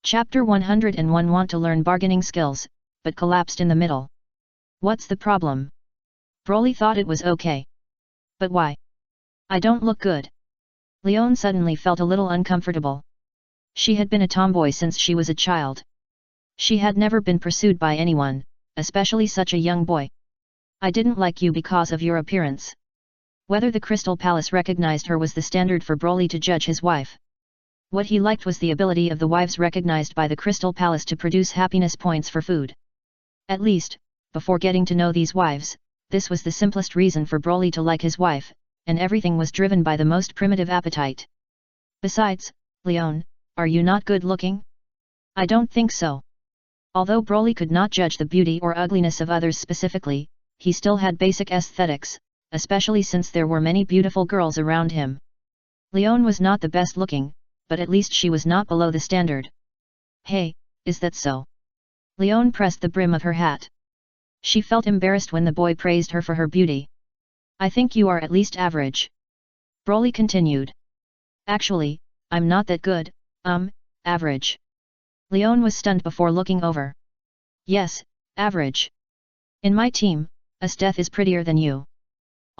Chapter 101. Want to learn bargaining skills, but collapsed in the middle. What's the problem? Broly thought it was okay. But why? I don't look good. Leon suddenly felt a little uncomfortable. She had been a tomboy since she was a child. She had never been pursued by anyone, especially such a young boy. I didn't like you because of your appearance. Whether the Crystal Palace recognized her was the standard for Broly to judge his wife. What he liked was the ability of the wives recognized by the Crystal Palace to produce happiness points for food. At least, before getting to know these wives, this was the simplest reason for Broly to like his wife, and everything was driven by the most primitive appetite. Besides, Leon, are you not good looking? I don't think so. Although Broly could not judge the beauty or ugliness of others specifically, he still had basic aesthetics, especially since there were many beautiful girls around him. Leon was not the best looking, but at least she was not below the standard. Hey, is that so? Leon pressed the brim of her hat. She felt embarrassed when the boy praised her for her beauty. I think you are at least average. Broly continued. Actually, I'm not that good, average. Leon was stunned before looking over. Yes, average. In my team, Esteth is prettier than you.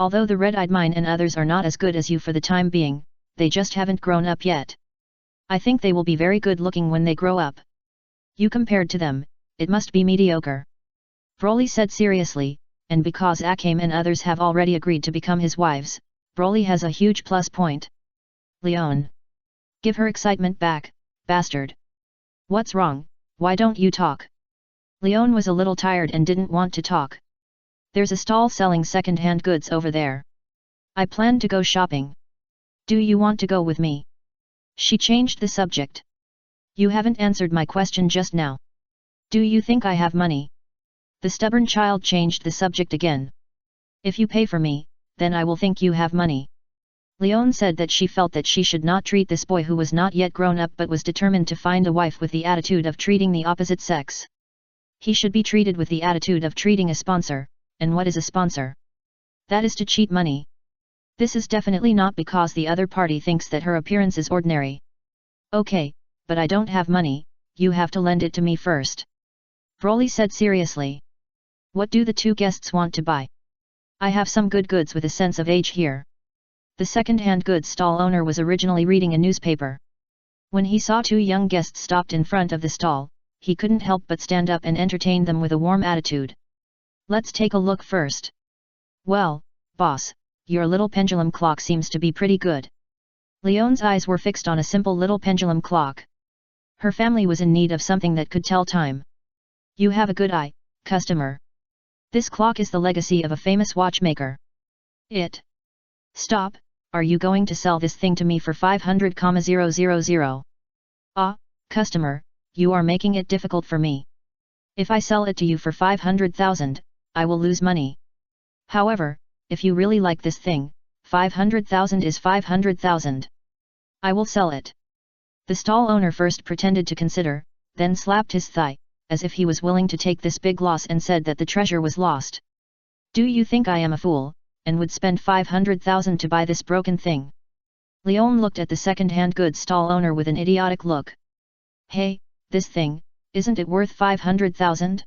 Although the red-eyed mine and others are not as good as you for the time being, they just haven't grown up yet. I think they will be very good looking when they grow up. You compared to them, it must be mediocre. Broly said seriously, and because Akame and others have already agreed to become his wives, Broly has a huge plus point. Leon. Give her excitement back, bastard. What's wrong, why don't you talk? Leon was a little tired and didn't want to talk. There's a stall selling second-hand goods over there. I plan to go shopping. Do you want to go with me? She changed the subject. You haven't answered my question just now. Do you think I have money? The stubborn child changed the subject again. If you pay for me, then I will think you have money. Leon said that she felt that she should not treat this boy who was not yet grown up but was determined to find a wife with the attitude of treating the opposite sex. He should be treated with the attitude of treating a sponsor, and what is a sponsor? That is to cheat money. This is definitely not because the other party thinks that her appearance is ordinary. Okay, but I don't have money, you have to lend it to me first. Broly said seriously. What do the two guests want to buy? I have some good goods with a sense of age here. The second-hand goods stall owner was originally reading a newspaper. When he saw two young guests stopped in front of the stall, he couldn't help but stand up and entertain them with a warm attitude. Let's take a look first. Well, boss, your little pendulum clock seems to be pretty good. Leon's eyes were fixed on a simple little pendulum clock. Her family was in need of something that could tell time. You have a good eye, customer. This clock is the legacy of a famous watchmaker. Stop, are you going to sell this thing to me for 500,000? Ah, customer, you are making it difficult for me. If I sell it to you for 500,000, I will lose money. However, if you really like this thing, 500,000 is 500,000. I will sell it. The stall owner first pretended to consider, then slapped his thigh, as if he was willing to take this big loss and said that the treasure was lost. Do you think I am a fool, and would spend 500,000 to buy this broken thing? Leon looked at the second-hand goods stall owner with an idiotic look. Hey, this thing, isn't it worth 500,000?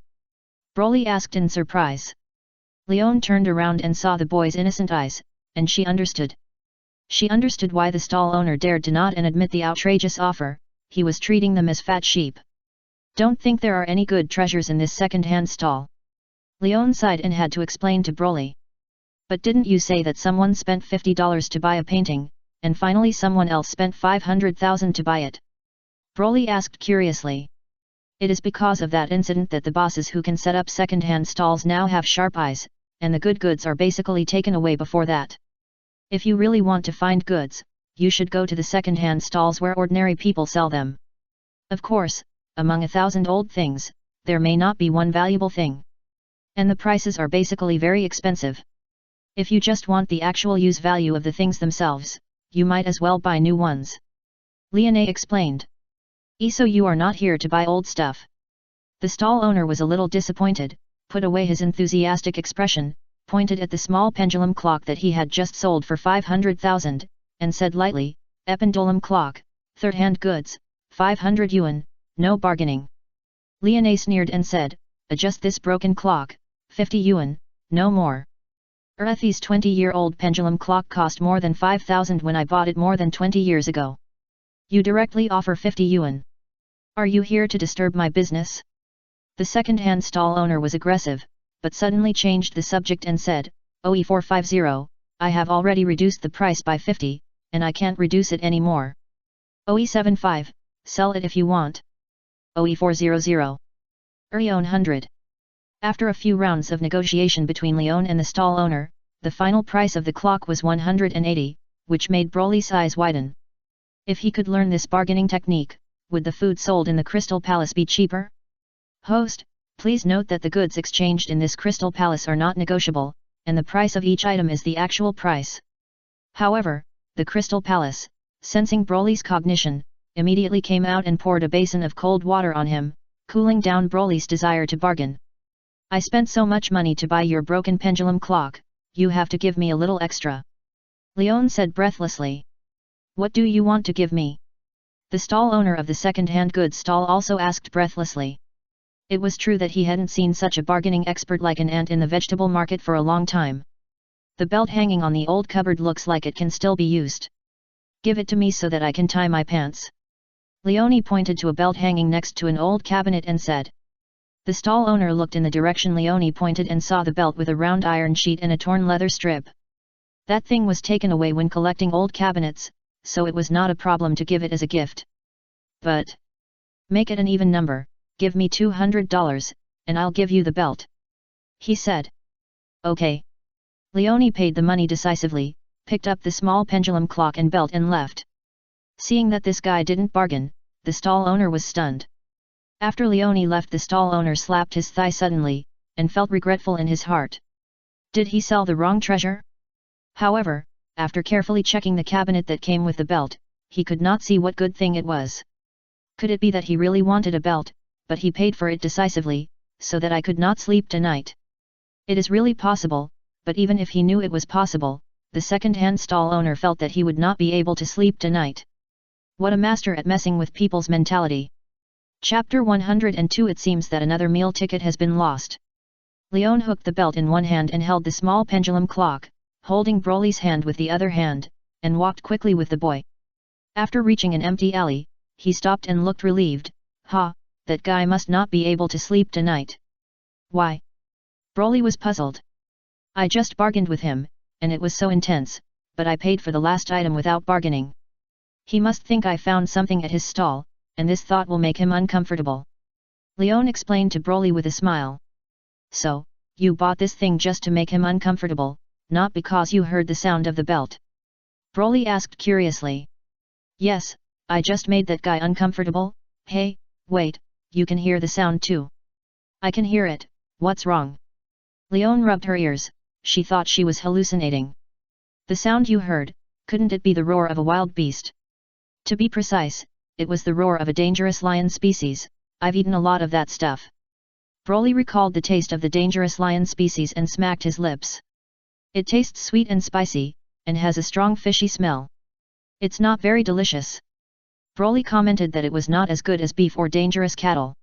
Broly asked in surprise. Leon turned around and saw the boy's innocent eyes, and she understood. She understood why the stall owner dared to nod and admit the outrageous offer. He was treating them as fat sheep. Don't think there are any good treasures in this second-hand stall. Leon sighed and had to explain to Broly. But didn't you say that someone spent $50 to buy a painting, and finally someone else spent 500,000 to buy it? Broly asked curiously. It is because of that incident that the bosses who can set up second-hand stalls now have sharp eyes, and the good goods are basically taken away before that. If you really want to find goods, you should go to the second-hand stalls where ordinary people sell them. Of course, among 1,000 old things, there may not be one valuable thing. And the prices are basically very expensive. If you just want the actual use value of the things themselves, you might as well buy new ones. Leonie explained. So you are not here to buy old stuff. The stall owner was a little disappointed, put away his enthusiastic expression, pointed at the small pendulum clock that he had just sold for 500,000, and said lightly, Ependulum clock, third-hand goods, 500 yuan, no bargaining. Liane sneered and said, adjust this broken clock, 50 yuan, no more. Earthy's 20-year-old pendulum clock cost more than 5,000 when I bought it more than 20 years ago. You directly offer 50 yuan. Are you here to disturb my business? The second-hand stall owner was aggressive, but suddenly changed the subject and said, OE450, I have already reduced the price by 50, and I can't reduce it any more. OE75, sell it if you want. OE400. Leon 100. After a few rounds of negotiation between Leon and the stall owner, the final price of the clock was 180, which made Broly's eyes widen. If he could learn this bargaining technique, would the food sold in the Crystal Palace be cheaper? Host, please note that the goods exchanged in this Crystal Palace are not negotiable, and the price of each item is the actual price. However, the Crystal Palace, sensing Broly's cognition, immediately came out and poured a basin of cold water on him, cooling down Broly's desire to bargain. I spent so much money to buy your broken pendulum clock, you have to give me a little extra. Leon said breathlessly. What do you want to give me? The stall owner of the second-hand goods stall also asked breathlessly. It was true that he hadn't seen such a bargaining expert like an ant in the vegetable market for a long time. The belt hanging on the old cupboard looks like it can still be used. Give it to me so that I can tie my pants. Leone pointed to a belt hanging next to an old cabinet and said. The stall owner looked in the direction Leone pointed and saw the belt with a round iron sheet and a torn leather strip. That thing was taken away when collecting old cabinets, so it was not a problem to give it as a gift. But make it an even number, give me $200, and I'll give you the belt. He said. Okay. Leone paid the money decisively, picked up the small pendulum clock and belt and left. Seeing that this guy didn't bargain, the stall owner was stunned. After Leone left, the stall owner slapped his thigh suddenly, and felt regretful in his heart. Did he sell the wrong treasure? However, after carefully checking the cabinet that came with the belt, he could not see what good thing it was. Could it be that he really wanted a belt, but he paid for it decisively, so that I could not sleep tonight? It is really possible, but even if he knew it was possible, the second-hand stall owner felt that he would not be able to sleep tonight. What a master at messing with people's mentality. Chapter 102. It seems that another meal ticket has been lost. Leon hooked the belt in one hand and held the small pendulum clock, holding Broly's hand with the other hand, and walked quickly with the boy. After reaching an empty alley, he stopped and looked relieved. That guy must not be able to sleep tonight. Why? Broly was puzzled. I just bargained with him, and it was so intense, but I paid for the last item without bargaining. He must think I found something at his stall, and this thought will make him uncomfortable. Leon explained to Broly with a smile. So, you bought this thing just to make him uncomfortable, not because you heard the sound of the belt? Broly asked curiously. Yes, I just made that guy uncomfortable. Hey, wait, you can hear the sound too. I can hear it, what's wrong? Leon rubbed her ears, she thought she was hallucinating. The sound you heard, couldn't it be the roar of a wild beast? To be precise, it was the roar of a dangerous lion species. I've eaten a lot of that stuff. Broly recalled the taste of the dangerous lion species and smacked his lips. It tastes sweet and spicy, and has a strong fishy smell. It's not very delicious. Broly commented that it was not as good as beef or dangerous cattle.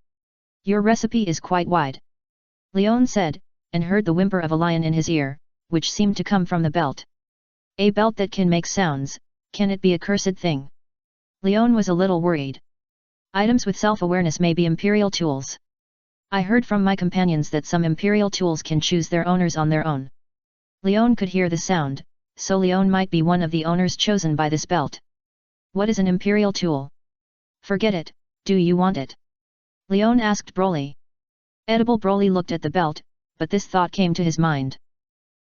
Your recipe is quite wide. Leon said, and heard the whimper of a lion in his ear, which seemed to come from the belt. A belt that can make sounds, can it be a cursed thing? Leon was a little worried. Items with self-awareness may be imperial tools. I heard from my companions that some imperial tools can choose their owners on their own. Leon could hear the sound, so Leon might be one of the owners chosen by this belt. What is an imperial tool? Forget it, do you want it? Leon asked Broly. Edible. Broly looked at the belt, but this thought came to his mind.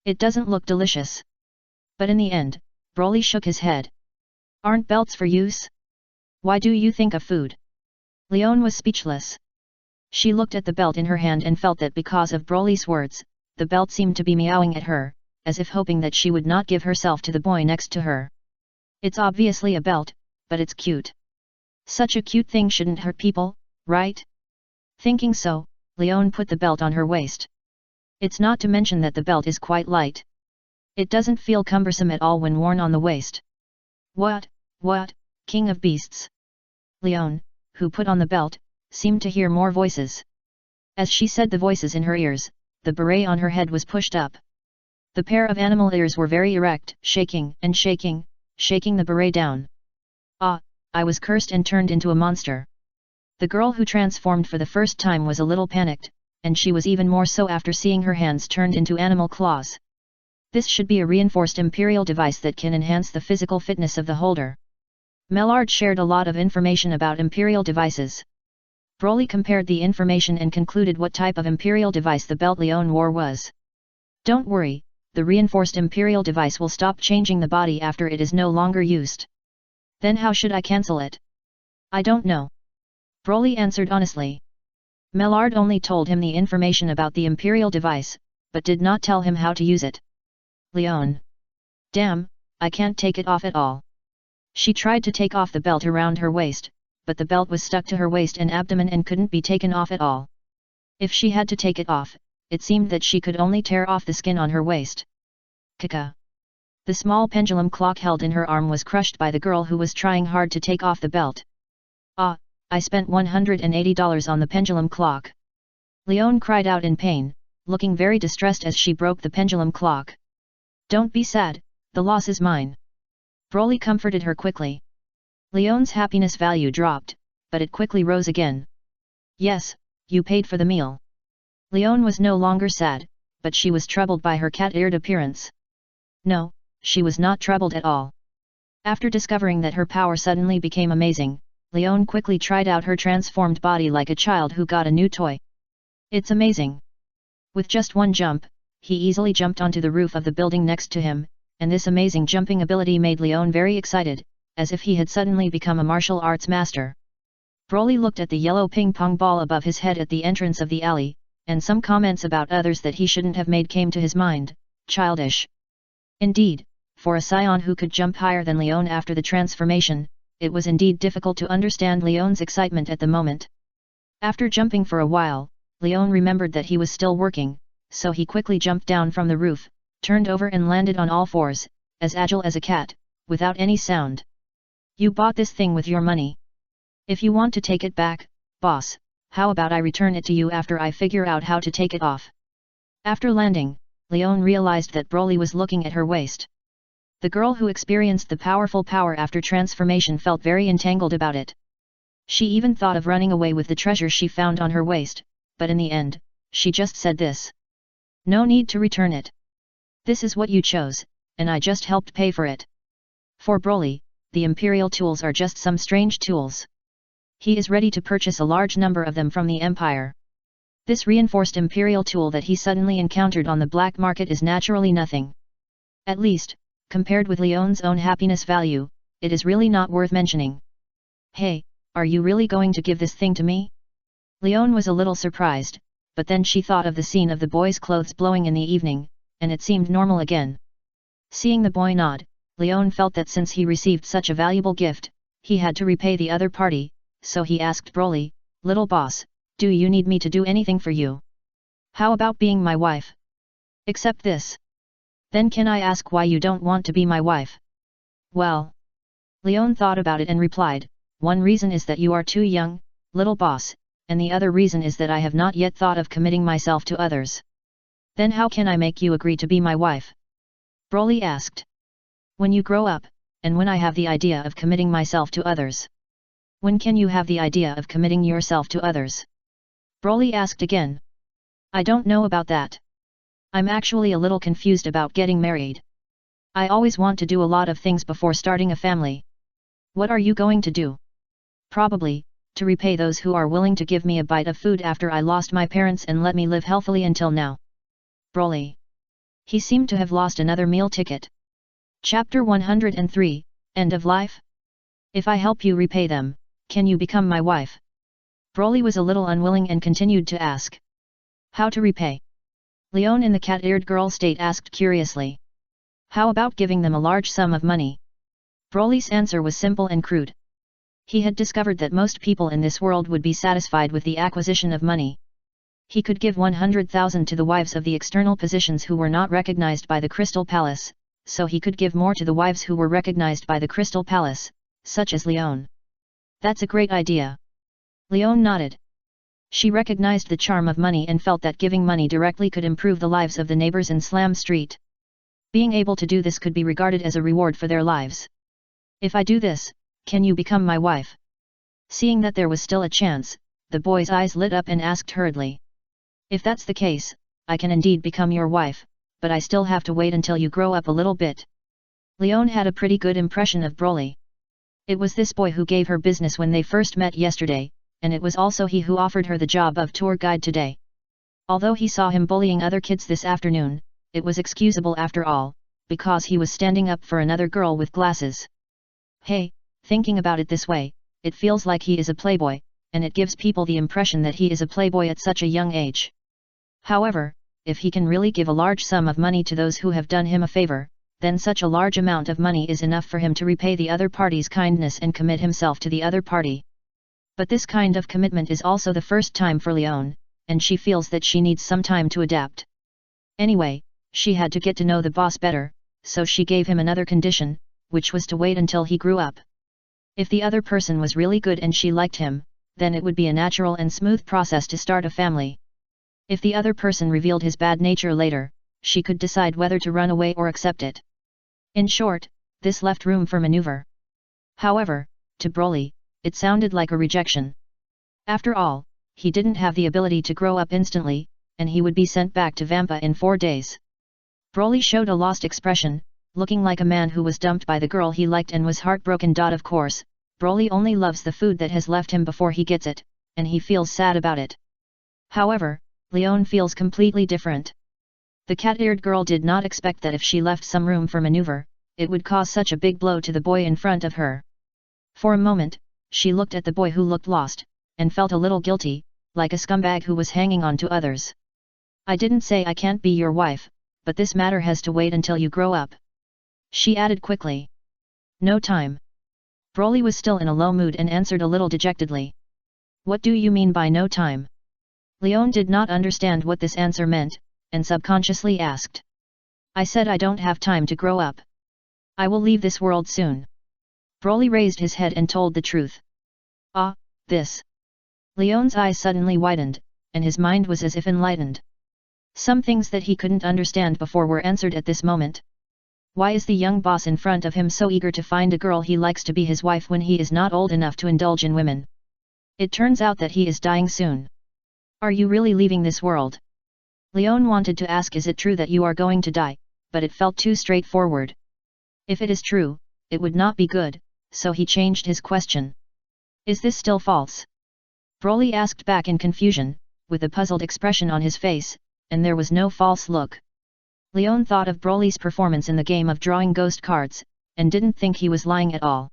It doesn't look delicious. But in the end, Broly shook his head. Aren't belts for use? Why do you think of food? Leon was speechless. She looked at the belt in her hand and felt that because of Broly's words, the belt seemed to be meowing at her, as if hoping that she would not give herself to the boy next to her. It's obviously a belt, but it's cute. Such a cute thing shouldn't hurt people, right? Thinking so, Leon put the belt on her waist. It's not to mention that the belt is quite light. It doesn't feel cumbersome at all when worn on the waist. What, king of beasts? Leon, who put on the belt, seemed to hear more voices. As she said the voices in her ears, the beret on her head was pushed up. The pair of animal ears were very erect, shaking and shaking, shaking the beret down. Ah, I was cursed and turned into a monster. The girl who transformed for the first time was a little panicked, and she was even more so after seeing her hands turned into animal claws. This should be a reinforced imperial device that can enhance the physical fitness of the holder. Mellard shared a lot of information about imperial devices. Broly compared the information and concluded what type of imperial device the belt Leon wore was. Don't worry, the reinforced imperial device will stop changing the body after it is no longer used. Then how should I cancel it? I don't know. Broly answered honestly. Mellard only told him the information about the imperial device, but did not tell him how to use it. Leon. Damn, I can't take it off at all. She tried to take off the belt around her waist, but the belt was stuck to her waist and abdomen and couldn't be taken off at all. If she had to take it off, it seemed that she could only tear off the skin on her waist. Kaka. The small pendulum clock held in her arm was crushed by the girl who was trying hard to take off the belt. Ah, I spent $180 on the pendulum clock. Leon cried out in pain, looking very distressed as she broke the pendulum clock. Don't be sad, the loss is mine. Broly comforted her quickly. Leon's happiness value dropped, but it quickly rose again. Yes, you paid for the meal. Leon was no longer sad, but she was troubled by her cat-eared appearance. No, she was not troubled at all. After discovering that her power suddenly became amazing, Leon quickly tried out her transformed body like a child who got a new toy. It's amazing. With just one jump, he easily jumped onto the roof of the building next to him, and this amazing jumping ability made Leon very excited, as if he had suddenly become a martial arts master. Broly looked at the yellow ping-pong ball above his head at the entrance of the alley, and some comments about others that he shouldn't have made came to his mind. Childish. Indeed, for a Saiyan who could jump higher than Leon after the transformation, it was indeed difficult to understand Leon's excitement at the moment. After jumping for a while, Leon remembered that he was still working, so he quickly jumped down from the roof, turned over and landed on all fours, as agile as a cat, without any sound. You bought this thing with your money. If you want to take it back, boss, how about I return it to you after I figure out how to take it off? After landing, Leon realized that Broly was looking at her waist. The girl who experienced the powerful power after transformation felt very entangled about it. She even thought of running away with the treasure she found on her waist, but in the end, she just said this. No need to return it. This is what you chose, and I just helped pay for it. For Broly, the Imperial tools are just some strange tools. He is ready to purchase a large number of them from the Empire. This reinforced Imperial tool that he suddenly encountered on the black market is naturally nothing. At least, compared with Leon's own happiness value, it is really not worth mentioning. Hey, are you really going to give this thing to me? Leon was a little surprised, but then she thought of the scene of the boy's clothes blowing in the evening, and it seemed normal again. Seeing the boy nod, Leon felt that since he received such a valuable gift, he had to repay the other party, so he asked Broly, little boss, do you need me to do anything for you? How about being my wife? Except this. Then can I ask why you don't want to be my wife? Well. Leon thought about it and replied, one reason is that you are too young, little boss, and the other reason is that I have not yet thought of committing myself to others. Then how can I make you agree to be my wife? Broly asked. When you grow up, and when I have the idea of committing myself to others. When can you have the idea of committing yourself to others? Broly asked again. I don't know about that. I'm actually a little confused about getting married. I always want to do a lot of things before starting a family. What are you going to do? Probably, to repay those who are willing to give me a bite of food after I lost my parents and let me live healthily until now. Broly. He seemed to have lost another meal ticket. Chapter 103, End of Life? If I help you repay them, can you become my wife? Broly was a little unwilling and continued to ask. How to repay? Leon in the cat-eared girl state asked curiously. How about giving them a large sum of money? Broly's answer was simple and crude. He had discovered that most people in this world would be satisfied with the acquisition of money. He could give 100,000 to the wives of the external positions who were not recognized by the Crystal Palace, so he could give more to the wives who were recognized by the Crystal Palace, such as Leon. That's a great idea. Leone nodded. She recognized the charm of money and felt that giving money directly could improve the lives of the neighbors in Slam Street. Being able to do this could be regarded as a reward for their lives. If I do this, can you become my wife? Seeing that there was still a chance, the boy's eyes lit up and asked hurriedly. If that's the case, I can indeed become your wife, but I still have to wait until you grow up a little bit. Leone had a pretty good impression of Broly. It was this boy who gave her business when they first met yesterday, and it was also he who offered her the job of tour guide today. Although he saw him bullying other kids this afternoon, it was excusable after all, because he was standing up for another girl with glasses. Hey, thinking about it this way, it feels like he is a playboy, and it gives people the impression that he is a playboy at such a young age. However, if he can really give a large sum of money to those who have done him a favor, then such a large amount of money is enough for him to repay the other party's kindness and commit himself to the other party. But this kind of commitment is also the first time for Leone, and she feels that she needs some time to adapt. Anyway, she had to get to know the boss better, so she gave him another condition, which was to wait until he grew up. If the other person was really good and she liked him, then it would be a natural and smooth process to start a family. If the other person revealed his bad nature later, she could decide whether to run away or accept it. In short, this left room for maneuver. However, to Broly, it sounded like a rejection. After all, he didn't have the ability to grow up instantly, and he would be sent back to Vampa in 4 days. Broly showed a lost expression, looking like a man who was dumped by the girl he liked and was heartbroken. Of course, Broly only loves the food that has left him before he gets it, and he feels sad about it. However, Leone feels completely different. The cat-eared girl did not expect that if she left some room for maneuver, it would cause such a big blow to the boy in front of her. For a moment, she looked at the boy who looked lost, and felt a little guilty, like a scumbag who was hanging on to others. I didn't say I can't be your wife, but this matter has to wait until you grow up. She added quickly. No time. Broly was still in a low mood and answered a little dejectedly. What do you mean by no time? Leone did not understand what this answer meant, and subconsciously asked. I said I don't have time to grow up. I will leave this world soon. Broly raised his head and told the truth. Ah, this. Leone's eyes suddenly widened, and his mind was as if enlightened. Some things that he couldn't understand before were answered at this moment. Why is the young boss in front of him so eager to find a girl he likes to be his wife when he is not old enough to indulge in women? It turns out that he is dying soon. Are you really leaving this world? Leone wanted to ask, is it true that you are going to die, but it felt too straightforward. If it is true, it would not be good, so he changed his question. Is this still false? Broly asked back in confusion, with a puzzled expression on his face, and there was no false look. Leone thought of Broly's performance in the game of drawing ghost cards, and didn't think he was lying at all.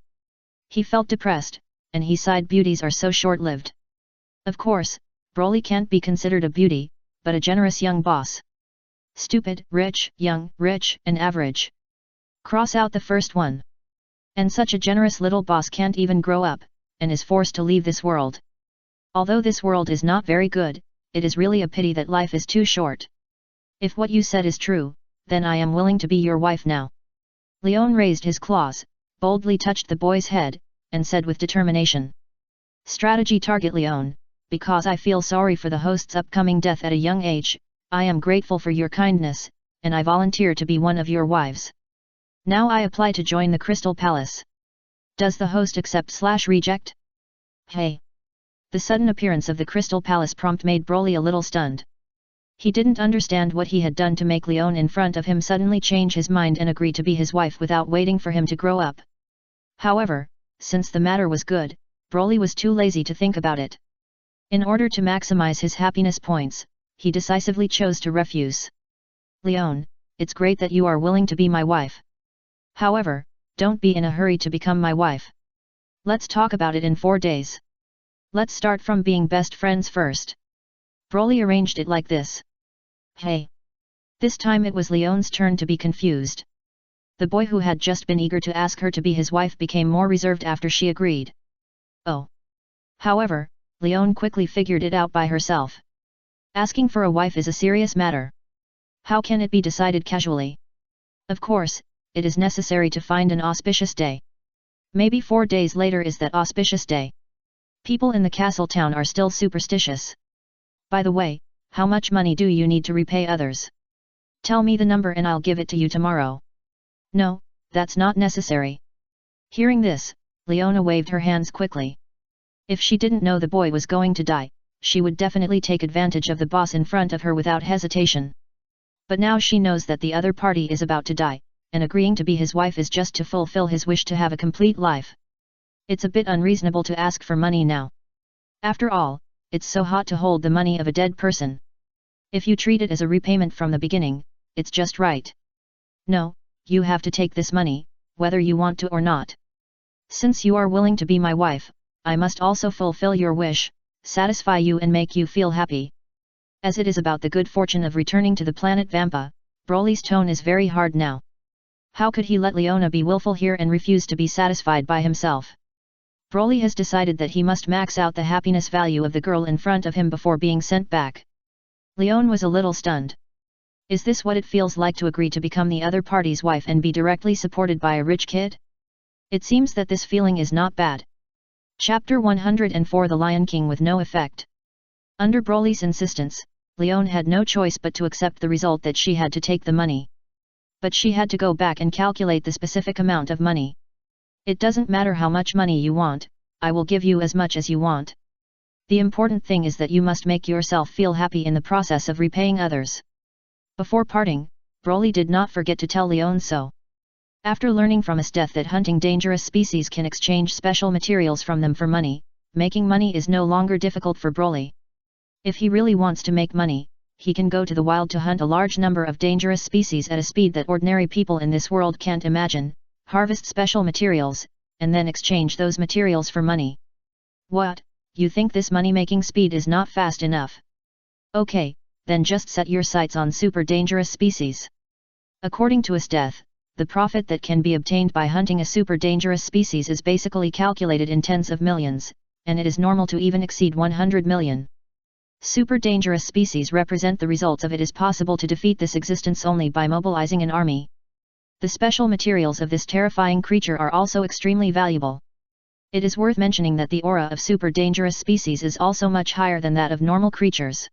He felt depressed, and he sighed, beauties are so short-lived. Of course, Broly can't be considered a beauty, but a generous young boss. Stupid, rich, young, rich, and average. Cross out the first one. And such a generous little boss can't even grow up, and is forced to leave this world. Although this world is not very good, it is really a pity that life is too short. If what you said is true, then I am willing to be your wife now. Leone raised his claws, boldly touched the boy's head, and said with determination. Strategy target Leone, because I feel sorry for the host's upcoming death at a young age, I am grateful for your kindness, and I volunteer to be one of your wives. Now I apply to join the Crystal Palace. Does the host accept/reject? Hey! The sudden appearance of the Crystal Palace prompt made Broly a little stunned. He didn't understand what he had done to make Leone in front of him suddenly change his mind and agree to be his wife without waiting for him to grow up. However, since the matter was good, Broly was too lazy to think about it. In order to maximize his happiness points, he decisively chose to refuse. Leone, it's great that you are willing to be my wife. However, don't be in a hurry to become my wife. Let's talk about it in 4 days. Let's start from being best friends first. Broly arranged it like this. Hey! This time it was Leone's turn to be confused. The boy who had just been eager to ask her to be his wife became more reserved after she agreed. Oh! However, Leone quickly figured it out by herself. Asking for a wife is a serious matter. How can it be decided casually? Of course, it is necessary to find an auspicious day. Maybe 4 days later is that auspicious day. People in the castle town are still superstitious. By the way, how much money do you need to repay others? Tell me the number and I'll give it to you tomorrow. No, that's not necessary. Hearing this, Leona waved her hands quickly. If she didn't know the boy was going to die, she would definitely take advantage of the boss in front of her without hesitation. But now she knows that the other party is about to die, and agreeing to be his wife is just to fulfill his wish to have a complete life. It's a bit unreasonable to ask for money now. After all, it's so hot to hold the money of a dead person. If you treat it as a repayment from the beginning, it's just right. No, you have to take this money, whether you want to or not. Since you are willing to be my wife, I must also fulfill your wish, satisfy you and make you feel happy. As it is about the good fortune of returning to the planet Vampa, Broly's tone is very hard now. How could he let Leona be willful here and refuse to be satisfied by himself? Broly has decided that he must max out the happiness value of the girl in front of him before being sent back. Leon was a little stunned. Is this what it feels like to agree to become the other party's wife and be directly supported by a rich kid? It seems that this feeling is not bad. Chapter 104 The Lion King with no effect. Under Broly's insistence, Leon had no choice but to accept the result that she had to take the money. But she had to go back and calculate the specific amount of money. It doesn't matter how much money you want, I will give you as much as you want. The important thing is that you must make yourself feel happy in the process of repaying others. Before parting, Broly did not forget to tell Leon so. After learning from his death that hunting dangerous species can exchange special materials from them for money, making money is no longer difficult for Broly. If he really wants to make money, he can go to the wild to hunt a large number of dangerous species at a speed that ordinary people in this world can't imagine, harvest special materials, and then exchange those materials for money. What, you think this money-making speed is not fast enough? Okay, then just set your sights on super dangerous species. According to his death, the profit that can be obtained by hunting a super dangerous species is basically calculated in tens of millions, and it is normal to even exceed 100 million. Super dangerous species represent the results of it is possible to defeat this existence only by mobilizing an army. The special materials of this terrifying creature are also extremely valuable. It is worth mentioning that the aura of super dangerous species is also much higher than that of normal creatures.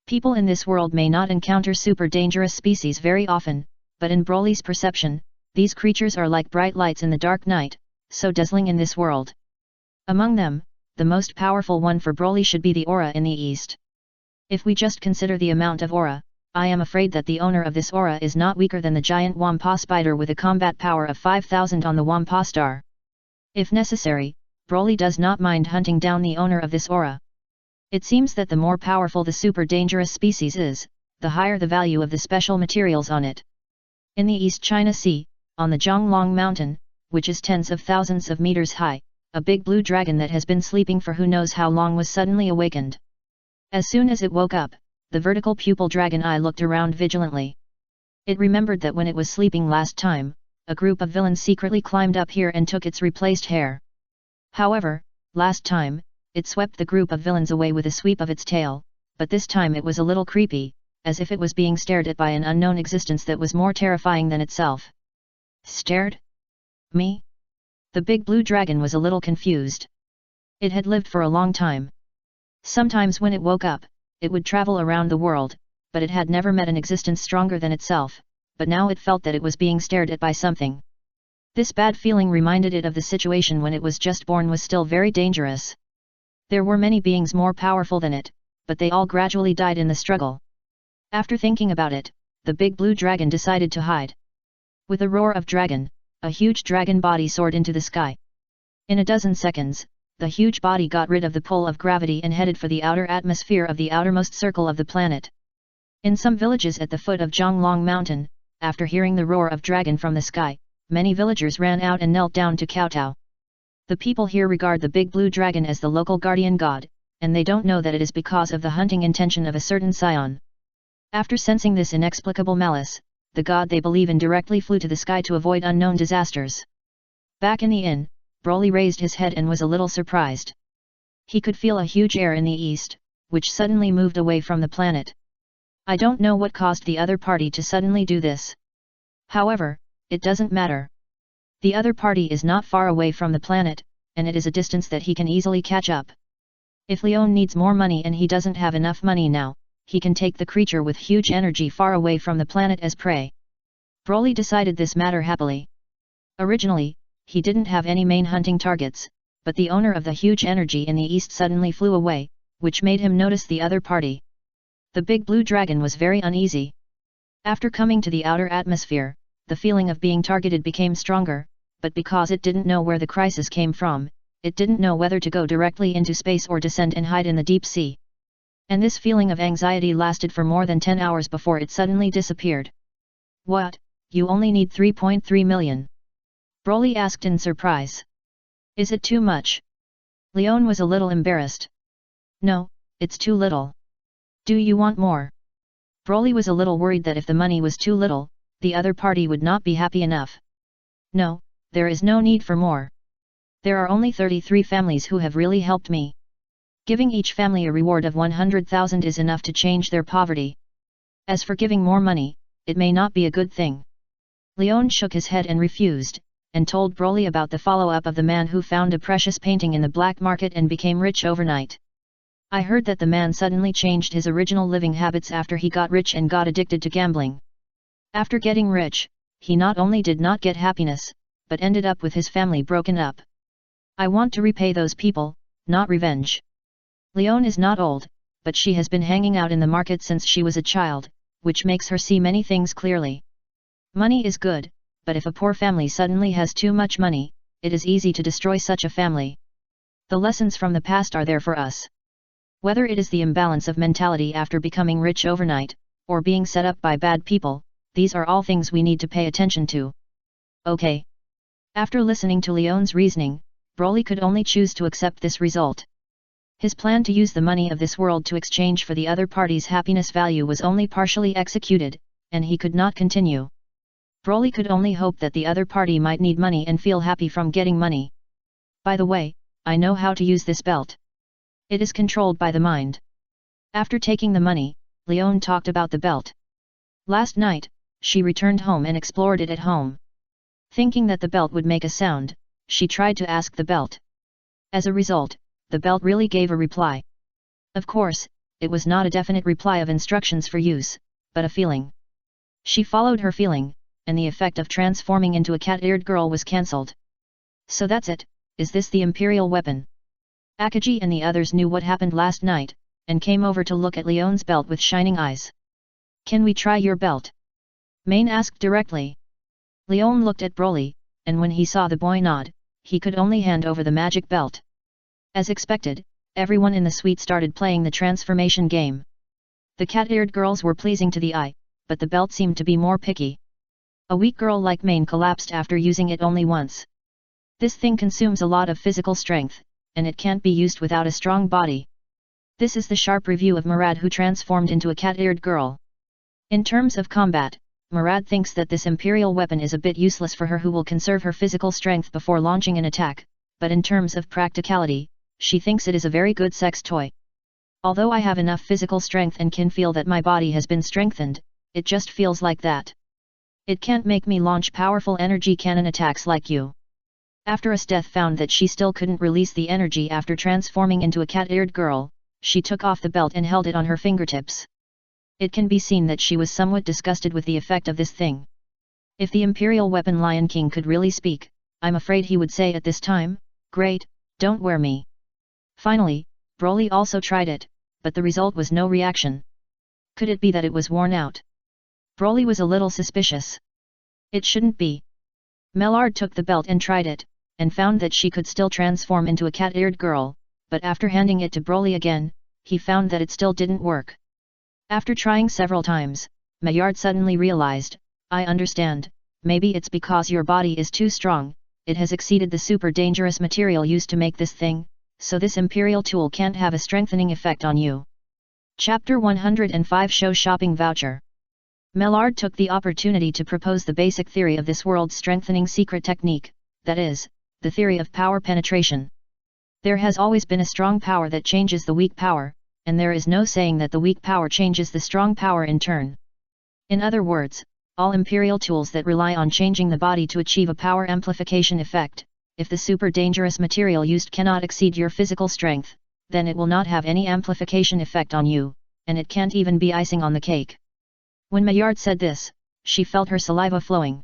People in this world may not encounter super dangerous species very often, but in Broly's perception, these creatures are like bright lights in the dark night, so dazzling in this world. Among them, the most powerful one for Broly should be the aura in the east. If we just consider the amount of aura, I am afraid that the owner of this aura is not weaker than the giant Wampa spider with a combat power of 5,000 on the Wampa star. If necessary, Broly does not mind hunting down the owner of this aura. It seems that the more powerful the super dangerous species is, the higher the value of the special materials on it. In the East China Sea, on the Zhonglong Mountain, which is tens of thousands of meters high, a big blue dragon that has been sleeping for who knows how long was suddenly awakened. As soon as it woke up, the vertical pupil dragon eye looked around vigilantly. It remembered that when it was sleeping last time, a group of villains secretly climbed up here and took its replaced hair. However, last time, it swept the group of villains away with a sweep of its tail, but this time it was a little creepy, as if it was being stared at by an unknown existence that was more terrifying than itself. Stared? Me? The big blue dragon was a little confused. It had lived for a long time. Sometimes when it woke up, it would travel around the world, but it had never met an existence stronger than itself, but now it felt that it was being stared at by something. This bad feeling reminded it of the situation when it was just born was still very dangerous. There were many beings more powerful than it, but they all gradually died in the struggle. After thinking about it, the big blue dragon decided to hide. With a roar of dragon, a huge dragon body soared into the sky. In a dozen seconds, the huge body got rid of the pull of gravity and headed for the outer atmosphere of the outermost circle of the planet. In some villages at the foot of Zhonglong Mountain, after hearing the roar of dragon from the sky, many villagers ran out and knelt down to kowtow. The people here regard the big blue dragon as the local guardian god, and they don't know that it is because of the hunting intention of a certain Saiyan. After sensing this inexplicable malice, the god they believe in directly flew to the sky to avoid unknown disasters. Back in the inn, Broly raised his head and was a little surprised. He could feel a huge air in the east, which suddenly moved away from the planet. I don't know what caused the other party to suddenly do this. However, it doesn't matter. The other party is not far away from the planet, and it is a distance that he can easily catch up. If Leon needs more money and he doesn't have enough money now, he can take the creature with huge energy far away from the planet as prey. Broly decided this matter happily. Originally, he didn't have any main hunting targets, but the owner of the huge energy in the east suddenly flew away, which made him notice the other party. The big blue dragon was very uneasy. After coming to the outer atmosphere, the feeling of being targeted became stronger, but because it didn't know where the crisis came from, it didn't know whether to go directly into space or descend and hide in the deep sea. And this feeling of anxiety lasted for more than 10 hours before it suddenly disappeared. What, you only need 3.3 million? Broly asked in surprise. Is it too much? Leon was a little embarrassed. No, it's too little. Do you want more? Broly was a little worried that if the money was too little, the other party would not be happy enough. No, there is no need for more. There are only 33 families who have really helped me. Giving each family a reward of 100,000 is enough to change their poverty. As for giving more money, it may not be a good thing. Leon shook his head and refused, and told Broly about the follow-up of the man who found a precious painting in the black market and became rich overnight. I heard that the man suddenly changed his original living habits after he got rich and got addicted to gambling. After getting rich, he not only did not get happiness, but ended up with his family broken up. I want to repay those people, not revenge. Leon is not old, but she has been hanging out in the market since she was a child, which makes her see many things clearly. Money is good, but if a poor family suddenly has too much money, it is easy to destroy such a family. The lessons from the past are there for us. Whether it is the imbalance of mentality after becoming rich overnight, or being set up by bad people, these are all things we need to pay attention to. Okay. After listening to Leon's reasoning, Broly could only choose to accept this result. His plan to use the money of this world to exchange for the other party's happiness value was only partially executed, and he could not continue. Broly could only hope that the other party might need money and feel happy from getting money. By the way, I know how to use this belt. It is controlled by the mind. After taking the money, Leon talked about the belt. Last night, she returned home and explored it at home. Thinking that the belt would make a sound, she tried to ask the belt. As a result, the belt really gave a reply. Of course, it was not a definite reply of instructions for use, but a feeling. She followed her feeling, and the effect of transforming into a cat-eared girl was cancelled. So that's it, is this the imperial weapon? Akaji and the others knew what happened last night, and came over to look at Leon's belt with shining eyes. Can we try your belt? Main asked directly. Leon looked at Broly, and when he saw the boy nod, he could only hand over the magic belt. As expected, everyone in the suite started playing the transformation game. The cat-eared girls were pleasing to the eye, but the belt seemed to be more picky. A weak girl like Main collapsed after using it only once. This thing consumes a lot of physical strength, and it can't be used without a strong body. This is the sharp review of Murad, who transformed into a cat-eared girl. In terms of combat, Murad thinks that this imperial weapon is a bit useless for her, who will conserve her physical strength before launching an attack, but in terms of practicality, she thinks it is a very good sex toy. Although I have enough physical strength and can feel that my body has been strengthened, it just feels like that. It can't make me launch powerful energy cannon attacks like you. After Esteth found that she still couldn't release the energy after transforming into a cat-eared girl, she took off the belt and held it on her fingertips. It can be seen that she was somewhat disgusted with the effect of this thing. If the imperial weapon Lion King could really speak, I'm afraid he would say at this time, "Great, don't wear me." Finally, Broly also tried it, but the result was no reaction. Could it be that it was worn out? Broly was a little suspicious. It shouldn't be. Mellard took the belt and tried it, and found that she could still transform into a cat-eared girl, but after handing it to Broly again, he found that it still didn't work. After trying several times, Maillard suddenly realized, I understand, maybe it's because your body is too strong, it has exceeded the super dangerous material used to make this thing, so this imperial tool can't have a strengthening effect on you. Chapter 105 Show Shopping Voucher. Mellard took the opportunity to propose the basic theory of this world's strengthening secret technique, that is, the theory of power penetration. There has always been a strong power that changes the weak power, and there is no saying that the weak power changes the strong power in turn. In other words, all imperial tools that rely on changing the body to achieve a power amplification effect, if the super dangerous material used cannot exceed your physical strength, then it will not have any amplification effect on you, and it can't even be icing on the cake. When Maillard said this, she felt her saliva flowing.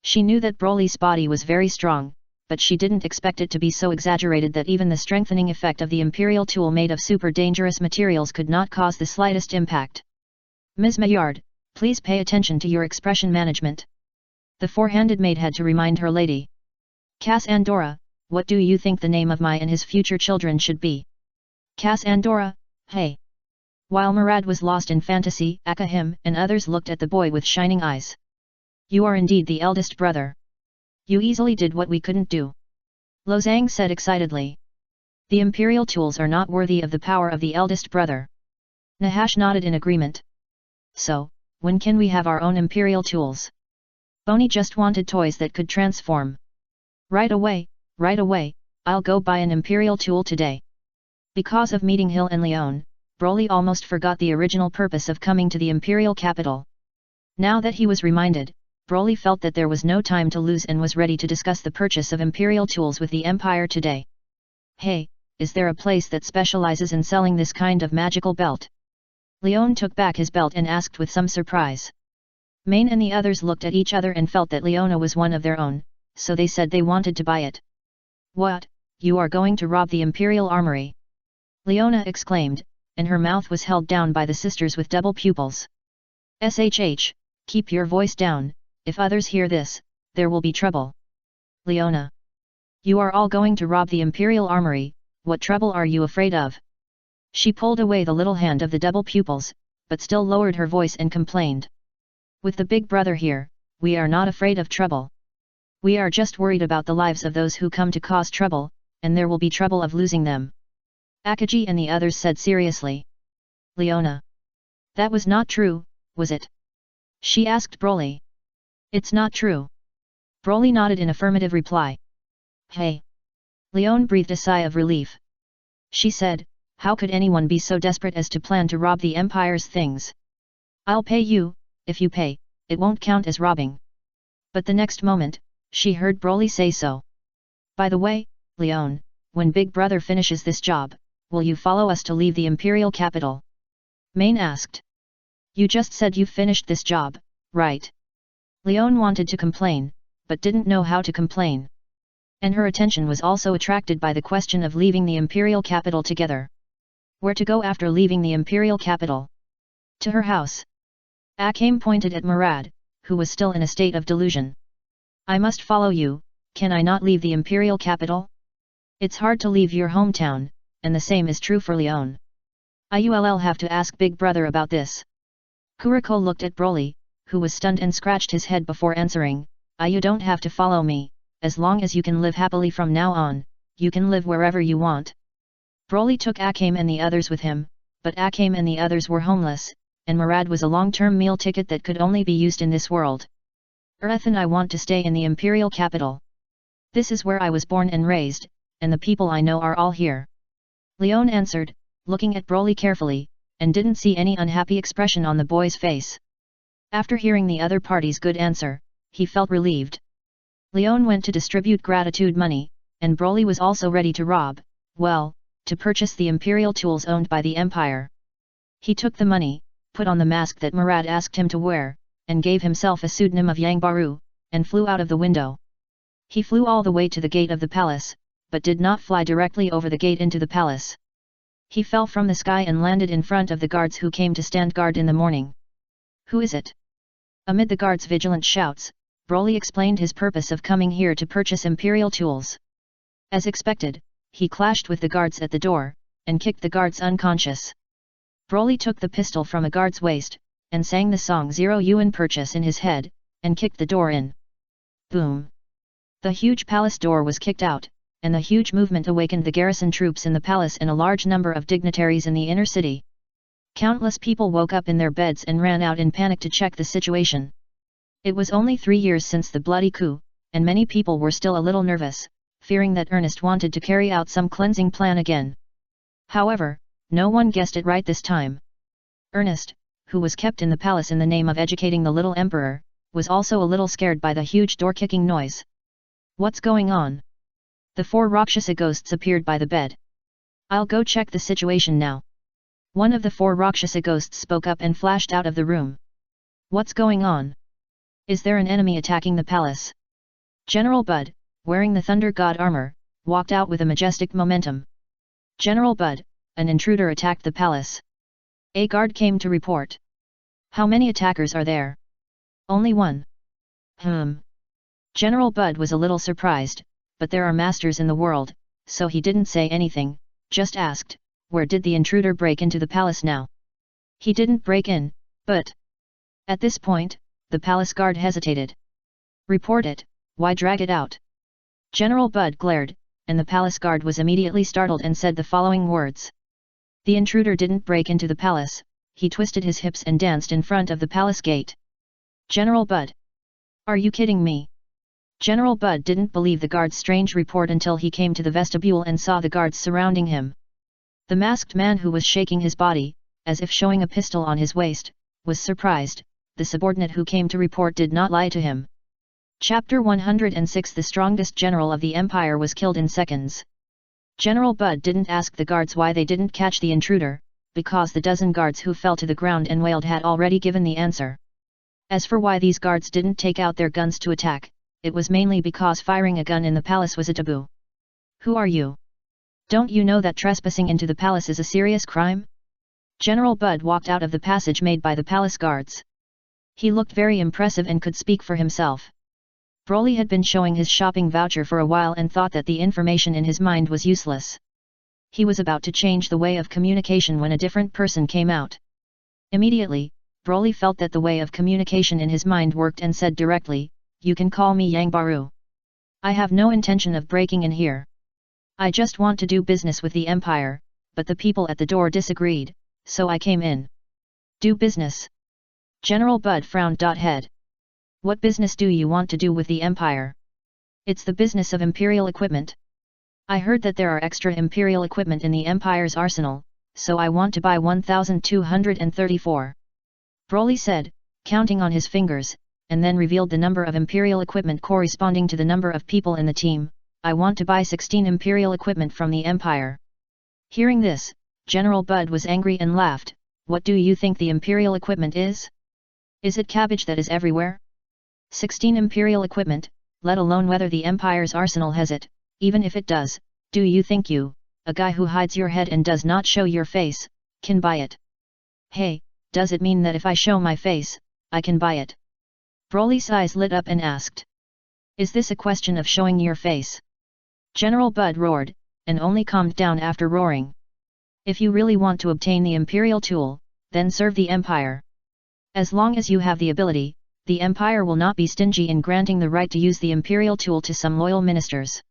She knew that Broly's body was very strong, but she didn't expect it to be so exaggerated that even the strengthening effect of the imperial tool made of super dangerous materials could not cause the slightest impact. Ms. Maillard, please pay attention to your expression management. The four-handed maid had to remind her lady. Cass Andorra, what do you think the name of my and his future children should be? Cass Andorra, hey. While Murad was lost in fantasy, Akahim and others looked at the boy with shining eyes. You are indeed the eldest brother. You easily did what we couldn't do. Lozang said excitedly. The imperial tools are not worthy of the power of the eldest brother. Nahash nodded in agreement. So, when can we have our own imperial tools? Boney just wanted toys that could transform. Right away, I'll go buy an imperial tool today. Because of meeting Hill and Leon, Broly almost forgot the original purpose of coming to the imperial capital. Now that he was reminded, Broly felt that there was no time to lose and was ready to discuss the purchase of imperial tools with the Empire today. Hey, is there a place that specializes in selling this kind of magical belt? Leon took back his belt and asked with some surprise. Main and the others looked at each other and felt that Leona was one of their own, so they said they wanted to buy it. What, you are going to rob the Imperial Armory? Leona exclaimed, and her mouth was held down by the sisters with double pupils. SHH, keep your voice down, if others hear this, there will be trouble. Leona. You are all going to rob the Imperial Armory, what trouble are you afraid of? She pulled away the little hand of the double pupils, but still lowered her voice and complained. With the big brother here, we are not afraid of trouble. We are just worried about the lives of those who come to cause trouble, and there will be trouble of losing them. Akaji and the others said seriously. Leona. That was not true, was it? She asked Broly. It's not true. Broly nodded in affirmative reply. Hey. Leon breathed a sigh of relief. She said, how could anyone be so desperate as to plan to rob the Empire's things? I'll pay you, if you pay, it won't count as robbing. But the next moment, she heard Broly say so. By the way, Leon, when Big Brother finishes this job, will you follow us to leave the Imperial capital? Main asked. You just said you finished this job, right? Leon wanted to complain, but didn't know how to complain. And her attention was also attracted by the question of leaving the Imperial capital together. Where to go after leaving the Imperial capital? To her house. Akame pointed at Murad, who was still in a state of delusion. I must follow you, can I not leave the Imperial capital? It's hard to leave your hometown, and the same is true for Leon. I'll have to ask Big Brother about this. Kuriko looked at Broly, who was stunned and scratched his head before answering, you don't have to follow me, as long as you can live happily from now on, you can live wherever you want. Broly took Akame and the others with him, but Akame and the others were homeless, and Murad was a long-term meal ticket that could only be used in this world. Ethan, I want to stay in the Imperial capital. This is where I was born and raised, and the people I know are all here. Leon answered, looking at Broly carefully, and didn't see any unhappy expression on the boy's face. After hearing the other party's good answer, he felt relieved. Leon went to distribute gratitude money, and Broly was also ready to rob, well, to purchase the Imperial tools owned by the Empire. He took the money, put on the mask that Murad asked him to wear, and gave himself a pseudonym of Yangbaru, and flew out of the window. He flew all the way to the gate of the palace, but did not fly directly over the gate into the palace. He fell from the sky and landed in front of the guards who came to stand guard in the morning. Who is it? Amid the guards' vigilant shouts, Broly explained his purpose of coming here to purchase Imperial tools. As expected, he clashed with the guards at the door, and kicked the guards unconscious. Broly took the pistol from a guard's waist, and sang the song 0 Yuan Purchase in his head, and kicked the door in. Boom! The huge palace door was kicked out, and the huge movement awakened the garrison troops in the palace and a large number of dignitaries in the inner city. Countless people woke up in their beds and ran out in panic to check the situation. It was only 3 years since the bloody coup, and many people were still a little nervous, fearing that Ernest wanted to carry out some cleansing plan again. However, no one guessed it right this time. Ernest, who was kept in the palace in the name of educating the little emperor, was also a little scared by the huge door-kicking noise. What's going on? The 4 Rakshasa ghosts appeared by the bed. I'll go check the situation now. One of the 4 Rakshasa ghosts spoke up and flashed out of the room. What's going on? Is there an enemy attacking the palace? General Bud, wearing the Thunder God armor, walked out with a majestic momentum. General Bud, an intruder attacked the palace. A guard came to report. How many attackers are there? Only one. General Bud was a little surprised, but there are masters in the world, so he didn't say anything, just asked, where did the intruder break into the palace now? He didn't break in, but... At this point, the palace guard hesitated. Report it, why drag it out? General Bud glared, and the palace guard was immediately startled and said the following words. The intruder didn't break into the palace, he twisted his hips and danced in front of the palace gate. General Bud. Are you kidding me? General Bud didn't believe the guard's strange report until he came to the vestibule and saw the guards surrounding him. The masked man who was shaking his body, as if showing a pistol on his waist, was surprised. The subordinate who came to report did not lie to him. Chapter 106 The strongest general of the empire was killed in seconds. General Bud didn't ask the guards why they didn't catch the intruder, because the dozen guards who fell to the ground and wailed had already given the answer. As for why these guards didn't take out their guns to attack, it was mainly because firing a gun in the palace was a taboo. Who are you? Don't you know that trespassing into the palace is a serious crime? General Bud walked out of the passage made by the palace guards. He looked very impressive and could speak for himself. Broly had been showing his shopping voucher for a while and thought that the information in his mind was useless. He was about to change the way of communication when a different person came out. Immediately, Broly felt that the way of communication in his mind worked and said directly, "You can call me Yang Baru. I have no intention of breaking in here. I just want to do business with the Empire, but the people at the door disagreed, so I came in." Do business? General Bud frowned. Head. What business do you want to do with the Empire? It's the business of Imperial equipment. I heard that there are extra Imperial equipment in the Empire's arsenal, so I want to buy 1,234. Broly said, counting on his fingers, and then revealed the number of Imperial equipment corresponding to the number of people in the team. I want to buy 16 Imperial equipment from the Empire. Hearing this, General Bud was angry and laughed. What do you think the Imperial equipment is? Is it cabbage that is everywhere? 16 Imperial equipment, let alone whether the Empire's arsenal has it, even if it does, do you think you, a guy who hides your head and does not show your face, can buy it? Hey, does it mean that if I show my face, I can buy it? Broly's eyes lit up and asked. Is this a question of showing your face? General Bud roared, and only calmed down after roaring. If you really want to obtain the Imperial tool, then serve the Empire. As long as you have the ability, the Empire will not be stingy in granting the right to use the Imperial tool to some loyal ministers.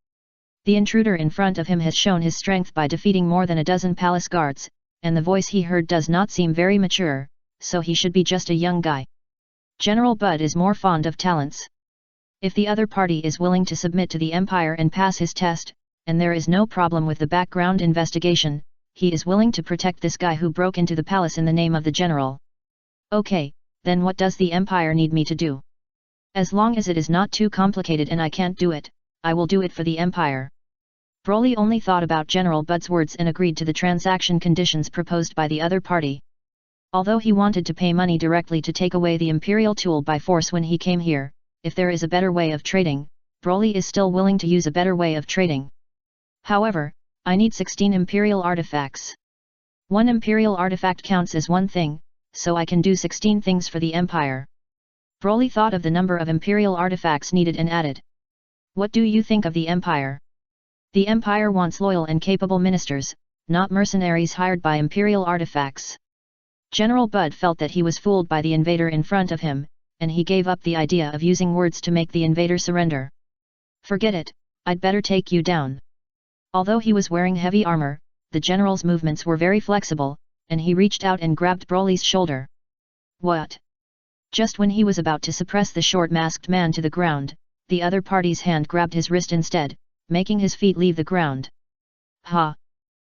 The intruder in front of him has shown his strength by defeating more than a dozen palace guards, and the voice he heard does not seem very mature, so he should be just a young guy. General Bud is more fond of talents. If the other party is willing to submit to the Empire and pass his test, and there is no problem with the background investigation, he is willing to protect this guy who broke into the palace in the name of the general. Okay, then what does the Empire need me to do? As long as it is not too complicated and I can't do it, I will do it for the Empire. Broly only thought about General Bud's words and agreed to the transaction conditions proposed by the other party. Although he wanted to pay money directly to take away the Imperial tool by force when he came here, if there is a better way of trading, Broly is still willing to use a better way of trading. However, I need 16 Imperial artifacts. One Imperial artifact counts as one thing, so I can do 16 things for the Empire. Broly thought of the number of Imperial artifacts needed and added. What do you think of the Empire? The Empire wants loyal and capable ministers, not mercenaries hired by Imperial artifacts. General Bud felt that he was fooled by the invader in front of him, and he gave up the idea of using words to make the invader surrender. Forget it, I'd better take you down. Although he was wearing heavy armor, the general's movements were very flexible, and he reached out and grabbed Broly's shoulder. What? Just when he was about to suppress the short masked man to the ground, the other party's hand grabbed his wrist instead, making his feet leave the ground. Ha!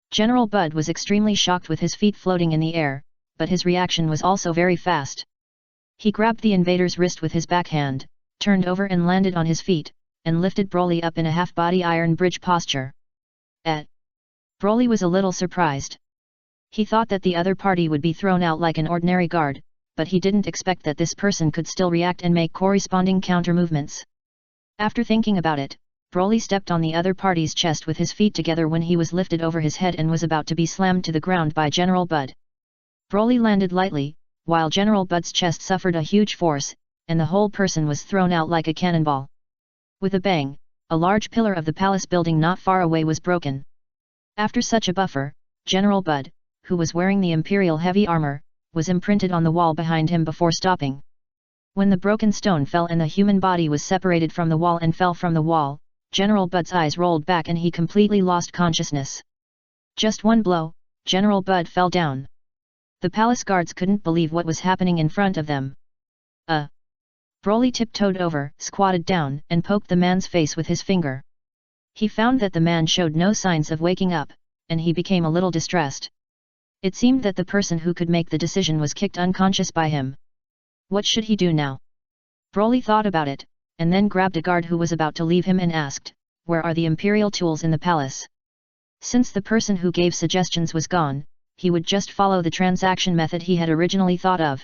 General Bud was extremely shocked with his feet floating in the air, but his reaction was also very fast. He grabbed the invader's wrist with his backhand, turned over and landed on his feet, and lifted Broly up in a half-body iron bridge posture. Broly was a little surprised. He thought that the other party would be thrown out like an ordinary guard, but he didn't expect that this person could still react and make corresponding counter-movements. After thinking about it, Broly stepped on the other party's chest with his feet together when he was lifted over his head and was about to be slammed to the ground by General Bud. Broly landed lightly, while General Bud's chest suffered a huge force, and the whole person was thrown out like a cannonball. With a bang, a large pillar of the palace building not far away was broken. After such a buffer, General Bud, who was wearing the Imperial heavy armor, was imprinted on the wall behind him before stopping. When the broken stone fell and the human body was separated from the wall and fell from the wall, General Bud's eyes rolled back and he completely lost consciousness. Just one blow, General Bud fell down. The palace guards couldn't believe what was happening in front of them. Broly tiptoed over, squatted down, and poked the man's face with his finger. He found that the man showed no signs of waking up, and he became a little distressed. It seemed that the person who could make the decision was kicked unconscious by him. What should he do now? Broly thought about it, and then grabbed a guard who was about to leave him and asked, "Where are the imperial tools in the palace?" Since the person who gave suggestions was gone, he would just follow the transaction method he had originally thought of.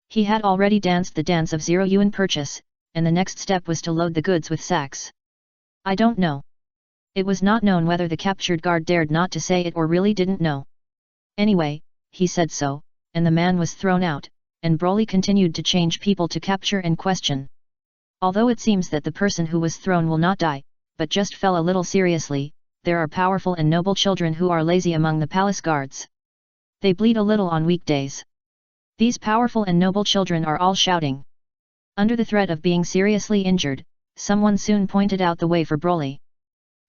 He had already danced the dance of 0 yuan purchase, and the next step was to load the goods with sacks. I don't know. It was not known whether the captured guard dared not to say it or really didn't know. Anyway, he said so, and the man was thrown out, and Broly continued to change people to capture and question. Although it seems that the person who was thrown will not die, but just fell a little seriously, there are powerful and noble children who are lazy among the palace guards. They bleed a little on weekdays. These powerful and noble children are all shouting. Under the threat of being seriously injured, someone soon pointed out the way for Broly.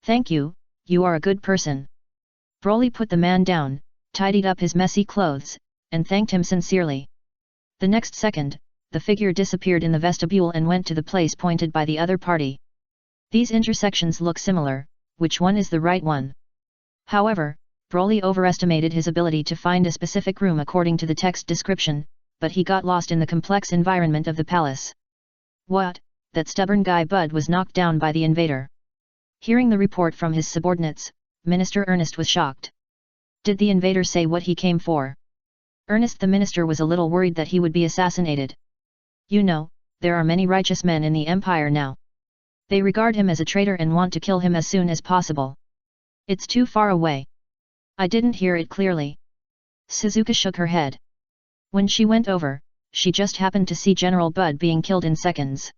"Thank you, you are a good person." Broly put the man down, tidied up his messy clothes, and thanked him sincerely. The next second, the figure disappeared in the vestibule and went to the place pointed by the other party. These intersections look similar, which one is the right one? However, Broly overestimated his ability to find a specific room according to the text description, but he got lost in the complex environment of the palace. What? That stubborn guy Bud was knocked down by the invader. Hearing the report from his subordinates, Minister Ernest was shocked. Did the invader say what he came for? Ernest the minister was a little worried that he would be assassinated. You know, there are many righteous men in the empire now. They regard him as a traitor and want to kill him as soon as possible. It's too far away. I didn't hear it clearly. Suzuka shook her head. When she went over, she just happened to see General Bud being killed in seconds.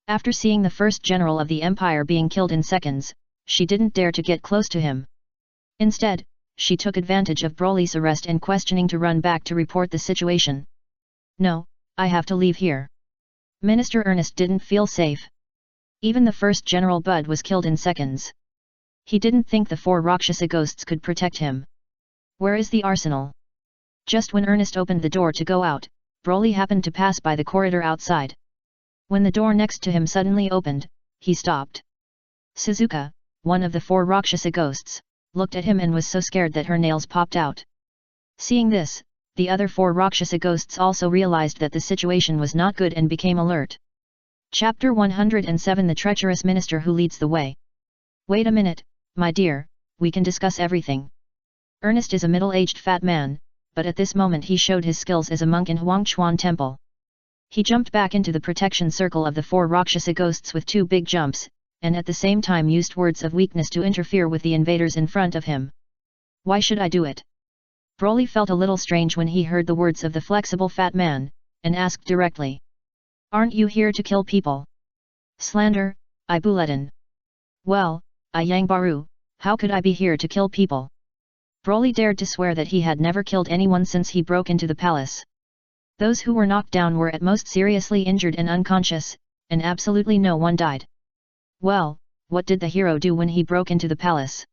After seeing the first general of the empire being killed in seconds, she didn't dare to get close to him. Instead, she took advantage of Broly's arrest and questioning to run back to report the situation. No, I have to leave here. Minister Ernest didn't feel safe. Even the first General Bud was killed in seconds. He didn't think the 4 Rakshasa ghosts could protect him. Where is the arsenal? Just when Ernest opened the door to go out, Broly happened to pass by the corridor outside. When the door next to him suddenly opened, he stopped. Suzuka, one of the 4 Rakshasa ghosts, looked at him and was so scared that her nails popped out. Seeing this, the other 4 Rakshasa ghosts also realized that the situation was not good and became alert. Chapter 107 The Treacherous Minister Who Leads the Way. Wait a minute, my dear, we can discuss everything. Ernest is a middle-aged fat man, but at this moment he showed his skills as a monk in Huangchuan Temple. He jumped back into the protection circle of the 4 Rakshasa ghosts with 2 big jumps, and at the same time used words of weakness to interfere with the invaders in front of him. Why should I do it? Broly felt a little strange when he heard the words of the flexible fat man, and asked directly. Aren't you here to kill people? Slander, I Buletin. Well, I Yang Baru, how could I be here to kill people? Broly dared to swear that he had never killed anyone since he broke into the palace. Those who were knocked down were at most seriously injured and unconscious, and absolutely no one died. Well, what did the hero do when he broke into the palace?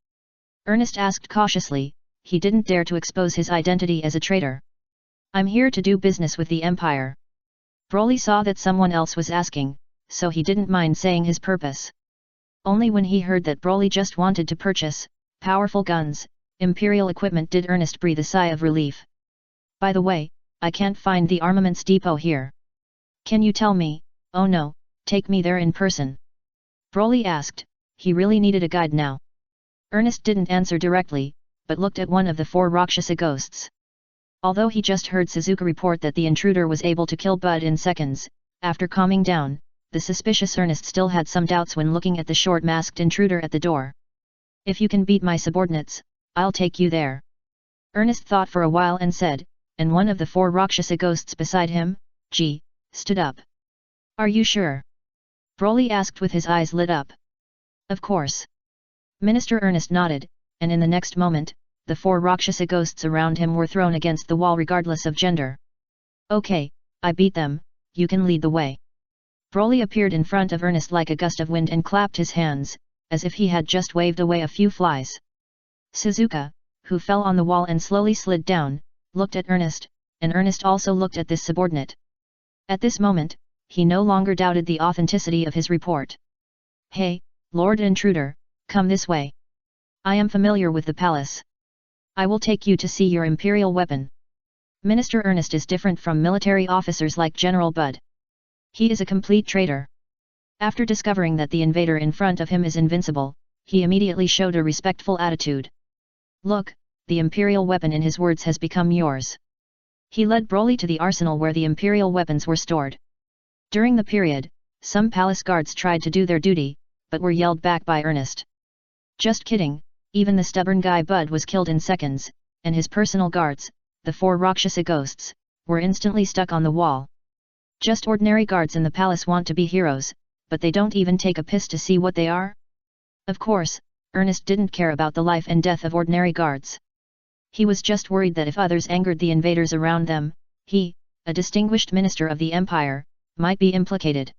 Ernest asked cautiously. He didn't dare to expose his identity as a traitor. I'm here to do business with the Empire. Broly saw that someone else was asking, so he didn't mind saying his purpose. Only when he heard that Broly just wanted to purchase powerful guns, Imperial equipment did Ernest breathe a sigh of relief. By the way, I can't find the armaments depot here. Can you tell me? Oh no, take me there in person. Broly asked. He really needed a guide now. Ernest didn't answer directly, but looked at one of the 4 Rakshasa ghosts. Although he just heard Suzuka report that the intruder was able to kill Bud in seconds, after calming down, the suspicious Ernest still had some doubts when looking at the short masked intruder at the door. If you can beat my subordinates, I'll take you there. Ernest thought for a while and said, and one of the 4 Rakshasa ghosts beside him, stood up. Are you sure? Broly asked with his eyes lit up. Of course. Minister Ernest nodded, and in the next moment, the 4 Rakshasa ghosts around him were thrown against the wall regardless of gender. Okay, I beat them, you can lead the way. Broly appeared in front of Ernest like a gust of wind and clapped his hands, as if he had just waved away a few flies. Suzuka, who fell on the wall and slowly slid down, looked at Ernest, and Ernest also looked at this subordinate. At this moment, he no longer doubted the authenticity of his report. Hey, Lord Intruder, come this way. I am familiar with the palace. I will take you to see your imperial weapon. Minister Ernest is different from military officers like General Bud. He is a complete traitor. After discovering that the invader in front of him is invincible, he immediately showed a respectful attitude. Look, the imperial weapon in his words has become yours. He led Broly to the arsenal where the imperial weapons were stored. During the period, some palace guards tried to do their duty, but were yelled back by Ernest. Just kidding, even the stubborn guy Bud was killed in seconds, and his personal guards, the 4 Rakshasa ghosts, were instantly stuck on the wall. Just ordinary guards in the palace want to be heroes, but they don't even take a piss to see what they are? Of course, Ernest didn't care about the life and death of ordinary guards. He was just worried that if others angered the invaders around them, he, a distinguished minister of the empire, might be implicated.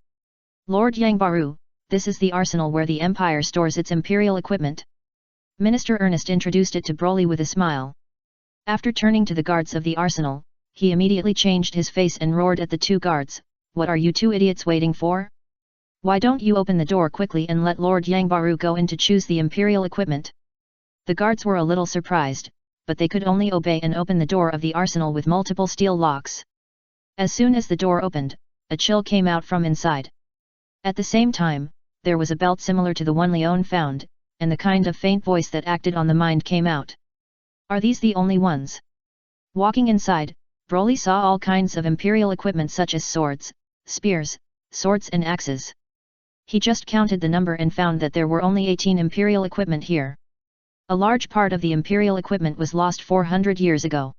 Lord Yangbaru, this is the arsenal where the empire stores its imperial equipment. Minister Ernest introduced it to Broly with a smile. After turning to the guards of the arsenal, he immediately changed his face and roared at the 2 guards, what are you 2 idiots waiting for? Why don't you open the door quickly and let Lord Yangbaru go in to choose the imperial equipment? The guards were a little surprised, but they could only obey and open the door of the arsenal with multiple steel locks. As soon as the door opened, a chill came out from inside. At the same time, there was a belt similar to the one Leon found, and the kind of faint voice that acted on the mind came out. Are these the only ones? Walking inside, Broly saw all kinds of imperial equipment such as swords, spears, swords and axes. He just counted the number and found that there were only 18 imperial equipment here. A large part of the imperial equipment was lost 400 years ago.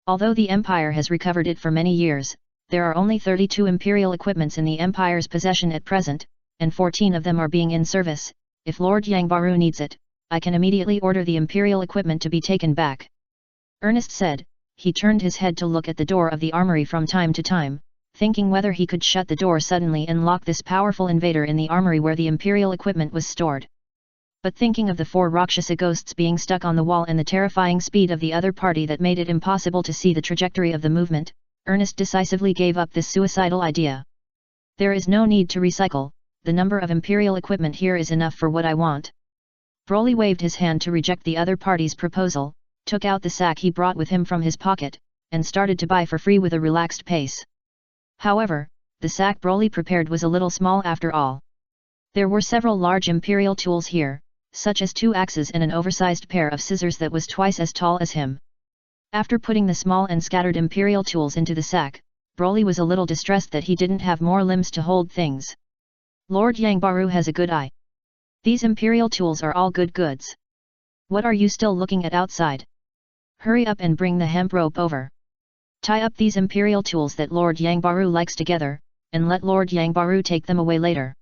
Although the empire has recovered it for many years, there are only 32 imperial equipments in the empire's possession at present, and 14 of them are being in service. If Lord Yangbaru needs it, I can immediately order the imperial equipment to be taken back. Ernest said. He turned his head to look at the door of the armory from time to time, thinking whether he could shut the door suddenly and lock this powerful invader in the armory where the imperial equipment was stored. But thinking of the 4 Rakshasa ghosts being stuck on the wall and the terrifying speed of the other party that made it impossible to see the trajectory of the movement, Ernest decisively gave up this suicidal idea. There is no need to recycle, the number of imperial equipment here is enough for what I want. Broly waved his hand to reject the other party's proposal, took out the sack he brought with him from his pocket, and started to buy for free with a relaxed pace. However, the sack Broly prepared was a little small after all. There were several large imperial tools here, such as 2 axes and an oversized pair of scissors that was twice as tall as him. After putting the small and scattered imperial tools into the sack, Broly was a little distressed that he didn't have more limbs to hold things. Lord Yangbaru has a good eye. These imperial tools are all good goods. What are you still looking at outside? Hurry up and bring the hemp rope over. Tie up these imperial tools that Lord Yangbaru likes together, and let Lord Yangbaru take them away later.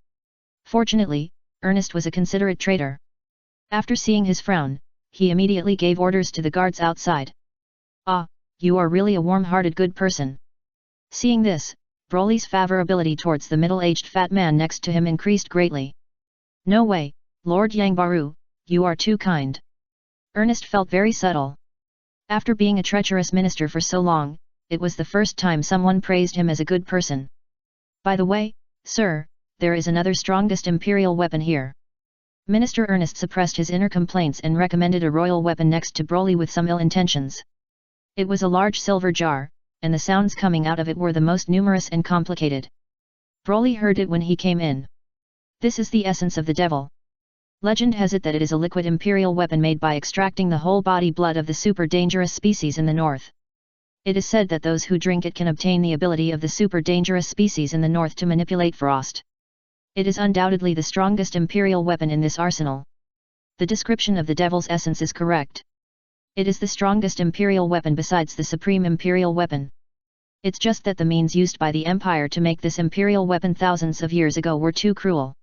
Fortunately, Ernest was a considerate trader. After seeing his frown, he immediately gave orders to the guards outside. Ah, you are really a warm-hearted good person. Seeing this, Broly's favorability towards the middle-aged fat man next to him increased greatly. No way, Lord Yangbaru, you are too kind. Ernest felt very subtle. After being a treacherous minister for so long, it was the first time someone praised him as a good person. By the way, sir, there is another strongest imperial weapon here. Minister Ernest suppressed his inner complaints and recommended a royal weapon next to Broly with some ill intentions. It was a large silver jar, and the sounds coming out of it were the most numerous and complicated. Broly heard it when he came in. This is the essence of the devil. Legend has it that it is a liquid imperial weapon made by extracting the whole body blood of the super dangerous species in the north. It is said that those who drink it can obtain the ability of the super dangerous species in the north to manipulate frost. It is undoubtedly the strongest imperial weapon in this arsenal. The description of the devil's essence is correct. It is the strongest imperial weapon besides the supreme imperial weapon. It's just that the means used by the empire to make this imperial weapon thousands of years ago were too cruel.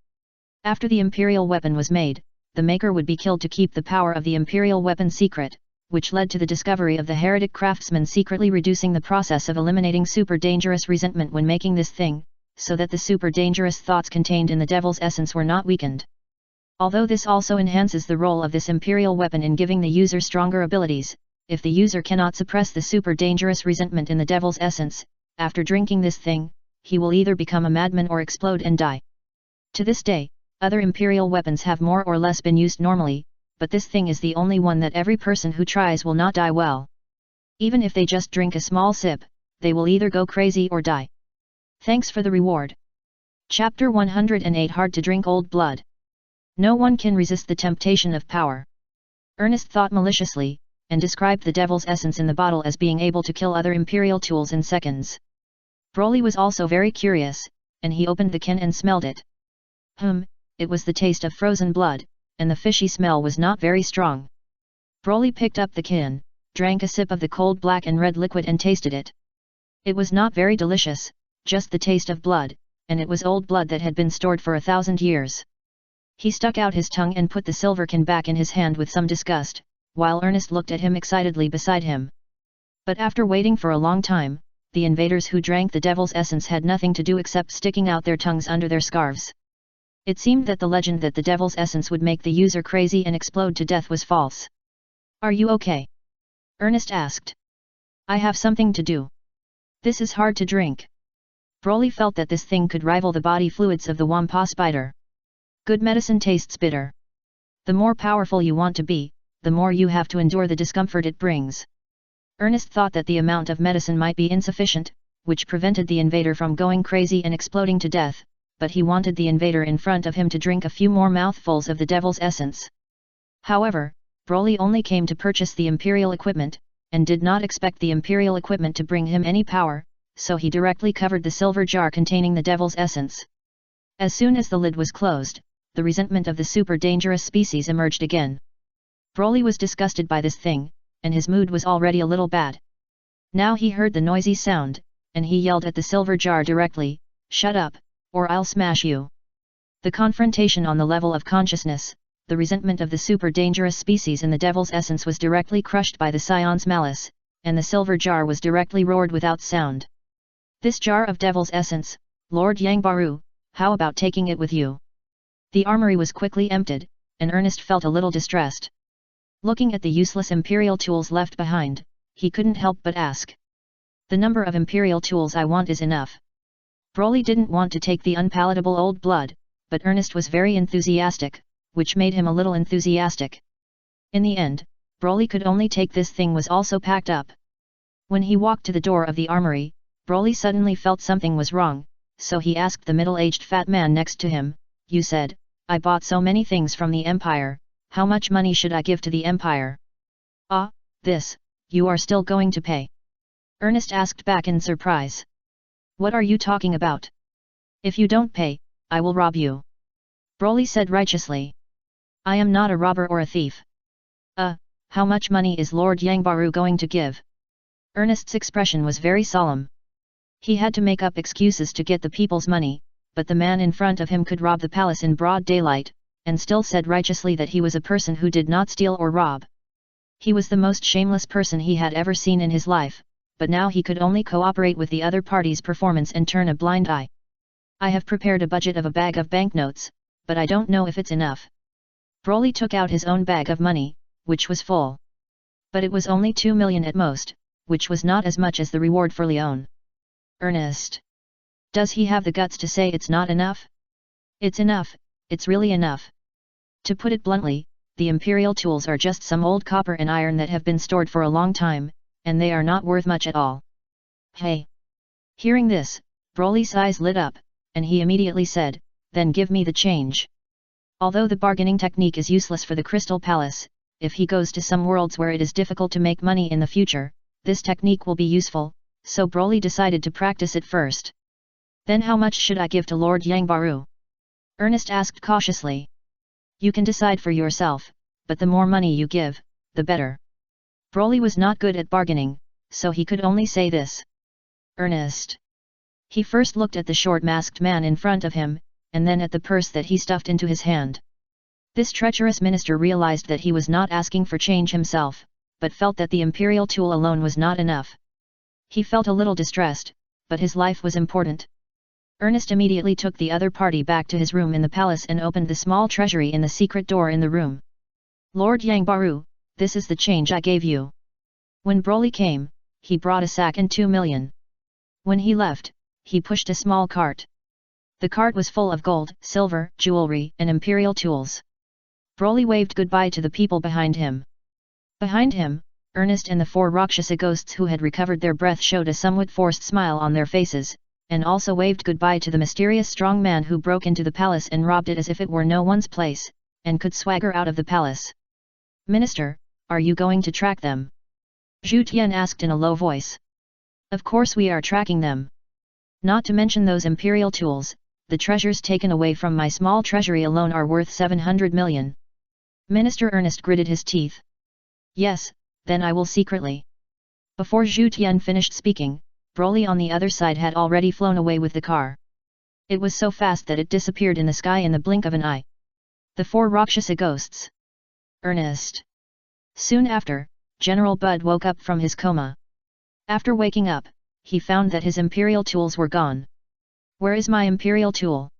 After the imperial weapon was made, the maker would be killed to keep the power of the imperial weapon secret, which led to the discovery of the heretic craftsman secretly reducing the process of eliminating super dangerous resentment when making this thing, so that the super dangerous thoughts contained in the devil's essence were not weakened. Although this also enhances the role of this imperial weapon in giving the user stronger abilities, if the user cannot suppress the super dangerous resentment in the devil's essence, after drinking this thing, he will either become a madman or explode and die. To this day, other imperial weapons have more or less been used normally, but this thing is the only one that every person who tries will not die well. Even if they just drink a small sip, they will either go crazy or die. Thanks for the reward. Chapter 108 Hard to Drink Old Blood. No one can resist the temptation of power. Ernest thought maliciously, and described the devil's essence in the bottle as being able to kill other imperial tools in seconds. Broly was also very curious, and he opened the can and smelled it. It was the taste of frozen blood, and the fishy smell was not very strong. Broly picked up the can, drank a sip of the cold black and red liquid and tasted it. It was not very delicious, just the taste of blood, and it was old blood that had been stored for 1,000 years. He stuck out his tongue and put the silver can back in his hand with some disgust, while Ernest looked at him excitedly beside him. But after waiting for a long time, the invaders who drank the devil's essence had nothing to do except sticking out their tongues under their scarves. It seemed that the legend that the devil's essence would make the user crazy and explode to death was false. "Are you okay?" Ernest asked. "I have something to do. This is hard to drink." Broly felt that this thing could rival the body fluids of the Wampa spider. Good medicine tastes bitter. The more powerful you want to be, the more you have to endure the discomfort it brings. Ernest thought that the amount of medicine might be insufficient, which prevented the invader from going crazy and exploding to death, but he wanted the invader in front of him to drink a few more mouthfuls of the devil's essence. However, Broly only came to purchase the imperial equipment, and did not expect the imperial equipment to bring him any power, so he directly covered the silver jar containing the devil's essence. As soon as the lid was closed, the resentment of the super dangerous species emerged again. Broly was disgusted by this thing, and his mood was already a little bad. Now he heard the noisy sound, and he yelled at the silver jar directly, "Shut up, or I'll smash you." The confrontation on the level of consciousness, the resentment of the super dangerous species in the devil's essence was directly crushed by the Saiyans' malice, and the silver jar was directly roared without sound. "This jar of devil's essence, Lord Yangbaru, how about taking it with you?" The armory was quickly emptied, and Ernest felt a little distressed. Looking at the useless imperial tools left behind, he couldn't help but ask. "The number of imperial tools I want is enough." Broly didn't want to take the unpalatable old blood, but Ernest was very enthusiastic, which made him a little enthusiastic. In the end, Broly could only take this thing was also packed up. When he walked to the door of the armory, Broly suddenly felt something was wrong, so he asked the middle-aged fat man next to him, "You said, I bought so many things from the Empire, how much money should I give to the Empire?" "Ah, this, you are still going to pay?" Ernest asked back in surprise. "What are you talking about? If you don't pay, I will rob you," Broly said righteously. "I am not a robber or a thief." How much money is Lord Yangbaru going to give?" Ernest's expression was very solemn. He had to make up excuses to get the people's money, but the man in front of him could rob the palace in broad daylight, and still said righteously that he was a person who did not steal or rob. He was the most shameless person he had ever seen in his life, but now he could only cooperate with the other party's performance and turn a blind eye. "I have prepared a budget of a bag of banknotes, but I don't know if it's enough." Broly took out his own bag of money, which was full. But it was only 2 million at most, which was not as much as the reward for Leon. "Ernest. Does he have the guts to say it's not enough?" "It's enough, it's really enough. To put it bluntly, the imperial tools are just some old copper and iron that have been stored for a long time, and they are not worth much at all." "Hey!" Hearing this, Broly's eyes lit up, and he immediately said, then give me the change. Although the bargaining technique is useless for the Crystal Palace, if he goes to some worlds where it is difficult to make money in the future, this technique will be useful, so Broly decided to practice it first. Then how much should I give to Lord Yangbaru? Ernest asked cautiously. You can decide for yourself, but the more money you give, the better. Broly was not good at bargaining, so he could only say this. Ernest. He first looked at the short masked man in front of him, and then at the purse that he stuffed into his hand. This treacherous minister realized that he was not asking for change himself, but felt that the imperial tool alone was not enough. He felt a little distressed, but his life was important. Ernest immediately took the other party back to his room in the palace and opened the small treasury in the secret door in the room. Lord Yangbaru, this is the change I gave you. When Broly came, he brought a sack and 2 million. When he left, he pushed a small cart. The cart was full of gold, silver, jewelry, and imperial tools. Broly waved goodbye to the people behind him. Behind him, Ernest and the 4 Rakshasa ghosts who had recovered their breath showed a somewhat forced smile on their faces, and also waved goodbye to the mysterious strong man who broke into the palace and robbed it as if it were no one's place, and could swagger out of the palace. Minister, are you going to track them? Zhu Tian asked in a low voice. Of course we are tracking them. Not to mention those imperial tools, the treasures taken away from my small treasury alone are worth 700 million. Minister Ernest gritted his teeth. Yes, then I will secretly. Before Zhu Tian finished speaking, Broly on the other side had already flown away with the car. It was so fast that it disappeared in the sky in the blink of an eye. The 4 Rakshasa ghosts. Ernest. Soon after, General Bud woke up from his coma. After waking up, he found that his imperial tools were gone. Where is my imperial tool?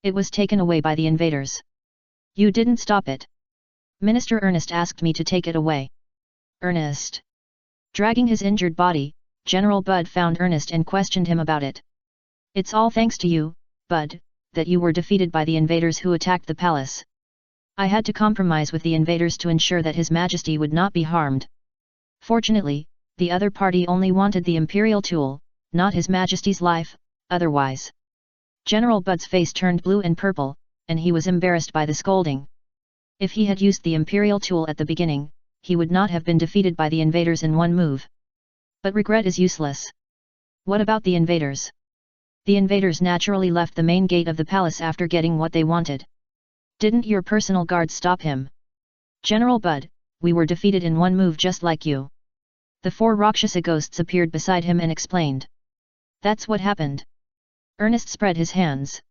It was taken away by the invaders. You didn't stop it. Minister Ernest asked me to take it away. Ernest. Dragging his injured body, General Bud found Ernest and questioned him about it. It's all thanks to you, Bud, that you were defeated by the invaders who attacked the palace. I had to compromise with the invaders to ensure that His Majesty would not be harmed. Fortunately, the other party only wanted the imperial tool, not His Majesty's life, otherwise. General Bud's face turned blue and purple, and he was embarrassed by the scolding. If he had used the imperial tool at the beginning, he would not have been defeated by the invaders in one move. But regret is useless. What about the invaders? The invaders naturally left the main gate of the palace after getting what they wanted. Didn't your personal guard stop him? General Bud, we were defeated in one move just like you. The 4 Rakshasa ghosts appeared beside him and explained. That's what happened. Ernest spread his hands.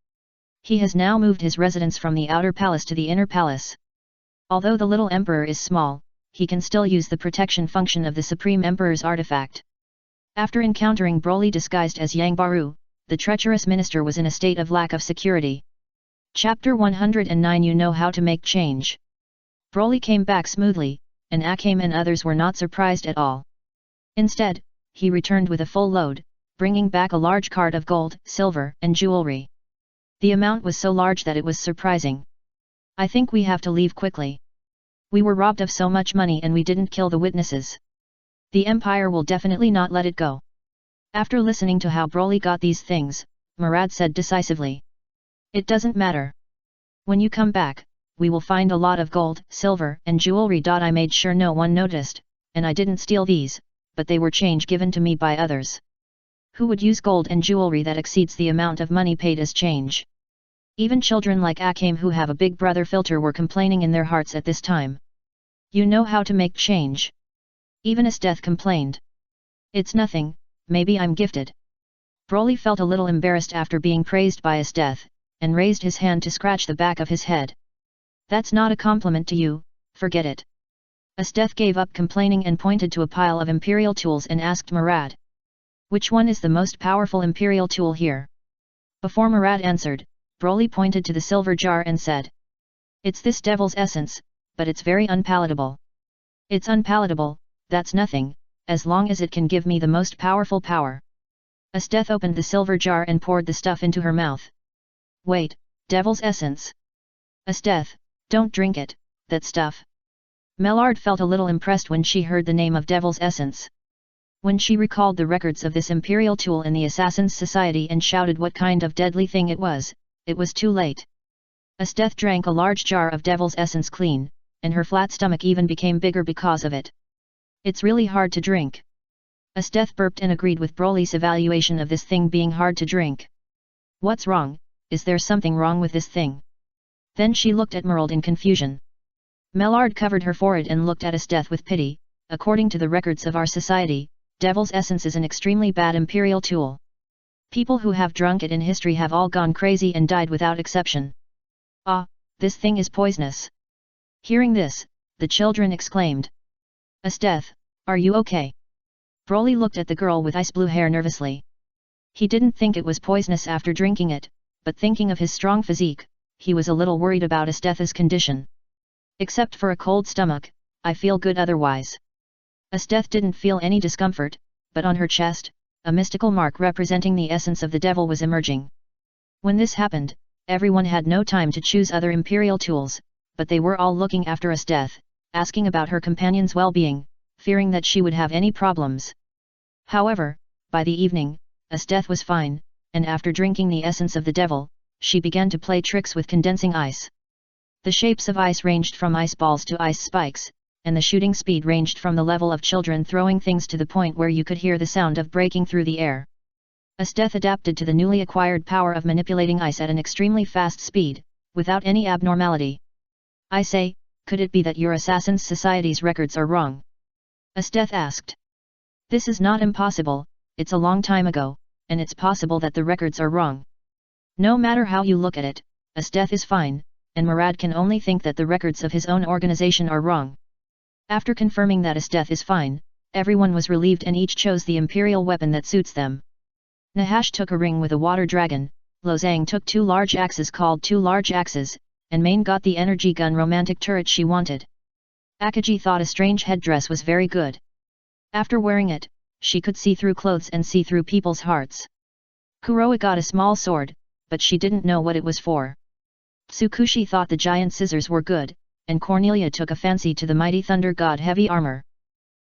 He has now moved his residence from the outer palace to the inner palace. Although the little emperor is small, he can still use the protection function of the Supreme Emperor's artifact. After encountering Broly disguised as Yangbaru, the treacherous minister was in a state of lack of security. Chapter 109 You know how to make change. Broly came back smoothly, and Akame and others were not surprised at all. Instead, he returned with a full load, bringing back a large cart of gold, silver, and jewelry. The amount was so large that it was surprising. I think we have to leave quickly. We were robbed of so much money and we didn't kill the witnesses. The Empire will definitely not let it go. After listening to how Broly got these things, Murad said decisively. It doesn't matter. When you come back, we will find a lot of gold, silver, and jewelry. I made sure no one noticed, and I didn't steal these, but they were change given to me by others. Who would use gold and jewelry that exceeds the amount of money paid as change? Even children like Akame who have a big brother filter were complaining in their hearts at this time. You know how to make change. Even Death complained. It's nothing, maybe I'm gifted. Broly felt a little embarrassed after being praised by Death, and raised his hand to scratch the back of his head. That's not a compliment to you, forget it. Death gave up complaining and pointed to a pile of imperial tools and asked Murad. Which one is the most powerful imperial tool here? Before Murad answered, Broly pointed to the silver jar and said. It's this devil's essence, but it's very unpalatable. It's unpalatable, that's nothing, as long as it can give me the most powerful power. Death opened the silver jar and poured the stuff into her mouth. Wait, devil's essence? Death, don't drink it, that stuff. Mellard felt a little impressed when she heard the name of devil's essence. When she recalled the records of this imperial tool in the Assassin's Society and shouted what kind of deadly thing it was, it was too late. Esteth drank a large jar of devil's essence clean, and her flat stomach even became bigger because of it. It's really hard to drink. Esteth burped and agreed with Broly's evaluation of this thing being hard to drink. What's wrong? Is there something wrong with this thing? Then she looked at Merald in confusion. Mellard covered her forehead and looked at Esteth with pity. According to the records of our society, devil's essence is an extremely bad imperial tool. People who have drunk it in history have all gone crazy and died without exception. Ah, this thing is poisonous. Hearing this, the children exclaimed. Esteth, are you okay? Broly looked at the girl with ice blue hair nervously. He didn't think it was poisonous after drinking it, but thinking of his strong physique, he was a little worried about Esteth's condition. Except for a cold stomach, I feel good otherwise. Esteth didn't feel any discomfort, but on her chest, a mystical mark representing the essence of the devil was emerging. When this happened, everyone had no time to choose other imperial tools, but they were all looking after Esteth, asking about her companion's well-being, fearing that she would have any problems. However, by the evening, Esteth was fine, and after drinking the essence of the devil, she began to play tricks with condensing ice. The shapes of ice ranged from ice balls to ice spikes, and the shooting speed ranged from the level of children throwing things to the point where you could hear the sound of breaking through the air. Esteth adapted to the newly acquired power of manipulating ice at an extremely fast speed, without any abnormality. I say, could it be that your Assassin's Society's records are wrong? Esteth asked. This is not impossible, it's a long time ago, and it's possible that the records are wrong. No matter how you look at it, Esteth is fine, and Murad can only think that the records of his own organization are wrong. After confirming that Esteth is fine, everyone was relieved and each chose the imperial weapon that suits them. Nahash took a ring with a water dragon, Lozang took 2 large axes called 2 large axes, and Main got the energy gun romantic turret she wanted. Akaji thought a strange headdress was very good. After wearing it, she could see through clothes and see through people's hearts. Kuroa got a small sword, but she didn't know what it was for. Tsukushi thought the giant scissors were good, and Cornelia took a fancy to the mighty thunder god heavy armor.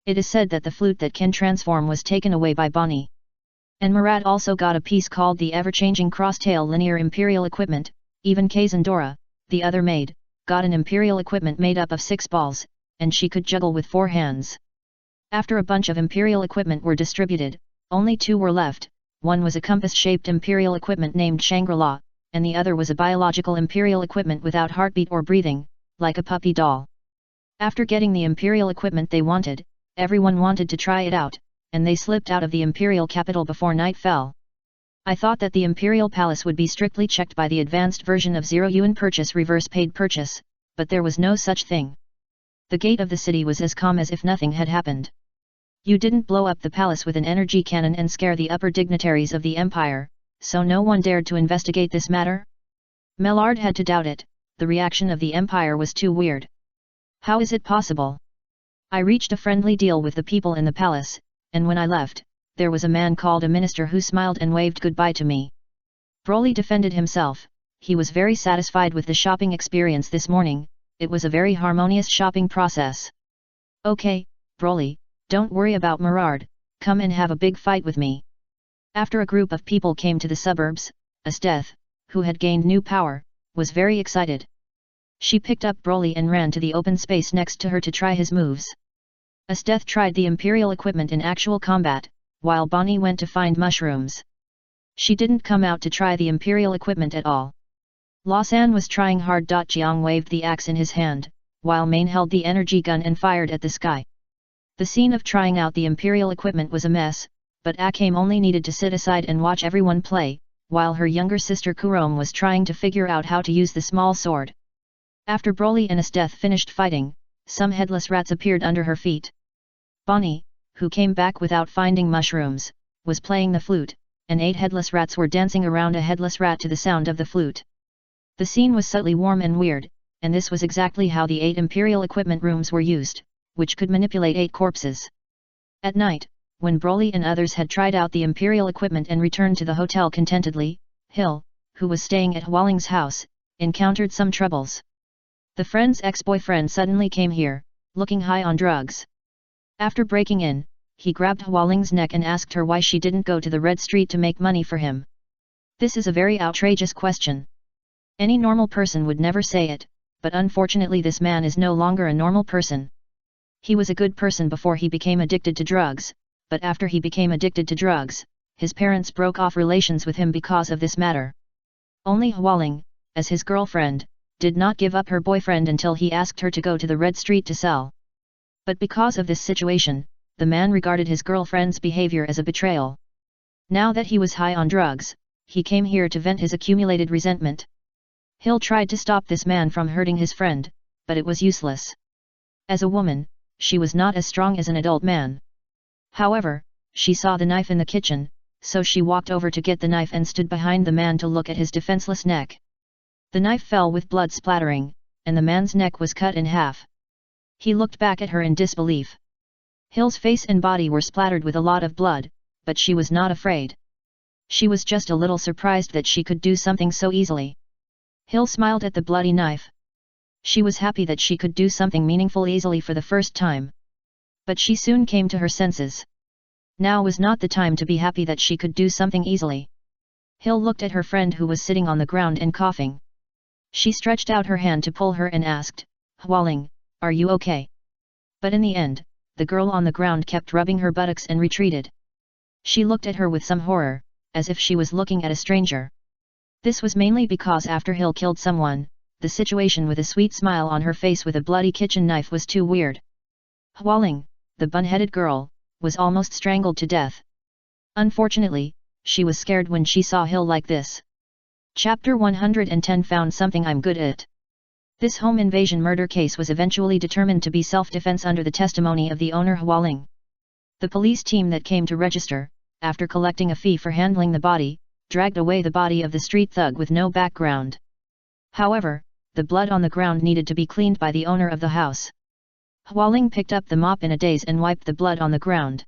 It is said that the flute that can transform was taken away by Bonnie. And Murad also got a piece called the ever-changing crosstail linear imperial equipment. Even Kazandora, the other maid, got an imperial equipment made up of 6 balls, and she could juggle with 4 hands. After a bunch of imperial equipment were distributed, only 2 were left. One was a compass-shaped imperial equipment named Shangri-La, and the other was a biological imperial equipment without heartbeat or breathing, like a puppy doll. After getting the imperial equipment they wanted, everyone wanted to try it out, and they slipped out of the imperial capital before night fell. I thought that the imperial palace would be strictly checked by the advanced version of 0 yuan purchase reverse paid purchase, but there was no such thing. The gate of the city was as calm as if nothing had happened. You didn't blow up the palace with an energy cannon and scare the upper dignitaries of the empire, so no one dared to investigate this matter? Mellard had to doubt it, the reaction of the empire was too weird. How is it possible? I reached a friendly deal with the people in the palace, and when I left, there was a man called a minister who smiled and waved goodbye to me. Broly defended himself. He was very satisfied with the shopping experience this morning. It was a very harmonious shopping process. Okay, Broly, don't worry about Murad, come and have a big fight with me. After a group of people came to the suburbs, Esteth, who had gained new power, was very excited. She picked up Broly and ran to the open space next to her to try his moves. Esteth tried the imperial equipment in actual combat, while Bonnie went to find mushrooms. She didn't come out to try the imperial equipment at all. Lawson was trying hard. Jiang waved the axe in his hand, while Main held the energy gun and fired at the sky. The scene of trying out the imperial equipment was a mess, but Akame only needed to sit aside and watch everyone play, while her younger sister Kurom was trying to figure out how to use the small sword. After Broly and Esteth finished fighting, some headless rats appeared under her feet. Bonnie, who came back without finding mushrooms, was playing the flute, and 8 headless rats were dancing around a headless rat to the sound of the flute. The scene was subtly warm and weird, and this was exactly how the 8 imperial equipment rooms were used, which could manipulate 8 corpses. At night, when Broly and others had tried out the imperial equipment and returned to the hotel contentedly, Hill, who was staying at Hualing's house, encountered some troubles. The friend's ex-boyfriend suddenly came here, looking high on drugs. After breaking in, he grabbed Hualing's neck and asked her why she didn't go to the Red Street to make money for him. This is a very outrageous question. Any normal person would never say it, but unfortunately this man is no longer a normal person. He was a good person before he became addicted to drugs, but after he became addicted to drugs, his parents broke off relations with him because of this matter. Only Hualing, as his girlfriend, did not give up her boyfriend until he asked her to go to the Red Street to sell. But because of this situation, the man regarded his girlfriend's behavior as a betrayal. Now that he was high on drugs, he came here to vent his accumulated resentment. Hill tried to stop this man from hurting his friend, but it was useless. As a woman, she was not as strong as an adult man. However, she saw the knife in the kitchen, so she walked over to get the knife and stood behind the man to look at his defenseless neck. The knife fell with blood splattering, and the man's neck was cut in half. He looked back at her in disbelief. Hill's face and body were splattered with a lot of blood, but she was not afraid. She was just a little surprised that she could do something so easily. Hill smiled at the bloody knife. She was happy that she could do something meaningful easily for the first time. But she soon came to her senses. Now was not the time to be happy that she could do something easily. Hill looked at her friend who was sitting on the ground and coughing. She stretched out her hand to pull her and asked, "Hualing, are you okay?" But in the end, the girl on the ground kept rubbing her buttocks and retreated. She looked at her with some horror, as if she was looking at a stranger. This was mainly because after Hill killed someone, the situation with a sweet smile on her face with a bloody kitchen knife was too weird. Hualing, the bun-headed girl, was almost strangled to death. Unfortunately, she was scared when she saw Hill like this. Chapter 110 Found something I'm good at. This home invasion murder case was eventually determined to be self-defense under the testimony of the owner Hualing. The police team that came to register, after collecting a fee for handling the body, dragged away the body of the street thug with no background. However, the blood on the ground needed to be cleaned by the owner of the house. Hualing picked up the mop in a daze and wiped the blood on the ground.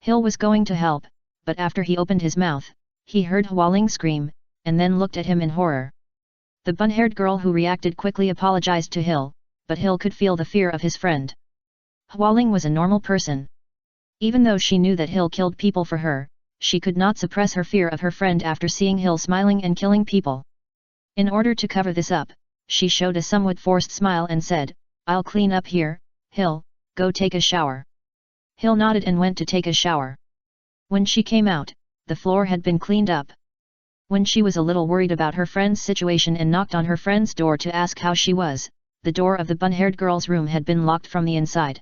Hill was going to help, but after he opened his mouth, he heard Hualing scream, and then looked at him in horror. The bun-haired girl who reacted quickly apologized to Hill, but Hill could feel the fear of his friend. Hualing was a normal person. Even though she knew that Hill killed people for her, she could not suppress her fear of her friend after seeing Hill smiling and killing people. In order to cover this up, she showed a somewhat forced smile and said, "I'll clean up here, Hill, go take a shower." Hill nodded and went to take a shower. When she came out, the floor had been cleaned up. When she was a little worried about her friend's situation and knocked on her friend's door to ask how she was, the door of the bun-haired girl's room had been locked from the inside.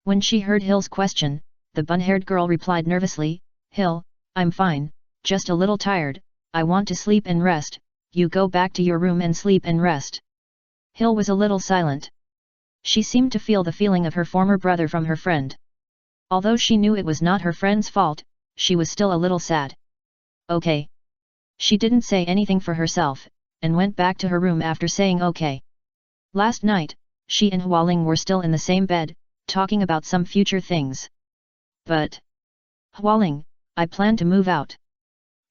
When she heard Hill's question, the bun-haired girl replied nervously, "Hill, I'm fine, just a little tired, I want to sleep and rest, you go back to your room and sleep and rest." Hill was a little silent. She seemed to feel the feeling of her former brother from her friend. Although she knew it was not her friend's fault, she was still a little sad. "Okay." She didn't say anything for herself, and went back to her room after saying okay. Last night, she and Hualing were still in the same bed, talking about some future things. "But, Hualing, I plan to move out."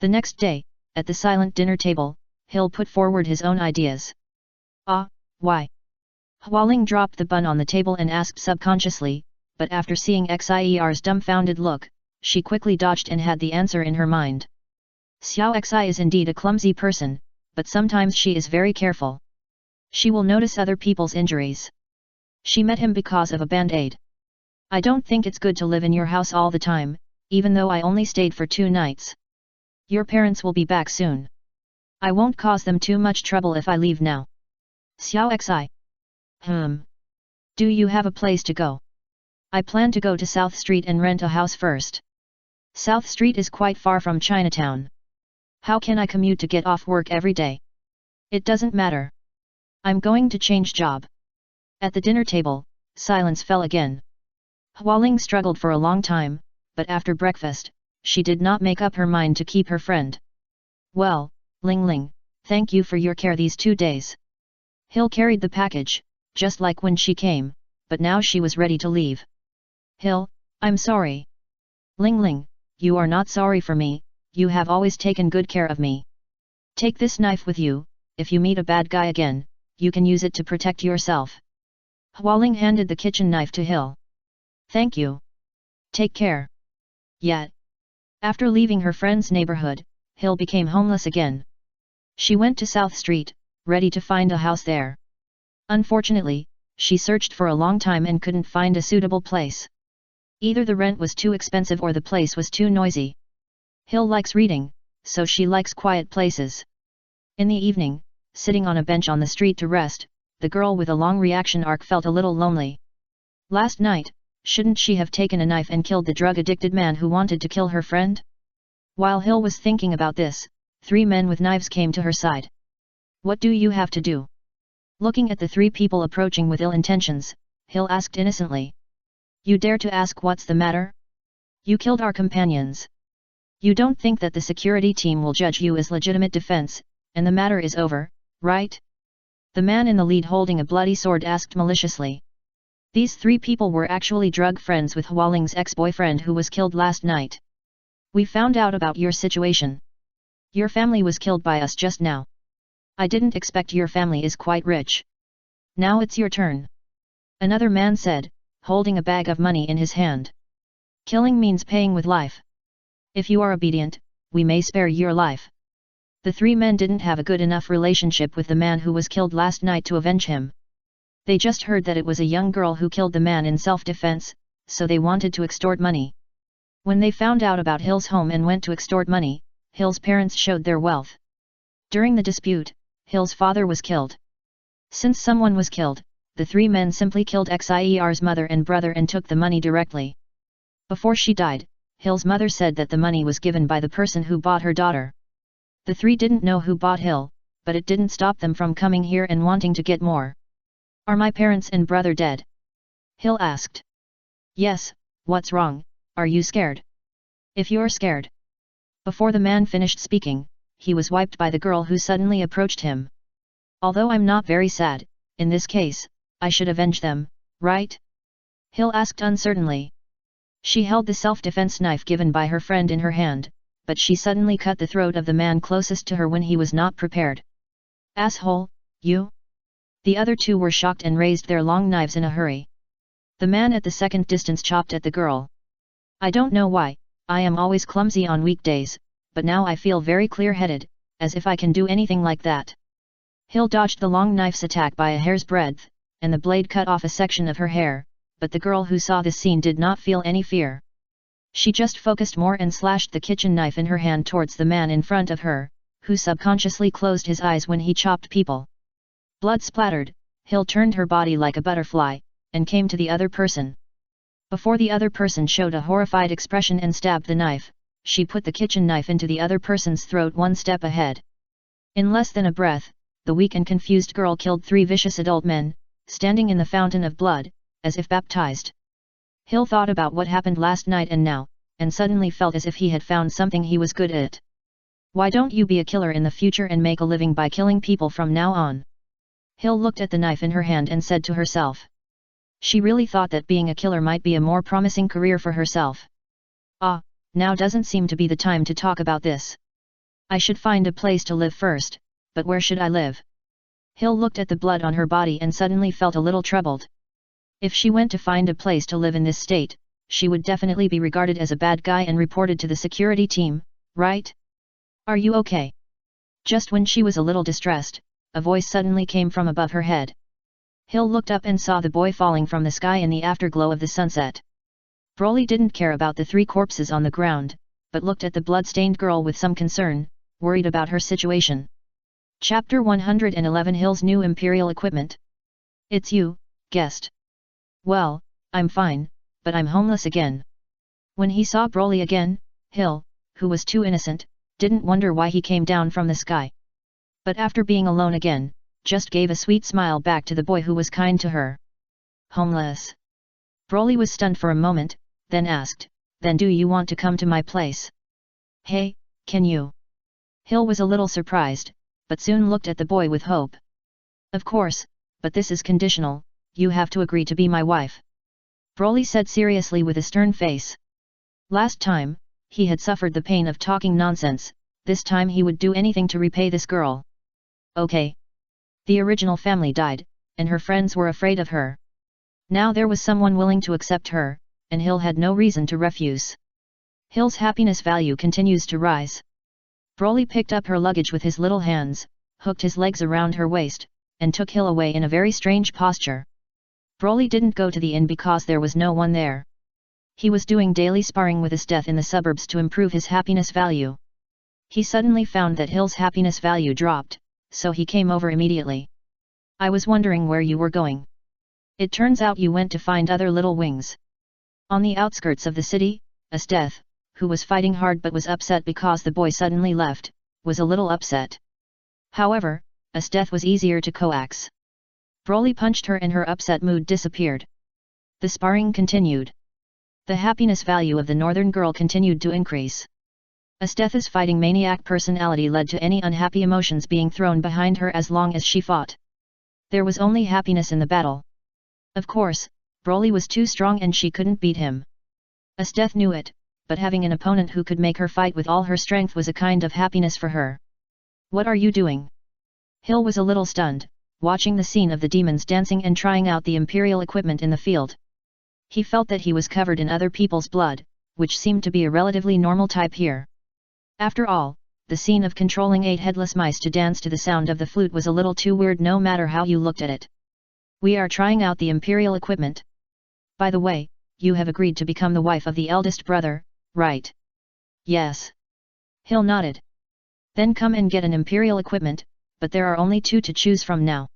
The next day, at the silent dinner table, Hill put forward his own ideas. "Ah, why?" Hualing dropped the bun on the table and asked subconsciously, but after seeing Xier's dumbfounded look, she quickly dodged and had the answer in her mind. Xiao Xi is indeed a clumsy person, but sometimes she is very careful. She will notice other people's injuries. She met him because of a band-aid. "I don't think it's good to live in your house all the time, even though I only stayed for 2 nights. Your parents will be back soon. I won't cause them too much trouble if I leave now." Xiao Xi. Do you have a place to go? "I plan to go to South Street and rent a house first. South Street is quite far from Chinatown. How can I commute to get off work every day?" "It doesn't matter. I'm going to change job." At the dinner table, silence fell again. Hualing struggled for a long time, but after breakfast, she did not make up her mind to keep her friend. "Well, Ling Ling, thank you for your care these 2 days." Hill carried the package, just like when she came, but now she was ready to leave. "Hill, I'm sorry." "Ling Ling, you are not sorry for me, you have always taken good care of me. Take this knife with you, if you meet a bad guy again, you can use it to protect yourself." Hualing handed the kitchen knife to Hill. "Thank you. Take care." Yet, after leaving her friend's neighborhood, Hill became homeless again. She went to South Street, ready to find a house there. Unfortunately, she searched for a long time and couldn't find a suitable place. Either the rent was too expensive or the place was too noisy. Hill likes reading, so she likes quiet places. In the evening, sitting on a bench on the street to rest, the girl with a long reaction arc felt a little lonely. Last night, shouldn't she have taken a knife and killed the drug-addicted man who wanted to kill her friend? While Hill was thinking about this, 3 men with knives came to her side. What do you have to do? Looking at the 3 people approaching with ill intentions, Hill asked innocently. You dare to ask what's the matter? You killed our companions. You don't think that the security team will judge you as legitimate defense, and the matter is over, right? The man in the lead holding a bloody sword asked maliciously. These 3 people were actually drug friends with Hualing's ex-boyfriend who was killed last night. We found out about your situation. Your family was killed by us just now. I didn't expect your family is quite rich. Now it's your turn. Another man said, holding a bag of money in his hand. Killing means paying with life. If you are obedient, we may spare your life. The 3 men didn't have a good enough relationship with the man who was killed last night to avenge him. They just heard that it was a young girl who killed the man in self-defense, so they wanted to extort money. When they found out about Hill's home and went to extort money, Hill's parents showed their wealth. During the dispute, Hill's father was killed. Since someone was killed, the 3 men simply killed Xier's mother and brother and took the money directly. Before she died, Hill's mother said that the money was given by the person who bought her daughter. The 3 didn't know who bought Hill, but it didn't stop them from coming here and wanting to get more. Are my parents and brother dead? Hill asked. Yes, what's wrong, are you scared? If you're scared. Before the man finished speaking, he was wiped by the girl who suddenly approached him. Although I'm not very sad, in this case, I should avenge them, right? Hill asked uncertainly. She held the self-defense knife given by her friend in her hand, but she suddenly cut the throat of the man closest to her when he was not prepared. Asshole, you? The other 2 were shocked and raised their long knives in a hurry. The man at the second distance chopped at the girl. I don't know why, I am always clumsy on weekdays, but now I feel very clear-headed, as if I can do anything like that. Hill dodged the long knife's attack by a hair's breadth, and the blade cut off a section of her hair, but the girl who saw this scene did not feel any fear. She just focused more and slashed the kitchen knife in her hand towards the man in front of her, who subconsciously closed his eyes when he chopped people. Blood splattered, Hill turned her body like a butterfly, and came to the other person. Before the other person showed a horrified expression and stabbed the knife, she put the kitchen knife into the other person's throat 1 step ahead. In less than a breath, the weak and confused girl killed 3 vicious adult men, standing in the fountain of blood, as if baptized. Hill thought about what happened last night and now, and suddenly felt as if he had found something he was good at. Why don't you be a killer in the future and make a living by killing people from now on? Hill looked at the knife in her hand and said to herself. She really thought that being a killer might be a more promising career for herself. Ah, now doesn't seem to be the time to talk about this. I should find a place to live first, but where should I live? Hill looked at the blood on her body and suddenly felt a little troubled. If she went to find a place to live in this state, she would definitely be regarded as a bad guy and reported to the security team, right? Are you okay? Just when she was a little distressed, a voice suddenly came from above her head. Hill looked up and saw the boy falling from the sky in the afterglow of the sunset. Broly didn't care about the 3 corpses on the ground, but looked at the blood-stained girl with some concern, worried about her situation. Chapter 111 Hill's new Imperial Equipment. It's you, guest. Well, I'm fine, but I'm homeless again. When he saw Broly again, Hill, who was too innocent, didn't wonder why he came down from the sky. But after being alone again, just gave a sweet smile back to the boy who was kind to her. Homeless. Broly was stunned for a moment, then asked, then do you want to come to my place? Hey, can you? Hill was a little surprised, but soon looked at the boy with hope. Of course, but this is conditional, you have to agree to be my wife. Broly said seriously with a stern face. Last time, he had suffered the pain of talking nonsense, this time he would do anything to repay this girl. Okay. The original family died, and her friends were afraid of her. Now there was someone willing to accept her, and Hill had no reason to refuse. Hill's happiness value continues to rise. Broly picked up her luggage with his little hands, hooked his legs around her waist, and took Hill away in a very strange posture. Broly didn't go to the inn because there was no one there. He was doing daily sparring with Esteth in the suburbs to improve his happiness value. He suddenly found that Hill's happiness value dropped, so he came over immediately. I was wondering where you were going. It turns out you went to find other little wings. On the outskirts of the city, Esteth, who was fighting hard but was upset because the boy suddenly left, was a little upset. However, Esteth was easier to coax. Broly punched her and her upset mood disappeared. The sparring continued. The happiness value of the northern girl continued to increase. Esteth's fighting maniac personality led to any unhappy emotions being thrown behind her as long as she fought. There was only happiness in the battle. Of course, Broly was too strong and she couldn't beat him. Esteth knew it, but having an opponent who could make her fight with all her strength was a kind of happiness for her. What are you doing? Hill was a little stunned, watching the scene of the demons dancing and trying out the imperial equipment in the field. He felt that he was covered in other people's blood, which seemed to be a relatively normal type here. After all, the scene of controlling 8 headless mice to dance to the sound of the flute was a little too weird no matter how you looked at it. We are trying out the imperial equipment. By the way, you have agreed to become the wife of the eldest brother, right? Yes. Hill nodded. Then come and get an imperial equipment, but there are only 2 to choose from now.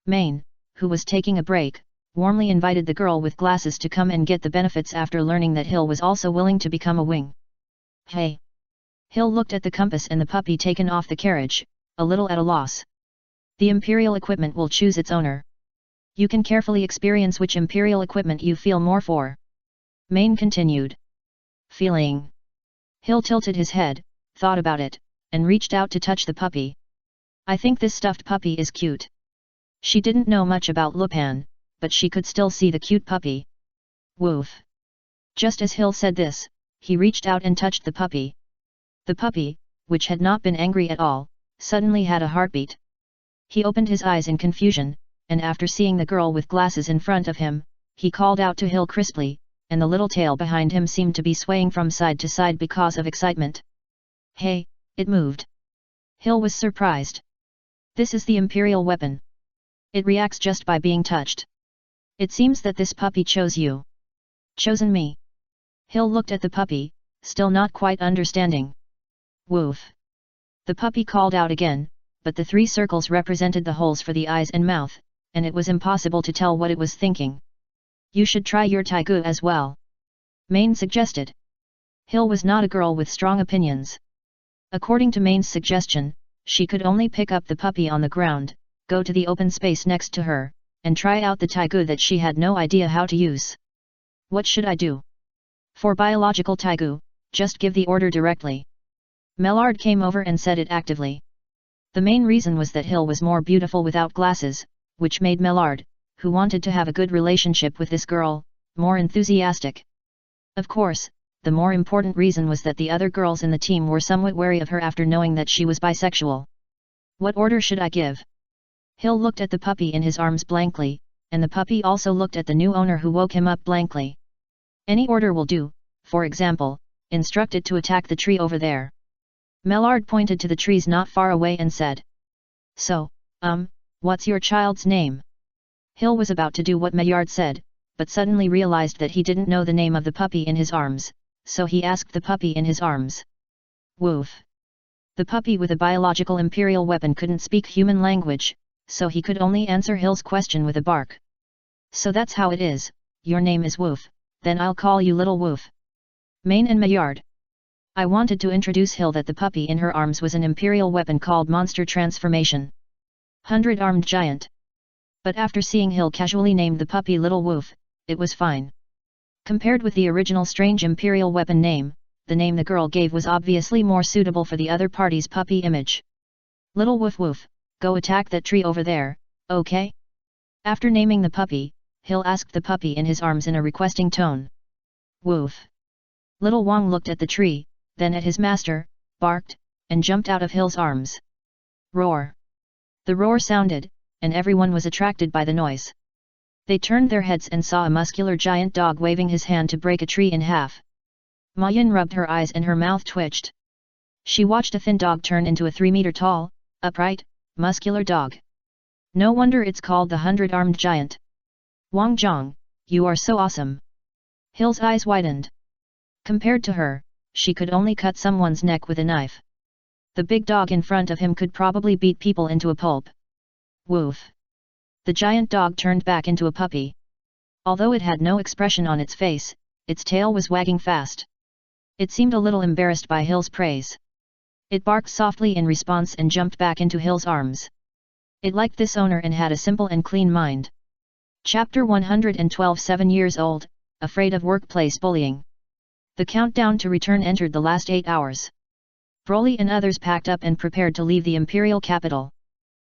Main, who was taking a break, warmly invited the girl with glasses to come and get the benefits after learning that Hill was also willing to become a wing. Hey! Hill looked at the compass and the puppy taken off the carriage, a little at a loss. The imperial equipment will choose its owner. You can carefully experience which imperial equipment you feel more for. Main continued. Feeling. Hill tilted his head, thought about it, and reached out to touch the puppy. I think this stuffed puppy is cute. She didn't know much about Lupin, but she could still see the cute puppy. Woof. Just as Hill said this, he reached out and touched the puppy. The puppy, which had not been angry at all, suddenly had a heartbeat. He opened his eyes in confusion, and after seeing the girl with glasses in front of him, he called out to Hill crisply, and the little tail behind him seemed to be swaying from side to side because of excitement. Hey, it moved. Hill was surprised. This is the imperial weapon. It reacts just by being touched. It seems that this puppy chose you. Chosen me. Hill looked at the puppy, still not quite understanding. Woof. The puppy called out again, but the 3 circles represented the holes for the eyes and mouth, and it was impossible to tell what it was thinking. You should try your taigu as well. Main suggested. Hill was not a girl with strong opinions. According to Main's suggestion, she could only pick up the puppy on the ground, go to the open space next to her, and try out the taigu that she had no idea how to use. What should I do? For biological taigu, just give the order directly. Mellard came over and said it actively. The main reason was that Hill was more beautiful without glasses, which made Mellard, who wanted to have a good relationship with this girl, more enthusiastic. Of course, the more important reason was that the other girls in the team were somewhat wary of her after knowing that she was bisexual. What order should I give? Hill looked at the puppy in his arms blankly, and the puppy also looked at the new owner who woke him up blankly. Any order will do, for example, instruct it to attack the tree over there. Mellard pointed to the trees not far away and said. So, what's your child's name? Hill was about to do what Maillard said, but suddenly realized that he didn't know the name of the puppy in his arms, so he asked the puppy in his arms. Woof. The puppy with a biological imperial weapon couldn't speak human language, so he could only answer Hill's question with a bark. So that's how it is, your name is Woof, then I'll call you Little Woof. Main and Maillard. I wanted to introduce Hill that the puppy in her arms was an imperial weapon called Monster Transformation. 100-armed giant. But after seeing Hill casually named the puppy Little Woof, it was fine. Compared with the original strange imperial weapon name, the name the girl gave was obviously more suitable for the other party's puppy image. Little Woof Woof, go attack that tree over there, okay? After naming the puppy, Hill asked the puppy in his arms in a requesting tone. Woof. Little Wang looked at the tree, then at his master, barked, and jumped out of Hill's arms. Roar. The roar sounded, and everyone was attracted by the noise. They turned their heads and saw a muscular giant dog waving his hand to break a tree in half. Ma Yin rubbed her eyes and her mouth twitched. She watched a thin dog turn into a 3-meter-tall, upright, muscular dog. No wonder it's called the 100-armed giant. Wang Zhang, you are so awesome. Hill's eyes widened. Compared to her, she could only cut someone's neck with a knife. The big dog in front of him could probably beat people into a pulp. Woof. The giant dog turned back into a puppy. Although it had no expression on its face, its tail was wagging fast. It seemed a little embarrassed by Hill's praise. It barked softly in response and jumped back into Hill's arms. It liked this owner and had a simple and clean mind. Chapter 112. 7 years old, afraid of workplace bullying. The countdown to return entered the last 8 hours. Broly and others packed up and prepared to leave the imperial capital.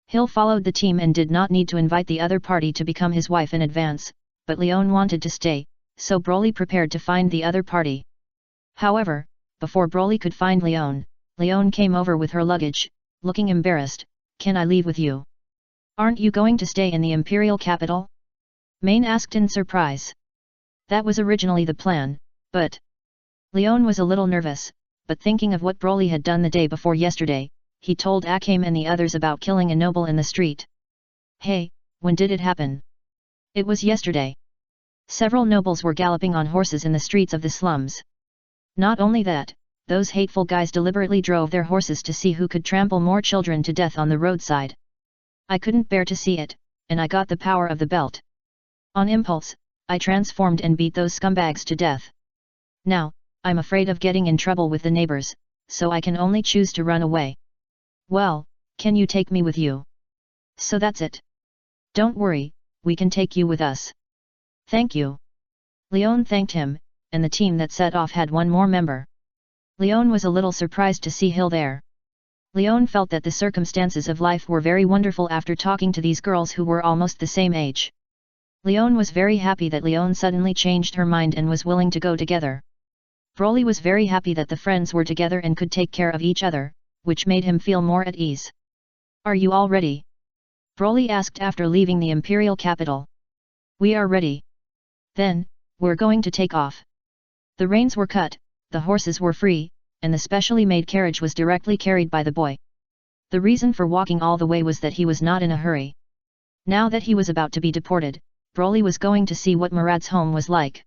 Hill followed the team and did not need to invite the other party to become his wife in advance, but Leon wanted to stay, so Broly prepared to find the other party. However, before Broly could find Leon came over with her luggage, looking embarrassed. Can I leave with you? Aren't you going to stay in the imperial capital? Main asked in surprise. That was originally the plan, but... Leon was a little nervous, but thinking of what Broly had done the day before yesterday, he told Akame and the others about killing a noble in the street. Hey, when did it happen? It was yesterday. Several nobles were galloping on horses in the streets of the slums. Not only that, those hateful guys deliberately drove their horses to see who could trample more children to death on the roadside. I couldn't bear to see it, and I got the power of the belt. On impulse, I transformed and beat those scumbags to death. Now, I'm afraid of getting in trouble with the neighbors, so I can only choose to run away. Well, can you take me with you? So that's it. Don't worry, we can take you with us. Thank you. Leon thanked him, and the team that set off had one more member. Leon was a little surprised to see Hill there. Leon felt that the circumstances of life were very wonderful after talking to these girls who were almost the same age. Leon was very happy that Leon suddenly changed her mind and was willing to go together. Broly was very happy that the friends were together and could take care of each other, which made him feel more at ease. Are you all ready? Broly asked after leaving the imperial capital. We are ready. Then, we're going to take off. The reins were cut, the horses were free, and the specially made carriage was directly carried by the boy. The reason for walking all the way was that he was not in a hurry. Now that he was about to be deported, Broly was going to see what Murad's home was like.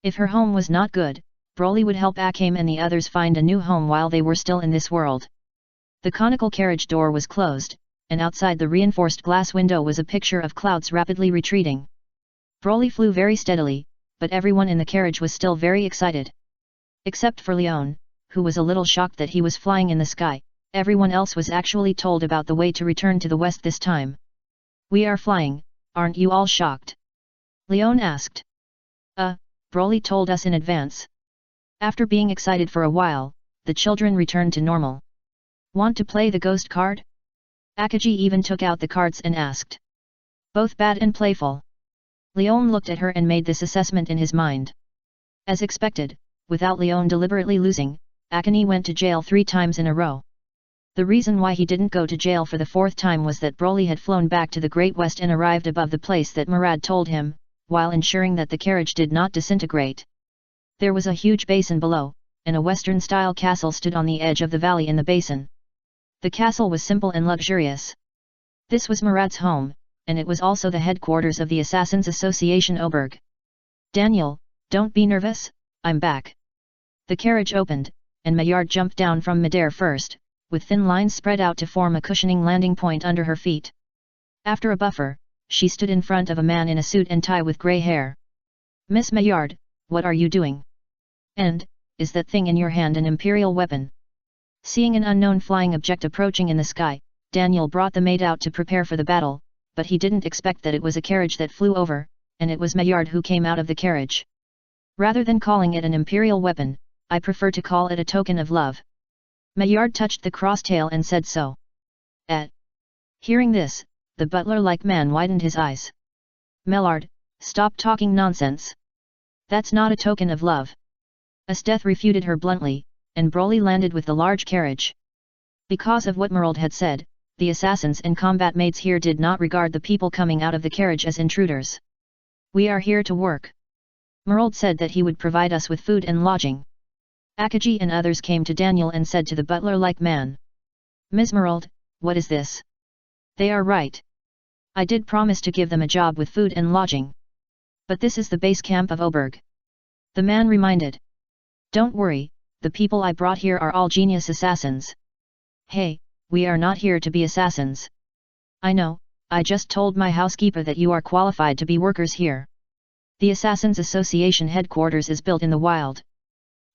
If her home was not good, Broly would help Akame and the others find a new home while they were still in this world. The conical carriage door was closed, and outside the reinforced glass window was a picture of clouds rapidly retreating. Broly flew very steadily, but everyone in the carriage was still very excited. Except for Leon, who was a little shocked that he was flying in the sky. Everyone else was actually told about the way to return to the west this time. We are flying, aren't you all shocked? Leon asked. Broly told us in advance. After being excited for a while, the children returned to normal. Want to play the ghost card? Akaji even took out the cards and asked. Both bad and playful. Leon looked at her and made this assessment in his mind. As expected, without Leon deliberately losing, Akane went to jail 3 times in a row. The reason why he didn't go to jail for the 4th time was that Broly had flown back to the Great West and arrived above the place that Murad told him, while ensuring that the carriage did not disintegrate. There was a huge basin below, and a Western-style castle stood on the edge of the valley in the basin. The castle was simple and luxurious. This was Murad's home, and it was also the headquarters of the Assassins Association Oberg. Daniel, don't be nervous, I'm back. The carriage opened, and Maillard jumped down from midair first, with thin lines spread out to form a cushioning landing point under her feet. After a buffer, she stood in front of a man in a suit and tie with grey hair. Miss Maillard, what are you doing? And, is that thing in your hand an imperial weapon? Seeing an unknown flying object approaching in the sky, Daniel brought the maid out to prepare for the battle, but he didn't expect that it was a carriage that flew over, and it was Maillard who came out of the carriage. Rather than calling it an imperial weapon, I prefer to call it a token of love. Maillard touched the crosstail and said so. Hearing this, the butler-like man widened his eyes. Maillard, stop talking nonsense. That's not a token of love. Esteth refuted her bluntly, and Broly landed with the large carriage. Because of what Merald had said, the assassins and combat maids here did not regard the people coming out of the carriage as intruders. We are here to work. Merald said that he would provide us with food and lodging. Akaji and others came to Daniel and said to the butler-like man. Ms. Merald, what is this? They are right. I did promise to give them a job with food and lodging. But this is the base camp of Oberg. The man reminded. Don't worry, the people I brought here are all genius assassins. Hey, we are not here to be assassins. I know, I just told my housekeeper that you are qualified to be workers here. The Assassins Association headquarters is built in the wild.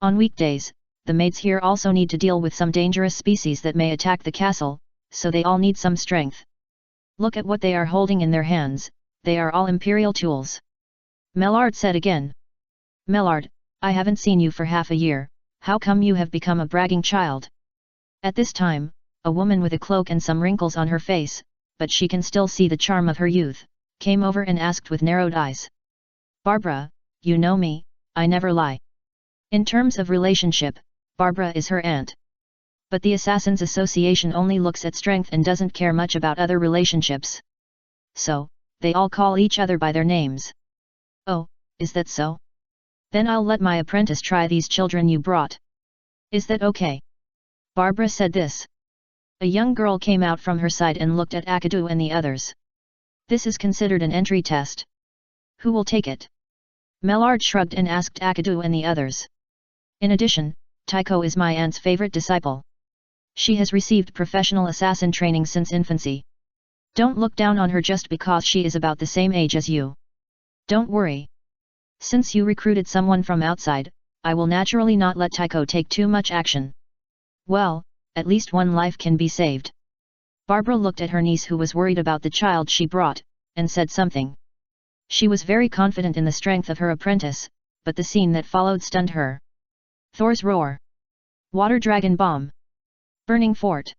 On weekdays, the maids here also need to deal with some dangerous species that may attack the castle, so they all need some strength. Look at what they are holding in their hands, they are all imperial tools. Mellard said again. Mellard, I haven't seen you for half a year, how come you have become a bragging child? At this time, a woman with a cloak and some wrinkles on her face, but she can still see the charm of her youth, came over and asked with narrowed eyes. Barbara, you know me, I never lie. In terms of relationship, Barbara is her aunt. But the Assassins Association only looks at strength and doesn't care much about other relationships. So, they all call each other by their names. Oh, is that so? Then I'll let my apprentice try these children you brought. Is that okay? Barbara said this. A young girl came out from her side and looked at Akadu and the others. This is considered an entry test. Who will take it? Mellard shrugged and asked Akadu and the others. In addition, Tycho is my aunt's favorite disciple. She has received professional assassin training since infancy. Don't look down on her just because she is about the same age as you. Don't worry. Since you recruited someone from outside, I will naturally not let Tycho take too much action. Well, at least one life can be saved. Barbara looked at her niece who was worried about the child she brought, and said something. She was very confident in the strength of her apprentice, but the scene that followed stunned her. Thor's roar. Water dragon bomb. Burning fort.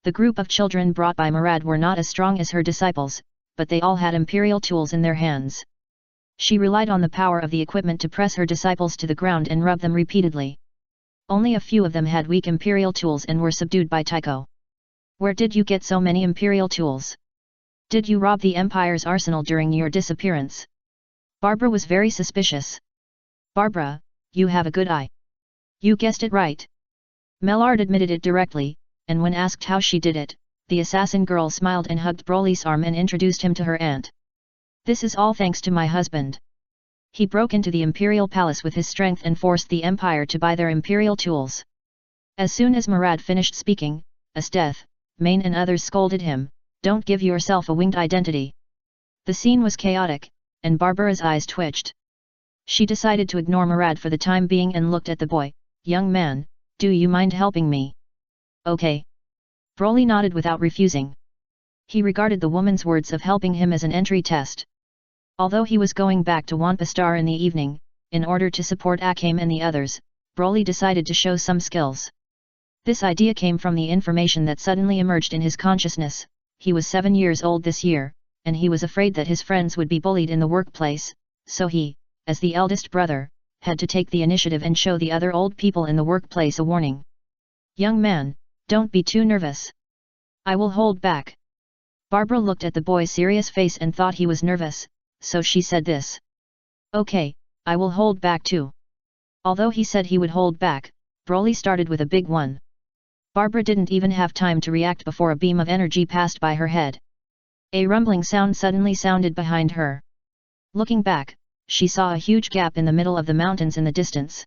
The group of children brought by Murad were not as strong as her disciples, but they all had imperial tools in their hands. She relied on the power of the equipment to press her disciples to the ground and rub them repeatedly. Only a few of them had weak imperial tools and were subdued by Tycho. Where did you get so many imperial tools? Did you rob the Empire's arsenal during your disappearance? Barbara was very suspicious. Barbara, you have a good eye. You guessed it right. Mellard admitted it directly, and when asked how she did it, the assassin girl smiled and hugged Broly's arm and introduced him to her aunt. This is all thanks to my husband. He broke into the Imperial Palace with his strength and forced the Empire to buy their Imperial tools. As soon as Murad finished speaking, Asteth, Main and others scolded him, don't give yourself a winged identity. The scene was chaotic, and Barbara's eyes twitched. She decided to ignore Murad for the time being and looked at the boy. Young man, do you mind helping me? Okay. Broly nodded without refusing. He regarded the woman's words of helping him as an entry test. Although he was going back to Wanpastar in the evening, in order to support Akame and the others, Broly decided to show some skills. This idea came from the information that suddenly emerged in his consciousness. He was 7 years old this year, and he was afraid that his friends would be bullied in the workplace, so he, as the eldest brother, had to take the initiative and show the other old people in the workplace a warning. Young man, don't be too nervous. I will hold back. Barbara looked at the boy's serious face and thought he was nervous, so she said this. Okay, I will hold back too. Although he said he would hold back, Broly started with a big one. Barbara didn't even have time to react before a beam of energy passed by her head. A rumbling sound suddenly sounded behind her. Looking back, she saw a huge gap in the middle of the mountains in the distance.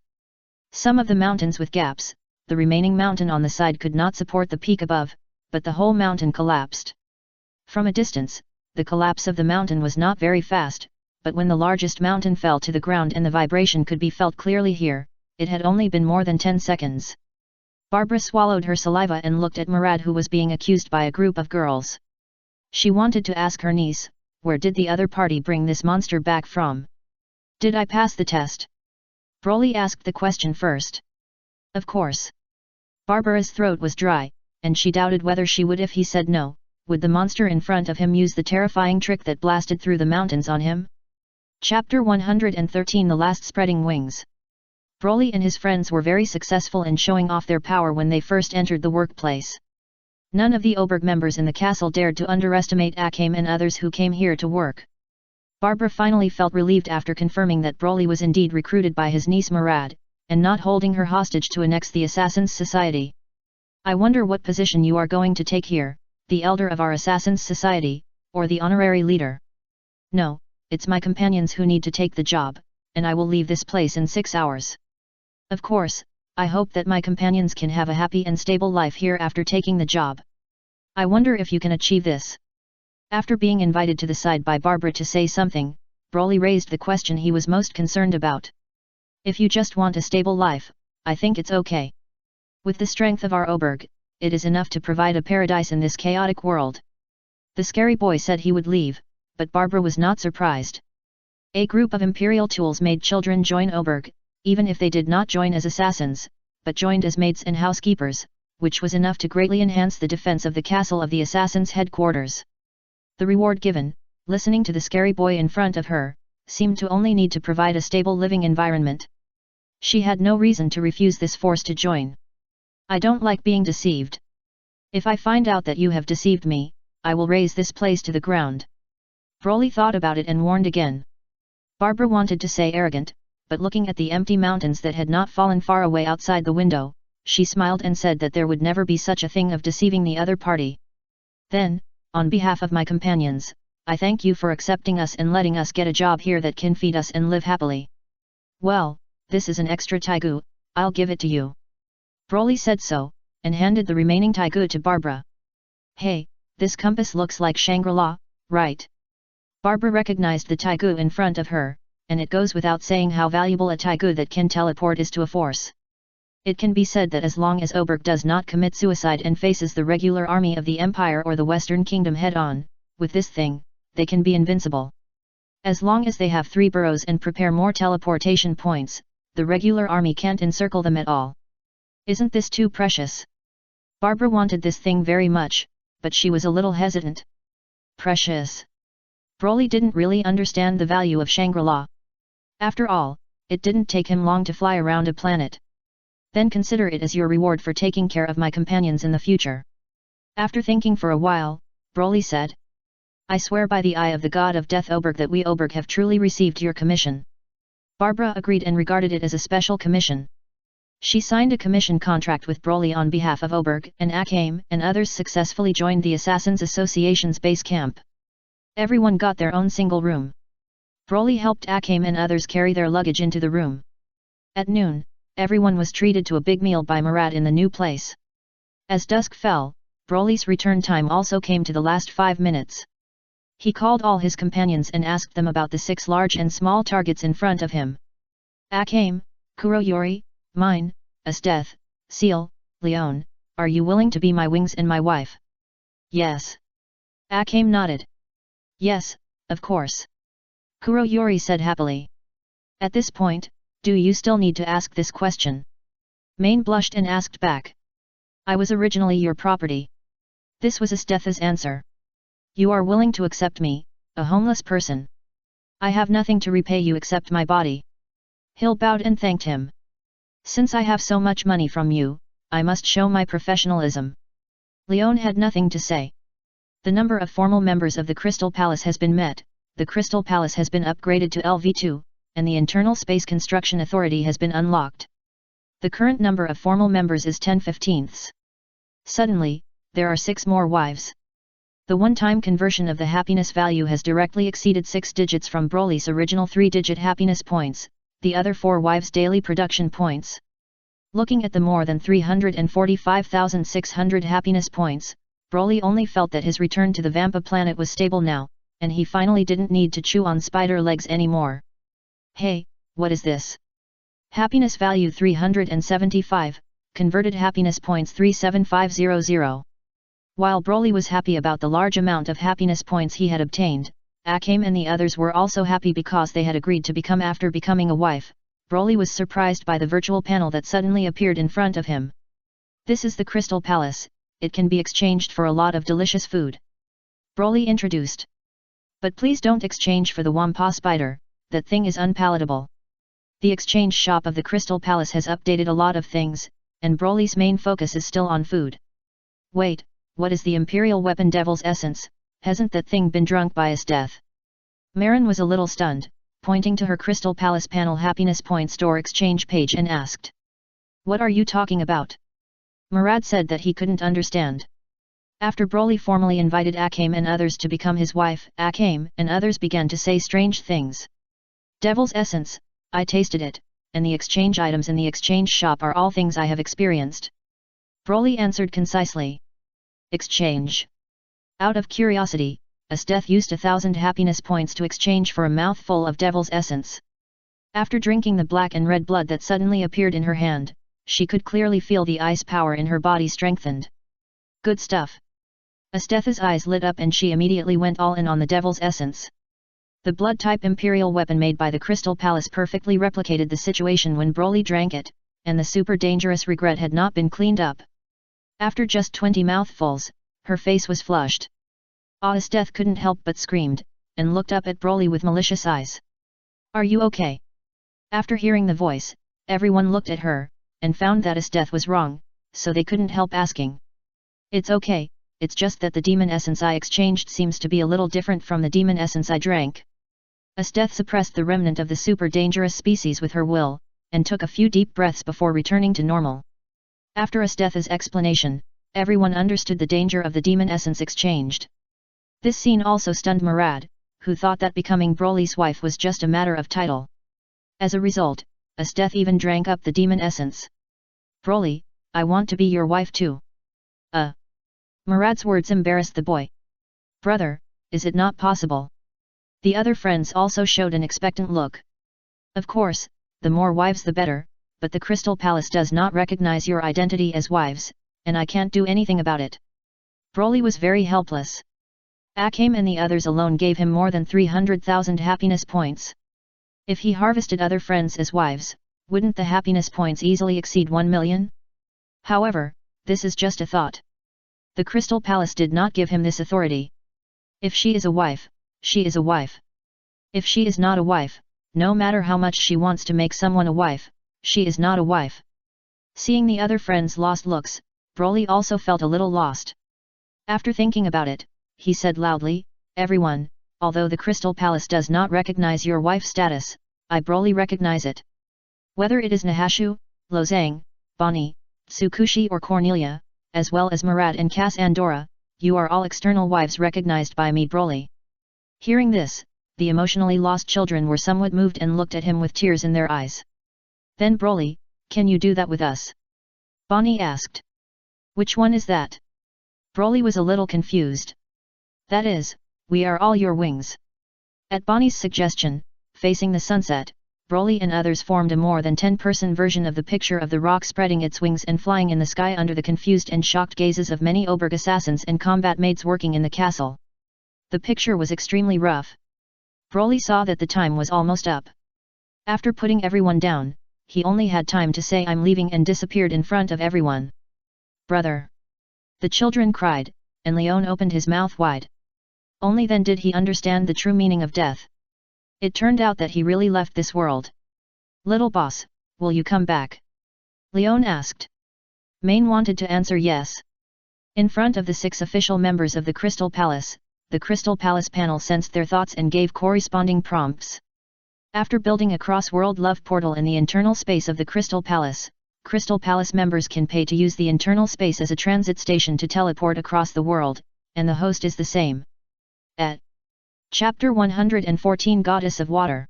Some of the mountains with gaps, the remaining mountain on the side could not support the peak above, but the whole mountain collapsed. From a distance, the collapse of the mountain was not very fast, but when the largest mountain fell to the ground and the vibration could be felt clearly here, it had only been more than 10 seconds. Barbara swallowed her saliva and looked at Murad, who was being accused by a group of girls. She wanted to ask her niece, where did the other party bring this monster back from? Did I pass the test? Broly asked the question first. Of course. Barbara's throat was dry, and she doubted whether she would if he said no. Would the monster in front of him use the terrifying trick that blasted through the mountains on him? Chapter 113 The Last Spreading Wings. Broly and his friends were very successful in showing off their power when they first entered the workplace. None of the Oberg members in the castle dared to underestimate Akame and others who came here to work. Barbara finally felt relieved after confirming that Broly was indeed recruited by his niece Murad, and not holding her hostage to annex the Assassins' Society. I wonder what position you are going to take here, the elder of our Assassins Society, or the honorary leader? No, it's my companions who need to take the job, and I will leave this place in 6 hours. Of course, I hope that my companions can have a happy and stable life here after taking the job. I wonder if you can achieve this. After being invited to the side by Barbara to say something, Broly raised the question he was most concerned about. If you just want a stable life, I think it's okay. With the strength of our Oberg, it is enough to provide a paradise in this chaotic world. The scary boy said he would leave, but Barbara was not surprised. A group of Imperial tools made children join Oberg, even if they did not join as assassins, but joined as maids and housekeepers, which was enough to greatly enhance the defense of the castle of the assassins' headquarters. The reward given, listening to the scary boy in front of her, seemed to only need to provide a stable living environment. She had no reason to refuse this force to join. I don't like being deceived. If I find out that you have deceived me, I will raze this place to the ground. Broly thought about it and warned again. Barbara wanted to say arrogant, but looking at the empty mountains that had not fallen far away outside the window, she smiled and said that there would never be such a thing of deceiving the other party. Then, on behalf of my companions, I thank you for accepting us and letting us get a job here that can feed us and live happily. Well, this is an extra taigu, I'll give it to you. Broly said so, and handed the remaining taigu to Barbara. Hey, this compass looks like Shangri-La, right? Barbara recognized the taigu in front of her, and it goes without saying how valuable a taigu that can teleport is to a force. It can be said that as long as Oberg does not commit suicide and faces the regular army of the Empire or the Western Kingdom head-on, with this thing, they can be invincible. As long as they have 3 burrows and prepare more teleportation points, the regular army can't encircle them at all. Isn't this too precious? Barbara wanted this thing very much, but she was a little hesitant. Precious. Broly didn't really understand the value of Shangri-La. After all, it didn't take him long to fly around a planet. Then consider it as your reward for taking care of my companions in the future. After thinking for a while, Broly said. I swear by the eye of the god of death Oberg that we Oberg have truly received your commission. Barbara agreed and regarded it as a special commission. She signed a commission contract with Broly on behalf of Oberg, and Akame and others successfully joined the Assassins Association's base camp. Everyone got their own single room. Broly helped Akame and others carry their luggage into the room. At noon, everyone was treated to a big meal by Murad in the new place. As dusk fell, Broly's return time also came to the last 5 minutes. He called all his companions and asked them about the 6 large and small targets in front of him. Akame, Kuroyori, Mine, Esteth, Seal, Leon, are you willing to be my wings and my wife? Yes. Akame nodded. Yes, of course. Kuroyori said happily. At this point, do you still need to ask this question? Mane blushed and asked back. I was originally your property. This was Esteth's answer. You are willing to accept me, a homeless person. I have nothing to repay you except my body. Hill bowed and thanked him. Since I have so much money from you, I must show my professionalism. Leon had nothing to say. The number of formal members of the Crystal Palace has been met, the Crystal Palace has been upgraded to LV2, and the Internal Space Construction Authority has been unlocked. The current number of formal members is 10/15. Suddenly, there are 6 more wives. The one-time conversion of the happiness value has directly exceeded 6 digits from Broly's original 3-digit happiness points, the other 4 wives' daily production points. Looking at the more than 345,600 happiness points, Broly only felt that his return to the Vampa planet was stable now, and he finally didn't need to chew on spider legs anymore. Hey, what is this? Happiness value 375, converted happiness points 37500. While Broly was happy about the large amount of happiness points he had obtained, Akame and the others were also happy because they had agreed to become after becoming a wife. Broly was surprised by the virtual panel that suddenly appeared in front of him. This is the Crystal Palace, it can be exchanged for a lot of delicious food. Broly introduced. But please don't exchange for the Wampa spider, that thing is unpalatable. The exchange shop of the Crystal Palace has updated a lot of things, and Broly's main focus is still on food. Wait, what is the Imperial Weapon Devil's Essence? Hasn't that thing been drunk by his death? Marin was a little stunned, pointing to her Crystal Palace panel happiness point store exchange page and asked. What are you talking about? Murad said that he couldn't understand. After Broly formally invited Akame and others to become his wife, Akame and others began to say strange things. Devil's essence, I tasted it, and the exchange items in the exchange shop are all things I have experienced. Broly answered concisely. Exchange. Out of curiosity, Esteth used 1,000 happiness points to exchange for a mouthful of devil's essence. After drinking the black and red blood that suddenly appeared in her hand, she could clearly feel the ice power in her body strengthened. Good stuff. Esteth's eyes lit up and she immediately went all in on the devil's essence. The blood-type imperial weapon made by the Crystal Palace perfectly replicated the situation when Broly drank it, and the super dangerous regret had not been cleaned up. After just 20 mouthfuls, her face was flushed. Esteth couldn't help but screamed, and looked up at Broly with malicious eyes. Are you okay? After hearing the voice, everyone looked at her, and found that Esteth was wrong, so they couldn't help asking. It's okay, it's just that the demon essence I exchanged seems to be a little different from the demon essence I drank. Esteth suppressed the remnant of the super dangerous species with her will, and took a few deep breaths before returning to normal. After Esteth's explanation, everyone understood the danger of the demon essence exchanged. This scene also stunned Murad, who thought that becoming Broly's wife was just a matter of title. As a result, Esteth even drank up the demon essence. Broly, I want to be your wife too. Murad's words embarrassed the boy. Brother, is it not possible? The other friends also showed an expectant look. Of course, the more wives the better, but the Crystal Palace does not recognize your identity as wives, and I can't do anything about it. Broly was very helpless. Akame and the others alone gave him more than 300,000 happiness points. If he harvested other friends as wives, wouldn't the happiness points easily exceed 1 million? However, this is just a thought. The Crystal Palace did not give him this authority. If she is a wife, she is a wife. If she is not a wife, no matter how much she wants to make someone a wife, she is not a wife. Seeing the other friends' lost looks, Broly also felt a little lost. After thinking about it, he said loudly, everyone, although the Crystal Palace does not recognize your wife status, I Broly recognize it. Whether it is Nahashu, Lozang, Bonnie, Tsukushi or Cornelia, as well as Murad and Cass Andorra, you are all external wives recognized by me Broly. Hearing this, the emotionally lost children were somewhat moved and looked at him with tears in their eyes. Then Broly, can you do that with us? Bonnie asked. Which one is that? Broly was a little confused. That is, we are all your wings. At Bonnie's suggestion, facing the sunset, Broly and others formed a more than 10-person version of the picture of the rock spreading its wings and flying in the sky under the confused and shocked gazes of many Oberg assassins and combat maids working in the castle. The picture was extremely rough. Broly saw that the time was almost up. After putting everyone down, he only had time to say I'm leaving and disappeared in front of everyone. Brother! The children cried, and Leon opened his mouth wide. Only then did he understand the true meaning of death. It turned out that he really left this world. Little boss, will you come back? Leon asked. Main wanted to answer yes. In front of the 6 official members of the Crystal Palace, the Crystal Palace panel sensed their thoughts and gave corresponding prompts. After building a cross-world love portal in the internal space of the Crystal Palace members can pay to use the internal space as a transit station to teleport across the world, and the host is the same. At Chapter 114 Goddess of Water.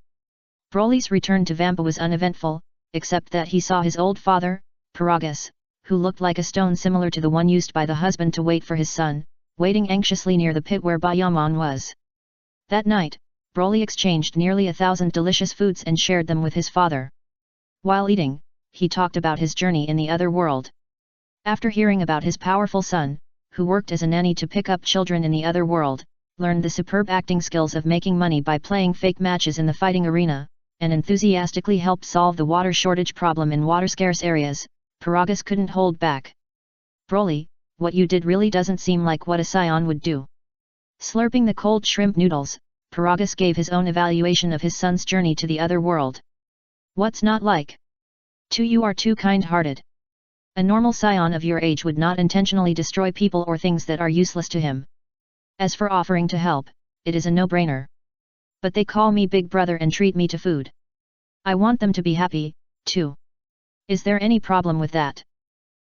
Broly's return to Vampa was uneventful, except that he saw his old father, Paragus, who looked like a stone similar to the one used by the husband to wait for his son, waiting anxiously near the pit where Byaman was. That night, Broly exchanged nearly 1,000 delicious foods and shared them with his father. While eating, he talked about his journey in the other world. After hearing about his powerful son, who worked as a nanny to pick up children in the other world, learned the superb acting skills of making money by playing fake matches in the fighting arena, and enthusiastically helped solve the water shortage problem in water-scarce areas, Paragus couldn't hold back. Broly, what you did really doesn't seem like what a Saiyan would do. Slurping the cold shrimp noodles, Paragus gave his own evaluation of his son's journey to the other world. What's not like? You are too kind-hearted. A normal Saiyan of your age would not intentionally destroy people or things that are useless to him. As for offering to help, it is a no-brainer. But they call me Big Brother and treat me to food. I want them to be happy, too. Is there any problem with that?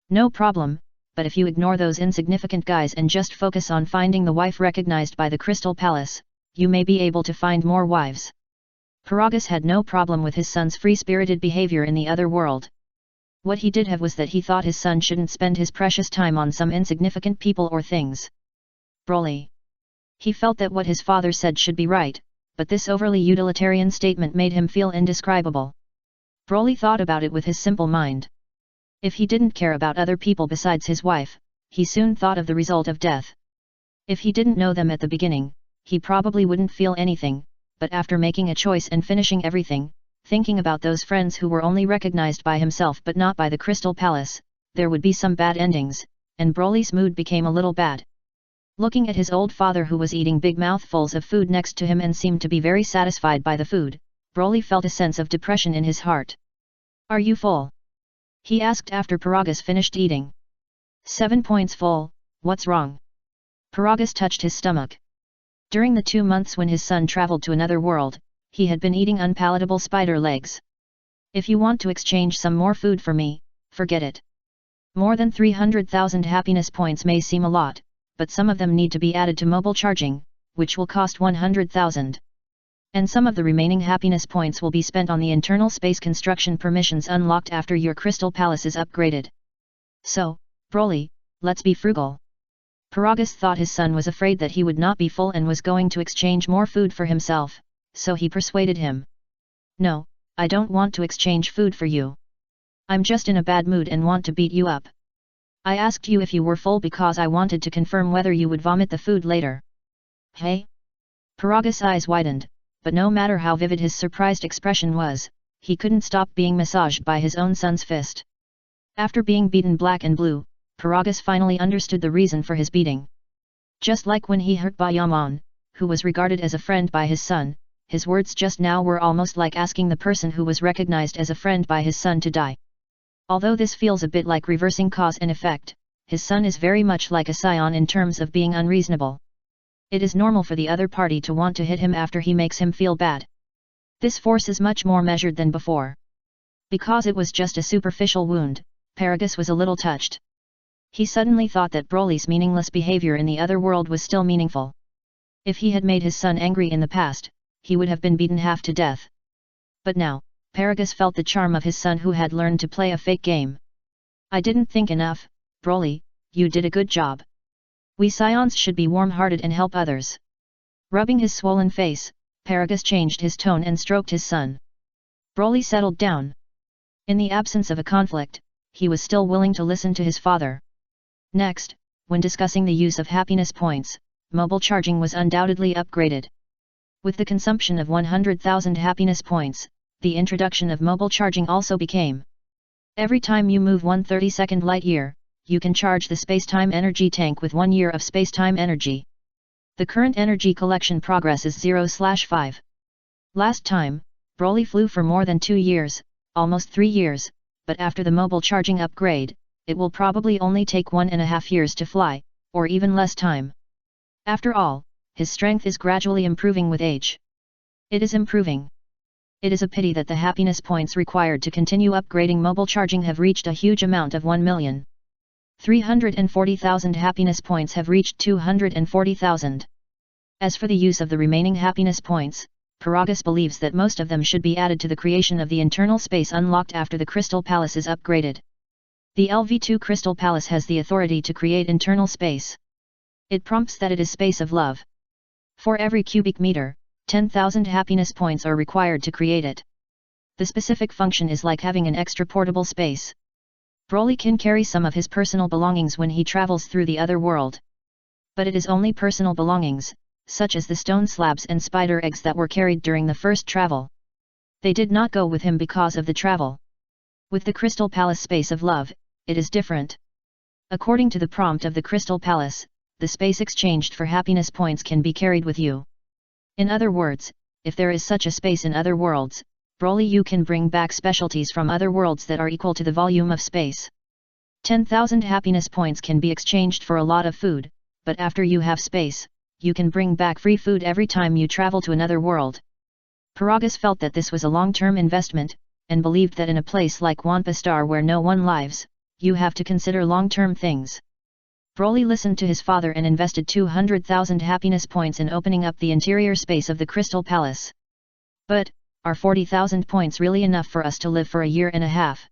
No problem, but if you ignore those insignificant guys and just focus on finding the wife recognized by the Crystal Palace, you may be able to find more wives. Paragas had no problem with his son's free-spirited behavior in the other world. What he did have was that he thought his son shouldn't spend his precious time on some insignificant people or things. Broly. He felt that what his father said should be right, but this overly utilitarian statement made him feel indescribable. Broly thought about it with his simple mind. If he didn't care about other people besides his wife, he soon thought of the result of death. If he didn't know them at the beginning, he probably wouldn't feel anything, but after making a choice and finishing everything, thinking about those friends who were only recognized by himself but not by the Crystal Palace, there would be some bad endings, and Broly's mood became a little bad. Looking at his old father who was eating big mouthfuls of food next to him and seemed to be very satisfied by the food, Broly felt a sense of depression in his heart. "Are you full?" he asked after Paragas finished eating. 7 points full, what's wrong? Paragas touched his stomach. During the 2 months when his son traveled to another world, he had been eating unpalatable spider legs. "If you want to exchange some more food for me, forget it. More than 300,000 happiness points may seem a lot, but some of them need to be added to mobile charging, which will cost 100,000. And some of the remaining happiness points will be spent on the internal space construction permissions unlocked after your Crystal Palace is upgraded. So, Broly, let's be frugal." Paragas thought his son was afraid that he would not be full and was going to exchange more food for himself, so he persuaded him. "No, I don't want to exchange food for you. I'm just in a bad mood and want to beat you up. I asked you if you were full because I wanted to confirm whether you would vomit the food later." "Hey?" Paragas' eyes widened, but no matter how vivid his surprised expression was, he couldn't stop being massaged by his own son's fist. After being beaten black and blue, Paragas finally understood the reason for his beating. Just like when he hurt Bayamon, who was regarded as a friend by his son, his words just now were almost like asking the person who was recognized as a friend by his son to die. Although this feels a bit like reversing cause and effect, his son is very much like a Saiyan in terms of being unreasonable. It is normal for the other party to want to hit him after he makes him feel bad. This force is much more measured than before. Because it was just a superficial wound, Paragas was a little touched. He suddenly thought that Broly's meaningless behavior in the other world was still meaningful. If he had made his son angry in the past, he would have been beaten half to death. But now, Paragas felt the charm of his son who had learned to play a fake game. "I didn't think enough, Broly, you did a good job. We Saiyans should be warm-hearted and help others." Rubbing his swollen face, Paragas changed his tone and stroked his son. Broly settled down. In the absence of a conflict, he was still willing to listen to his father. Next, when discussing the use of happiness points, mobile charging was undoubtedly upgraded. With the consumption of 100,000 happiness points, the introduction of mobile charging also became. Every time you move 1 32nd light year, you can charge the space-time energy tank with 1 year of space-time energy. The current energy collection progress is 0/5. Last time, Broly flew for more than 2 years, almost 3 years, but after the mobile charging upgrade, it will probably only take 1.5 years to fly, or even less time. After all, his strength is gradually improving with age. It is improving. It is a pity that the happiness points required to continue upgrading mobile charging have reached a huge amount of 1,340,000 happiness points have reached 240,000. As for the use of the remaining happiness points, Paragas believes that most of them should be added to the creation of the internal space unlocked after the Crystal Palace is upgraded. The LV2 Crystal Palace has the authority to create internal space. It prompts that it is space of love. For every cubic meter, 10,000 happiness points are required to create it. The specific function is like having an extra portable space. Broly can carry some of his personal belongings when he travels through the other world. But it is only personal belongings, such as the stone slabs and spider eggs that were carried during the first travel. They did not go with him because of the travel. With the Crystal Palace space of love, it is different. According to the prompt of the Crystal Palace, the space exchanged for happiness points can be carried with you. In other words, if there is such a space in other worlds, Broly you can bring back specialties from other worlds that are equal to the volume of space. 10,000 happiness points can be exchanged for a lot of food, but after you have space, you can bring back free food every time you travel to another world. Paragas felt that this was a long-term investment, and believed that in a place like Wampa Star where no one lives, you have to consider long-term things. Broly listened to his father and invested 200,000 happiness points in opening up the interior space of the Crystal Palace. But, are 40,000 points really enough for us to live for a year and a half?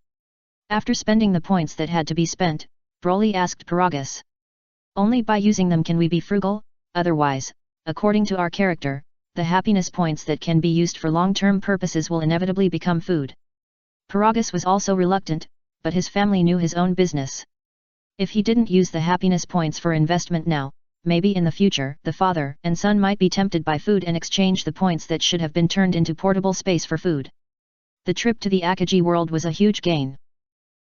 After spending the points that had to be spent, Broly asked Paragus. Only by using them can we be frugal, otherwise, according to our character, the happiness points that can be used for long-term purposes will inevitably become food. Paragus was also reluctant, but his family knew his own business. If he didn't use the happiness points for investment now, maybe in the future the father and son might be tempted by food and exchange the points that should have been turned into portable space for food. The trip to the Akagi world was a huge gain.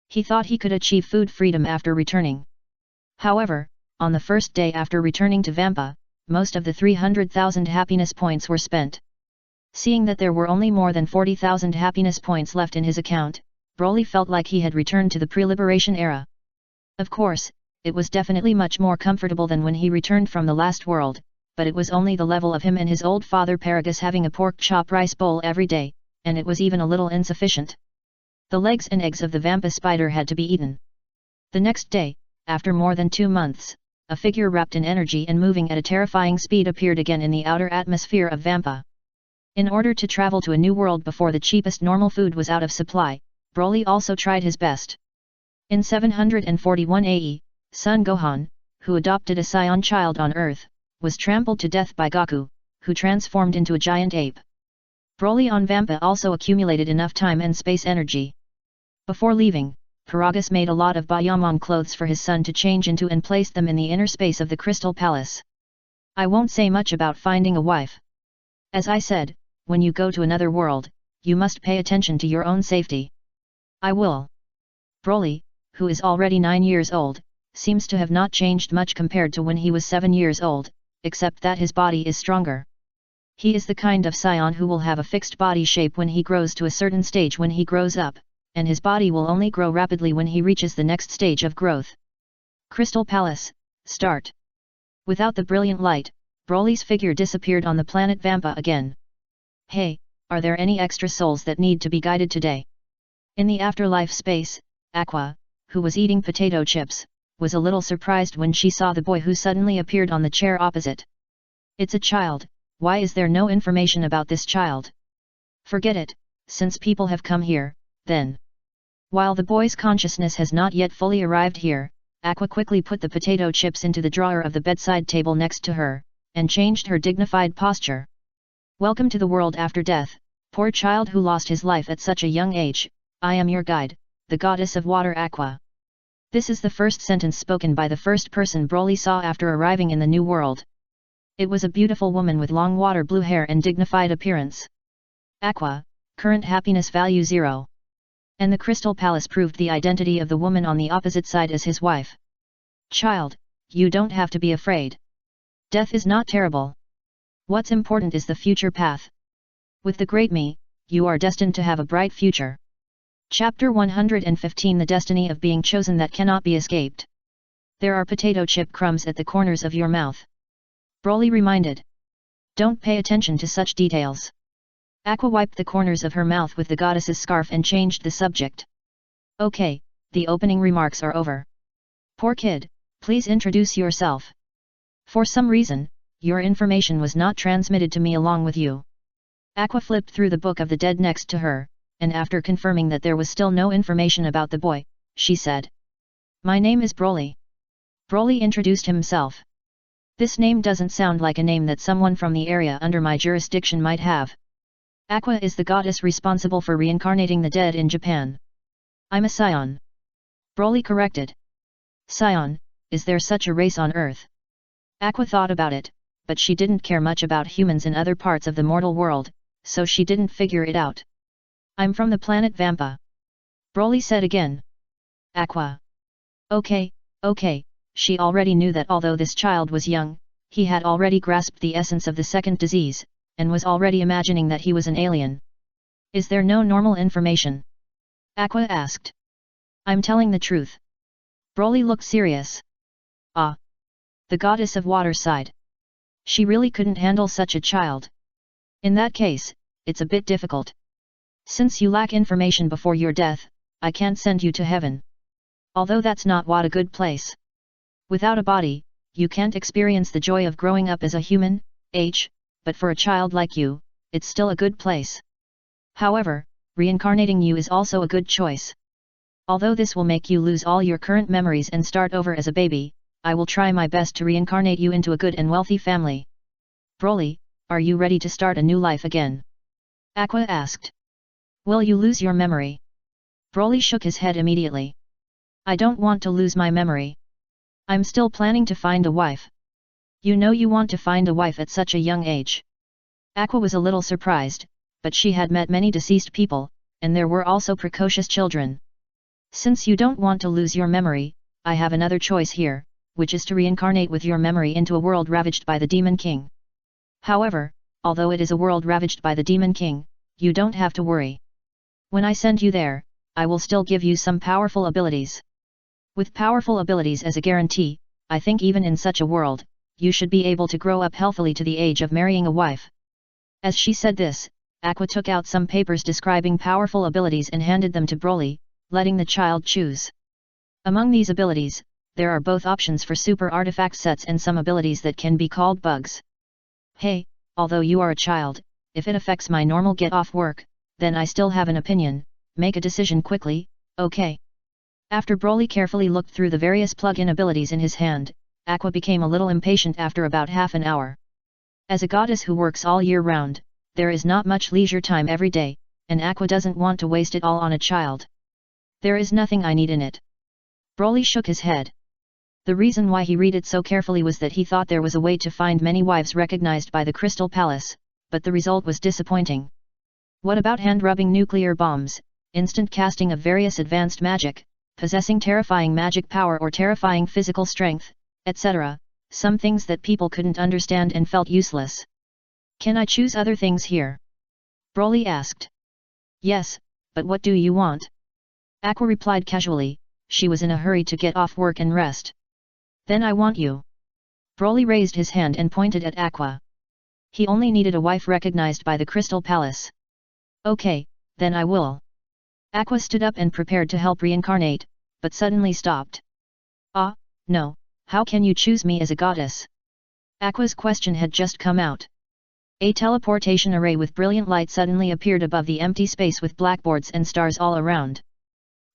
He thought he could achieve food freedom after returning. However, on the first day after returning to Vampa, most of the 300,000 happiness points were spent. Seeing that there were only more than 40,000 happiness points left in his account, Broly felt like he had returned to the pre-liberation era. Of course, it was definitely much more comfortable than when he returned from the last world, but it was only the level of him and his old father Paragus having a pork chop rice bowl every day, and it was even a little insufficient. The legs and eggs of the Vampa spider had to be eaten. The next day, after more than 2 months, a figure wrapped in energy and moving at a terrifying speed appeared again in the outer atmosphere of Vampa. In order to travel to a new world before the cheapest normal food was out of supply, Broly also tried his best. In 741 AE, Son Gohan, who adopted a Saiyan child on Earth, was trampled to death by Goku, who transformed into a giant ape. Broly on Vampa also accumulated enough time and space energy. Before leaving, Paragus made a lot of Bayamon clothes for his son to change into and placed them in the inner space of the Crystal Palace. I won't say much about finding a wife. As I said, when you go to another world, you must pay attention to your own safety. I will. Broly, who is already 9 years old, seems to have not changed much compared to when he was 7 years old, except that his body is stronger. He is the kind of Saiyan who will have a fixed body shape when he grows to a certain stage when he grows up, and his body will only grow rapidly when he reaches the next stage of growth. Crystal Palace, start. Without the brilliant light, Broly's figure disappeared on the planet Vampa again. Hey, are there any extra souls that need to be guided today? In the afterlife space, Aqua, who was eating potato chips, was a little surprised when she saw the boy who suddenly appeared on the chair opposite. It's a child, why is there no information about this child? Forget it, since people have come here, then. While the boy's consciousness has not yet fully arrived here, Aqua quickly put the potato chips into the drawer of the bedside table next to her, and changed her dignified posture. Welcome to the world after death, poor child who lost his life at such a young age. I am your guide, the goddess of water Aqua. This is the first sentence spoken by the first person Broly saw after arriving in the new world. It was a beautiful woman with long water blue hair and dignified appearance. Aqua, current happiness value 0. And the Crystal Palace proved the identity of the woman on the opposite side as his wife. Child, you don't have to be afraid. Death is not terrible. What's important is the future path. With the Great Me, you are destined to have a bright future. Chapter 115 The Destiny of Being Chosen That Cannot Be Escaped. There are potato chip crumbs at the corners of your mouth. Broly reminded. Don't pay attention to such details. Aqua wiped the corners of her mouth with the goddess's scarf and changed the subject. Okay, the opening remarks are over. Poor kid, please introduce yourself. For some reason, your information was not transmitted to me along with you. Aqua flipped through the Book of the Dead next to her, and after confirming that there was still no information about the boy, she said. My name is Broly. Broly introduced himself. This name doesn't sound like a name that someone from the area under my jurisdiction might have. Aqua is the goddess responsible for reincarnating the dead in Japan. I'm a Saiyan. Broly corrected. Saiyan, is there such a race on Earth? Aqua thought about it, but she didn't care much about humans in other parts of the mortal world, so she didn't figure it out. I'm from the planet Vampa. Broly said again. Aqua. Okay, she already knew that although this child was young, he had already grasped the essence of the second disease, and was already imagining that he was an alien. Is there no normal information? Aqua asked. I'm telling the truth. Broly looked serious. Ah. The goddess of water sighed. She really couldn't handle such a child. In that case, it's a bit difficult. Since you lack information before your death, I can't send you to heaven. Although that's not what a good place. Without a body, you can't experience the joy of growing up as a human, but for a child like you, it's still a good place. However, reincarnating you is also a good choice. Although this will make you lose all your current memories and start over as a baby, I will try my best to reincarnate you into a good and wealthy family. Broly, are you ready to start a new life again? Aqua asked. Will you lose your memory? Broly shook his head immediately. I don't want to lose my memory. I'm still planning to find a wife. You know you want to find a wife at such a young age. Aqua was a little surprised, but she had met many deceased people, and there were also precocious children. Since you don't want to lose your memory, I have another choice here, which is to reincarnate with your memory into a world ravaged by the Demon King. However, although it is a world ravaged by the Demon King, you don't have to worry. When I send you there, I will still give you some powerful abilities. With powerful abilities as a guarantee, I think even in such a world, you should be able to grow up healthily to the age of marrying a wife. As she said this, Aqua took out some papers describing powerful abilities and handed them to Broly, letting the child choose. Among these abilities, there are both options for super artifact sets and some abilities that can be called bugs. Hey, although you are a child, if it affects my normal get off work, then I still have an opinion, make a decision quickly, okay? After Broly carefully looked through the various plug-in abilities in his hand, Aqua became a little impatient after about half an hour. As a goddess who works all year round, there is not much leisure time every day, and Aqua doesn't want to waste it all on a child. There is nothing I need in it. Broly shook his head. The reason why he read it so carefully was that he thought there was a way to find many wives recognized by the Crystal Palace, but the result was disappointing. What about hand-rubbing nuclear bombs, instant casting of various advanced magic, possessing terrifying magic power or terrifying physical strength, etc., some things that people couldn't understand and felt useless. Can I choose other things here? Broly asked. Yes, but what do you want? Aqua replied casually, she was in a hurry to get off work and rest. Then I want you. Broly raised his hand and pointed at Aqua. He only needed a wife recognized by the Crystal Palace. Okay, then I will. Aqua stood up and prepared to help reincarnate, but suddenly stopped. Ah, no, how can you choose me as a goddess? Aqua's question had just come out. A teleportation array with brilliant light suddenly appeared above the empty space with blackboards and stars all around.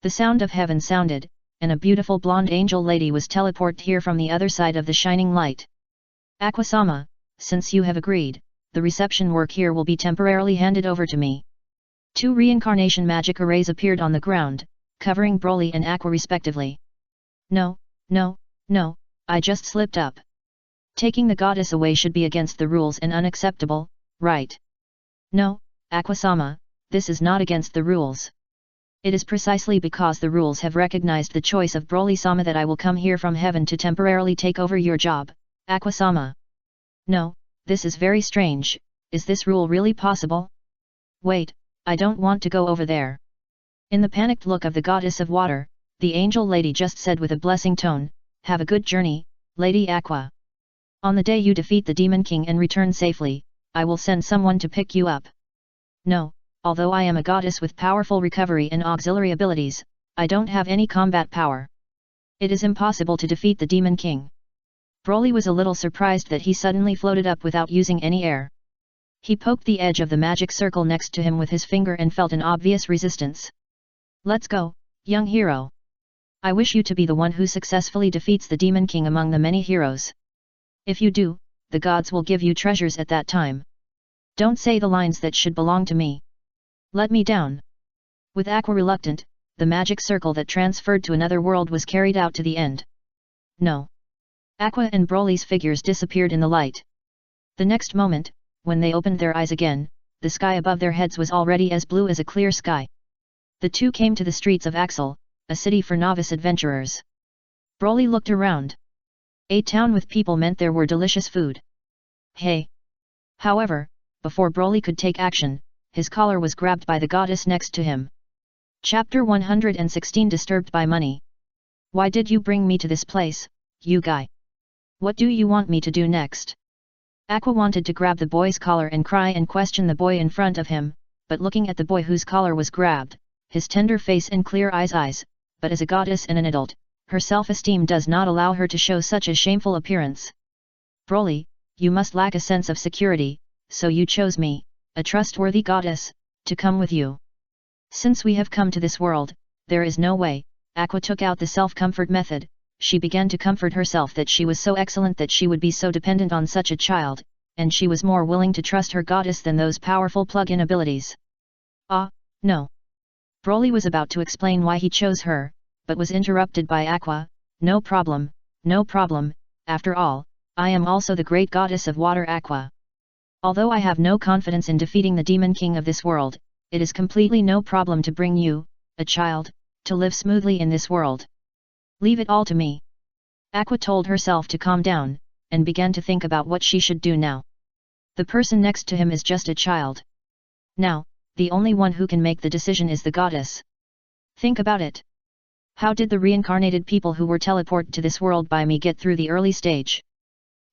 The sound of heaven sounded, and a beautiful blonde angel lady was teleported here from the other side of the shining light. Aqua-sama, since you have agreed, the reception work here will be temporarily handed over to me. 2 reincarnation magic arrays appeared on the ground, covering Broly and Aqua respectively. No, I just slipped up. Taking the goddess away should be against the rules and unacceptable, right? No, Aqua-sama, this is not against the rules. It is precisely because the rules have recognized the choice of Broly-sama that I will come here from heaven to temporarily take over your job, Aqua-sama. No, this is very strange, is this rule really possible? Wait, I don't want to go over there. In the panicked look of the goddess of water, the angel lady just said with a blessing tone, have a good journey, Lady Aqua. On the day you defeat the Demon King and return safely, I will send someone to pick you up. No, although I am a goddess with powerful recovery and auxiliary abilities, I don't have any combat power. It is impossible to defeat the Demon King. Broly was a little surprised that he suddenly floated up without using any air. He poked the edge of the magic circle next to him with his finger and felt an obvious resistance. Let's go, young hero. I wish you to be the one who successfully defeats the Demon King among the many heroes. If you do, the gods will give you treasures at that time. Don't say the lines that should belong to me. Let me down. With Aqua reluctant, the magic circle that transferred to another world was carried out to the end. No. Aqua and Broly's figures disappeared in the light. The next moment, when they opened their eyes again, the sky above their heads was already as blue as a clear sky. The two came to the streets of Axel, a city for novice adventurers. Broly looked around. A town with people meant there were delicious food. Hey! However, before Broly could take action, his collar was grabbed by the goddess next to him. Chapter 116 Disturbed by Money. Why did you bring me to this place, you guy? What do you want me to do next? Aqua wanted to grab the boy's collar and cry and question the boy in front of him, but looking at the boy whose collar was grabbed, his tender face and clear eyes, but as a goddess and an adult, her self-esteem does not allow her to show such a shameful appearance. Broly, you must lack a sense of security, so you chose me, a trustworthy goddess, to come with you. Since we have come to this world, there is no way. Aqua took out the self-comfort method. She began to comfort herself that she was so excellent that she would be so dependent on such a child, and she was more willing to trust her goddess than those powerful plug-in abilities. Ah, no. Broly was about to explain why he chose her, but was interrupted by Aqua. No problem, after all, I am also the great goddess of water Aqua. Although I have no confidence in defeating the demon king of this world, it is completely no problem to bring you, a child, to live smoothly in this world. Leave it all to me. Aqua told herself to calm down, and began to think about what she should do now. The person next to him is just a child. Now, the only one who can make the decision is the goddess. Think about it. How did the reincarnated people who were teleported to this world by me get through the early stage?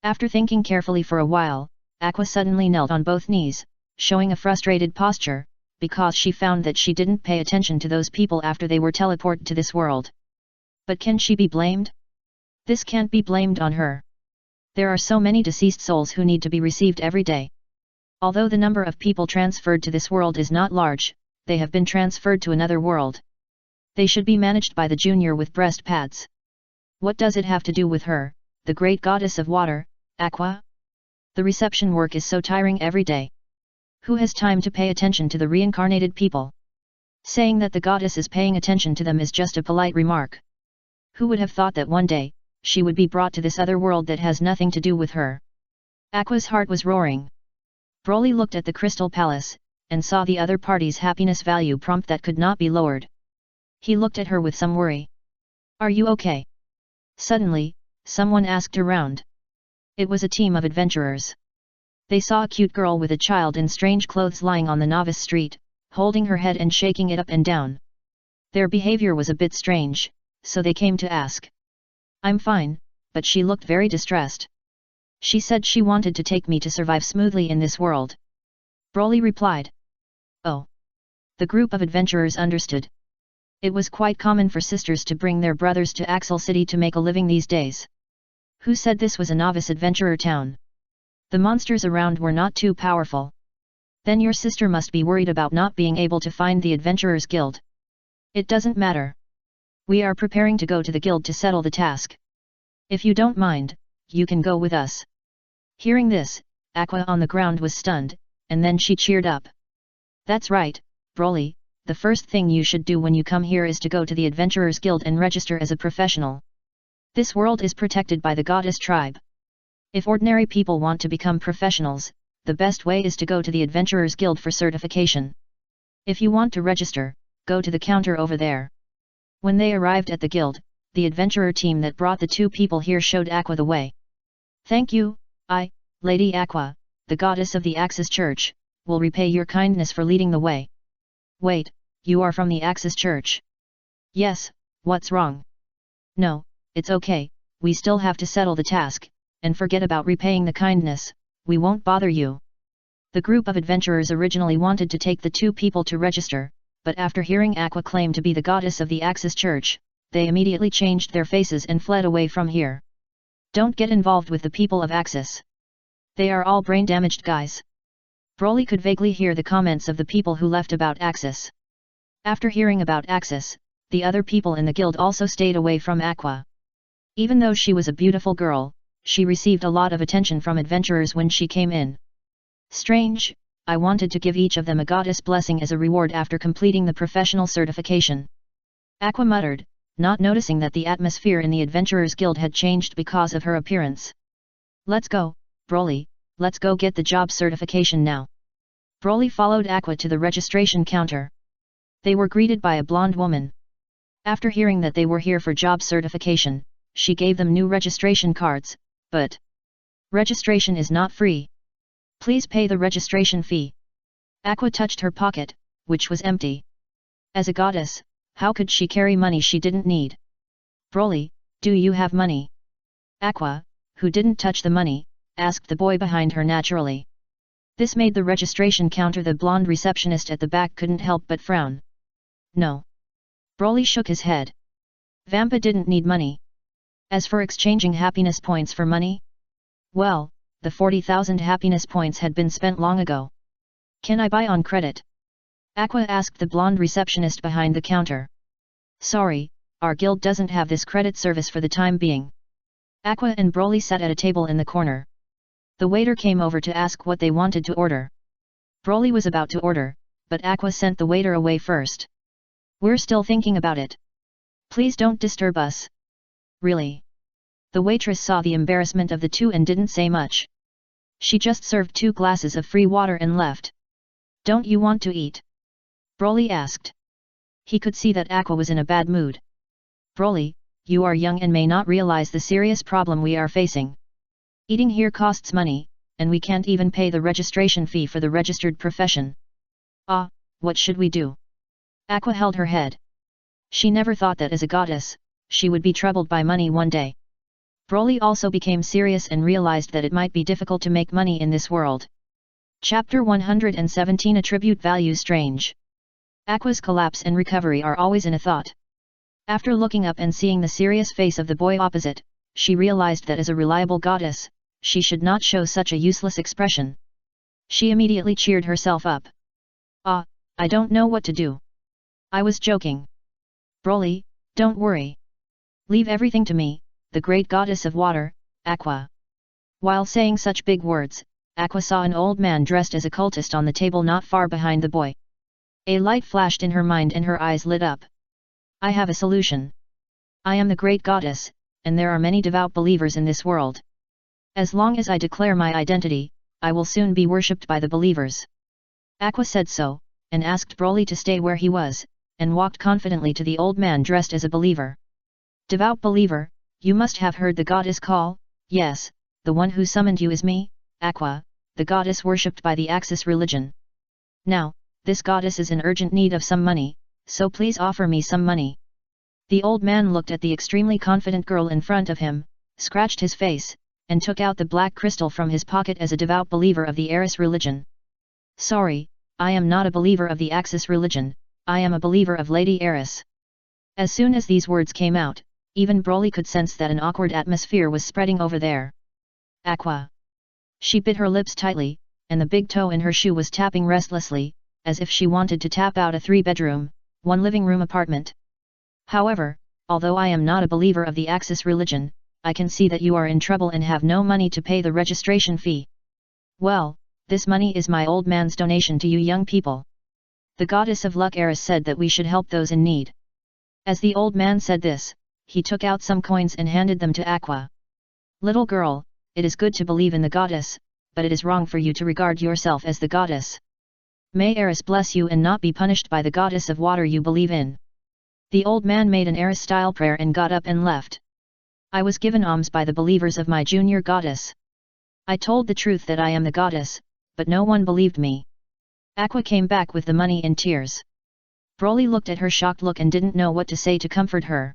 After thinking carefully for a while, Aqua suddenly knelt on both knees, showing a frustrated posture, because she found that she didn't pay attention to those people after they were teleported to this world. But can she be blamed? This can't be blamed on her. There are so many deceased souls who need to be received every day. Although the number of people transferred to this world is not large, they have been transferred to another world. They should be managed by the junior with breast pads. What does it have to do with her, the great goddess of water, Aqua? The reception work is so tiring every day. Who has time to pay attention to the reincarnated people? Saying that the goddess is paying attention to them is just a polite remark. Who would have thought that one day, she would be brought to this other world that has nothing to do with her? Aqua's heart was roaring. Broly looked at the Crystal Palace, and saw the other party's happiness value prompt that could not be lowered. He looked at her with some worry. Are you okay? Suddenly, someone asked around. It was a team of adventurers. They saw a cute girl with a child in strange clothes lying on the novice street, holding her head and shaking it up and down. Their behavior was a bit strange, so they came to ask. I'm fine, but she looked very distressed. She said she wanted to take me to survive smoothly in this world. Broly replied. Oh. The group of adventurers understood. It was quite common for sisters to bring their brothers to Axel City to make a living these days. Who said this was a novice adventurer town? The monsters around were not too powerful. Then your sister must be worried about not being able to find the Adventurers Guild. It doesn't matter. We are preparing to go to the guild to settle the task. If you don't mind, you can go with us. Hearing this, Aqua on the ground was stunned, and then she cheered up. That's right, Broly, the first thing you should do when you come here is to go to the Adventurers Guild and register as a professional. This world is protected by the goddess tribe. If ordinary people want to become professionals, the best way is to go to the Adventurers Guild for certification. If you want to register, go to the counter over there. When they arrived at the guild, the adventurer team that brought the two people here showed Aqua the way. Thank you, Lady Aqua, the goddess of the Axis Church, will repay your kindness for leading the way. Wait, you are from the Axis Church? Yes, what's wrong? No, it's okay, we still have to settle the task, and forget about repaying the kindness, we won't bother you. The group of adventurers originally wanted to take the two people to register, but after hearing Aqua claim to be the goddess of the Axis Church, they immediately changed their faces and fled away from here. Don't get involved with the people of Axis. They are all brain-damaged guys. Broly could vaguely hear the comments of the people who left about Axis. After hearing about Axis, the other people in the guild also stayed away from Aqua. Even though she was a beautiful girl, she received a lot of attention from adventurers when she came in. Strange, I wanted to give each of them a goddess blessing as a reward after completing the professional certification. Aqua muttered, not noticing that the atmosphere in the Adventurers Guild had changed because of her appearance. Let's go, Broly, let's go get the job certification now. Broly followed Aqua to the registration counter. They were greeted by a blonde woman. After hearing that they were here for job certification, she gave them new registration cards, but registration is not free. Please pay the registration fee. Aqua touched her pocket, which was empty. As a goddess, how could she carry money she didn't need? Broly, do you have money? Aqua, who didn't touch the money, asked the boy behind her naturally. This made the registration counter the blonde receptionist at the back couldn't help but frown. No. Broly shook his head. Vampa didn't need money. As for exchanging happiness points for money? Well, the 40,000 happiness points had been spent long ago. Can I buy on credit? Aqua asked the blonde receptionist behind the counter. Sorry, our guild doesn't have this credit service for the time being. Aqua and Broly sat at a table in the corner. The waiter came over to ask what they wanted to order. Broly was about to order, but Aqua sent the waiter away first. We're still thinking about it. Please don't disturb us. Really? The waitress saw the embarrassment of the two and didn't say much. She just served 2 glasses of free water and left. Don't you want to eat? Broly asked. He could see that Aqua was in a bad mood. Broly, you are young and may not realize the serious problem we are facing. Eating here costs money, and we can't even pay the registration fee for the registered profession. Ah, what should we do? Aqua held her head. She never thought that as a goddess, she would be troubled by money one day. Broly also became serious and realized that it might be difficult to make money in this world. Chapter 117 Attribute Value Strange. Aqua's collapse and recovery are always in a thought. After looking up and seeing the serious face of the boy opposite, she realized that as a reliable goddess, she should not show such a useless expression. She immediately cheered herself up. Ah, I don't know what to do. I was joking. Broly, don't worry. Leave everything to me, the great goddess of water, Aqua. While saying such big words, Aqua saw an old man dressed as a cultist on the table not far behind the boy. A light flashed in her mind and her eyes lit up. I have a solution. I am the great goddess, and there are many devout believers in this world. As long as I declare my identity, I will soon be worshipped by the believers. Aqua said so, and asked Broly to stay where he was, and walked confidently to the old man dressed as a believer. Devout believer, you must have heard the goddess call. Yes, the one who summoned you is me, Aqua, the goddess worshipped by the Axis religion. Now, this goddess is in urgent need of some money, so please offer me some money. The old man looked at the extremely confident girl in front of him, scratched his face, and took out the black crystal from his pocket as a devout believer of the Aris religion. Sorry, I am not a believer of the Axis religion, I am a believer of Lady Aris. As soon as these words came out, even Broly could sense that an awkward atmosphere was spreading over there. Aqua. She bit her lips tightly, and the big toe in her shoe was tapping restlessly, as if she wanted to tap out a 3-bedroom, 1 living room apartment. However, although I am not a believer of the Axis religion, I can see that you are in trouble and have no money to pay the registration fee. Well, this money is my old man's donation to you young people. The goddess of luck Aris said that we should help those in need. As the old man said this, he took out some coins and handed them to Aqua. Little girl, it is good to believe in the goddess, but it is wrong for you to regard yourself as the goddess. May Aris bless you and not be punished by the goddess of water you believe in. The old man made an Aris-style prayer and got up and left. I was given alms by the believers of my junior goddess. I told the truth that I am the goddess, but no one believed me. Aqua came back with the money in tears. Broly looked at her shocked look and didn't know what to say to comfort her.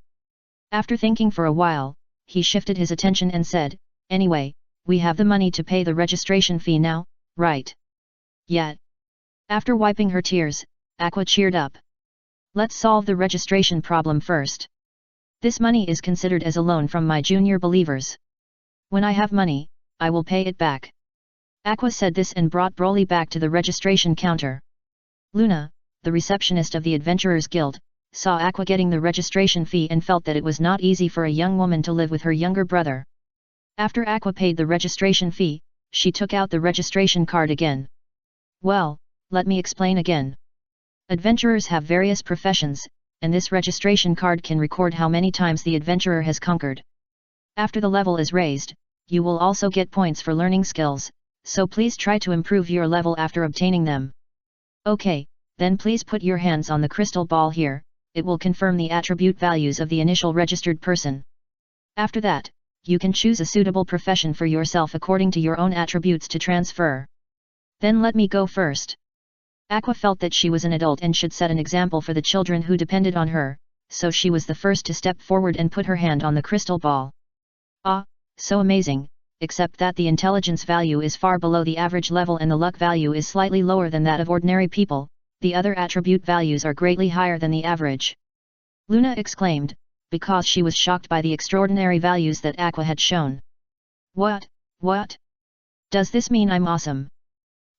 After thinking for a while, he shifted his attention and said, anyway, we have the money to pay the registration fee now, right? Yet. After wiping her tears, Aqua cheered up. Let's solve the registration problem first. This money is considered as a loan from my junior believers. When I have money, I will pay it back. Aqua said this and brought Broly back to the registration counter. Luna, the receptionist of the Adventurers Guild, saw Aqua getting the registration fee and felt that it was not easy for a young woman to live with her younger brother. After Aqua paid the registration fee, she took out the registration card again. Well, let me explain again. Adventurers have various professions, and this registration card can record how many times the adventurer has conquered. After the level is raised, you will also get points for learning skills, so please try to improve your level after obtaining them. Okay, then please put your hands on the crystal ball here, it will confirm the attribute values of the initial registered person. After that, you can choose a suitable profession for yourself according to your own attributes to transfer. Then let me go first. Aqua felt that she was an adult and should set an example for the children who depended on her, so she was the first to step forward and put her hand on the crystal ball. Ah, so amazing, except that the intelligence value is far below the average level and the luck value is slightly lower than that of ordinary people, the other attribute values are greatly higher than the average. Luna exclaimed, because she was shocked by the extraordinary values that Aqua had shown. What? Does this mean I'm awesome?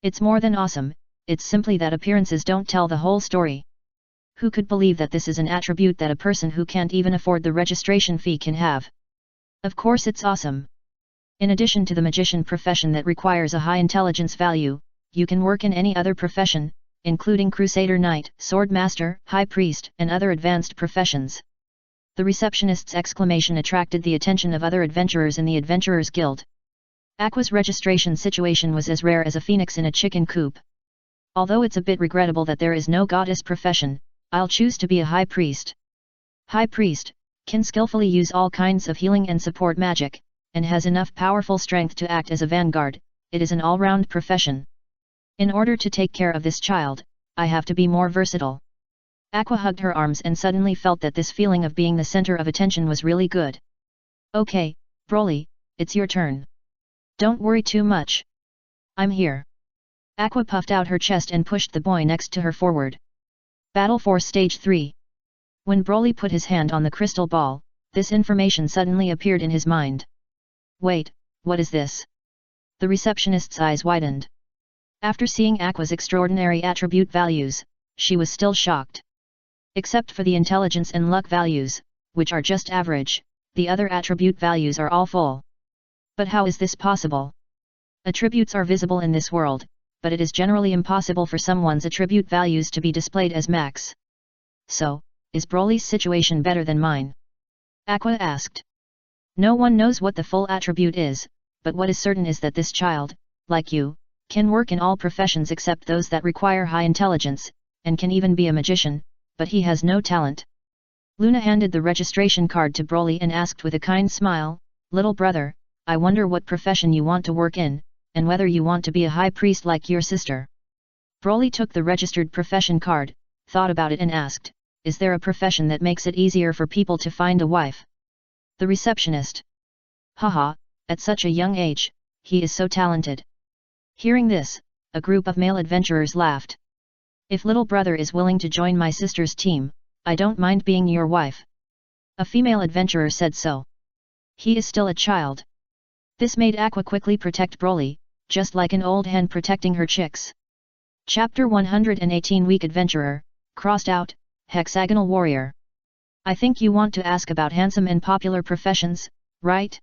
It's more than awesome, it's simply that appearances don't tell the whole story. Who could believe that this is an attribute that a person who can't even afford the registration fee can have? Of course it's awesome. In addition to the magician profession that requires a high intelligence value, you can work in any other profession, including crusader knight, sword master, high priest, and other advanced professions. The receptionist's exclamation attracted the attention of other adventurers in the Adventurers Guild. Aqua's registration situation was as rare as a phoenix in a chicken coop. Although it's a bit regrettable that there is no goddess profession, I'll choose to be a high priest. High priest can skillfully use all kinds of healing and support magic, and has enough powerful strength to act as a vanguard. It is an all-round profession. In order to take care of this child, I have to be more versatile. Aqua hugged her arms and suddenly felt that this feeling of being the center of attention was really good. Okay, Broly, it's your turn. Don't worry too much. I'm here. Aqua puffed out her chest and pushed the boy next to her forward. Battle for Stage 3. When Broly put his hand on the crystal ball, this information suddenly appeared in his mind. Wait, what is this? The receptionist's eyes widened. After seeing Aqua's extraordinary attribute values, she was still shocked. Except for the intelligence and luck values, which are just average, the other attribute values are all full. But how is this possible? Attributes are visible in this world, but it is generally impossible for someone's attribute values to be displayed as max. So, is Broly's situation better than mine? Aqua asked. No one knows what the full attribute is, but what is certain is that this child, like you, can work in all professions except those that require high intelligence, and can even be a magician, but he has no talent. Luna handed the registration card to Broly and asked with a kind smile, Little brother, I wonder what profession you want to work in, and whether you want to be a high priest like your sister. Broly took the registered profession card, thought about it and asked, is there a profession that makes it easier for people to find a wife? The receptionist. Haha, at such a young age, he is so talented. Hearing this, a group of male adventurers laughed. If little brother is willing to join my sister's team, I don't mind being your wife. A female adventurer said so. He is still a child. This made Aqua quickly protect Broly, just like an old hen protecting her chicks. Chapter 118 Weak Adventurer, Crossed Out, Hexagonal Warrior. I think you want to ask about handsome and popular professions, right?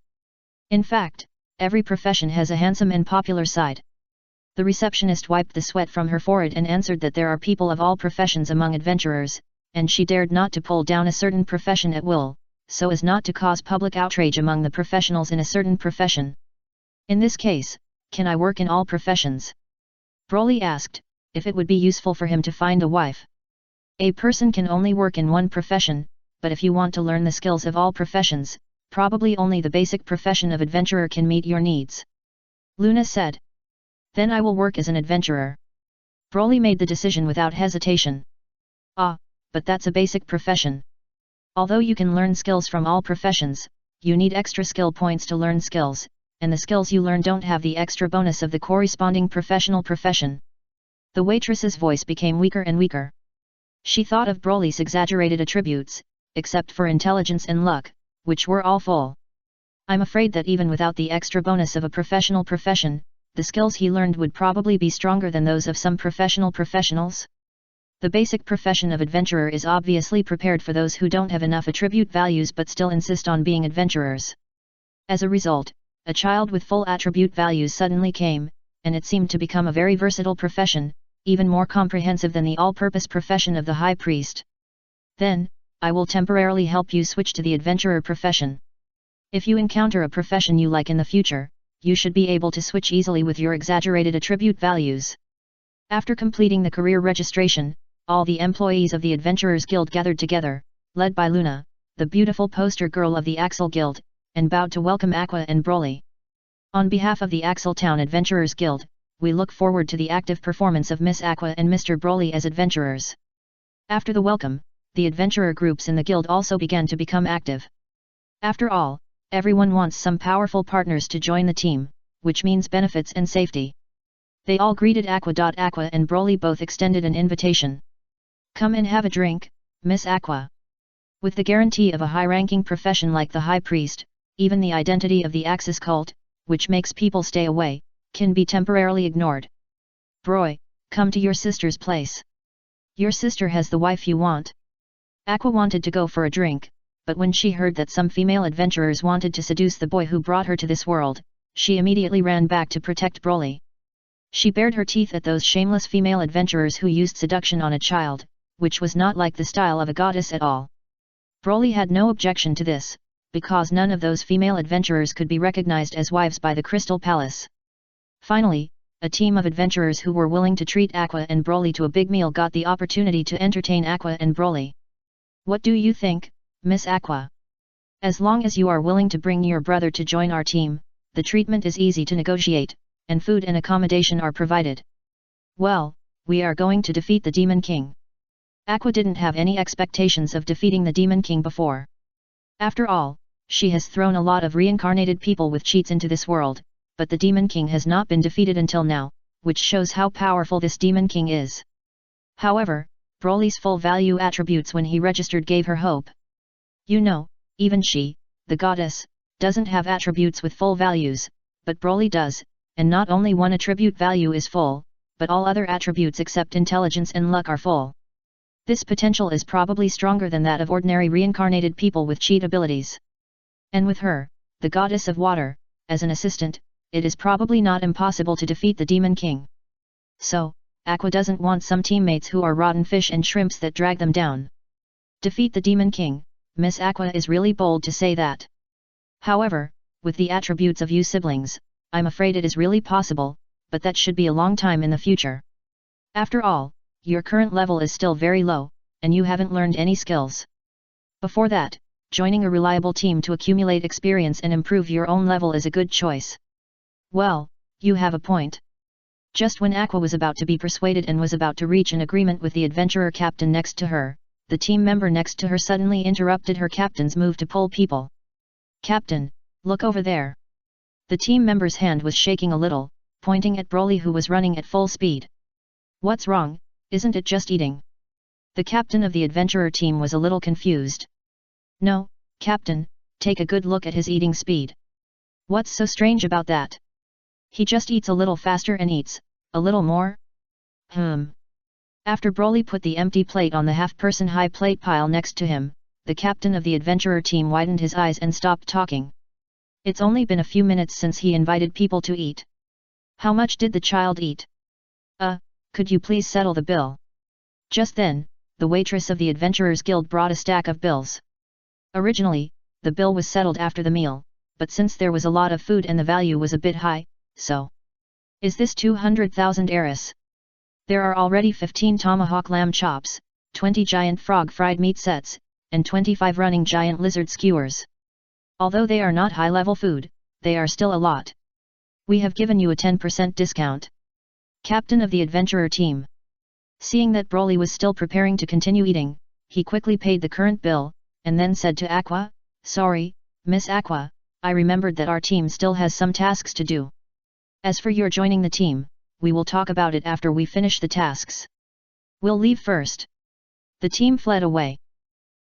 In fact, every profession has a handsome and popular side. The receptionist wiped the sweat from her forehead and answered that there are people of all professions among adventurers, and she dared not to pull down a certain profession at will, so as not to cause public outrage among the professionals in a certain profession. In this case, can I work in all professions? Broly asked, if it would be useful for him to find a wife. A person can only work in one profession, but if you want to learn the skills of all professions, probably only the basic profession of adventurer can meet your needs. Luna said. Then I will work as an adventurer. Broly made the decision without hesitation. Ah, but that's a basic profession. Although you can learn skills from all professions, you need extra skill points to learn skills, and the skills you learn don't have the extra bonus of the corresponding professional profession. The waitress's voice became weaker and weaker. She thought of Broly's exaggerated attributes, except for intelligence and luck, which were all full. I'm afraid that even without the extra bonus of a professional profession, the skills he learned would probably be stronger than those of some professional professionals. The basic profession of adventurer is obviously prepared for those who don't have enough attribute values but still insist on being adventurers. As a result, a child with full attribute values suddenly came, and it seemed to become a very versatile profession, even more comprehensive than the all-purpose profession of the high priest. Then, I will temporarily help you switch to the adventurer profession. If you encounter a profession you like in the future, you should be able to switch easily with your exaggerated attribute values. After completing the career registration, all the employees of the Adventurers Guild gathered together, led by Luna, the beautiful poster girl of the Axel Guild, and bowed to welcome Aqua and Broly. On behalf of the Axel Town Adventurers Guild, we look forward to the active performance of Miss Aqua and Mr. Broly as adventurers. After the welcome, the adventurer groups in the guild also began to become active. After all, everyone wants some powerful partners to join the team, which means benefits and safety. They all greeted Aqua. Aqua and Broly both extended an invitation. Come and have a drink, Miss Aqua. With the guarantee of a high-ranking profession like the High Priest, even the identity of the Axis cult, which makes people stay away, can be temporarily ignored. Broy, come to your sister's place. Your sister has the wife you want. Aqua wanted to go for a drink, but when she heard that some female adventurers wanted to seduce the boy who brought her to this world, she immediately ran back to protect Broly. She bared her teeth at those shameless female adventurers who used seduction on a child, which was not like the style of a goddess at all. Broly had no objection to this, because none of those female adventurers could be recognized as wives by the Crystal Palace. Finally, a team of adventurers who were willing to treat Aqua and Broly to a big meal got the opportunity to entertain Aqua and Broly. What do you think, Miss Aqua? As long as you are willing to bring your brother to join our team, the treatment is easy to negotiate, and food and accommodation are provided. Well, we are going to defeat the Demon King. Aqua didn't have any expectations of defeating the Demon King before. After all, she has thrown a lot of reincarnated people with cheats into this world, but the Demon King has not been defeated until now, which shows how powerful this Demon King is. However, Broly's full value attributes when he registered gave her hope. You know, even she, the goddess, doesn't have attributes with full values, but Broly does, and not only one attribute value is full, but all other attributes except intelligence and luck are full. This potential is probably stronger than that of ordinary reincarnated people with cheat abilities. And with her, the goddess of water, as an assistant, it is probably not impossible to defeat the Demon King. So, Aqua doesn't want some teammates who are rotten fish and shrimps that drag them down. Defeat the Demon King, Miss Aqua is really bold to say that. However, with the attributes of you siblings, I'm afraid it is really possible, but that should be a long time in the future. After all, your current level is still very low, and you haven't learned any skills. Before that, joining a reliable team to accumulate experience and improve your own level is a good choice. Well, you have a point. Just when Aqua was about to be persuaded and was about to reach an agreement with the adventurer captain next to her, the team member next to her suddenly interrupted her captain's move to pull people. Captain, look over there. The team member's hand was shaking a little, pointing at Broly who was running at full speed. What's wrong, isn't it just eating? The captain of the adventurer team was a little confused. No, Captain, take a good look at his eating speed. What's so strange about that? He just eats a little faster and eats a little more? After Broly put the empty plate on the half-person high plate pile next to him, the captain of the adventurer team widened his eyes and stopped talking. It's only been a few minutes since he invited people to eat. How much did the child eat? Could you please settle the bill? Just then, the waitress of the Adventurers Guild brought a stack of bills. Originally, the bill was settled after the meal, but since there was a lot of food and the value was a bit high, so. Is this 200,000 eris? There are already 15 tomahawk lamb chops, 20 giant frog fried meat sets, and 25 running giant lizard skewers. Although they are not high-level food, they are still a lot. We have given you a 10% discount. Captain of the adventurer team. Seeing that Broly was still preparing to continue eating, he quickly paid the current bill, and then said to Aqua, "Sorry, Miss Aqua, I remembered that our team still has some tasks to do. As for your joining the team, we will talk about it after we finish the tasks. We'll leave first." The team fled away.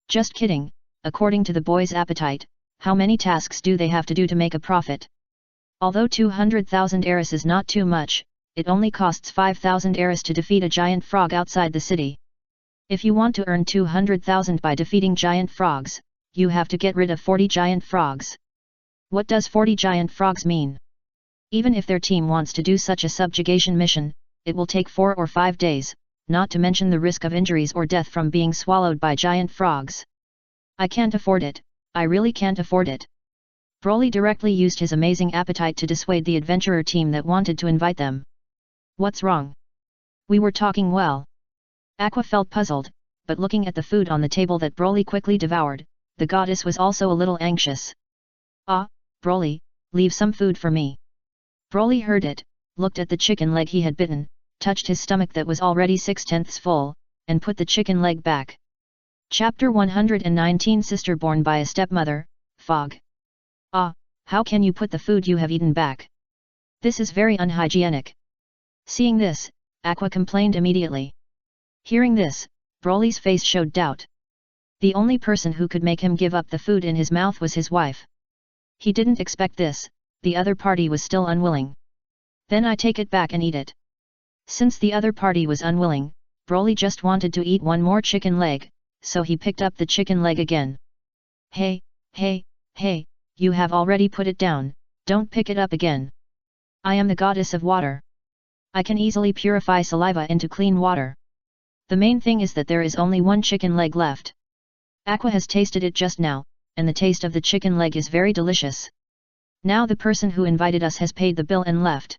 Just kidding, according to the boy's appetite, how many tasks do they have to do to make a profit? Although 200,000 eris is not too much, it only costs 5,000 eris to defeat a giant frog outside the city. If you want to earn 200,000 by defeating giant frogs, you have to get rid of 40 giant frogs. What does 40 giant frogs mean? Even if their team wants to do such a subjugation mission, it will take 4 or 5 days, not to mention the risk of injuries or death from being swallowed by giant frogs. I can't afford it, I really can't afford it. Broly directly used his amazing appetite to dissuade the adventurer team that wanted to invite them. What's wrong? We were talking well. Aqua felt puzzled, but looking at the food on the table that Broly quickly devoured, the goddess was also a little anxious. Ah, Broly, leave some food for me. Broly heard it, looked at the chicken leg he had bitten, touched his stomach that was already 6/10 full, and put the chicken leg back. Chapter 119 Sister born by a stepmother, Fog. Ah, how can you put the food you have eaten back? This is very unhygienic. Seeing this, Aqua complained immediately. Hearing this, Broly's face showed doubt. The only person who could make him give up the food in his mouth was his wife. He didn't expect this, the other party was still unwilling. Then I take it back and eat it. Since the other party was unwilling, Broly just wanted to eat one more chicken leg, so he picked up the chicken leg again. Hey, you have already put it down, don't pick it up again. I am the goddess of water. I can easily purify saliva into clean water. The main thing is that there is only one chicken leg left. Aqua has tasted it just now, and the taste of the chicken leg is very delicious. Now the person who invited us has paid the bill and left.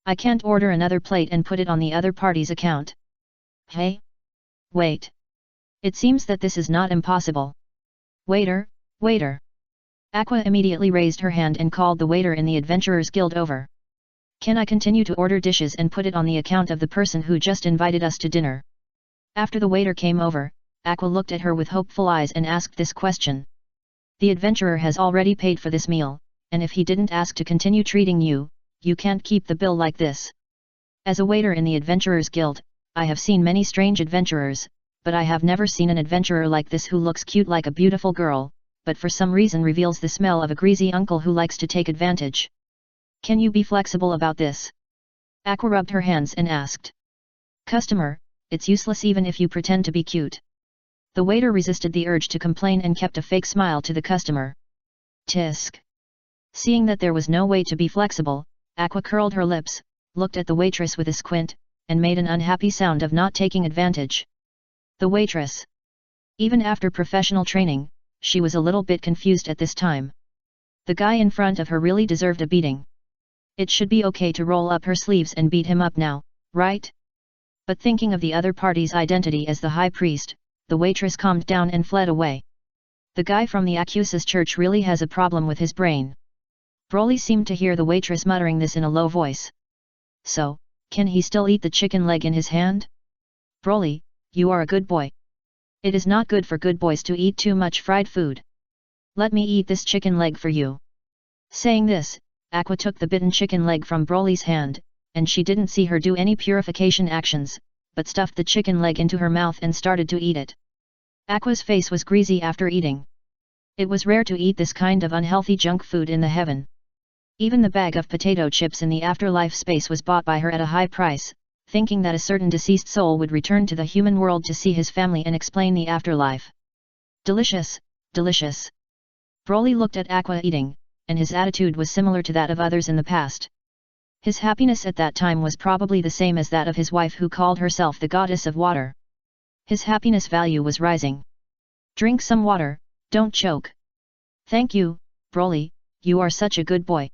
I can't order another plate and put it on the other party's account. Hey? Wait. It seems that this is not impossible. Waiter. Aqua immediately raised her hand and called the waiter in the Adventurers Guild over. Can I continue to order dishes and put it on the account of the person who just invited us to dinner? After the waiter came over, Aqua looked at her with hopeful eyes and asked this question. The adventurer has already paid for this meal, and if he didn't ask to continue treating you, you can't keep the bill like this. As a waiter in the Adventurers Guild, I have seen many strange adventurers, but I have never seen an adventurer like this who looks cute like a beautiful girl, but for some reason reveals the smell of a greasy uncle who likes to take advantage. Can you be flexible about this? Aqua rubbed her hands and asked. Customer, it's useless even if you pretend to be cute. The waiter resisted the urge to complain and kept a fake smile to the customer. Tisk. Seeing that there was no way to be flexible, Aqua curled her lips, looked at the waitress with a squint, and made an unhappy sound of not taking advantage. The waitress. Even after professional training, she was a little bit confused at this time. The guy in front of her really deserved a beating. It should be okay to roll up her sleeves and beat him up now, right? But thinking of the other party's identity as the high priest, the waitress calmed down and fled away. The guy from the Accusa's church really has a problem with his brain. Broly seemed to hear the waitress muttering this in a low voice. So, can he still eat the chicken leg in his hand? Broly, you are a good boy. It is not good for good boys to eat too much fried food. Let me eat this chicken leg for you. Saying this, Aqua took the bitten chicken leg from Broly's hand, and she didn't see her do any purification actions, but stuffed the chicken leg into her mouth and started to eat it. Aqua's face was greasy after eating. It was rare to eat this kind of unhealthy junk food in the heaven. Even the bag of potato chips in the afterlife space was bought by her at a high price, thinking that a certain deceased soul would return to the human world to see his family and explain the afterlife. Delicious, delicious. Broly looked at Aqua eating, and his attitude was similar to that of others in the past. His happiness at that time was probably the same as that of his wife who called herself the goddess of water. His happiness value was rising. Drink some water, don't choke. Thank you, Broly, you are such a good boy.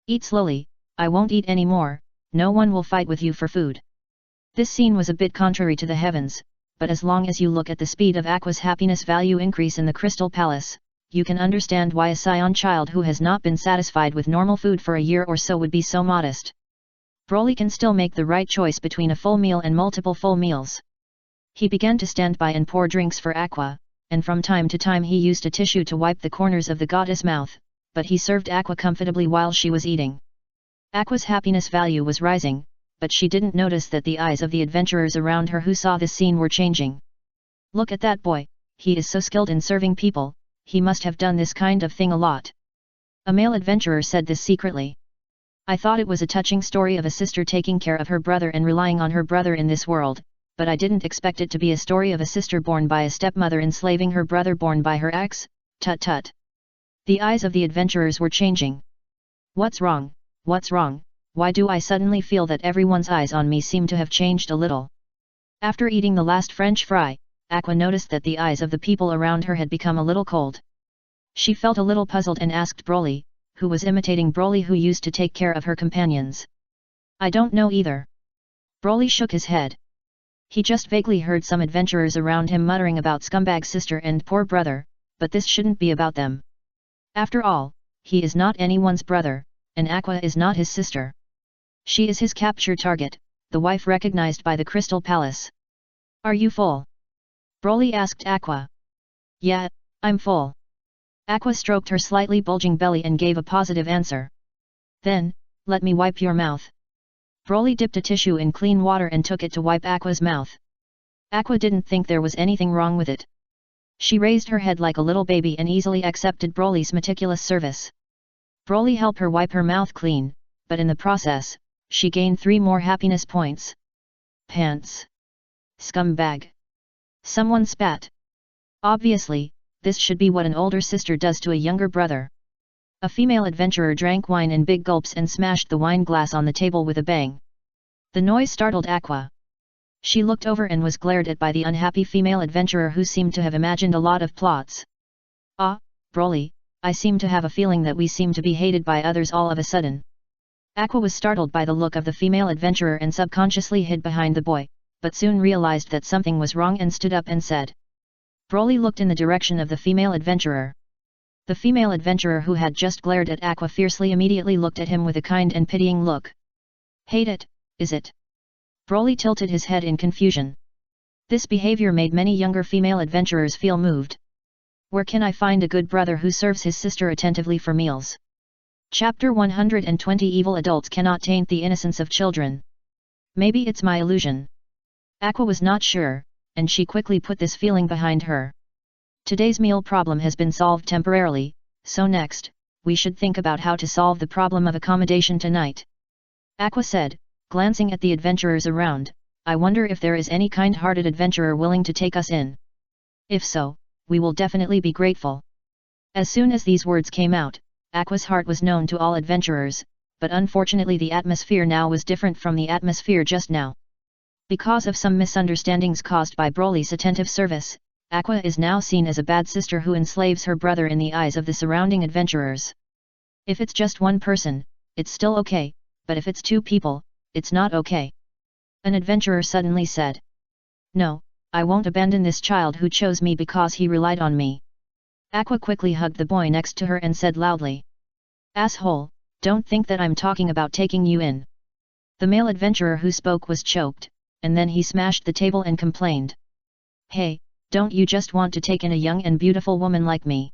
Eat slowly, I won't eat any more, no one will fight with you for food. This scene was a bit contrary to the heavens, but as long as you look at the speed of Aqua's happiness value increase in the Crystal Palace, you can understand why a Saiyan child who has not been satisfied with normal food for a year or so would be so modest. Broly can still make the right choice between a full meal and multiple full meals. He began to stand by and pour drinks for Aqua, and from time to time he used a tissue to wipe the corners of the goddess' mouth, but he served Aqua comfortably while she was eating. Aqua's happiness value was rising, but she didn't notice that the eyes of the adventurers around her who saw this scene were changing. Look at that boy, he is so skilled in serving people, he must have done this kind of thing a lot. A male adventurer said this secretly. I thought it was a touching story of a sister taking care of her brother and relying on her brother in this world, but I didn't expect it to be a story of a sister born by a stepmother enslaving her brother born by her ex. Tut tut. The eyes of the adventurers were changing. What's wrong, why do I suddenly feel that everyone's eyes on me seem to have changed a little? After eating the last French fry, Aqua noticed that the eyes of the people around her had become a little cold. She felt a little puzzled and asked Broly, who was imitating Broly who used to take care of her companions. I don't know either. Broly shook his head. He just vaguely heard some adventurers around him muttering about scumbag sister and poor brother, but this shouldn't be about them. After all, he is not anyone's brother, and Aqua is not his sister. She is his capture target, the wife recognized by the Crystal Palace. Are you full? Broly asked Aqua. Yeah, I'm full. Aqua stroked her slightly bulging belly and gave a positive answer. Then, let me wipe your mouth. Broly dipped a tissue in clean water and took it to wipe Aqua's mouth. Aqua didn't think there was anything wrong with it. She raised her head like a little baby and easily accepted Broly's meticulous service. Broly helped her wipe her mouth clean, but in the process, she gained 3 more happiness points. Pants. Scumbag. Someone spat. Obviously, this should be what an older sister does to a younger brother. A female adventurer drank wine in big gulps and smashed the wine glass on the table with a bang. The noise startled Aqua. She looked over and was glared at by the unhappy female adventurer who seemed to have imagined a lot of plots. Ah, Broly, I seem to have a feeling that we seem to be hated by others all of a sudden. Aqua was startled by the look of the female adventurer and subconsciously hid behind the boy, but soon realized that something was wrong and stood up and said. Broly looked in the direction of the female adventurer. The female adventurer who had just glared at Aqua fiercely immediately looked at him with a kind and pitying look. Hate it, is it? Broly tilted his head in confusion. This behavior made many younger female adventurers feel moved. Where can I find a good brother who serves his sister attentively for meals? Chapter 120 Evil adults cannot taint the innocence of children. Maybe it's my illusion. Aqua was not sure, and she quickly put this feeling behind her. Today's meal problem has been solved temporarily, so next, we should think about how to solve the problem of accommodation tonight. Aqua said, glancing at the adventurers around, I wonder if there is any kind-hearted adventurer willing to take us in. If so, we will definitely be grateful. As soon as these words came out, Aqua's heart was known to all adventurers, but unfortunately the atmosphere now was different from the atmosphere just now. Because of some misunderstandings caused by Broly's attentive service, Aqua is now seen as a bad sister who enslaves her brother in the eyes of the surrounding adventurers. If it's just one person, it's still okay, but if it's 2 people, it's not okay. An adventurer suddenly said. No, I won't abandon this child who chose me because he relied on me. Aqua quickly hugged the boy next to her and said loudly. Asshole, don't think that I'm talking about taking you in. The male adventurer who spoke was choked, and then he smashed the table and complained. Hey, don't you just want to take in a young and beautiful woman like me?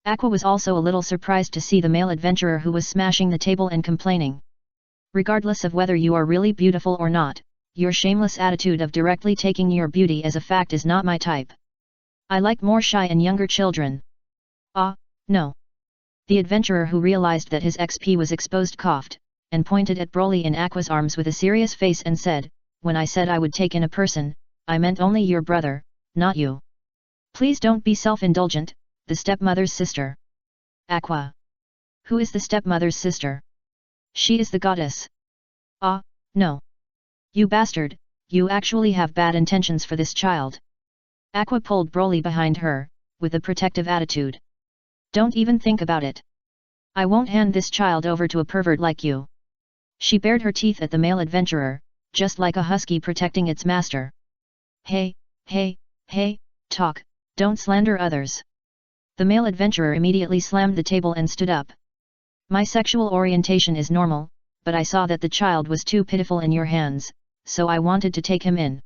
Aqua was also a little surprised to see the male adventurer who was smashing the table and complaining. Regardless of whether you are really beautiful or not, your shameless attitude of directly taking your beauty as a fact is not my type. I like more shy and younger children. Ah, no. The adventurer who realized that his XP was exposed coughed, and pointed at Broly in Aqua's arms with a serious face and said, when I said I would take in a person, I meant only your brother, not you. Please don't be self-indulgent, the stepmother's sister. Aqua. Who is the stepmother's sister? She is the goddess. Ah, no. You bastard, you actually have bad intentions for this child. Aqua pulled Broly behind her, with a protective attitude. Don't even think about it. I won't hand this child over to a pervert like you. She bared her teeth at the male adventurer, just like a husky protecting its master. Hey, talk, don't slander others. The male adventurer immediately slammed the table and stood up. My sexual orientation is normal, but I saw that the child was too pitiful in your hands, so I wanted to take him in.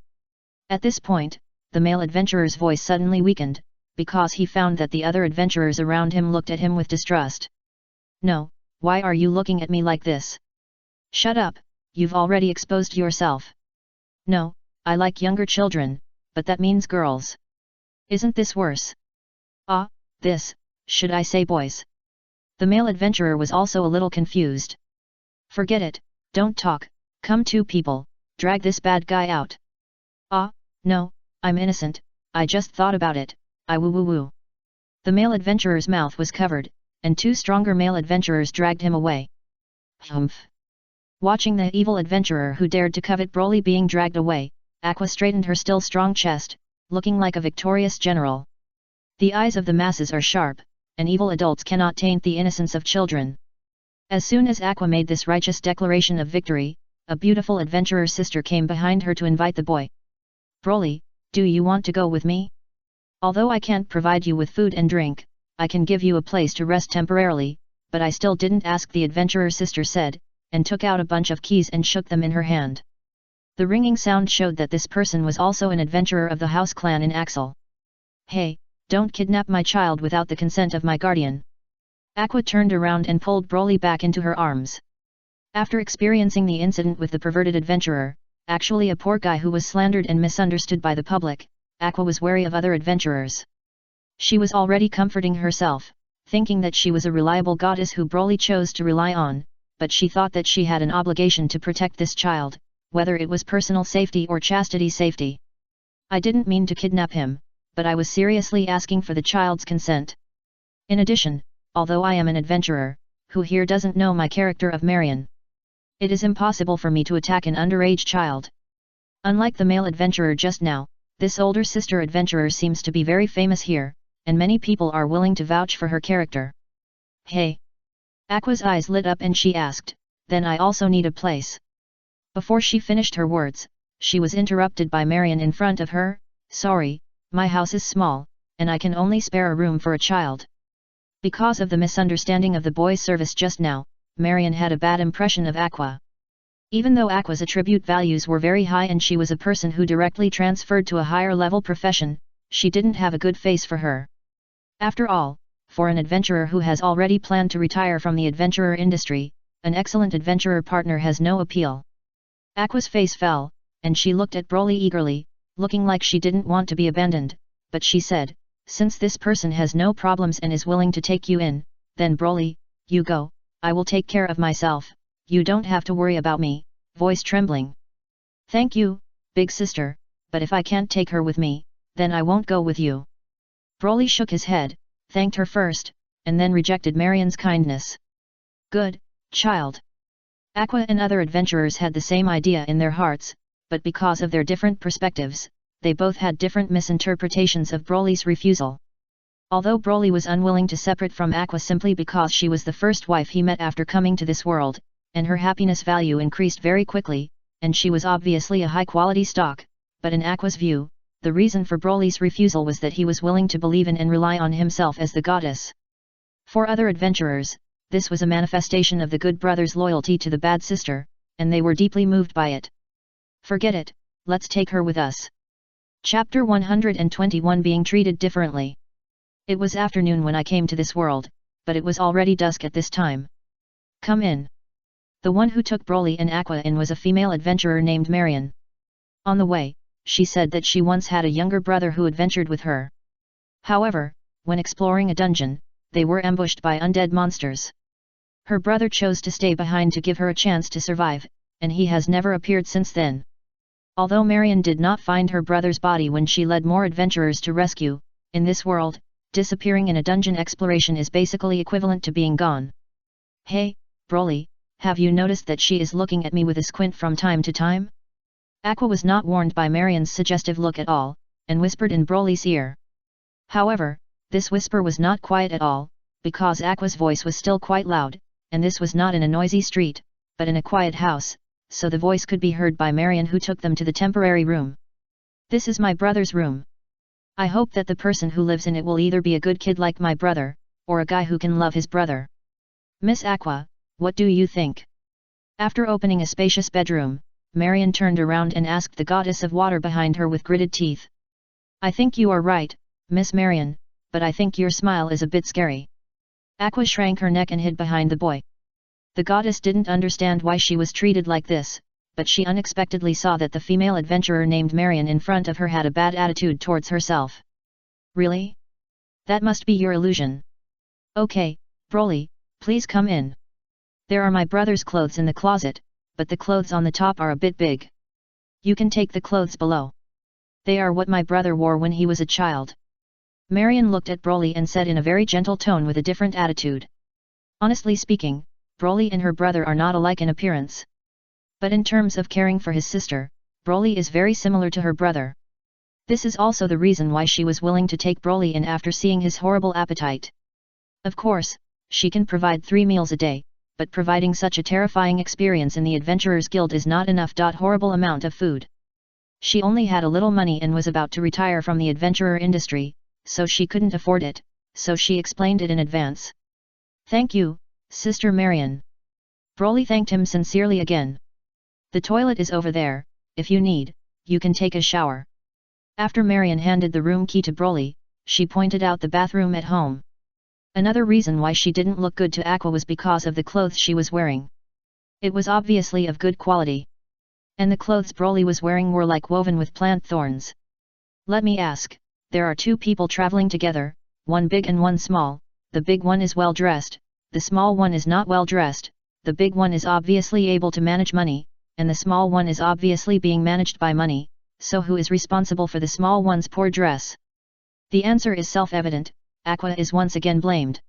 At this point, the male adventurer's voice suddenly weakened, because he found that the other adventurers around him looked at him with distrust. No, why are you looking at me like this? Shut up, you've already exposed yourself. No, I like younger children, but that means girls. Isn't this worse? Ah, this, should I say boys? The male adventurer was also a little confused. Forget it, don't talk, come 2 people, drag this bad guy out. Ah, no, I'm innocent, I just thought about it, I woo. The male adventurer's mouth was covered, and 2 stronger male adventurers dragged him away. Humph. Watching the evil adventurer who dared to covet Broly being dragged away, Aqua straightened her still strong chest, looking like a victorious general. The eyes of the masses are sharp, and evil adults cannot taint the innocence of children. As soon as Aqua made this righteous declaration of victory, a beautiful adventurer sister came behind her to invite the boy. Broly, do you want to go with me? Although I can't provide you with food and drink, I can give you a place to rest temporarily, but I still didn't ask, the adventurer sister said, and took out a bunch of keys and shook them in her hand. The ringing sound showed that this person was also an adventurer of the house clan in Axel. Hey, don't kidnap my child without the consent of my guardian. Aqua turned around and pulled Broly back into her arms. After experiencing the incident with the perverted adventurer, actually a poor guy who was slandered and misunderstood by the public, Aqua was wary of other adventurers. She was already comforting herself, thinking that she was a reliable goddess who Broly chose to rely on, but she thought that she had an obligation to protect this child, whether it was personal safety or chastity safety. I didn't mean to kidnap him, but I was seriously asking for the child's consent. In addition, although I am an adventurer, who here doesn't know my character of Marion? It is impossible for me to attack an underage child. Unlike the male adventurer just now, this older sister adventurer seems to be very famous here, and many people are willing to vouch for her character. Hey! Aqua's eyes lit up and she asked, then I also need a place. Before she finished her words, she was interrupted by Marion in front of her. Sorry, my house is small, and I can only spare a room for a child. Because of the misunderstanding of the boy's service just now, Marion had a bad impression of Aqua. Even though Aqua's attribute values were very high and she was a person who directly transferred to a higher level profession, she didn't have a good face for her. After all, for an adventurer who has already planned to retire from the adventurer industry, an excellent adventurer partner has no appeal. Aqua's face fell, and she looked at Broly eagerly, looking like she didn't want to be abandoned, but she said, since this person has no problems and is willing to take you in, then Broly, you go, I will take care of myself, you don't have to worry about me, voice trembling. Thank you, big sister, but if I can't take her with me, then I won't go with you. Broly shook his head, thanked her first, and then rejected Marion's kindness. Good, child. Aqua and other adventurers had the same idea in their hearts, but because of their different perspectives, they both had different misinterpretations of Broly's refusal. Although Broly was unwilling to separate from Aqua simply because she was the first wife he met after coming to this world, and her happiness value increased very quickly, and she was obviously a high-quality stock, but in Aqua's view, the reason for Broly's refusal was that he was willing to believe in and rely on himself as the goddess. For other adventurers, this was a manifestation of the good brother's loyalty to the bad sister, and they were deeply moved by it. Forget it, let's take her with us. Chapter 121 Being Treated Differently. It was afternoon when I came to this world, but it was already dusk at this time. Come in. The one who took Broly and Aqua in was a female adventurer named Marion. On the way, she said that she once had a younger brother who adventured with her. However, when exploring a dungeon, they were ambushed by undead monsters. Her brother chose to stay behind to give her a chance to survive, and he has never appeared since then. Although Marion did not find her brother's body when she led more adventurers to rescue, in this world, disappearing in a dungeon exploration is basically equivalent to being gone. Hey, Broly, have you noticed that she is looking at me with a squint from time to time? Aqua was not warned by Marion's suggestive look at all, and whispered in Broly's ear. However, this whisper was not quiet at all, because Aqua's voice was still quite loud, and this was not in a noisy street, but in a quiet house, so the voice could be heard by Marion, who took them to the temporary room. This is my brother's room. I hope that the person who lives in it will either be a good kid like my brother, or a guy who can love his brother. Miss Aqua, what do you think? After opening a spacious bedroom, Marion turned around and asked the goddess of water behind her with gritted teeth. I think you are right, Miss Marion, but I think your smile is a bit scary. Aqua shrank her neck and hid behind the boy. The goddess didn't understand why she was treated like this, but she unexpectedly saw that the female adventurer named Marion in front of her had a bad attitude towards herself. Really? That must be your illusion. Okay, Broly, please come in. There are my brother's clothes in the closet, but the clothes on the top are a bit big. You can take the clothes below. They are what my brother wore when he was a child. Marion looked at Broly and said in a very gentle tone with a different attitude. Honestly speaking, Broly and her brother are not alike in appearance. But in terms of caring for his sister, Broly is very similar to her brother. This is also the reason why she was willing to take Broly in after seeing his horrible appetite. Of course, she can provide 3 meals a day, but providing such a terrifying experience in the Adventurers Guild is not enough. Horrible amount of food. She only had a little money and was about to retire from the adventurer industry, so she couldn't afford it, so she explained it in advance. Thank you, Sister Marion. Broly thanked him sincerely again. The toilet is over there, if you need, you can take a shower. After Marion handed the room key to Broly, she pointed out the bathroom at home. Another reason why she didn't look good to Aqua was because of the clothes she was wearing. It was obviously of good quality. And the clothes Broly was wearing were like woven with plant thorns. Let me ask, there are 2 people traveling together, one big and one small, the big one is well dressed, the small one is not well dressed, the big one is obviously able to manage money, and the small one is obviously being managed by money, so who is responsible for the small one's poor dress? The answer is self-evident, Aqua is once again blamed.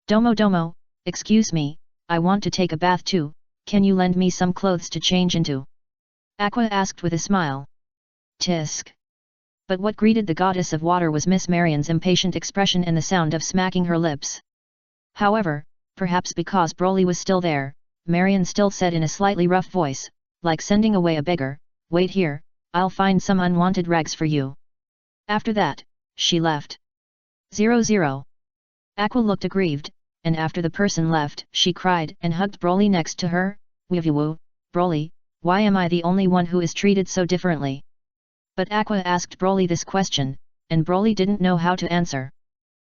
Domo, excuse me, I want to take a bath too, can you lend me some clothes to change into? Aqua asked with a smile. Tisk. But what greeted the goddess of water was Miss Marian's impatient expression and the sound of smacking her lips. However, perhaps because Broly was still there, Marian still said in a slightly rough voice, like sending away a beggar, wait here, I'll find some unwanted rags for you. After that, she left. 00. Aqua looked aggrieved, and after the person left, she cried and hugged Broly next to her. Woo, Broly, why am I the only one who is treated so differently? But Aqua asked Broly this question, and Broly didn't know how to answer.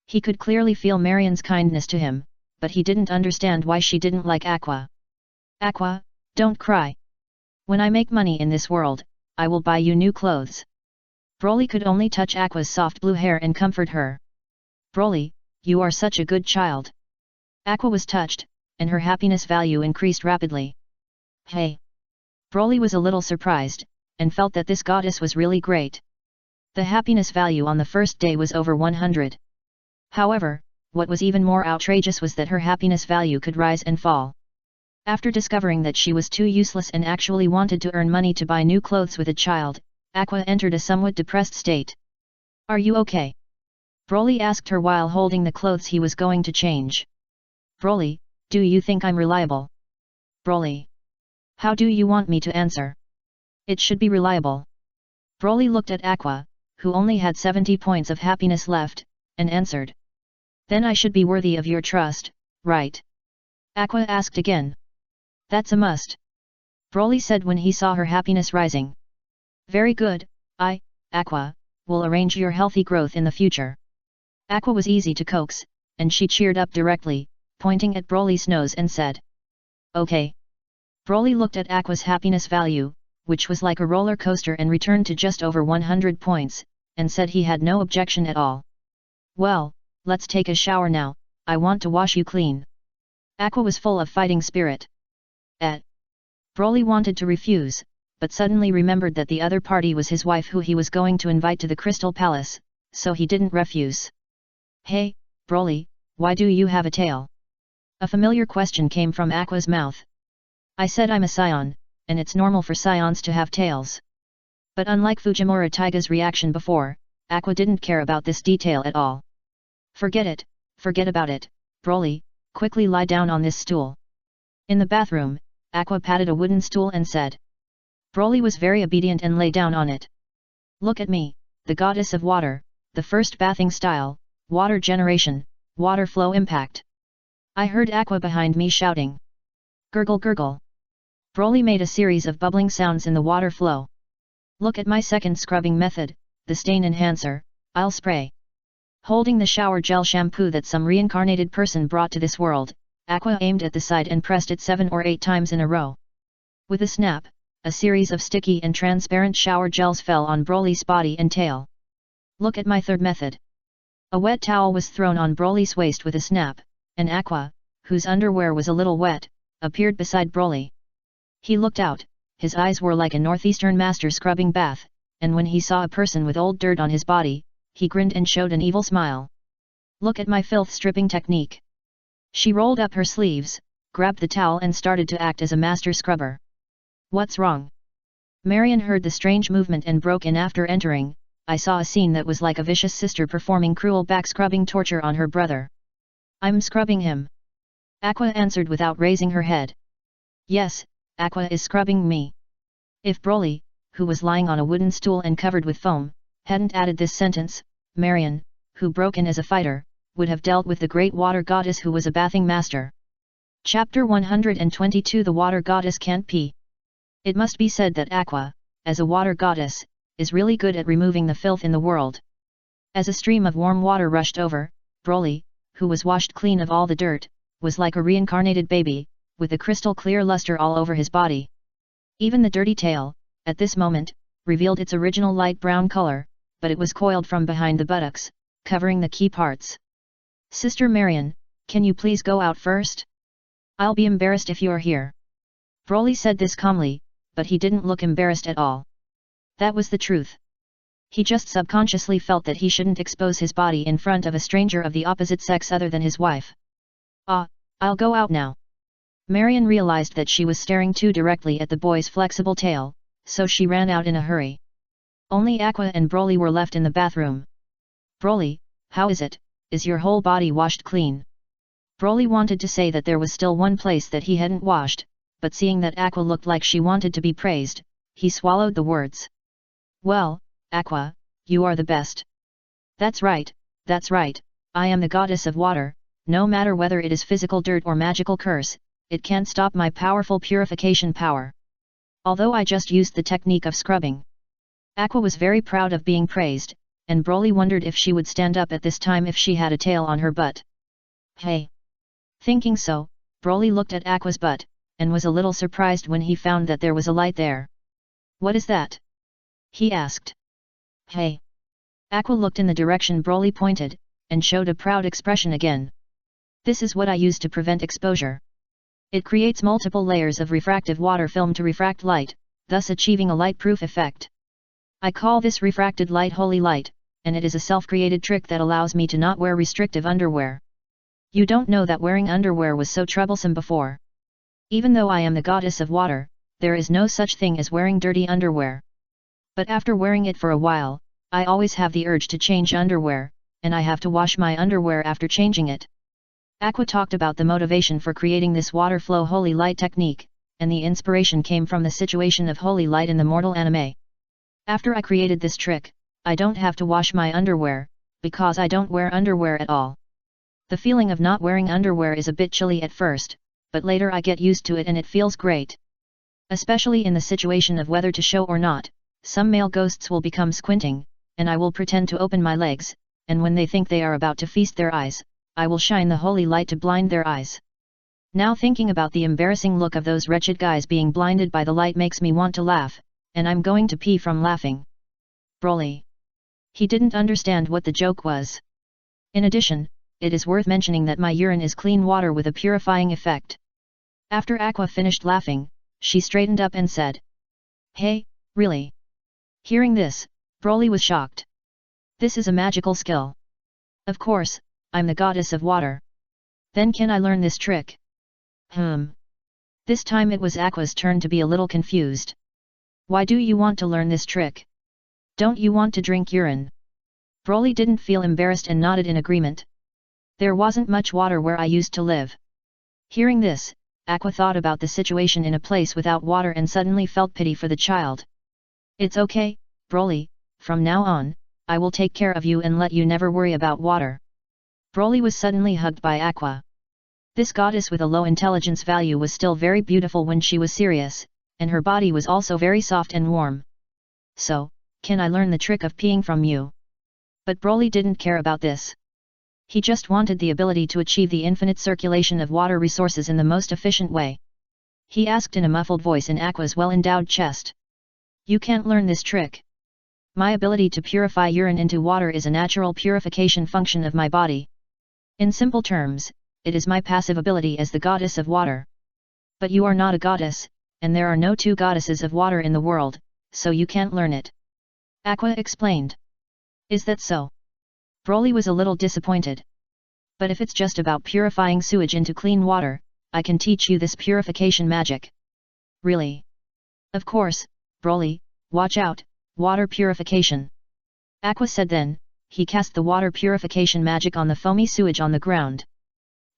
He could clearly feel Marian's kindness to him, but he didn't understand why she didn't like Aqua. Aqua, don't cry. When I make money in this world, I will buy you new clothes. Broly could only touch Aqua's soft blue hair and comfort her. Broly, you are such a good child. Aqua was touched, and her happiness value increased rapidly. Hey! Broly was a little surprised, and felt that this goddess was really great. The happiness value on the first day was over 100. However, what was even more outrageous was that her happiness value could rise and fall. After discovering that she was too useless and actually wanted to earn money to buy new clothes with a child, Aqua entered a somewhat depressed state. Are you okay? Broly asked her while holding the clothes he was going to change. Broly, do you think I'm reliable? Broly. How do you want me to answer? It should be reliable. Broly looked at Aqua, who only had 70 points of happiness left, and answered. Then I should be worthy of your trust, right? Aqua asked again. That's a must. Broly said when he saw her happiness rising. Very good, Aqua, will arrange your healthy growth in the future. Aqua was easy to coax, and she cheered up directly, pointing at Broly's nose and said. Okay. Broly looked at Aqua's happiness value, which was like a roller coaster, and returned to just over 100 points, and said he had no objection at all. Well, let's take a shower now, I want to wash you clean. Aqua was full of fighting spirit. Broly wanted to refuse, but suddenly remembered that the other party was his wife who he was going to invite to the Crystal Palace, so he didn't refuse. Hey, Broly, why do you have a tail? A familiar question came from Aqua's mouth. I said I'm a Saiyan, and it's normal for Saiyans to have tails. But unlike Fujimura Taiga's reaction before, Aqua didn't care about this detail at all. Forget about it, Broly, quickly lie down on this stool. In the bathroom, Aqua patted a wooden stool and said. Broly was very obedient and lay down on it. Look at me, the goddess of water, the first bathing style, water generation, water flow impact. I heard Aqua behind me shouting. Gurgle gurgle. Broly made a series of bubbling sounds in the water flow. Look at my second scrubbing method, the stain enhancer, I'll spray. Holding the shower gel shampoo that some reincarnated person brought to this world, Aqua aimed at the side and pressed it 7 or 8 times in a row. With a snap, a series of sticky and transparent shower gels fell on Broly's body and tail. Look at my third method. A wet towel was thrown on Broly's waist with a snap, and Aqua, whose underwear was a little wet, appeared beside Broly. He looked out, his eyes were like a northeastern master scrubbing bath, and when he saw a person with old dirt on his body, he grinned and showed an evil smile. Look at my filth stripping technique. She rolled up her sleeves, grabbed the towel and started to act as a master scrubber. What's wrong? Marian heard the strange movement and broke in after entering. I saw a scene that was like a vicious sister performing cruel back-scrubbing torture on her brother. I'm scrubbing him. Aqua answered without raising her head. Yes, Aqua is scrubbing me. If Broly, who was lying on a wooden stool and covered with foam, hadn't added this sentence, Marian, who broke in as a fighter, would have dealt with the great water goddess who was a bathing master. Chapter 122 The Water Goddess Can't Pee. It must be said that Aqua, as a water goddess, is really good at removing the filth in the world. As a stream of warm water rushed over, Broly, who was washed clean of all the dirt, was like a reincarnated baby, with a crystal clear luster all over his body. Even the dirty tail, at this moment, revealed its original light brown color, but it was coiled from behind the buttocks, covering the key parts. Sister Marion, can you please go out first? I'll be embarrassed if you're here. Broly said this calmly, but he didn't look embarrassed at all. That was the truth. He just subconsciously felt that he shouldn't expose his body in front of a stranger of the opposite sex other than his wife. I'll go out now. Marion realized that she was staring too directly at the boy's flexible tail, so she ran out in a hurry. Only Aqua and Broly were left in the bathroom. Broly, how is it? Is your whole body washed clean? Broly wanted to say that there was still one place that he hadn't washed, but seeing that Aqua looked like she wanted to be praised, he swallowed the words. Well, Aqua, you are the best. That's right, I am the goddess of water, no matter whether it is physical dirt or magical curse, it can't stop my powerful purification power. Although I just used the technique of scrubbing. Aqua was very proud of being praised, and Broly wondered if she would stand up at this time if she had a tail on her butt. Hey! Thinking so, Broly looked at Aqua's butt, and was a little surprised when he found that there was a light there. What is that? He asked. Hey! Aqua looked in the direction Broly pointed, and showed a proud expression again. This is what I use to prevent exposure. It creates multiple layers of refractive water film to refract light, thus achieving a light-proof effect. I call this refracted light holy light, and it is a self-created trick that allows me to not wear restrictive underwear. You don't know that wearing underwear was so troublesome before. Even though I am the goddess of water, there is no such thing as wearing dirty underwear. But after wearing it for a while, I always have the urge to change underwear, and I have to wash my underwear after changing it. Aqua talked about the motivation for creating this water flow holy light technique, and the inspiration came from the situation of holy light in the Mortal anime. After I created this trick, I don't have to wash my underwear, because I don't wear underwear at all. The feeling of not wearing underwear is a bit chilly at first, but later I get used to it and it feels great. Especially in the situation of whether to show or not, some male ghosts will become squinting, and I will pretend to open my legs, and when they think they are about to feast their eyes, I will shine the holy light to blind their eyes. Now thinking about the embarrassing look of those wretched guys being blinded by the light makes me want to laugh, and I'm going to pee from laughing. Broly. He didn't understand what the joke was. In addition, it is worth mentioning that my urine is clean water with a purifying effect. After Aqua finished laughing, she straightened up and said. Hey, really? Hearing this, Broly was shocked. This is a magical skill. Of course, I'm the goddess of water. Then can I learn this trick? This time it was Aqua's turn to be a little confused. Why do you want to learn this trick? Don't you want to drink urine? Broly didn't feel embarrassed and nodded in agreement. There wasn't much water where I used to live. Hearing this, Aqua thought about the situation in a place without water and suddenly felt pity for the child. It's okay, Broly, from now on, I will take care of you and let you never worry about water. Broly was suddenly hugged by Aqua. This goddess with a low intelligence value was still very beautiful when she was serious, and her body was also very soft and warm. So, can I learn the trick of peeing from you? But Broly didn't care about this. He just wanted the ability to achieve the infinite circulation of water resources in the most efficient way. He asked in a muffled voice in Aqua's well-endowed chest. You can't learn this trick. My ability to purify urine into water is a natural purification function of my body. In simple terms, it is my passive ability as the goddess of water. But you are not a goddess, and there are no two goddesses of water in the world, so you can't learn it. Aqua explained. Is that so? Broly was a little disappointed. But if it's just about purifying sewage into clean water, I can teach you this purification magic. Really? Of course, Broly, watch out, water purification. Aqua said then. He cast the water purification magic on the foamy sewage on the ground.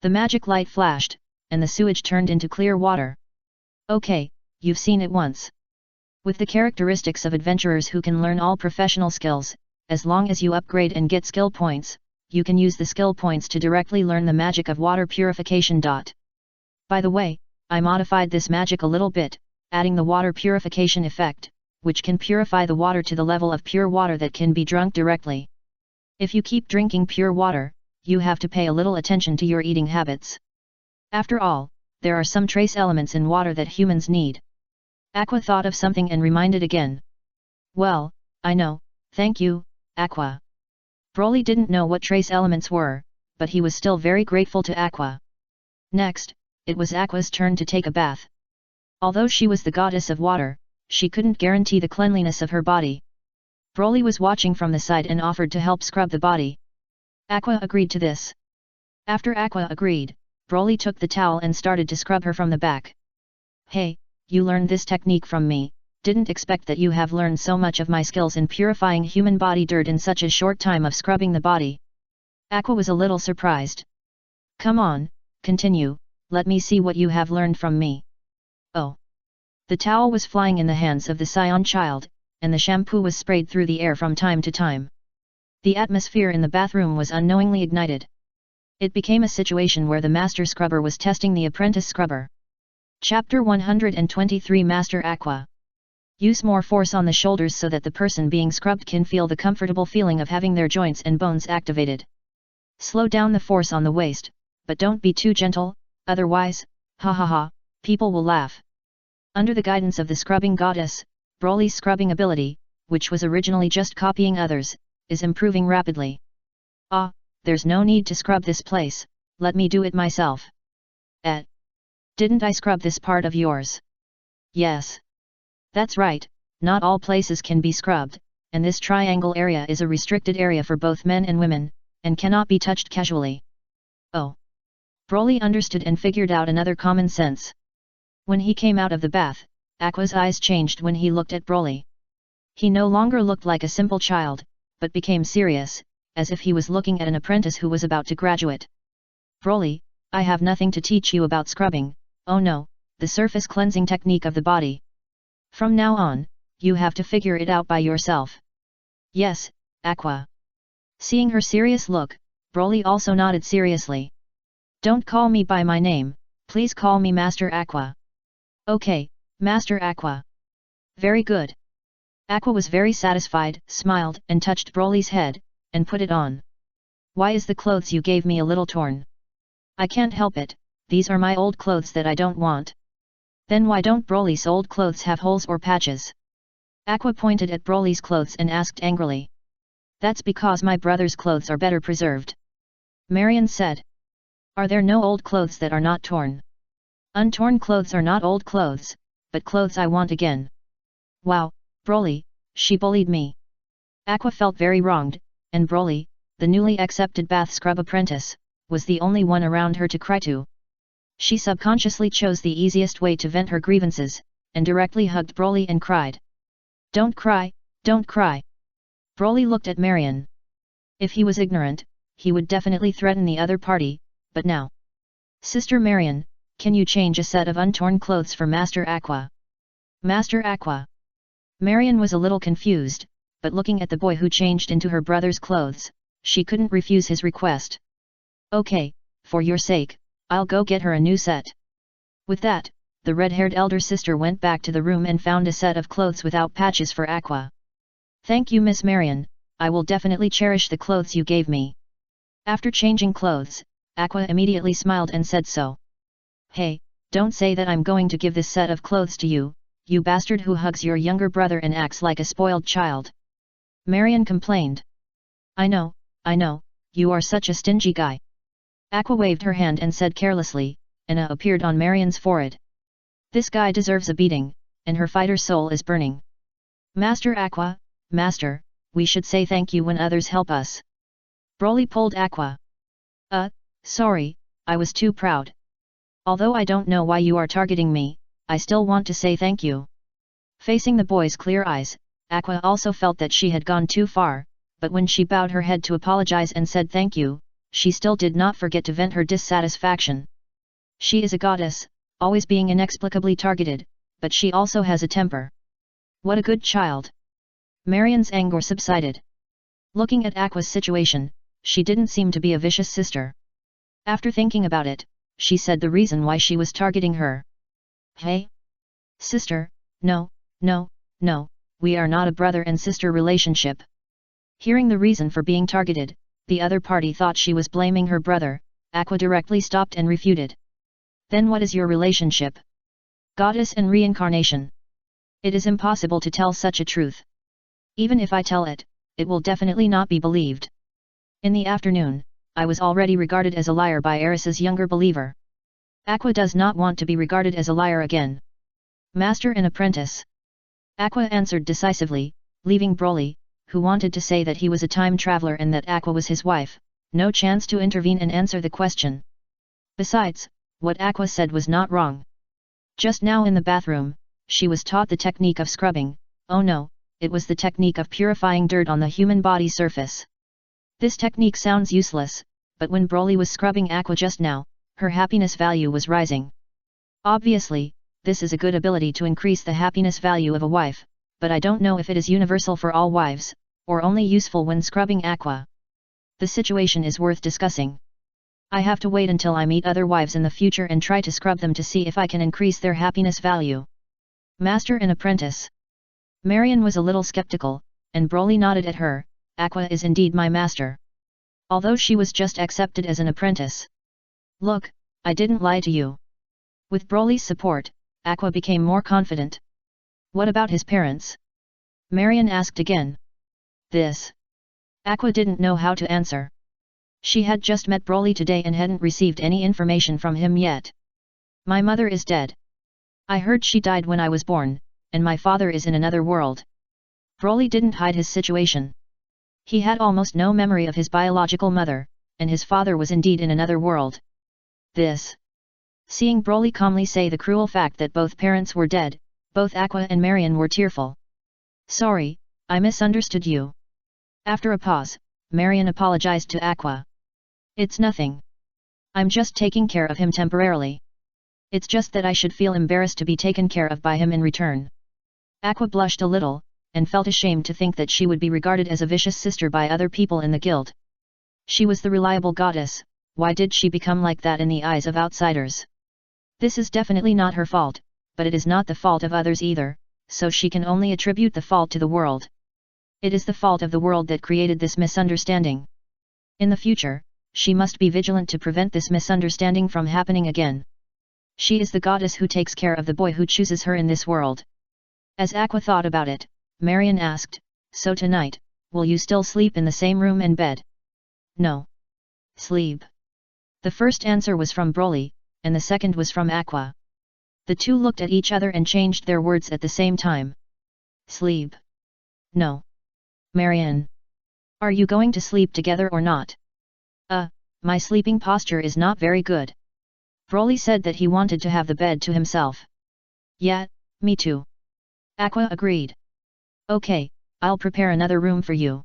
The magic light flashed, and the sewage turned into clear water. Okay, you've seen it once. With the characteristics of adventurers who can learn all professional skills, as long as you upgrade and get skill points, you can use the skill points to directly learn the magic of water purification. By the way, I modified this magic a little bit, adding the water purification effect, which can purify the water to the level of pure water that can be drunk directly. If you keep drinking pure water, you have to pay a little attention to your eating habits. After all, there are some trace elements in water that humans need. Aqua thought of something and reminded again. Well, I know, thank you, Aqua. Broly didn't know what trace elements were, but he was still very grateful to Aqua. Next, it was Aqua's turn to take a bath. Although she was the goddess of water, she couldn't guarantee the cleanliness of her body. Broly was watching from the side and offered to help scrub the body. Aqua agreed to this. After Aqua agreed, Broly took the towel and started to scrub her from the back. Hey, you learned this technique from me, didn't expect that you have learned so much of my skills in purifying human body dirt in such a short time of scrubbing the body. Aqua was a little surprised. Come on, continue, let me see what you have learned from me. Oh. The towel was flying in the hands of the Saiyan child, and the shampoo was sprayed through the air from time to time. The atmosphere in the bathroom was unknowingly ignited. It became a situation where the master scrubber was testing the apprentice scrubber. Chapter 123 Master Aqua. Use more force on the shoulders so that the person being scrubbed can feel the comfortable feeling of having their joints and bones activated. Slow down the force on the waist, but don't be too gentle, otherwise, ha ha ha, people will laugh. Under the guidance of the scrubbing goddess, Broly's scrubbing ability, which was originally just copying others, is improving rapidly. Ah, there's no need to scrub this place, let me do it myself. Didn't I scrub this part of yours? Yes. That's right, not all places can be scrubbed, and this triangle area is a restricted area for both men and women, and cannot be touched casually. Oh. Broly understood and figured out another common sense. When he came out of the bath, Aqua's eyes changed when he looked at Broly. He no longer looked like a simple child, but became serious, as if he was looking at an apprentice who was about to graduate. Broly, I have nothing to teach you about scrubbing, oh no, the surface cleansing technique of the body. From now on, you have to figure it out by yourself. Yes, Aqua. Seeing her serious look, Broly also nodded seriously. Don't call me by my name, please call me Master Aqua. Okay, Master Aqua. Very good. Aqua was very satisfied, smiled and touched Broly's head, and put it on. Why is the clothes you gave me a little torn? I can't help it, these are my old clothes that I don't want. Then why don't Broly's old clothes have holes or patches? Aqua pointed at Broly's clothes and asked angrily. That's because my brother's clothes are better preserved. Marion said. Are there no old clothes that are not torn? Untorn clothes are not old clothes, but clothes I want again. Wow, Broly, she bullied me. Aqua felt very wronged, and Broly, the newly accepted bath scrub apprentice, was the only one around her to cry to. She subconsciously chose the easiest way to vent her grievances, and directly hugged Broly and cried. Don't cry, don't cry. Broly looked at Marion. If he was ignorant, he would definitely threaten the other party, but now. Sister Marion, can you change a set of untorn clothes for Master Aqua? Master Aqua. Marion was a little confused, but looking at the boy who changed into her brother's clothes, she couldn't refuse his request. Okay, for your sake, I'll go get her a new set. With that, the red-haired elder sister went back to the room and found a set of clothes without patches for Aqua. Thank you Miss Marion, I will definitely cherish the clothes you gave me. After changing clothes, Aqua immediately smiled and said so. Hey, don't say that I'm going to give this set of clothes to you, you bastard who hugs your younger brother and acts like a spoiled child. Marion complained. I know, you are such a stingy guy. Aqua waved her hand and said carelessly, and a appeared on Marion's forehead. This guy deserves a beating, and her fighter soul is burning. Master Aqua, Master, we should say thank you when others help us. Broly pulled Aqua. Sorry, I was too proud. Although I don't know why you are targeting me, I still want to say thank you. Facing the boy's clear eyes, Aqua also felt that she had gone too far, but when she bowed her head to apologize and said thank you, she still did not forget to vent her dissatisfaction. She is a goddess, always being inexplicably targeted, but she also has a temper. What a good child. Marion's anger subsided. Looking at Aqua's situation, she didn't seem to be a vicious sister. After thinking about it, she said the reason why she was targeting her. Hey? Sister, no, we are not a brother and sister relationship. Hearing the reason for being targeted, the other party thought she was blaming her brother. Aqua directly stopped and refuted. Then what is your relationship? Goddess and reincarnation. It is impossible to tell such a truth. Even if I tell it, it will definitely not be believed. In the afternoon, I was already regarded as a liar by Eris's younger believer. Aqua does not want to be regarded as a liar again. Master and apprentice. Aqua answered decisively, leaving Broly, who wanted to say that he was a time traveler and that Aqua was his wife, no chance to intervene and answer the question. Besides, what Aqua said was not wrong. Just now in the bathroom, she was taught the technique of scrubbing. Oh no, it was the technique of purifying dirt on the human body surface. This technique sounds useless, but when Broly was scrubbing Aqua just now, her happiness value was rising. Obviously, this is a good ability to increase the happiness value of a wife, but I don't know if it is universal for all wives, or only useful when scrubbing Aqua. The situation is worth discussing. I have to wait until I meet other wives in the future and try to scrub them to see if I can increase their happiness value. Master and apprentice. Marian was a little skeptical, and Broly nodded at her. Aqua is indeed my master. Although she was just accepted as an apprentice. Look, I didn't lie to you. With Broly's support, Aqua became more confident. What about his parents? Marian asked again. This. Aqua didn't know how to answer. She had just met Broly today and hadn't received any information from him yet. My mother is dead. I heard she died when I was born, and my father is in another world. Broly didn't hide his situation. He had almost no memory of his biological mother, and his father was indeed in another world. This. Seeing Broly calmly say the cruel fact that both parents were dead, both Aqua and Marian were tearful. Sorry, I misunderstood you. After a pause, Marian apologized to Aqua. It's nothing. I'm just taking care of him temporarily. It's just that I should feel embarrassed to be taken care of by him in return. Aqua blushed a little, and felt ashamed to think that she would be regarded as a vicious sister by other people in the guild. She was the reliable goddess, why did she become like that in the eyes of outsiders? This is definitely not her fault, but it is not the fault of others either, so she can only attribute the fault to the world. It is the fault of the world that created this misunderstanding. In the future, she must be vigilant to prevent this misunderstanding from happening again. She is the goddess who takes care of the boy who chooses her in this world. As Aqua thought about it, Marian asked, so tonight, will you still sleep in the same room and bed? No. Sleep. The first answer was from Broly, and the second was from Aqua. The two looked at each other and changed their words at the same time. Sleep. No. Marian. Are you going to sleep together or not? My sleeping posture is not very good. Broly said that he wanted to have the bed to himself. Yeah, me too. Aqua agreed. Okay, I'll prepare another room for you.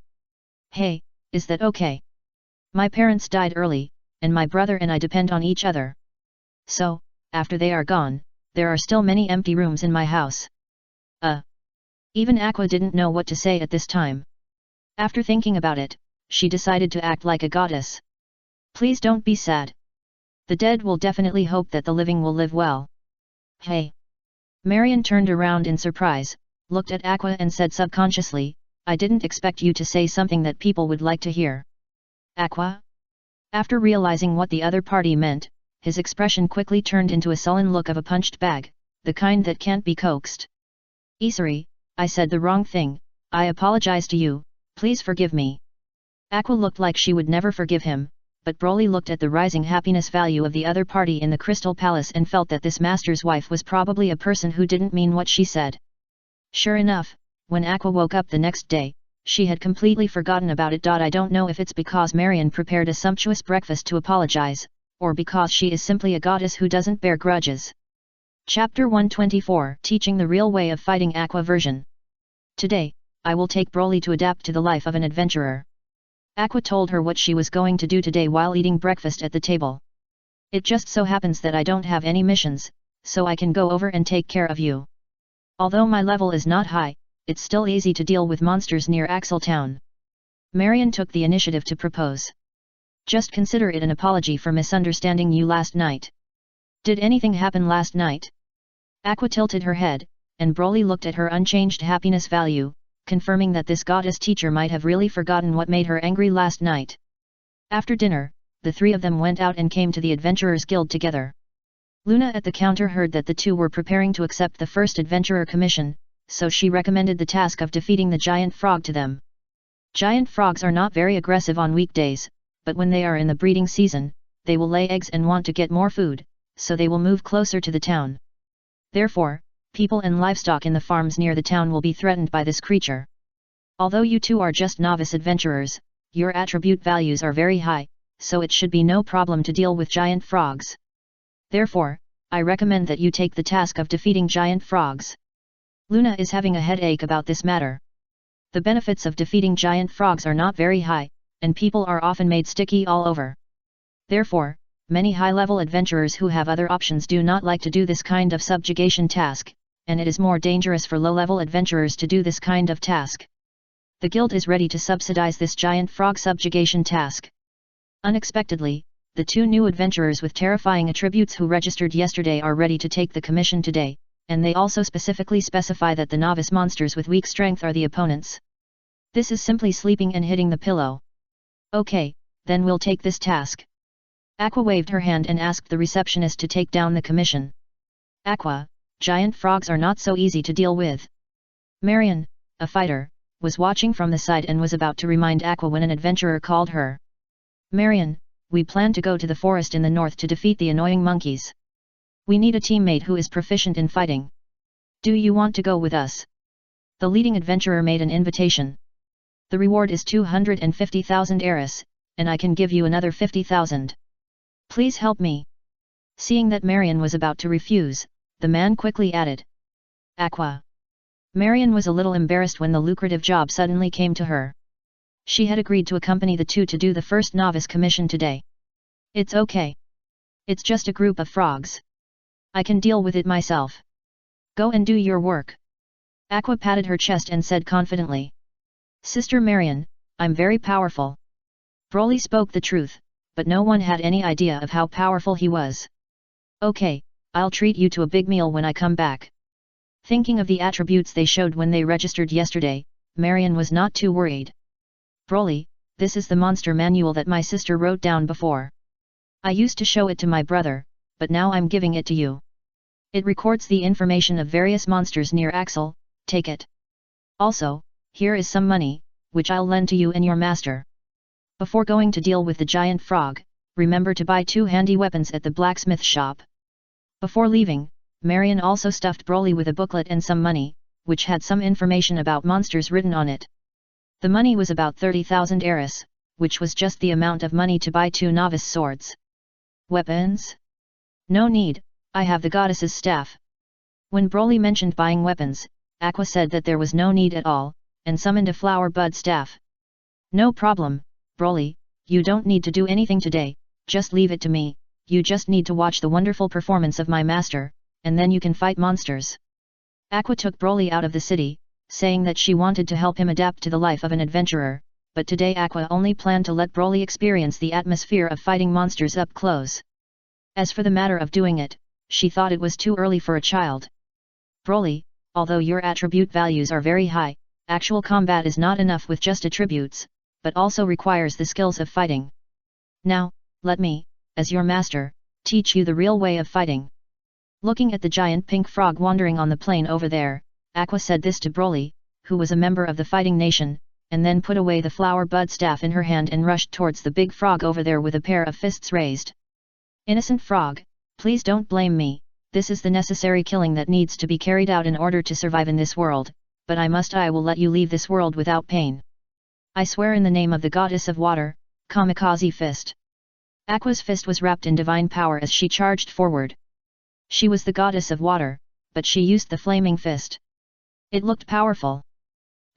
Hey, is that okay? My parents died early, and my brother and I depend on each other. So, after they are gone, there are still many empty rooms in my house. Even Aqua didn't know what to say at this time. After thinking about it, she decided to act like a goddess. Please don't be sad. The dead will definitely hope that the living will live well. Hey! Marian turned around in surprise, looked at Aqua and said subconsciously, I didn't expect you to say something that people would like to hear. Aqua? After realizing what the other party meant, his expression quickly turned into a sullen look of a punched bag, the kind that can't be coaxed. Isari, I said the wrong thing, I apologize to you, please forgive me. Aqua looked like she would never forgive him, but Broly looked at the rising happiness value of the other party in the Crystal Palace and felt that this master's wife was probably a person who didn't mean what she said. Sure enough, when Aqua woke up the next day, she had completely forgotten about it. I don't know if it's because Marian prepared a sumptuous breakfast to apologize, or because she is simply a goddess who doesn't bear grudges. Chapter 124 Teaching the Real Way of Fighting Aqua version. Today, I will take Broly to adapt to the life of an adventurer. Aqua told her what she was going to do today while eating breakfast at the table. It just so happens that I don't have any missions, so I can go over and take care of you. Although my level is not high, it's still easy to deal with monsters near Axel Town. Marian took the initiative to propose. Just consider it an apology for misunderstanding you last night. Did anything happen last night? Aqua tilted her head, and Broly looked at her unchanged happiness value, confirming that this goddess teacher might have really forgotten what made her angry last night. After dinner, the three of them went out and came to the Adventurers Guild together. Luna at the counter heard that the two were preparing to accept the first adventurer commission, so she recommended the task of defeating the giant frog to them. Giant frogs are not very aggressive on weekdays, but when they are in the breeding season, they will lay eggs and want to get more food, so they will move closer to the town. Therefore, people and livestock in the farms near the town will be threatened by this creature. Although you two are just novice adventurers, your attribute values are very high, so it should be no problem to deal with giant frogs. Therefore, I recommend that you take the task of defeating giant frogs. Luna is having a headache about this matter. The benefits of defeating giant frogs are not very high, and people are often made sticky all over. Therefore, many high-level adventurers who have other options do not like to do this kind of subjugation task, and it is more dangerous for low-level adventurers to do this kind of task. The guild is ready to subsidize this giant frog subjugation task. Unexpectedly, the two new adventurers with terrifying attributes who registered yesterday are ready to take the commission today, and they also specifically specify that the novice monsters with weak strength are the opponents. This is simply sleeping and hitting the pillow. Okay, then we'll take this task. Aqua waved her hand and asked the receptionist to take down the commission. Aqua, giant frogs are not so easy to deal with. Marion, a fighter, was watching from the side and was about to remind Aqua when an adventurer called her. Marion, we plan to go to the forest in the north to defeat the annoying monkeys. We need a teammate who is proficient in fighting. Do you want to go with us? The leading adventurer made an invitation. The reward is 250,000 eris, and I can give you another 50,000. Please help me. Seeing that Marion was about to refuse, the man quickly added. Aqua. Marion was a little embarrassed when the lucrative job suddenly came to her. She had agreed to accompany the two to do the first novice commission today. It's okay. It's just a group of frogs. I can deal with it myself. Go and do your work. Aqua patted her chest and said confidently. Sister Marion, I'm very powerful. Broly spoke the truth, but no one had any idea of how powerful he was. Okay, I'll treat you to a big meal when I come back. Thinking of the attributes they showed when they registered yesterday, Marion was not too worried. Broly, this is the monster manual that my sister wrote down before. I used to show it to my brother, but now I'm giving it to you. It records the information of various monsters near Axel, take it. Also, here is some money, which I'll lend to you and your master. Before going to deal with the giant frog, remember to buy 2 handy weapons at the blacksmith shop. Before leaving, Marion also stuffed Broly with a booklet and some money, which had some information about monsters written on it. The money was about 30,000 eris, which was just the amount of money to buy 2 novice swords. Weapons? No need, I have the goddess's staff. When Broly mentioned buying weapons, Aqua said that there was no need at all, and summoned a flower bud staff. No problem, Broly, you don't need to do anything today, just leave it to me, you just need to watch the wonderful performance of my master, and then you can fight monsters. Aqua took Broly out of the city, saying that she wanted to help him adapt to the life of an adventurer, but today Aqua only planned to let Broly experience the atmosphere of fighting monsters up close. As for the matter of doing it, she thought it was too early for a child. Broly, although your attribute values are very high, actual combat is not enough with just attributes, but also requires the skills of fighting. Now, let me, as your master, teach you the real way of fighting. Looking at the giant pink frog wandering on the plain over there, Aqua said this to Broly, who was a member of the fighting nation, and then put away the flower bud staff in her hand and rushed towards the big frog over there with a pair of fists raised. Innocent frog, please don't blame me, this is the necessary killing that needs to be carried out in order to survive in this world, but I will let you leave this world without pain. I swear in the name of the goddess of water, Kamikaze Fist. Aqua's fist was wrapped in divine power as she charged forward. She was the goddess of water, but she used the flaming fist. It looked powerful.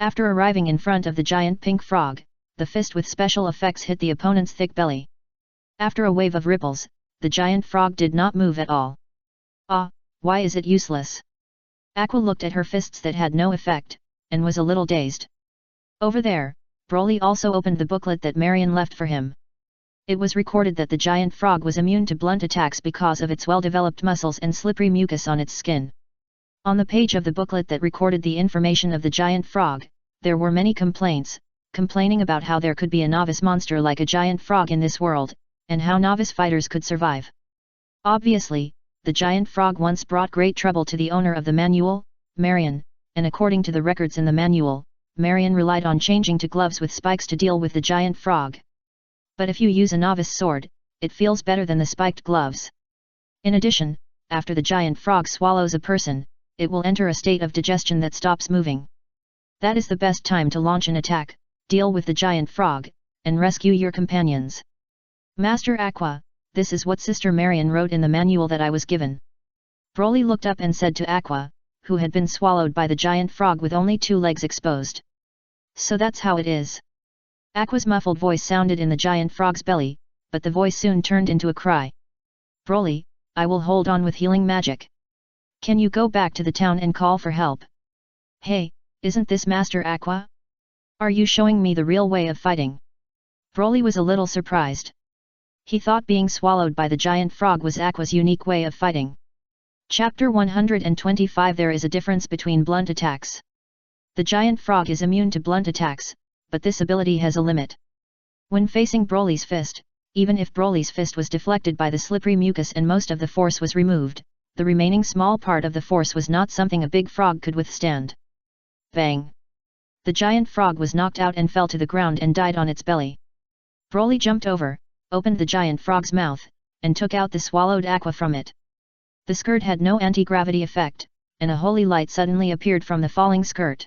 After arriving in front of the giant pink frog, the fist with special effects hit the opponent's thick belly. After a wave of ripples, the giant frog did not move at all. Ah, why is it useless? Aqua looked at her fists that had no effect, and was a little dazed. Over there, Broly also opened the booklet that Marion left for him. It was recorded that the giant frog was immune to blunt attacks because of its well-developed muscles and slippery mucus on its skin. On the page of the booklet that recorded the information of the giant frog, there were many complaints, complaining about how there could be a novice monster like a giant frog in this world, and how novice fighters could survive. Obviously, the giant frog once brought great trouble to the owner of the manual, Marion, and according to the records in the manual, Marion relied on changing to gloves with spikes to deal with the giant frog. But if you use a novice sword, it feels better than the spiked gloves. In addition, after the giant frog swallows a person, it will enter a state of digestion that stops moving. That is the best time to launch an attack, deal with the giant frog, and rescue your companions. Master Aqua, this is what Sister Marion wrote in the manual that I was given. Broly looked up and said to Aqua, who had been swallowed by the giant frog with only 2 legs exposed. So that's how it is. Aqua's muffled voice sounded in the giant frog's belly, but the voice soon turned into a cry. Broly, I will hold on with healing magic. Can you go back to the town and call for help? Hey, isn't this Master Aqua? Are you showing me the real way of fighting? Broly was a little surprised. He thought being swallowed by the giant frog was Aqua's unique way of fighting. Chapter 125 There is a difference between blunt attacks. The giant frog is immune to blunt attacks, but this ability has a limit. When facing Broly's fist, even if Broly's fist was deflected by the slippery mucus and most of the force was removed, the remaining small part of the force was not something a big frog could withstand. Bang! The giant frog was knocked out and fell to the ground and died on its belly. Broly jumped over, opened the giant frog's mouth, and took out the swallowed Aqua from it. The skirt had no anti-gravity effect, and a holy light suddenly appeared from the falling skirt.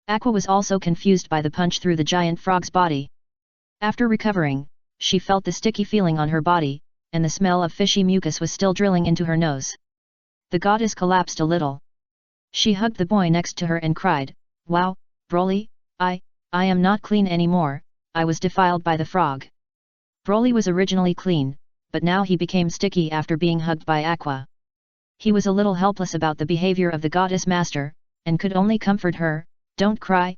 Aqua was also confused by the punch through the giant frog's body. After recovering, she felt the sticky feeling on her body, and the smell of fishy mucus was still drilling into her nose. The goddess collapsed a little. She hugged the boy next to her and cried, "Wow, Broly, I am not clean anymore, I was defiled by the frog." Broly was originally clean, but now he became sticky after being hugged by Aqua. He was a little helpless about the behavior of the goddess master, and could only comfort her, don't cry,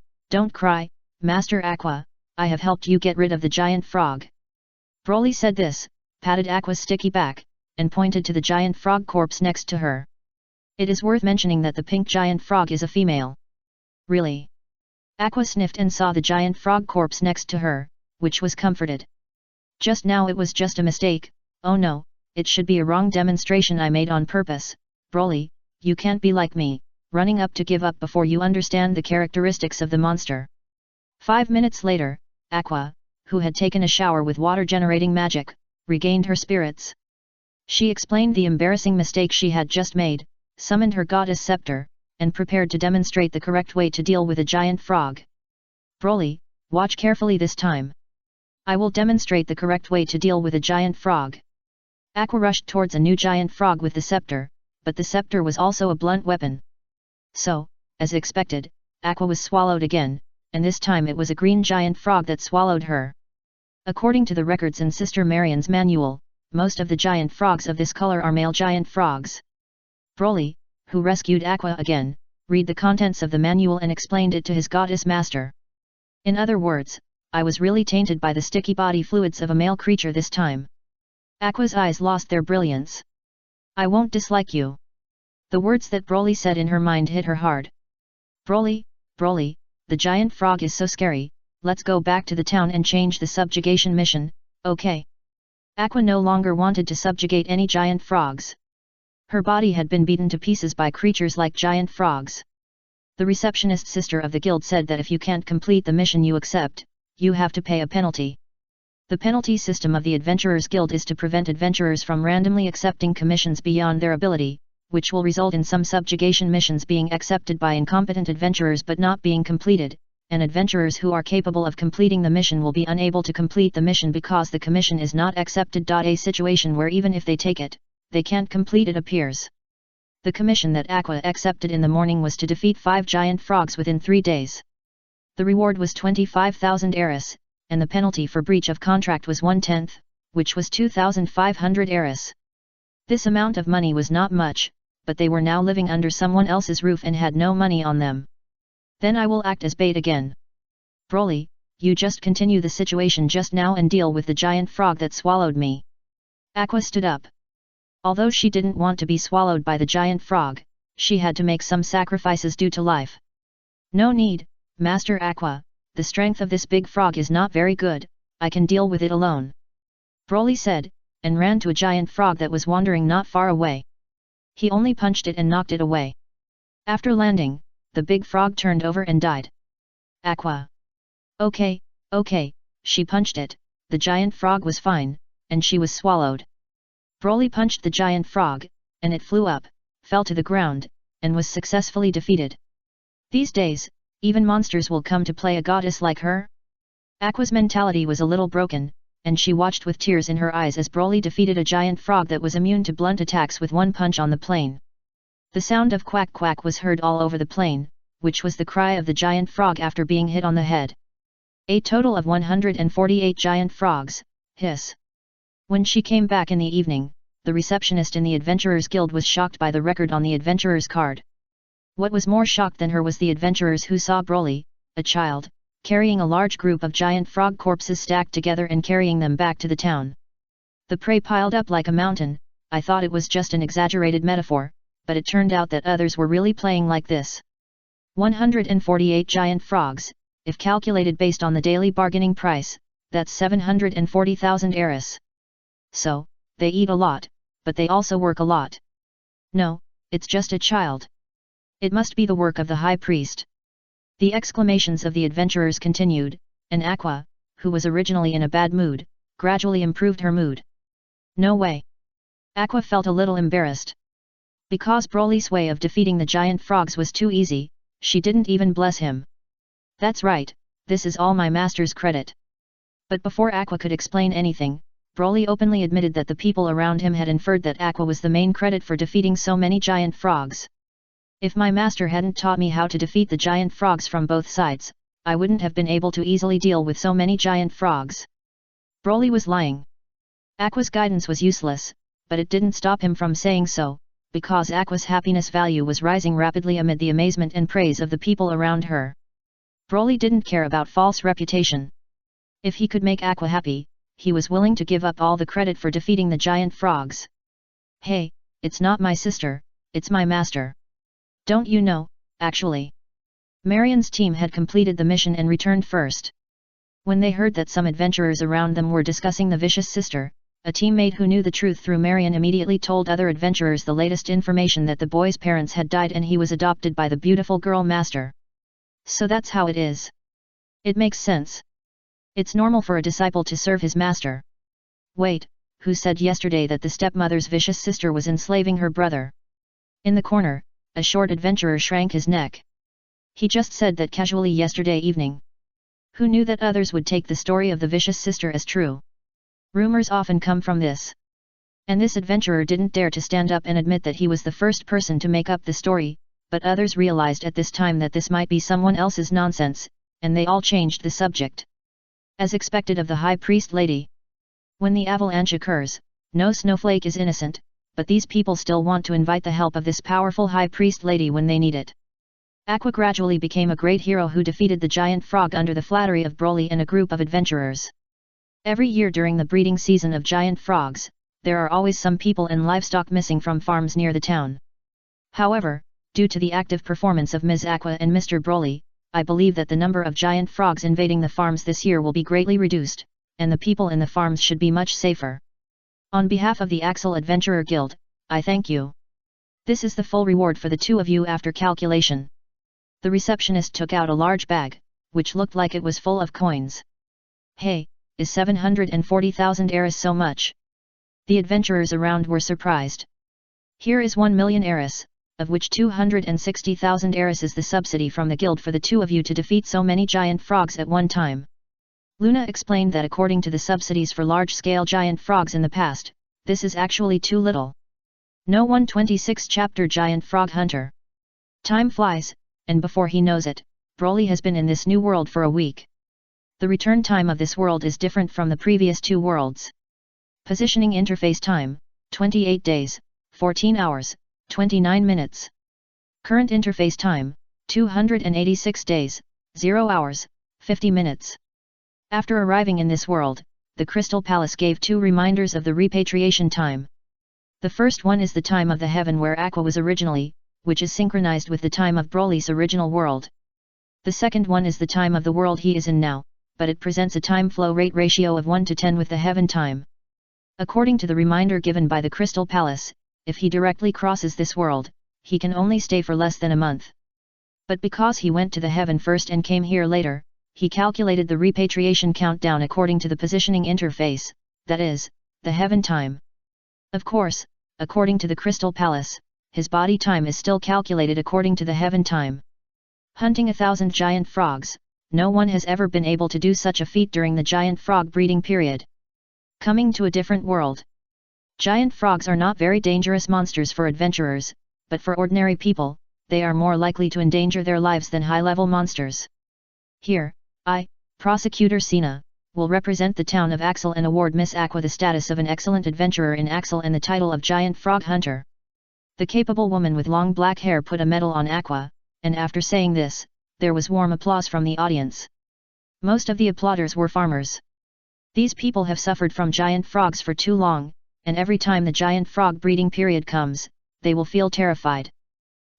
Master Aqua, I have helped you get rid of the giant frog." Broly said this, patted Aqua's sticky back, and pointed to the giant frog corpse next to her. It is worth mentioning that the pink giant frog is a female. Really? Aqua sniffed and saw the giant frog corpse next to her, which was comforted. Just now it was just a mistake, oh no, it should be a wrong demonstration I made on purpose. Broly, you can't be like me, running up to give up before you understand the characteristics of the monster. 5 minutes later, Aqua, who had taken a shower with water-generating magic, regained her spirits. She explained the embarrassing mistake she had just made, summoned her goddess scepter, and prepared to demonstrate the correct way to deal with a giant frog. Broly, watch carefully this time. I will demonstrate the correct way to deal with a giant frog. Aqua rushed towards a new giant frog with the scepter, but the scepter was also a blunt weapon. So, as expected, Aqua was swallowed again, and this time it was a green giant frog that swallowed her. According to the records in Sister Marion's manual, most of the giant frogs of this color are male giant frogs. Broly, who rescued Aqua again, read the contents of the manual and explained it to his goddess master. In other words, I was really tainted by the sticky body fluids of a male creature this time. Aqua's eyes lost their brilliance. I won't dislike you. The words that Broly said in her mind hit her hard. Broly, the giant frog is so scary, let's go back to the town and change the subjugation mission, okay? Aqua no longer wanted to subjugate any giant frogs. Her body had been beaten to pieces by creatures like giant frogs. The receptionist sister of the guild said that if you can't complete the mission you accept, you have to pay a penalty. The penalty system of the Adventurers Guild is to prevent adventurers from randomly accepting commissions beyond their ability, which will result in some subjugation missions being accepted by incompetent adventurers but not being completed, and adventurers who are capable of completing the mission will be unable to complete the mission because the commission is not accepted. A situation where even if they take it, they can't complete it appears. The commission that Aqua accepted in the morning was to defeat 5 giant frogs within 3 days. The reward was 25,000 eris, and the penalty for breach of contract was 1/10, which was 2,500 eris. This amount of money was not much, but they were now living under someone else's roof and had no money on them. Then I will act as bait again. Broly, you just continue the situation just now and deal with the giant frog that swallowed me. Aqua stood up. Although she didn't want to be swallowed by the giant frog, she had to make some sacrifices due to life. No need, Master Aqua, the strength of this big frog is not very good, I can deal with it alone. Broly said, and ran to a giant frog that was wandering not far away. He only punched it and knocked it away. After landing, the big frog turned over and died. Aqua. Okay, okay, she punched it, the giant frog was fine, and she was swallowed. Broly punched the giant frog, and it flew up, fell to the ground, and was successfully defeated. These days, even monsters will come to play a goddess like her? Aqua's mentality was a little broken, and she watched with tears in her eyes as Broly defeated a giant frog that was immune to blunt attacks with one punch on the plain. The sound of quack quack was heard all over the plain, which was the cry of the giant frog after being hit on the head. A total of 148 giant frogs, hiss. When she came back in the evening, the receptionist in the Adventurers Guild was shocked by the record on the Adventurers card. What was more shocked than her was the adventurers who saw Broly, a child, carrying a large group of giant frog corpses stacked together and carrying them back to the town. The prey piled up like a mountain. I thought it was just an exaggerated metaphor, but it turned out that others were really playing like this. 148 giant frogs, if calculated based on the daily bargaining price, that's 740,000 eris. So, they eat a lot, but they also work a lot. No, it's just a child. It must be the work of the high priest. The exclamations of the adventurers continued, and Aqua, who was originally in a bad mood, gradually improved her mood. No way. Aqua felt a little embarrassed. Because Broly's way of defeating the giant frogs was too easy, she didn't even bless him. That's right, this is all my master's credit. But before Aqua could explain anything, Broly openly admitted that the people around him had inferred that Aqua was the main credit for defeating so many giant frogs. If my master hadn't taught me how to defeat the giant frogs from both sides, I wouldn't have been able to easily deal with so many giant frogs. Broly was lying. Aqua's guidance was useless, but it didn't stop him from saying so, because Aqua's happiness value was rising rapidly amid the amazement and praise of the people around her. Broly didn't care about false reputation. If he could make Aqua happy, he was willing to give up all the credit for defeating the giant frogs. Hey, it's not my sister, it's my master. Don't you know, actually? Marion's team had completed the mission and returned first. When they heard that some adventurers around them were discussing the vicious sister, a teammate who knew the truth through Marion immediately told other adventurers the latest information that the boy's parents had died and he was adopted by the beautiful girl master. So that's how it is. It makes sense. It's normal for a disciple to serve his master. Wait, who said yesterday that the stepmother's vicious sister was enslaving her brother? In the corner, a short adventurer shrank his neck. He just said that casually yesterday evening. Who knew that others would take the story of the vicious sister as true? Rumors often come from this. And this adventurer didn't dare to stand up and admit that he was the first person to make up the story, but others realized at this time that this might be someone else's nonsense, and they all changed the subject. As expected of the high priest lady. When the avalanche occurs, no snowflake is innocent, but these people still want to invite the help of this powerful high priest lady when they need it. Aqua gradually became a great hero who defeated the giant frog under the flattery of Broly and a group of adventurers. Every year during the breeding season of giant frogs, there are always some people and livestock missing from farms near the town. However, due to the active performance of Ms. Aqua and Mr. Broly, I believe that the number of giant frogs invading the farms this year will be greatly reduced, and the people in the farms should be much safer. On behalf of the Axel Adventurer Guild, I thank you. This is the full reward for the two of you after calculation. The receptionist took out a large bag, which looked like it was full of coins. Hey, is 740,000 eris so much? The adventurers around were surprised. Here is 1 million eris, of which 260,000 eris is the subsidy from the guild for the two of you to defeat so many giant frogs at one time. Luna explained that according to the subsidies for large-scale giant frogs in the past, this is actually too little. No 126 chapter Giant Frog Hunter. Time flies, and before he knows it, Broly has been in this new world for a week. The return time of this world is different from the previous two worlds. Positioning interface time, 28 days, 14 hours, 29 minutes. Current interface time, 286 days, 0 hours, 50 minutes. After arriving in this world, the Crystal Palace gave two reminders of the repatriation time. The first one is the time of the heaven where Aqua was originally, which is synchronized with the time of Broly's original world. The second one is the time of the world he is in now, but it presents a time flow rate ratio of 1 to 10 with the heaven time. According to the reminder given by the Crystal Palace, if he directly crosses this world, he can only stay for less than a month. But because he went to the heaven first and came here later, he calculated the repatriation countdown according to the positioning interface, that is, the heaven time. Of course, according to the Crystal Palace, his body time is still calculated according to the heaven time. Hunting 1,000 giant frogs, no one has ever been able to do such a feat during the giant frog breeding period. Coming to a different world. Giant frogs are not very dangerous monsters for adventurers, but for ordinary people, they are more likely to endanger their lives than high-level monsters. Here, I, Prosecutor Sina, will represent the town of Axel and award Miss Aqua the status of an excellent adventurer in Axel and the title of Giant Frog Hunter. The capable woman with long black hair put a medal on Aqua, and after saying this, there was warm applause from the audience. Most of the applauders were farmers. These people have suffered from giant frogs for too long, and every time the giant frog breeding period comes, they will feel terrified.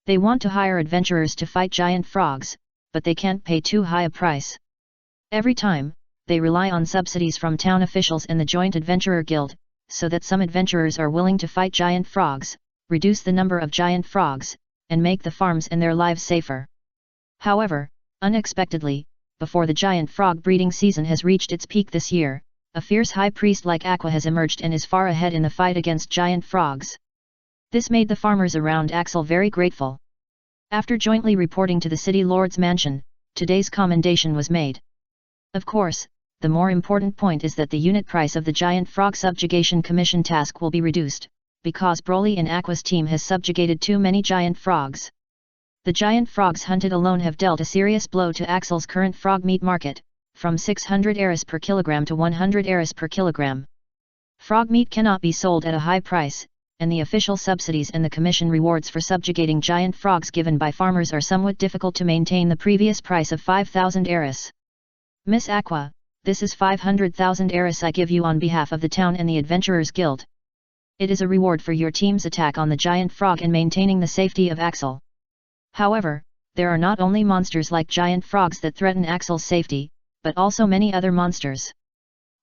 They want to hire adventurers to fight giant frogs, but they can't pay too high a price. Every time, they rely on subsidies from town officials and the Joint Adventurer Guild, so that some adventurers are willing to fight giant frogs, reduce the number of giant frogs, and make the farms and their lives safer. However, unexpectedly, before the giant frog breeding season has reached its peak this year, a fierce high priest like Aqua has emerged and is far ahead in the fight against giant frogs. This made the farmers around Axel very grateful. After jointly reporting to the city lord's mansion, today's commendation was made. Of course, the more important point is that the unit price of the giant frog subjugation commission task will be reduced, because Broly and Aqua's team has subjugated too many giant frogs. The giant frogs hunted alone have dealt a serious blow to Axel's current frog meat market, from 600 eris per kilogram to 100 eris per kilogram. Frog meat cannot be sold at a high price, and the official subsidies and the commission rewards for subjugating giant frogs given by farmers are somewhat difficult to maintain the previous price of 5,000 eris. Miss Aqua, this is 500,000 eris I give you on behalf of the town and the Adventurers Guild. It is a reward for your team's attack on the giant frog and maintaining the safety of Axel. However, there are not only monsters like giant frogs that threaten Axel's safety, but also many other monsters.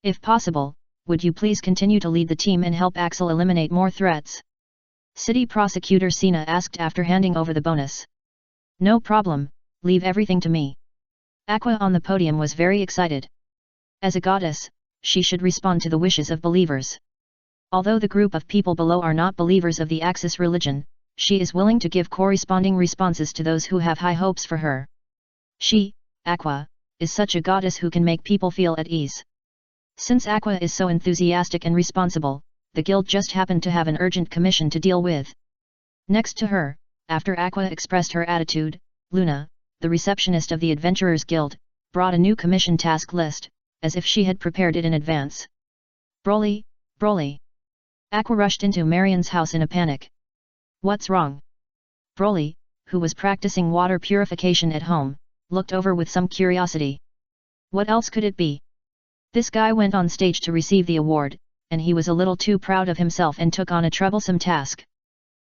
If possible, would you please continue to lead the team and help Axel eliminate more threats? City Prosecutor Sina asked after handing over the bonus. No problem, leave everything to me. Aqua on the podium was very excited. As a goddess, she should respond to the wishes of believers. Although the group of people below are not believers of the Axis religion, she is willing to give corresponding responses to those who have high hopes for her. She, Aqua, is such a goddess who can make people feel at ease. Since Aqua is so enthusiastic and responsible, the guild just happened to have an urgent commission to deal with. Next to her, after Aqua expressed her attitude, Luna, the receptionist of the Adventurers Guild, brought a new commission task list, as if she had prepared it in advance. Broly, Broly. Aqua rushed into Marion's house in a panic. What's wrong? Broly, who was practicing water purification at home, looked over with some curiosity. What else could it be? This guy went on stage to receive the award, and he was a little too proud of himself and took on a troublesome task.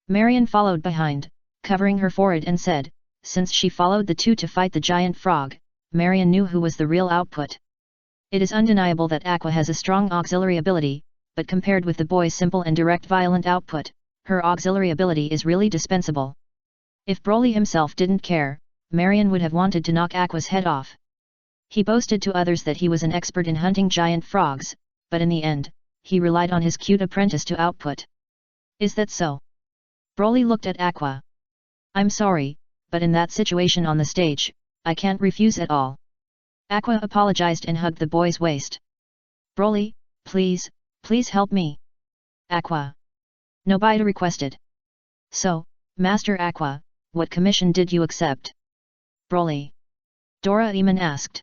Marion followed behind, covering her forehead and said, since she followed the two to fight the giant frog, Marion knew who was the real output. It is undeniable that Aqua has a strong auxiliary ability, but compared with the boy's simple and direct violent output, her auxiliary ability is really dispensable. If Broly himself didn't care, Marion would have wanted to knock Aqua's head off. He boasted to others that he was an expert in hunting giant frogs, but in the end, he relied on his cute apprentice to output. Is that so? Broly looked at Aqua. I'm sorry, but in that situation on the stage, I can't refuse at all. Aqua apologized and hugged the boy's waist. Broly, please help me. Aqua. Nobita requested. So, Master Aqua, what commission did you accept? Broly. Doraemon asked.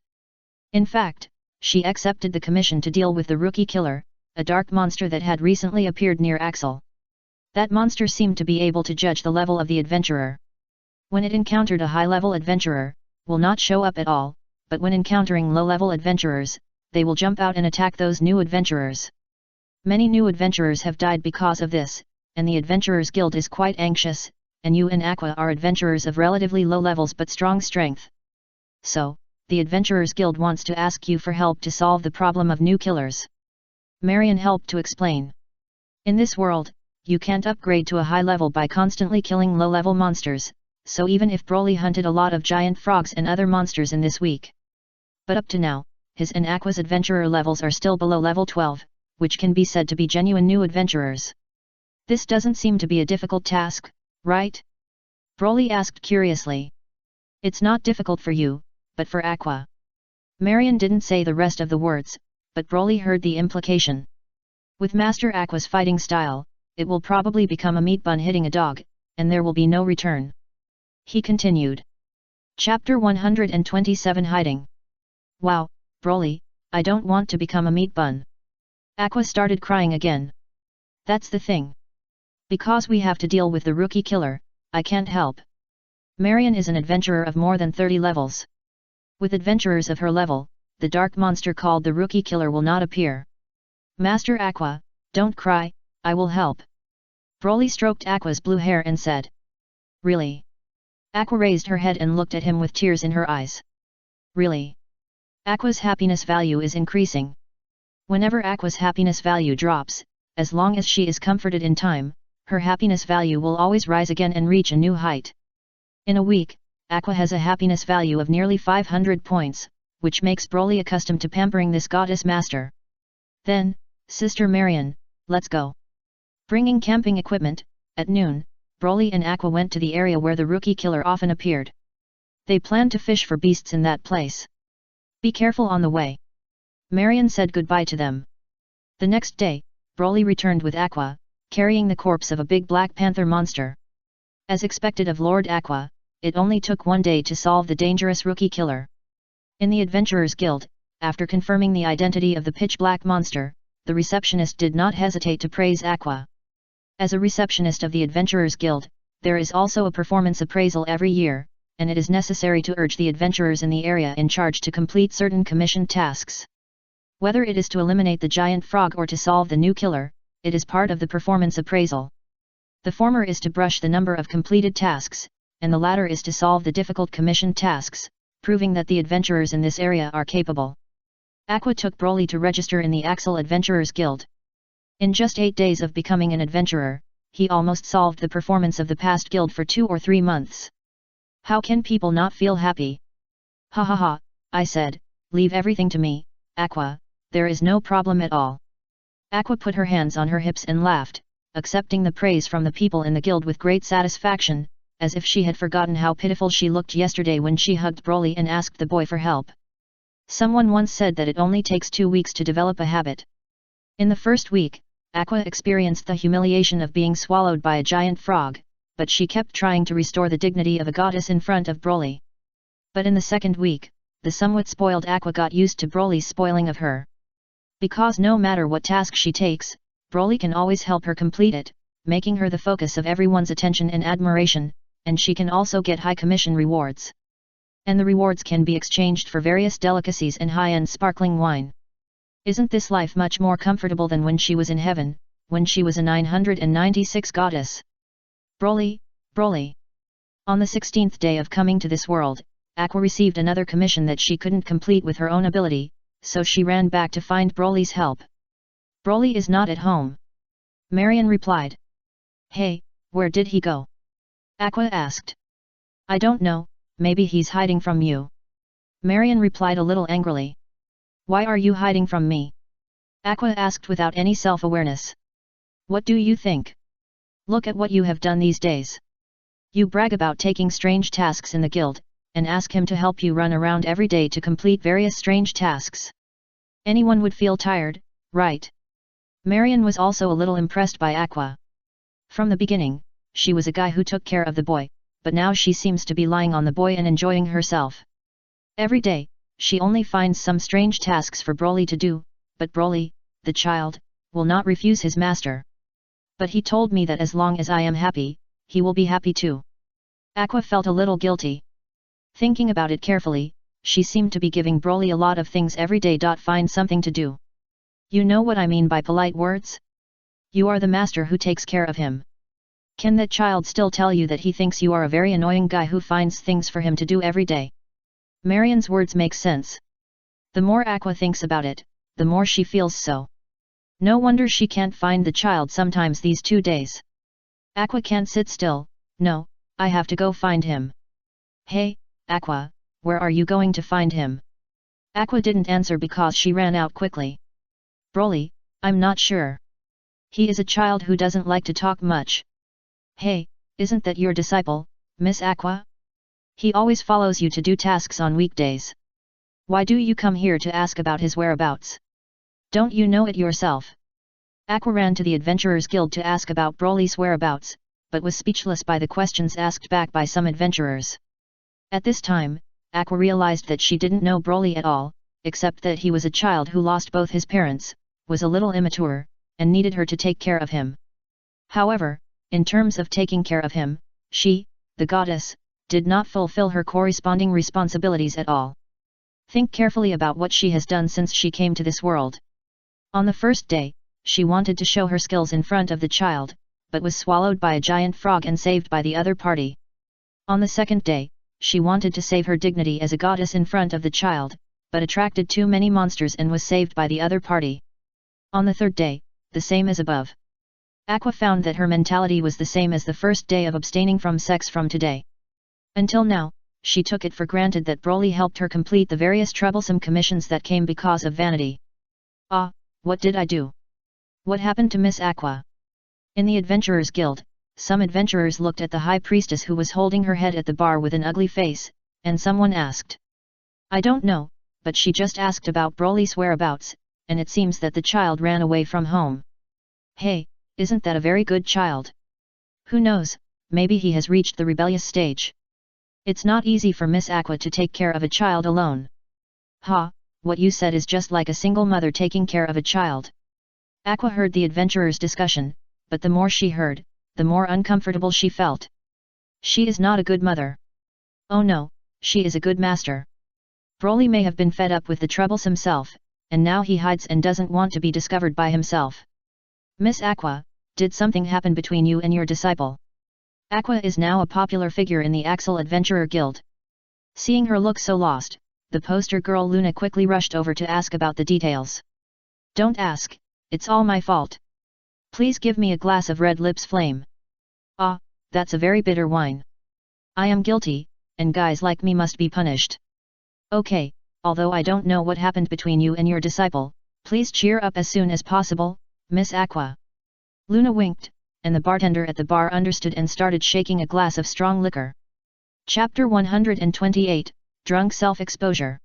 In fact, she accepted the commission to deal with the rookie killer, a dark monster that had recently appeared near Axel. That monster seemed to be able to judge the level of the adventurer. When it encountered a high-level adventurer, will not show up at all, but when encountering low-level adventurers, they will jump out and attack those new adventurers. Many new adventurers have died because of this, and the Adventurers Guild is quite anxious, and you and Aqua are adventurers of relatively low levels but strong strength. So, the Adventurers Guild wants to ask you for help to solve the problem of new killers. Marion helped to explain. In this world, you can't upgrade to a high level by constantly killing low-level monsters, so even if Broly hunted a lot of giant frogs and other monsters in this week. But up to now, his and Aqua's adventurer levels are still below level 12, which can be said to be genuine new adventurers. This doesn't seem to be a difficult task, right? Broly asked curiously. It's not difficult for you, but for Aqua. Marion didn't say the rest of the words, but Broly heard the implication. With Master Aqua's fighting style, it will probably become a meat bun hitting a dog, and there will be no return. He continued. Chapter 127 Hiding. Wow, Broly, I don't want to become a meat bun. Aqua started crying again. That's the thing. Because we have to deal with the rookie killer, I can't help. Marion is an adventurer of more than 30 levels. With adventurers of her level, the dark monster called the rookie killer will not appear. Master Aqua, don't cry, I will help. Broly stroked Aqua's blue hair and said. Really? Aqua raised her head and looked at him with tears in her eyes. Really? Aqua's happiness value is increasing. Whenever Aqua's happiness value drops, as long as she is comforted in time, her happiness value will always rise again and reach a new height. In a week, Aqua has a happiness value of nearly 500 points, which makes Broly accustomed to pampering this goddess master. Then, Sister Marion, let's go. Bringing camping equipment, at noon, Broly and Aqua went to the area where the rookie killer often appeared. They planned to fish for beasts in that place. Be careful on the way. Marion said goodbye to them. The next day, Broly returned with Aqua, carrying the corpse of a big black panther monster. As expected of Lord Aqua, it only took one day to solve the dangerous rookie killer. In the Adventurers Guild, after confirming the identity of the pitch-black monster, the receptionist did not hesitate to praise Aqua. As a receptionist of the Adventurers Guild, there is also a performance appraisal every year, and it is necessary to urge the adventurers in the area in charge to complete certain commissioned tasks. Whether it is to eliminate the giant frog or to solve the new killer, it is part of the performance appraisal. The former is to brush the number of completed tasks, and the latter is to solve the difficult commissioned tasks, proving that the adventurers in this area are capable. Aqua took Broly to register in the Axel Adventurers Guild. In just 8 days of becoming an adventurer, he almost solved the performance of the past guild for 2 or 3 months. How can people not feel happy? Ha ha ha, I said, leave everything to me, Aqua, there is no problem at all. Aqua put her hands on her hips and laughed, accepting the praise from the people in the guild with great satisfaction, as if she had forgotten how pitiful she looked yesterday when she hugged Broly and asked the boy for help. Someone once said that it only takes 2 weeks to develop a habit. In the first week, Aqua experienced the humiliation of being swallowed by a giant frog, but she kept trying to restore the dignity of a goddess in front of Broly. But in the second week, the somewhat spoiled Aqua got used to Broly's spoiling of her. Because no matter what task she takes, Broly can always help her complete it, making her the focus of everyone's attention and admiration, and she can also get high commission rewards. And the rewards can be exchanged for various delicacies and high-end sparkling wine. Isn't this life much more comfortable than when she was in heaven, when she was a 996 goddess? Broly, Broly. On the 16th day of coming to this world, Aqua received another commission that she couldn't complete with her own ability, so she ran back to find Broly's help. Broly is not at home. Marion replied. Hey, where did he go? Aqua asked. I don't know, maybe he's hiding from you. Marion replied a little angrily. Why are you hiding from me? Aqua asked without any self-awareness. What do you think? Look at what you have done these days. You brag about taking strange tasks in the guild, and ask him to help you run around every day to complete various strange tasks. Anyone would feel tired, right? Marion was also a little impressed by Aqua. From the beginning, she was a guy who took care of the boy, but now she seems to be lying on the boy and enjoying herself. Every day, she only finds some strange tasks for Broly to do, but Broly, the child, will not refuse his master. But he told me that as long as I am happy, he will be happy too. Aqua felt a little guilty. Thinking about it carefully, she seemed to be giving Broly a lot of things every day. Find something to do. You know what I mean by polite words? You are the master who takes care of him. Can that child still tell you that he thinks you are a very annoying guy who finds things for him to do every day? Marion's words make sense. The more Aqua thinks about it, the more she feels so. No wonder she can't find the child sometimes these 2 days. Aqua can't sit still, no, I have to go find him. Hey, Aqua, where are you going to find him? Aqua didn't answer because she ran out quickly. Broly, I'm not sure. He is a child who doesn't like to talk much. Hey, isn't that your disciple, Miss Aqua? He always follows you to do tasks on weekdays. Why do you come here to ask about his whereabouts? Don't you know it yourself? Aqua ran to the Adventurers Guild to ask about Broly's whereabouts, but was speechless by the questions asked back by some adventurers. At this time, Aqua realized that she didn't know Broly at all, except that he was a child who lost both his parents, was a little immature, and needed her to take care of him. However, in terms of taking care of him, she, the goddess, did not fulfill her corresponding responsibilities at all. Think carefully about what she has done since she came to this world. On the first day, she wanted to show her skills in front of the child, but was swallowed by a giant frog and saved by the other party. On the second day, she wanted to save her dignity as a goddess in front of the child, but attracted too many monsters and was saved by the other party. On the third day, the same as above. Aqua found that her mentality was the same as the first day of abstaining from sex from today. Until now, she took it for granted that Broly helped her complete the various troublesome commissions that came because of vanity. Ah, what did I do? What happened to Miss Aqua? In the Adventurers Guild, some adventurers looked at the High Priestess who was holding her head at the bar with an ugly face, and someone asked. I don't know, but she just asked about Broly's whereabouts, and it seems that the child ran away from home. Hey, isn't that a very good child? Who knows, maybe he has reached the rebellious stage. It's not easy for Miss Aqua to take care of a child alone. Ha, what you said is just like a single mother taking care of a child. Aqua heard the adventurers' discussion, but the more she heard, the more uncomfortable she felt. She is not a good mother. Oh no, she is a good master. Broly may have been fed up with the troublesome self, and now he hides and doesn't want to be discovered by himself. Miss Aqua, did something happen between you and your disciple? Aqua is now a popular figure in the Axel Adventurer Guild. Seeing her look so lost, the poster girl Luna quickly rushed over to ask about the details. Don't ask, it's all my fault. Please give me a glass of Red Lips Flame. Ah, that's a very bitter wine. I am guilty, and guys like me must be punished. Okay, although I don't know what happened between you and your disciple, please cheer up as soon as possible, Miss Aqua. Luna winked, and the bartender at the bar understood and started shaking a glass of strong liquor. Chapter 128, Drunk Self-Exposure.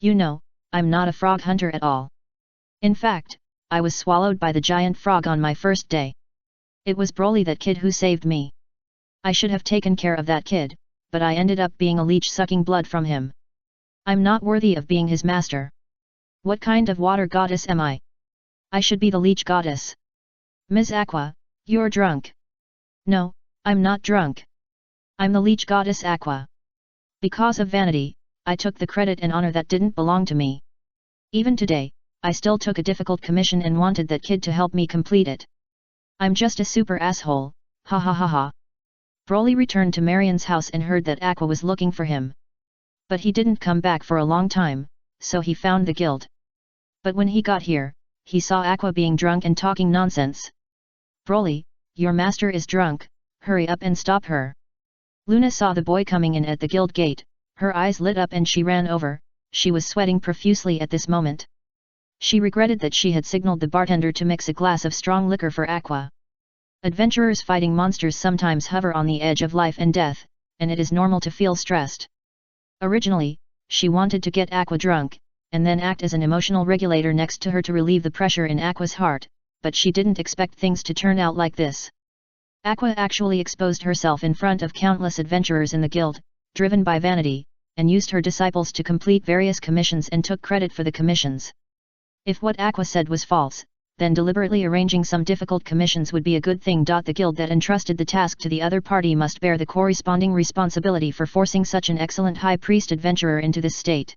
You know, I'm not a frog hunter at all. In fact, I was swallowed by the giant frog on my first day. It was Broly, that kid, who saved me. I should have taken care of that kid, but I ended up being a leech sucking blood from him. I'm not worthy of being his master. What kind of water goddess am I? I should be the leech goddess. Ms. Aqua, you're drunk. No, I'm not drunk. I'm the leech goddess Aqua. Because of vanity, I took the credit and honor that didn't belong to me. Even today, I still took a difficult commission and wanted that kid to help me complete it. I'm just a super asshole, ha ha ha ha. Broly returned to Marion's house and heard that Aqua was looking for him. But he didn't come back for a long time, so he found the guild. But when he got here, he saw Aqua being drunk and talking nonsense. Broly, your master is drunk, hurry up and stop her. Luna saw the boy coming in at the guild gate, her eyes lit up and she ran over. She was sweating profusely at this moment. She regretted that she had signaled the bartender to mix a glass of strong liquor for Aqua. Adventurers fighting monsters sometimes hover on the edge of life and death, and it is normal to feel stressed. Originally, she wanted to get Aqua drunk, and then act as an emotional regulator next to her to relieve the pressure in Aqua's heart, but she didn't expect things to turn out like this. Aqua actually exposed herself in front of countless adventurers in the guild, driven by vanity, and used her disciples to complete various commissions and took credit for the commissions. If what Aqua said was false, then deliberately arranging some difficult commissions would be a good thing. The guild that entrusted the task to the other party must bear the corresponding responsibility for forcing such an excellent high priest adventurer into this state.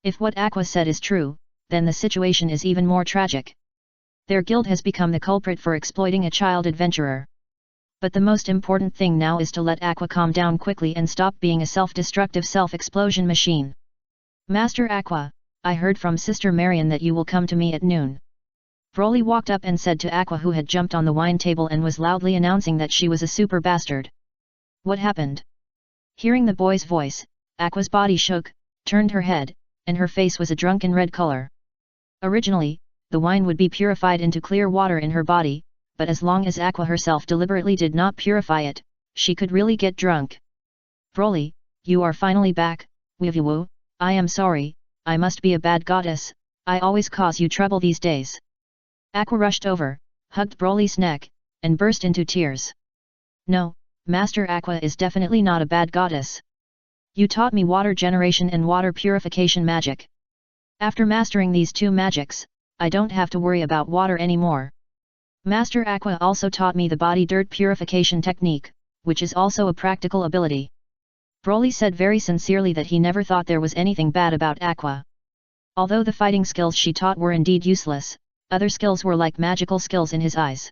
If what Aqua said is true, then the situation is even more tragic. Their guild has become the culprit for exploiting a child adventurer. But the most important thing now is to let Aqua calm down quickly and stop being a self-destructive self-explosion machine. Master Aqua, I heard from Sister Marion that you will come to me at noon. Broly walked up and said to Aqua, who had jumped on the wine table and was loudly announcing that she was a super bastard. What happened? Hearing the boy's voice, Aqua's body shook, turned her head, and her face was a drunken red color. Originally, the wine would be purified into clear water in her body, but as long as Aqua herself deliberately did not purify it, she could really get drunk. Broly, you are finally back, Wivu. I am sorry, I must be a bad goddess, I always cause you trouble these days. Aqua rushed over, hugged Broly's neck, and burst into tears. No, Master Aqua is definitely not a bad goddess. You taught me water generation and water purification magic. After mastering these two magics, I don't have to worry about water anymore. Master Aqua also taught me the body dirt purification technique, which is also a practical ability. Broly said very sincerely that he never thought there was anything bad about Aqua. Although the fighting skills she taught were indeed useless, other skills were like magical skills in his eyes.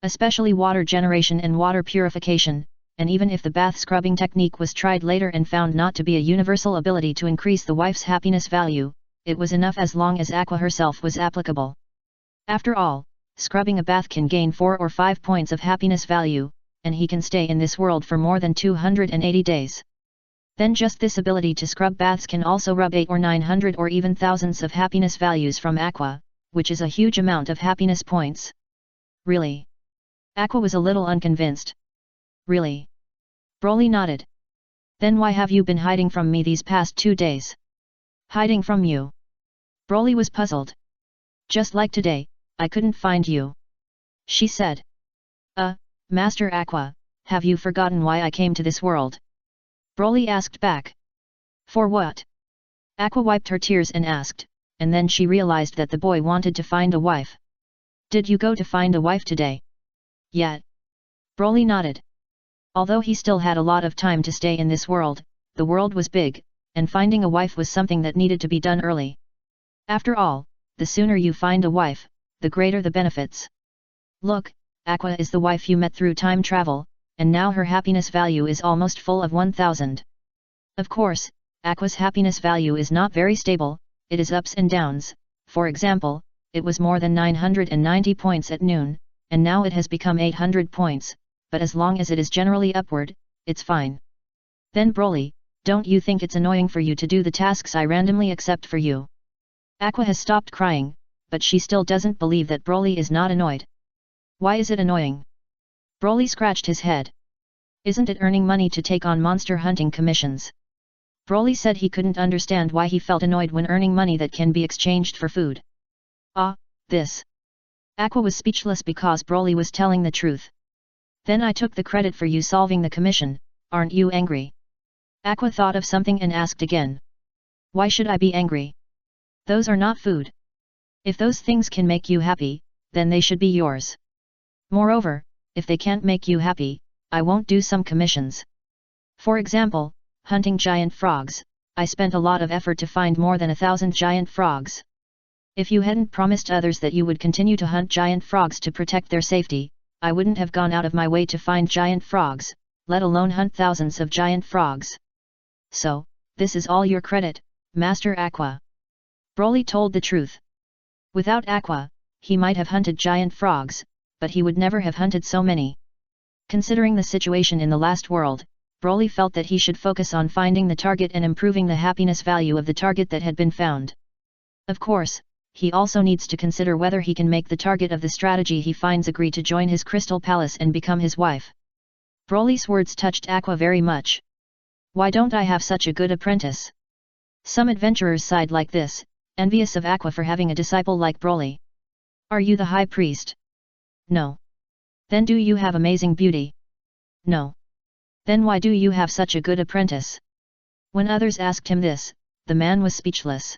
Especially water generation and water purification, and even if the bath scrubbing technique was tried later and found not to be a universal ability to increase the wife's happiness value, it was enough as long as Aqua herself was applicable. After all, scrubbing a bath can gain 4 or 5 points of happiness value, and he can stay in this world for more than 280 days. Then just this ability to scrub baths can also rub 8 or 900 or even thousands of happiness values from Aqua, which is a huge amount of happiness points. Really? Aqua was a little unconvinced. Really? Broly nodded. Then why have you been hiding from me these past 2 days? Hiding from you? Broly was puzzled. Just like today, I couldn't find you. She said. Master Aqua, have you forgotten why I came to this world? Broly asked back. For what? Aqua wiped her tears and asked, and then she realized that the boy wanted to find a wife. Did you go to find a wife today? Yeah. Broly nodded. Although he still had a lot of time to stay in this world, the world was big, and finding a wife was something that needed to be done early. After all, the sooner you find a wife, the greater the benefits. Look, Aqua is the wife you met through time travel, and now her happiness value is almost full of 1000. Of course, Aqua's happiness value is not very stable, it is ups and downs. For example, it was more than 990 points at noon, and now it has become 800 points, but as long as it is generally upward, it's fine. Then Broly, don't you think it's annoying for you to do the tasks I randomly accept for you? Aqua has stopped crying, but she still doesn't believe that Broly is not annoyed. Why is it annoying? Broly scratched his head. Isn't it earning money to take on monster hunting commissions? Broly said he couldn't understand why he felt annoyed when earning money that can be exchanged for food. This. Aqua was speechless because Broly was telling the truth. Then I took the credit for you solving the commission, aren't you angry? Aqua thought of something and asked again. Why should I be angry? Those are not food. If those things can make you happy, then they should be yours. Moreover, if they can't make you happy, I won't do some commissions. For example, hunting giant frogs, I spent a lot of effort to find more than 1,000 giant frogs. If you hadn't promised others that you would continue to hunt giant frogs to protect their safety, I wouldn't have gone out of my way to find giant frogs, let alone hunt thousands of giant frogs. So, this is all your credit, Master Aqua. Broly told the truth. Without Aqua, he might have hunted giant frogs, but he would never have hunted so many. Considering the situation in the last world, Broly felt that he should focus on finding the target and improving the happiness value of the target that had been found. Of course, he also needs to consider whether he can make the target of the strategy he finds agree to join his Crystal Palace and become his wife. Broly's words touched Aqua very much. Why don't I have such a good apprentice? Some adventurers sighed like this, envious of Aqua for having a disciple like Broly. Are you the high priest? No. Then do you have amazing beauty? No. Then why do you have such a good apprentice? When others asked him this, the man was speechless.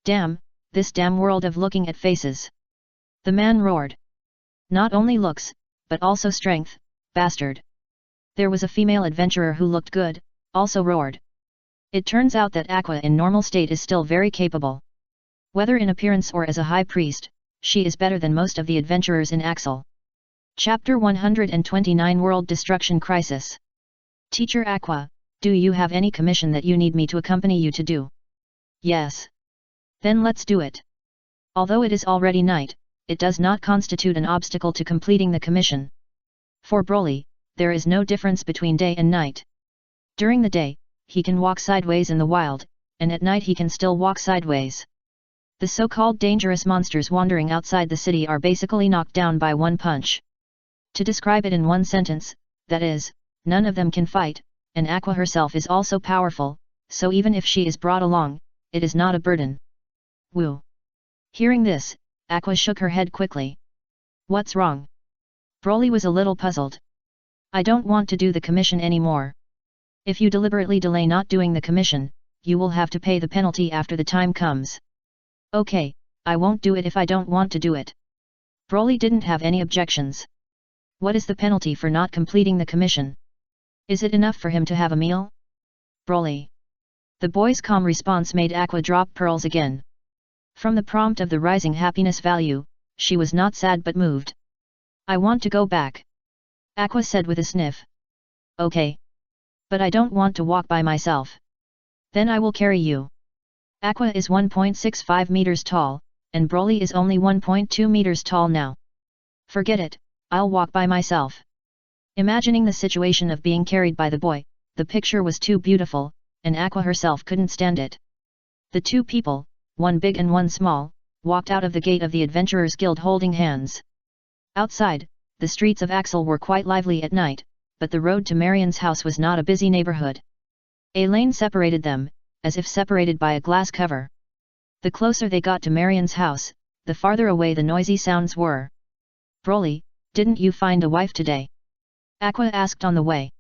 Damn, this damn world of looking at faces. The man roared. Not only looks, but also strength, bastard. There was a female adventurer who looked good, also roared. It turns out that Aqua in normal state is still very capable. Whether in appearance or as a high priest, she is better than most of the adventurers in Axel. Chapter 129 World Destruction Crisis. Teacher Aqua, do you have any commission that you need me to accompany you to do? Yes. Then let's do it. Although it is already night, it does not constitute an obstacle to completing the commission. For Broly, there is no difference between day and night. During the day, he can walk sideways in the wild, and at night he can still walk sideways. The so-called dangerous monsters wandering outside the city are basically knocked down by one punch. To describe it in one sentence, that is, none of them can fight, and Aqua herself is also powerful, so even if she is brought along, it is not a burden. Woo! Hearing this, Aqua shook her head quickly. What's wrong? Broly was a little puzzled. I don't want to do the commission anymore. If you deliberately delay not doing the commission, you will have to pay the penalty after the time comes. Okay, I won't do it if I don't want to do it. Broly didn't have any objections. What is the penalty for not completing the commission? Is it enough for him to have a meal? Broly. The boy's calm response made Aqua drop pearls again. From the prompt of the rising happiness value, she was not sad but moved. I want to go back. Aqua said with a sniff. Okay. But I don't want to walk by myself. Then I will carry you. Aqua is 1.65 meters tall, and Broly is only 1.2 meters tall now. Forget it, I'll walk by myself. Imagining the situation of being carried by the boy, the picture was too beautiful, and Aqua herself couldn't stand it. The two people, one big and one small, walked out of the gate of the Adventurers Guild holding hands. Outside, the streets of Axel were quite lively at night, but the road to Marian's house was not a busy neighborhood. A lane separated them, as if separated by a glass cover. The closer they got to Marian's house, the farther away the noisy sounds were. Broly, didn't you find a wife today? Aqua asked on the way.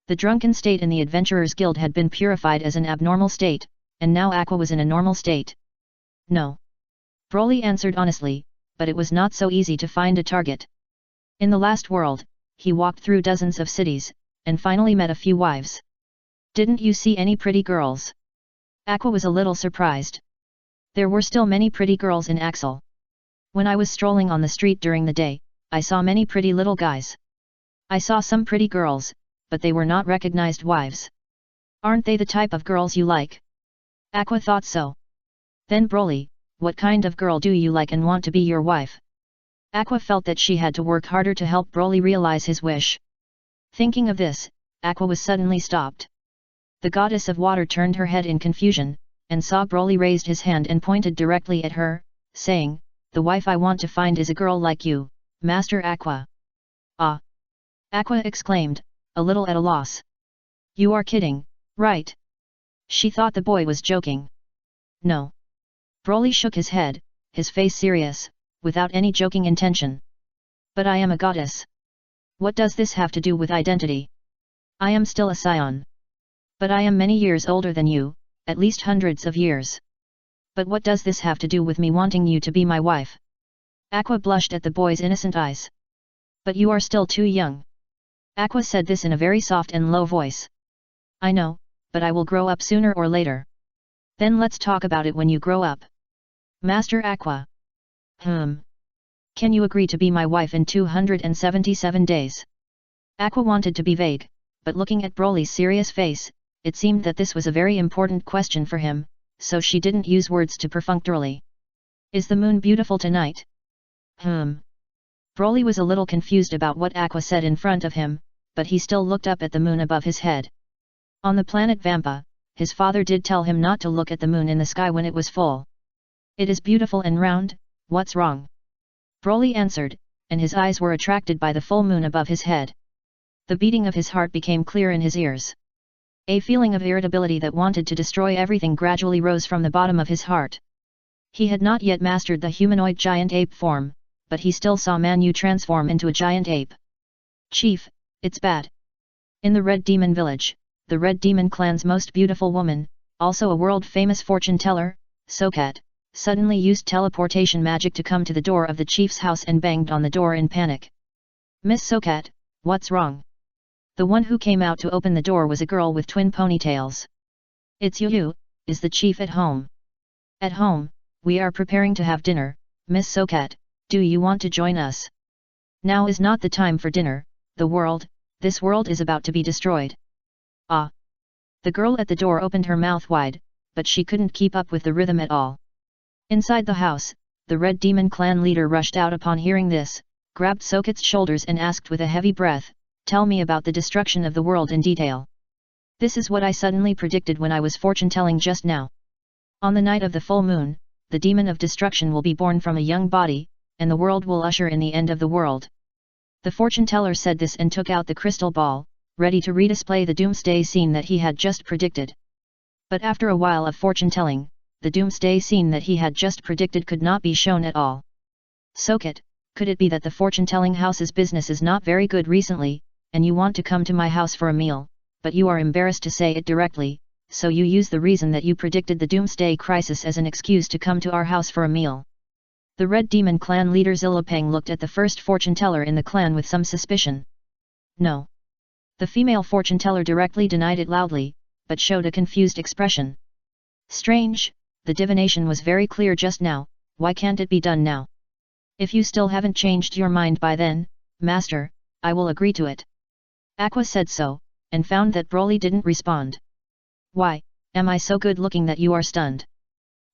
The drunken state in the Adventurers Guild had been purified as an abnormal state, and now Aqua was in a normal state. No. Broly answered honestly, but it was not so easy to find a target. In the last world, he walked through dozens of cities, and finally met a few wives. Didn't you see any pretty girls? Aqua was a little surprised. There were still many pretty girls in Axel. When I was strolling on the street during the day, I saw many pretty little guys. I saw some pretty girls, but they were not recognized wives. Aren't they the type of girls you like? Aqua thought so. Then Broly, what kind of girl do you like and want to be your wife? Aqua felt that she had to work harder to help Broly realize his wish. Thinking of this, Aqua was suddenly stopped. The goddess of water turned her head in confusion, and saw Broly raised his hand and pointed directly at her, saying, "The wife I want to find is a girl like you, Master Aqua." Ah! Aqua exclaimed, a little at a loss. You are kidding, right? She thought the boy was joking. No. Broly shook his head, his face serious, without any joking intention. But I am a goddess. What does this have to do with identity? I am still a Saiyan. But I am many years older than you, at least hundreds of years. But what does this have to do with me wanting you to be my wife? Aqua blushed at the boy's innocent eyes. But you are still too young. Aqua said this in a very soft and low voice. I know, but I will grow up sooner or later. Then let's talk about it when you grow up. Master Aqua. Can you agree to be my wife in 277 days? Aqua wanted to be vague, but looking at Broly's serious face, it seemed that this was a very important question for him, so she didn't use words too perfunctorily. Is the moon beautiful tonight? Broly was a little confused about what Aqua said in front of him, but he still looked up at the moon above his head. On the planet Vampa, his father did tell him not to look at the moon in the sky when it was full. It is beautiful and round, what's wrong? Broly answered, and his eyes were attracted by the full moon above his head. The beating of his heart became clear in his ears. A feeling of irritability that wanted to destroy everything gradually rose from the bottom of his heart. He had not yet mastered the humanoid giant ape form, but he still saw Manu transform into a giant ape. Chief, it's bad. In the Red Demon Village, the Red Demon clan's most beautiful woman, also a world-famous fortune-teller, Sokat, suddenly used teleportation magic to come to the door of the chief's house and banged on the door in panic. Miss Sokat, what's wrong? The one who came out to open the door was a girl with twin ponytails. It's you, is the chief at home? At home, we are preparing to have dinner, Miss Sokat, do you want to join us? Now is not the time for dinner, this world is about to be destroyed. Ah! The girl at the door opened her mouth wide, but she couldn't keep up with the rhythm at all. Inside the house, the Red Demon clan leader rushed out upon hearing this, grabbed Sokat's shoulders and asked with a heavy breath, Tell me about the destruction of the world in detail. This is what I suddenly predicted when I was fortune-telling just now. On the night of the full moon, the demon of destruction will be born from a young body, and the world will usher in the end of the world. The fortune-teller said this and took out the crystal ball, ready to redisplay the doomsday scene that he had just predicted. But after a while of fortune-telling, the doomsday scene that he had just predicted could not be shown at all. Soak it, could it be that the fortune-telling house's business is not very good recently, and you want to come to my house for a meal, but you are embarrassed to say it directly, so you use the reason that you predicted the doomsday crisis as an excuse to come to our house for a meal. The Red Demon clan leader Zillapang looked at the first fortune-teller in the clan with some suspicion. No. The female fortune-teller directly denied it loudly, but showed a confused expression. Strange, the divination was very clear just now, why can't it be done now? If you still haven't changed your mind by then, Master, I will agree to it. Aqua said so, and found that Broly didn't respond. Why, am I so good looking that you are stunned?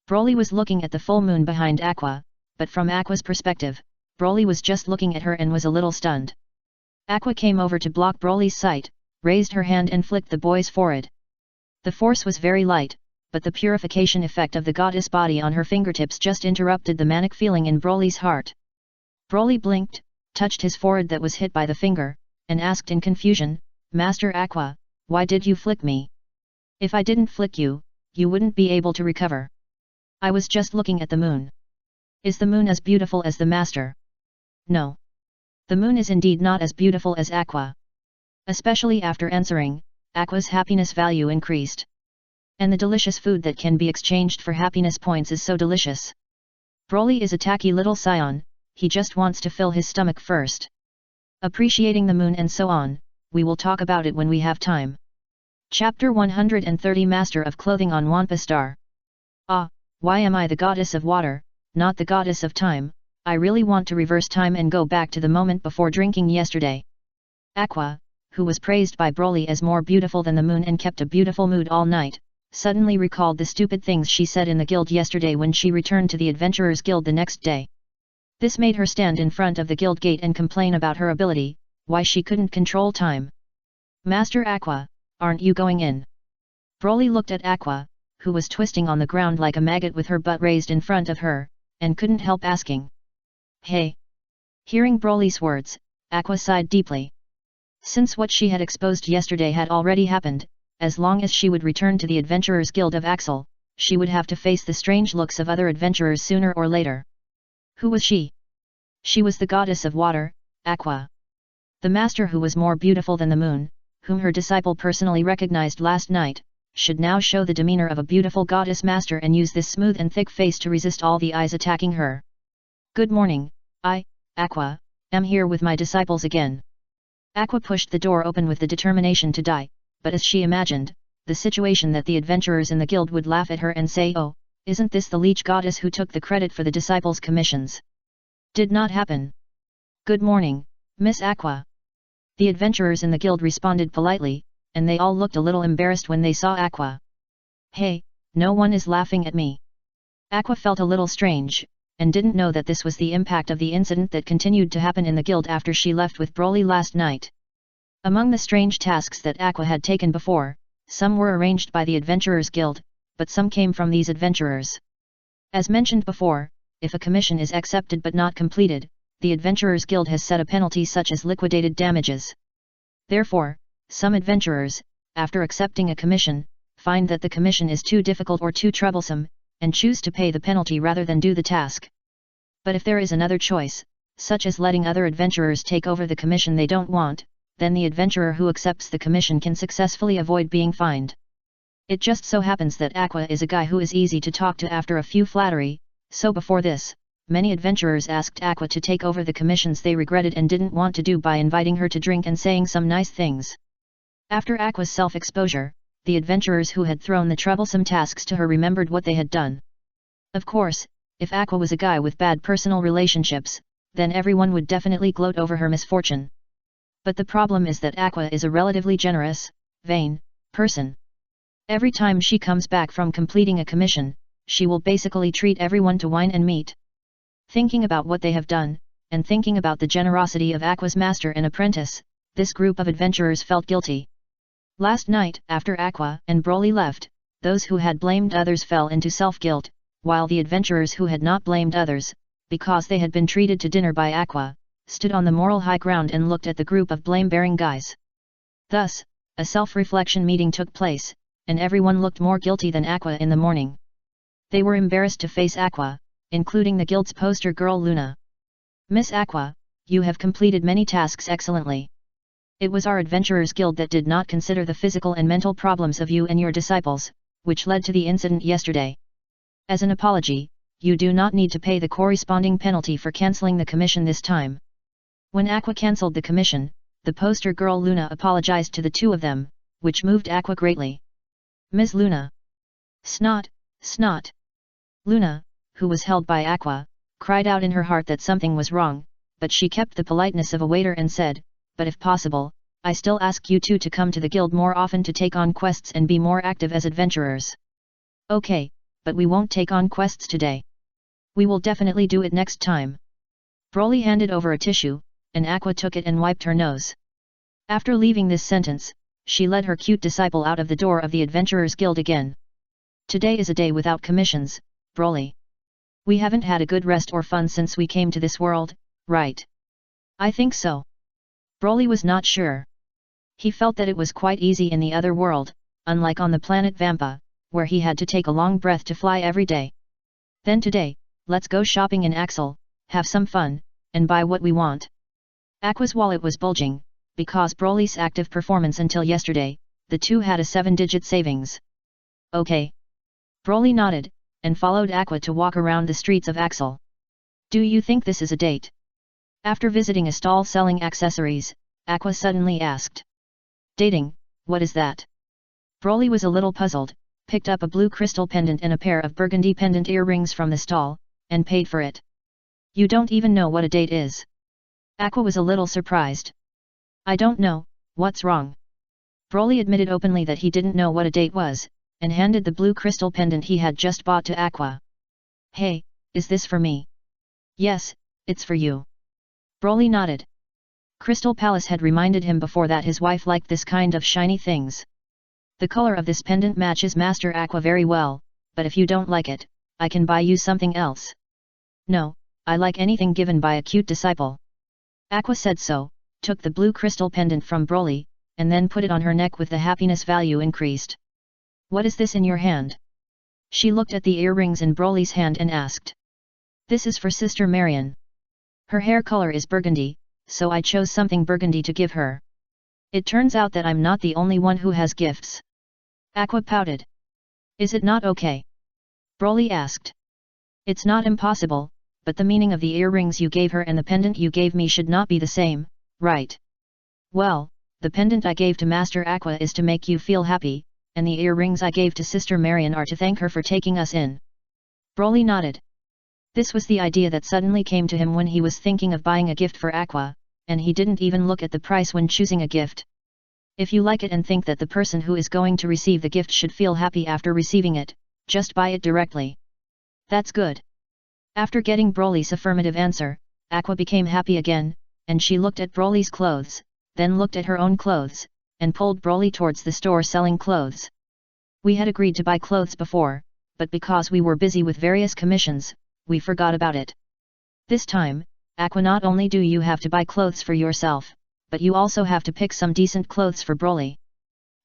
Broly was looking at the full moon behind Aqua, but from Aqua's perspective, Broly was just looking at her and was a little stunned. Aqua came over to block Broly's sight, raised her hand and flicked the boy's forehead. The force was very light, but the purification effect of the goddess body on her fingertips just interrupted the manic feeling in Broly's heart. Broly blinked, touched his forehead that was hit by the finger, and asked in confusion, Master Aqua, why did you flick me? If I didn't flick you, you wouldn't be able to recover. I was just looking at the moon. Is the moon as beautiful as the master? No. The moon is indeed not as beautiful as Aqua. Especially after answering, Aqua's happiness value increased. And the delicious food that can be exchanged for happiness points is so delicious. Broly is a tacky little Saiyan, he just wants to fill his stomach first. Appreciating the moon and so on, we will talk about it when we have time. Chapter 130 Master of Clothing on Wampa Star. Ah, why am I the goddess of water, not the goddess of time? I really want to reverse time and go back to the moment before drinking yesterday. Aqua, who was praised by Broly as more beautiful than the moon and kept a beautiful mood all night, suddenly recalled the stupid things she said in the guild yesterday when she returned to the Adventurers Guild the next day. This made her stand in front of the guild gate and complain about her ability, why she couldn't control time. Master Aqua, aren't you going in? Broly looked at Aqua, who was twisting on the ground like a maggot with her butt raised in front of her, and couldn't help asking. Hey! Hearing Broly's words, Aqua sighed deeply. Since what she had exposed yesterday had already happened, as long as she would return to the Adventurers Guild of Axel, she would have to face the strange looks of other adventurers sooner or later. Who was she? She was the goddess of water, Aqua. The master who was more beautiful than the moon, whom her disciple personally recognized last night, should now show the demeanor of a beautiful goddess master and use this smooth and thick face to resist all the eyes attacking her. Good morning, I, Aqua, am here with my disciples again. Aqua pushed the door open with the determination to die, but as she imagined, the situation that the adventurers in the guild would laugh at her and say, oh, isn't this the leech goddess who took the credit for the disciples' commissions? Did not happen. Good morning, Miss Aqua. The adventurers in the guild responded politely, and they all looked a little embarrassed when they saw Aqua. Hey, no one is laughing at me. Aqua felt a little strange, and didn't know that this was the impact of the incident that continued to happen in the guild after she left with Broly last night. Among the strange tasks that Aqua had taken before, some were arranged by the Adventurers Guild, but some came from these adventurers. As mentioned before, if a commission is accepted but not completed, the Adventurers Guild has set a penalty such as liquidated damages. Therefore, some adventurers, after accepting a commission, find that the commission is too difficult or too troublesome, and choose to pay the penalty rather than do the task. But if there is another choice, such as letting other adventurers take over the commission they don't want, then the adventurer who accepts the commission can successfully avoid being fined. It just so happens that Aqua is a guy who is easy to talk to after a few flattery, so before this, many adventurers asked Aqua to take over the commissions they regretted and didn't want to do by inviting her to drink and saying some nice things. After Aqua's self-exposure, the adventurers who had thrown the troublesome tasks to her remembered what they had done. Of course, if Aqua was a guy with bad personal relationships, then everyone would definitely gloat over her misfortune. But the problem is that Aqua is a relatively generous, vain person. Every time she comes back from completing a commission, she will basically treat everyone to wine and meat. Thinking about what they have done, and thinking about the generosity of Aqua's master and apprentice, this group of adventurers felt guilty. Last night, after Aqua and Broly left, those who had blamed others fell into self-guilt, while the adventurers who had not blamed others, because they had been treated to dinner by Aqua, stood on the moral high ground and looked at the group of blame-bearing guys. Thus, a self-reflection meeting took place, and everyone looked more guilty than Aqua in the morning. They were embarrassed to face Aqua, including the guild's poster girl Luna. Miss Aqua, you have completed many tasks excellently. It was our adventurers guild that did not consider the physical and mental problems of you and your disciples, which led to the incident yesterday. As an apology, you do not need to pay the corresponding penalty for cancelling the commission this time. When Aqua cancelled the commission, the poster girl Luna apologized to the two of them, which moved Aqua greatly. Ms. Luna. Snot, snot. Luna, who was held by Aqua, cried out in her heart that something was wrong, but she kept the politeness of a waiter and said, "But if possible, I still ask you two to come to the guild more often to take on quests and be more active as adventurers." "Okay, but we won't take on quests today. We will definitely do it next time." Broly handed over a tissue, and Aqua took it and wiped her nose. After leaving this sentence, she led her cute disciple out of the door of the Adventurers Guild again. "Today is a day without commissions, Broly. We haven't had a good rest or fun since we came to this world, right?" "I think so." Broly was not sure. He felt that it was quite easy in the other world, unlike on the planet Vampa, where he had to take a long breath to fly every day. "Then today, let's go shopping in Axel, have some fun, and buy what we want." Aqua's wallet was bulging, because Broly's active performance until yesterday, the two had a 7-digit savings. "Okay." Broly nodded, and followed Aqua to walk around the streets of Axel. "Do you think this is a date?" After visiting a stall selling accessories, Aqua suddenly asked. "Dating, what is that?" Broly was a little puzzled, picked up a blue crystal pendant and a pair of burgundy pendant earrings from the stall, and paid for it. "You don't even know what a date is?" Aqua was a little surprised. "I don't know, what's wrong?" Broly admitted openly that he didn't know what a date was, and handed the blue crystal pendant he had just bought to Aqua. "Hey, is this for me?" "Yes, it's for you." Broly nodded. Crystal Palace had reminded him before that his wife liked this kind of shiny things. "The color of this pendant matches Master Aqua very well, but if you don't like it, I can buy you something else." "No, I like anything given by a cute disciple." Aqua said so, took the blue crystal pendant from Broly, and then put it on her neck with the happiness value increased. "What is this in your hand?" She looked at the earrings in Broly's hand and asked. "This is for Sister Marion. Her hair color is burgundy, so I chose something burgundy to give her. It turns out that I'm not the only one who has gifts." Aqua pouted. "Is it not okay?" Broly asked. "It's not impossible, but the meaning of the earrings you gave her and the pendant you gave me should not be the same, right?" "Well, the pendant I gave to Master Aqua is to make you feel happy, and the earrings I gave to Sister Marion are to thank her for taking us in." Broly nodded. This was the idea that suddenly came to him when he was thinking of buying a gift for Aqua, and he didn't even look at the price when choosing a gift. If you like it and think that the person who is going to receive the gift should feel happy after receiving it, just buy it directly. That's good. After getting Broly's affirmative answer, Aqua became happy again, and she looked at Broly's clothes, then looked at her own clothes, and pulled Broly towards the store selling clothes. "We had agreed to buy clothes before, but because we were busy with various commissions, we forgot about it. This time, Aqua, not only do you have to buy clothes for yourself, but you also have to pick some decent clothes for Broly.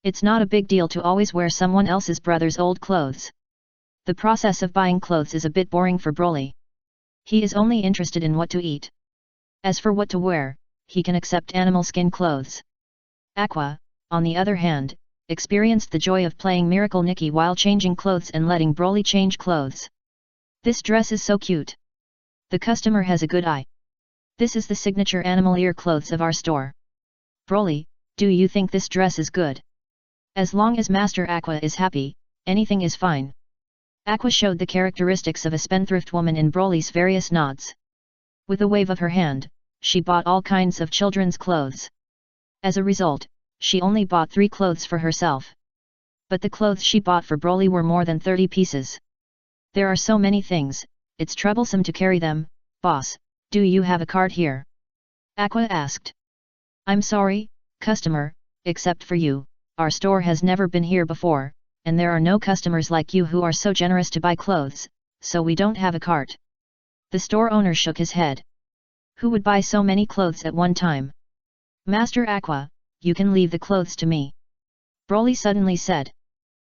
It's not a big deal to always wear someone else's brother's old clothes. The process of buying clothes is a bit boring for Broly. He is only interested in what to eat. As for what to wear, he can accept animal skin clothes." Aqua, on the other hand, experienced the joy of playing Miracle Nikki while changing clothes and letting Broly change clothes. "This dress is so cute. The customer has a good eye. This is the signature animal ear clothes of our store. Broly, do you think this dress is good?" "As long as Master Aqua is happy, anything is fine." Aqua showed the characteristics of a spendthrift woman in Broly's various nods. With a wave of her hand, she bought all kinds of children's clothes. As a result, she only bought 3 clothes for herself. But the clothes she bought for Broly were more than 30 pieces. "There are so many things, it's troublesome to carry them, boss. Do you have a cart here?" Aqua asked. "I'm sorry, Customer, except for you, our store has never been here before, and there are no customers like you who are so generous to buy clothes, so we don't have a cart. The store owner shook his head. Who would buy so many clothes at one time? Master Aqua, you can leave the clothes to me. Broly suddenly said.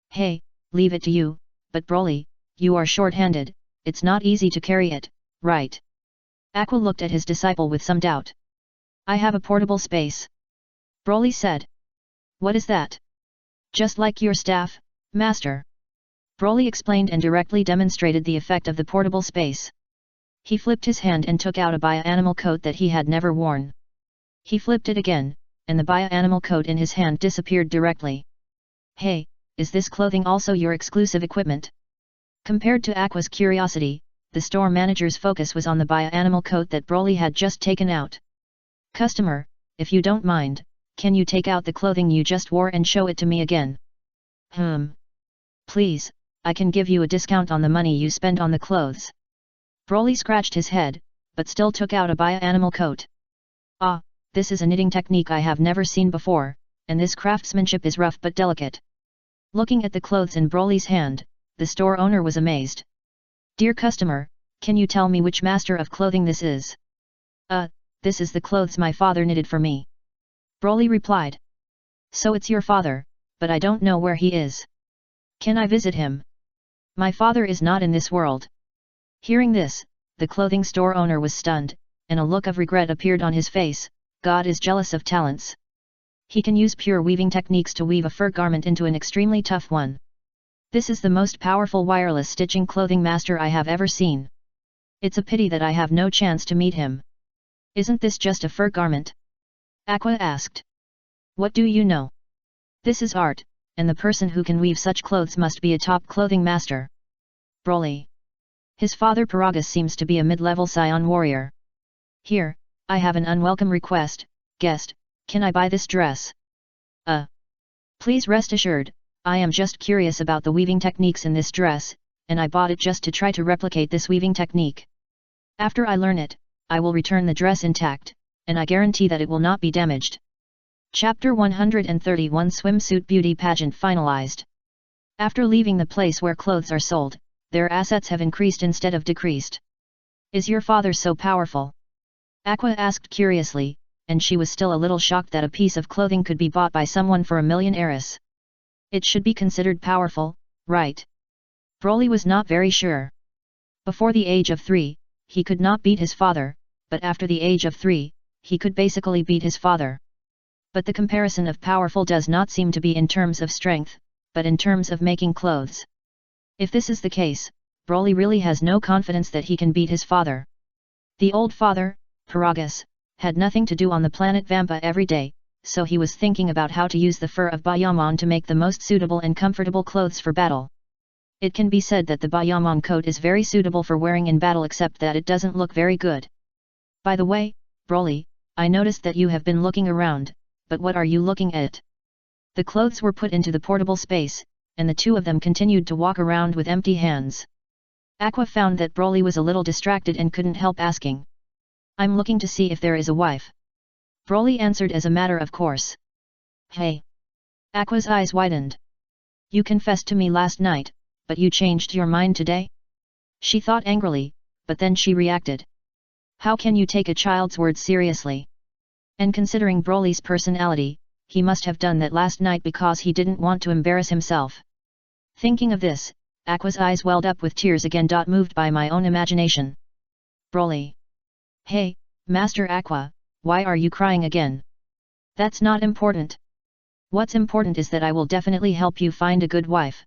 Hey, leave it to you, but Broly, you are short-handed, it's not easy to carry it, right? Aqua looked at his disciple with some doubt. I have a portable space. Broly said. What is that? Just like your staff, Master. Broly explained and directly demonstrated the effect of the portable space. He flipped his hand and took out a bio-animal coat that he had never worn. He flipped it again, and the bio-animal coat in his hand disappeared directly. Hey, is this clothing also your exclusive equipment? Compared to Aqua's curiosity, the store manager's focus was on the bio-animal coat that Broly had just taken out. Customer, if you don't mind, can you take out the clothing you just wore and show it to me again? Please, I can give you a discount on the money you spend on the clothes. Broly scratched his head, but still took out a bio-animal coat. Ah, this is a knitting technique I have never seen before, and this craftsmanship is rough but delicate. Looking at the clothes in Broly's hand, the store owner was amazed. Dear customer, can you tell me which master of clothing this is? This is the clothes my father knitted for me. Broly replied. So it's your father, but I don't know where he is. Can I visit him? My father is not in this world. Hearing this, the clothing store owner was stunned, and a look of regret appeared on his face. God is jealous of talents. He can use pure weaving techniques to weave a fur garment into an extremely tough one. This is the most powerful wireless stitching clothing master I have ever seen. It's a pity that I have no chance to meet him. Isn't this just a fur garment? Aqua asked. What do you know? This is art, and the person who can weave such clothes must be a top clothing master. Broly. His father Paragus seems to be a mid-level Saiyan warrior. Here, I have an unwelcome request, guest, can I buy this dress? Please rest assured, I am just curious about the weaving techniques in this dress, and I bought it just to try to replicate this weaving technique. After I learn it, I will return the dress intact, and I guarantee that it will not be damaged. Chapter 131 Swimsuit Beauty Pageant finalized. After leaving the place where clothes are sold, their assets have increased instead of decreased. Is your father so powerful? Aqua asked curiously, and she was still a little shocked that a piece of clothing could be bought by someone for a million heiress. It should be considered powerful, right? Broly was not very sure. Before the age of 3, he could not beat his father, but after the age of 3, he could basically beat his father. But the comparison of powerful does not seem to be in terms of strength, but in terms of making clothes. If this is the case, Broly really has no confidence that he can beat his father. The old father, Paragus, had nothing to do on the planet Vampa every day, so he was thinking about how to use the fur of Byaman to make the most suitable and comfortable clothes for battle. It can be said that the Byaman coat is very suitable for wearing in battle, except that it doesn't look very good. By the way, Broly, I noticed that you have been looking around, but what are you looking at? The clothes were put into the portable space, and the two of them continued to walk around with empty hands. Aqua found that Broly was a little distracted and couldn't help asking. I'm looking to see if there is a wife. Broly answered as a matter of course. Hey! Aqua's eyes widened. You confessed to me last night, but you changed your mind today? She thought angrily, but then she reacted. How can you take a child's words seriously? And considering Broly's personality, he must have done that last night because he didn't want to embarrass himself. Thinking of this, Aqua's eyes welled up with tears again. Moved by my own imagination. Broly. Hey, Master Aqua, why are you crying again? That's not important. What's important is that I will definitely help you find a good wife.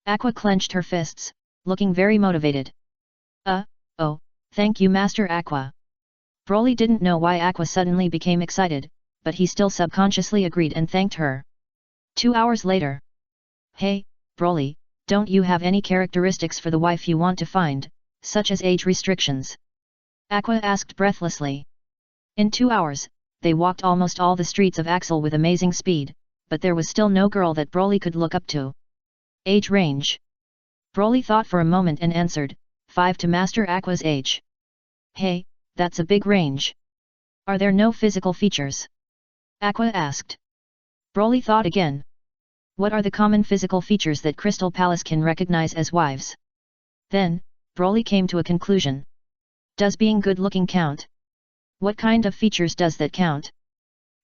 Aqua clenched her fists, looking very motivated. Oh, thank you Master Aqua. Broly didn't know why Aqua suddenly became excited, but he still subconsciously agreed and thanked her. 2 hours later. Hey, Broly, don't you have any characteristics for the wife you want to find, such as age restrictions? Aqua asked breathlessly. In 2 hours, they walked almost all the streets of Axel with amazing speed, but there was still no girl that Broly could look up to. Age range. Broly thought for a moment and answered, 5 to Master Aqua's age. Hey, that's a big range. Are there no physical features? Aqua asked. Broly thought again. What are the common physical features that Crystal Palace can recognize as wives? Then, Broly came to a conclusion. Does being good-looking count? What kind of features does that count?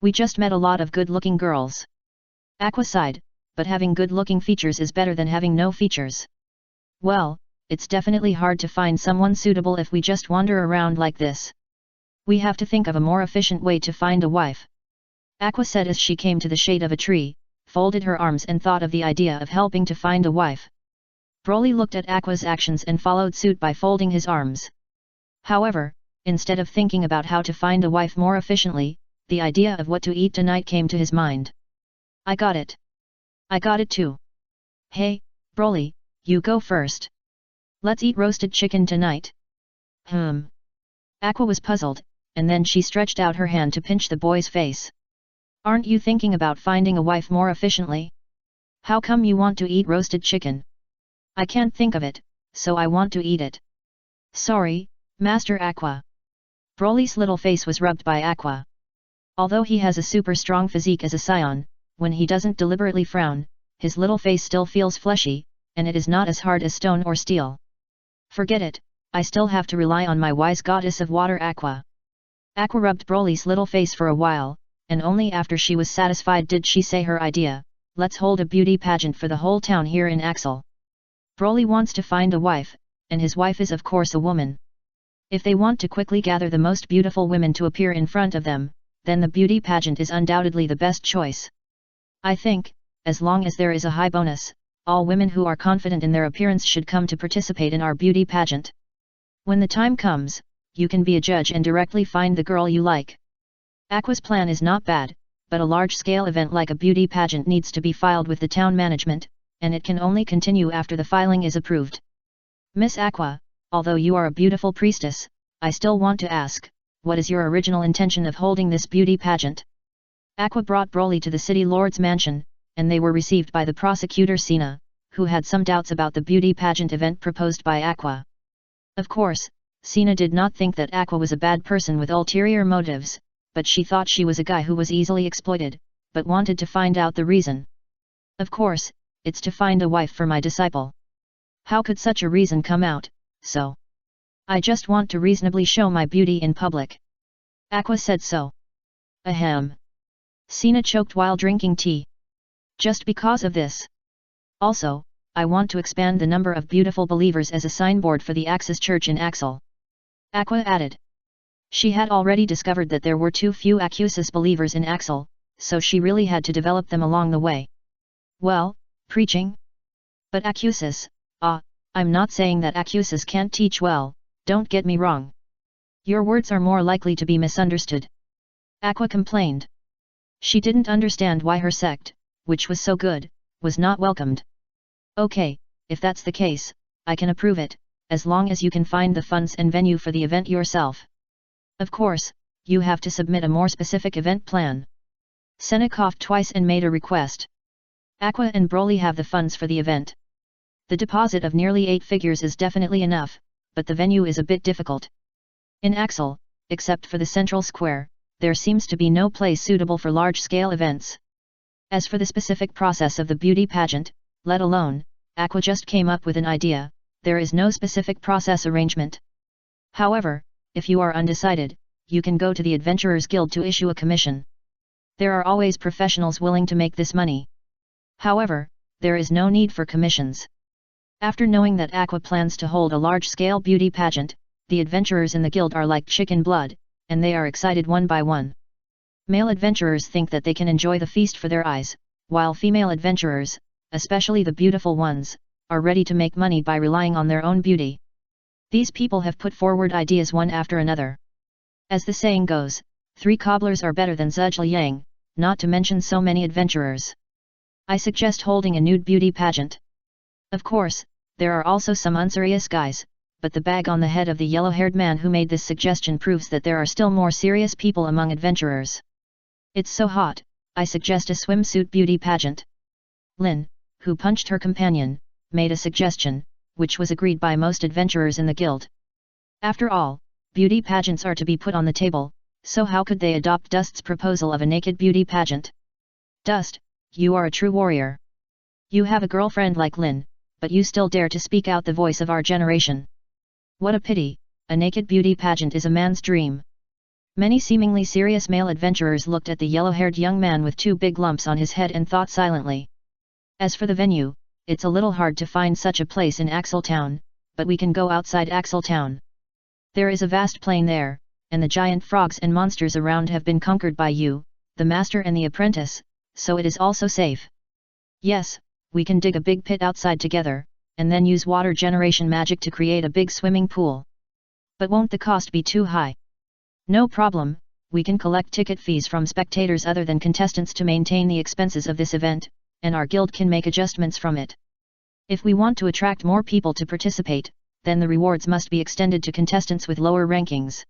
We just met a lot of good-looking girls. Aqua sighed, but having good-looking features is better than having no features. Well, it's definitely hard to find someone suitable if we just wander around like this. We have to think of a more efficient way to find a wife. Aqua said as she came to the shade of a tree, folded her arms and thought of the idea of helping to find a wife. Broly looked at Aqua's actions and followed suit by folding his arms. However, instead of thinking about how to find a wife more efficiently, the idea of what to eat tonight came to his mind. I got it. I got it too. Hey, Broly, you go first. Let's eat roasted chicken tonight. Aqua was puzzled, and then she stretched out her hand to pinch the boy's face. Aren't you thinking about finding a wife more efficiently? How come you want to eat roasted chicken? I can't think of it, so I want to eat it. Sorry, Master Aqua. Broly's little face was rubbed by Aqua. Although he has a super strong physique as a Saiyan, when he doesn't deliberately frown, his little face still feels fleshy, and it is not as hard as stone or steel. Forget it, I still have to rely on my wise goddess of water Aqua. Aqua rubbed Broly's little face for a while, and only after she was satisfied did she say her idea, let's hold a beauty pageant for the whole town here in Axel. Broly wants to find a wife, and his wife is of course a woman. If they want to quickly gather the most beautiful women to appear in front of them, then the beauty pageant is undoubtedly the best choice. I think, as long as there is a high bonus, all women who are confident in their appearance should come to participate in our beauty pageant. When the time comes, you can be a judge and directly find the girl you like. Aqua's plan is not bad, but a large-scale event like a beauty pageant needs to be filed with the town management, and it can only continue after the filing is approved. Miss Aqua, although you are a beautiful priestess, I still want to ask, what is your original intention of holding this beauty pageant? Aqua brought Broly to the city lord's mansion, and they were received by the prosecutor Sina, who had some doubts about the beauty pageant event proposed by Aqua. Of course, Sina did not think that Aqua was a bad person with ulterior motives, but she thought she was a guy who was easily exploited, but wanted to find out the reason. Of course, it's to find a wife for my disciple. How could such a reason come out, so? I just want to reasonably show my beauty in public. Aqua said so. Ahem. Sina choked while drinking tea. Just because of this. Also, I want to expand the number of beautiful believers as a signboard for the Axis Church in Axel. Aqua added. She had already discovered that there were too few Accusis believers in Axel, so she really had to develop them along the way. Well, preaching? But Accusis, I'm not saying that Accusis can't teach well, don't get me wrong. Your words are more likely to be misunderstood. Aqua complained. She didn't understand why her sect, which was so good, was not welcomed. Okay, if that's the case, I can approve it, as long as you can find the funds and venue for the event yourself. Of course, you have to submit a more specific event plan. Senna coughed twice and made a request. Aqua and Broly have the funds for the event. The deposit of nearly 8 figures is definitely enough, but the venue is a bit difficult. In Axel, except for the central square, there seems to be no place suitable for large-scale events. As for the specific process of the beauty pageant, let alone, Aqua just came up with an idea, there is no specific process arrangement. However, if you are undecided, you can go to the Adventurers Guild to issue a commission. There are always professionals willing to make this money. However, there is no need for commissions. After knowing that Aqua plans to hold a large-scale beauty pageant, the adventurers in the guild are like chicken blood, and they are excited one by one. Male adventurers think that they can enjoy the feast for their eyes, while female adventurers, especially the beautiful ones, are ready to make money by relying on their own beauty. These people have put forward ideas one after another. As the saying goes, 3 cobblers are better than Zhuzh Yang, not to mention so many adventurers. I suggest holding a nude beauty pageant. Of course, there are also some unserious guys, but the bag on the head of the yellow-haired man who made this suggestion proves that there are still more serious people among adventurers. It's so hot, I suggest a swimsuit beauty pageant. Lin, who punched her companion, made a suggestion, which was agreed by most adventurers in the guild. After all, beauty pageants are to be put on the table, so how could they adopt Dust's proposal of a naked beauty pageant? Dust, you are a true warrior. You have a girlfriend like Lin, but you still dare to speak out the voice of our generation. What a pity, a naked beauty pageant is a man's dream. Many seemingly serious male adventurers looked at the yellow-haired young man with 2 big lumps on his head and thought silently. As for the venue, it's a little hard to find such a place in Axel Town, but we can go outside Axel Town. There is a vast plain there, and the giant frogs and monsters around have been conquered by you, the master and the apprentice, so it is also safe. Yes, we can dig a big pit outside together, and then use water generation magic to create a big swimming pool. But won't the cost be too high? No problem, we can collect ticket fees from spectators other than contestants to maintain the expenses of this event, and our guild can make adjustments from it. If we want to attract more people to participate, then the rewards must be extended to contestants with lower rankings.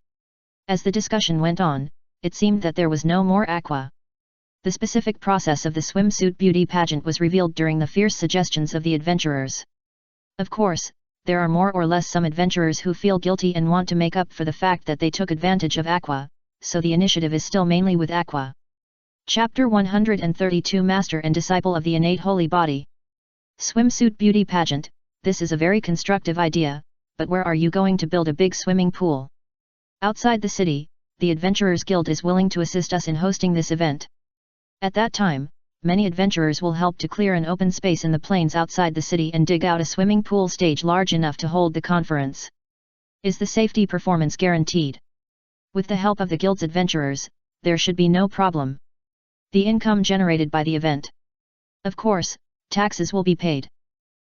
As the discussion went on, it seemed that there was no more aqua. The specific process of the swimsuit beauty pageant was revealed during the fierce suggestions of the adventurers. Of course, there are more or less some adventurers who feel guilty and want to make up for the fact that they took advantage of aqua, so the initiative is still mainly with aqua. Chapter 132 Master and Disciple of the Innate Holy Body. Swimsuit beauty pageant, this is a very constructive idea, but where are you going to build a big swimming pool? Outside the city, the Adventurers Guild is willing to assist us in hosting this event. At that time, many adventurers will help to clear an open space in the plains outside the city and dig out a swimming pool stage large enough to hold the conference. Is the safety performance guaranteed? With the help of the guild's adventurers, there should be no problem. The income generated by the event. Of course, taxes will be paid.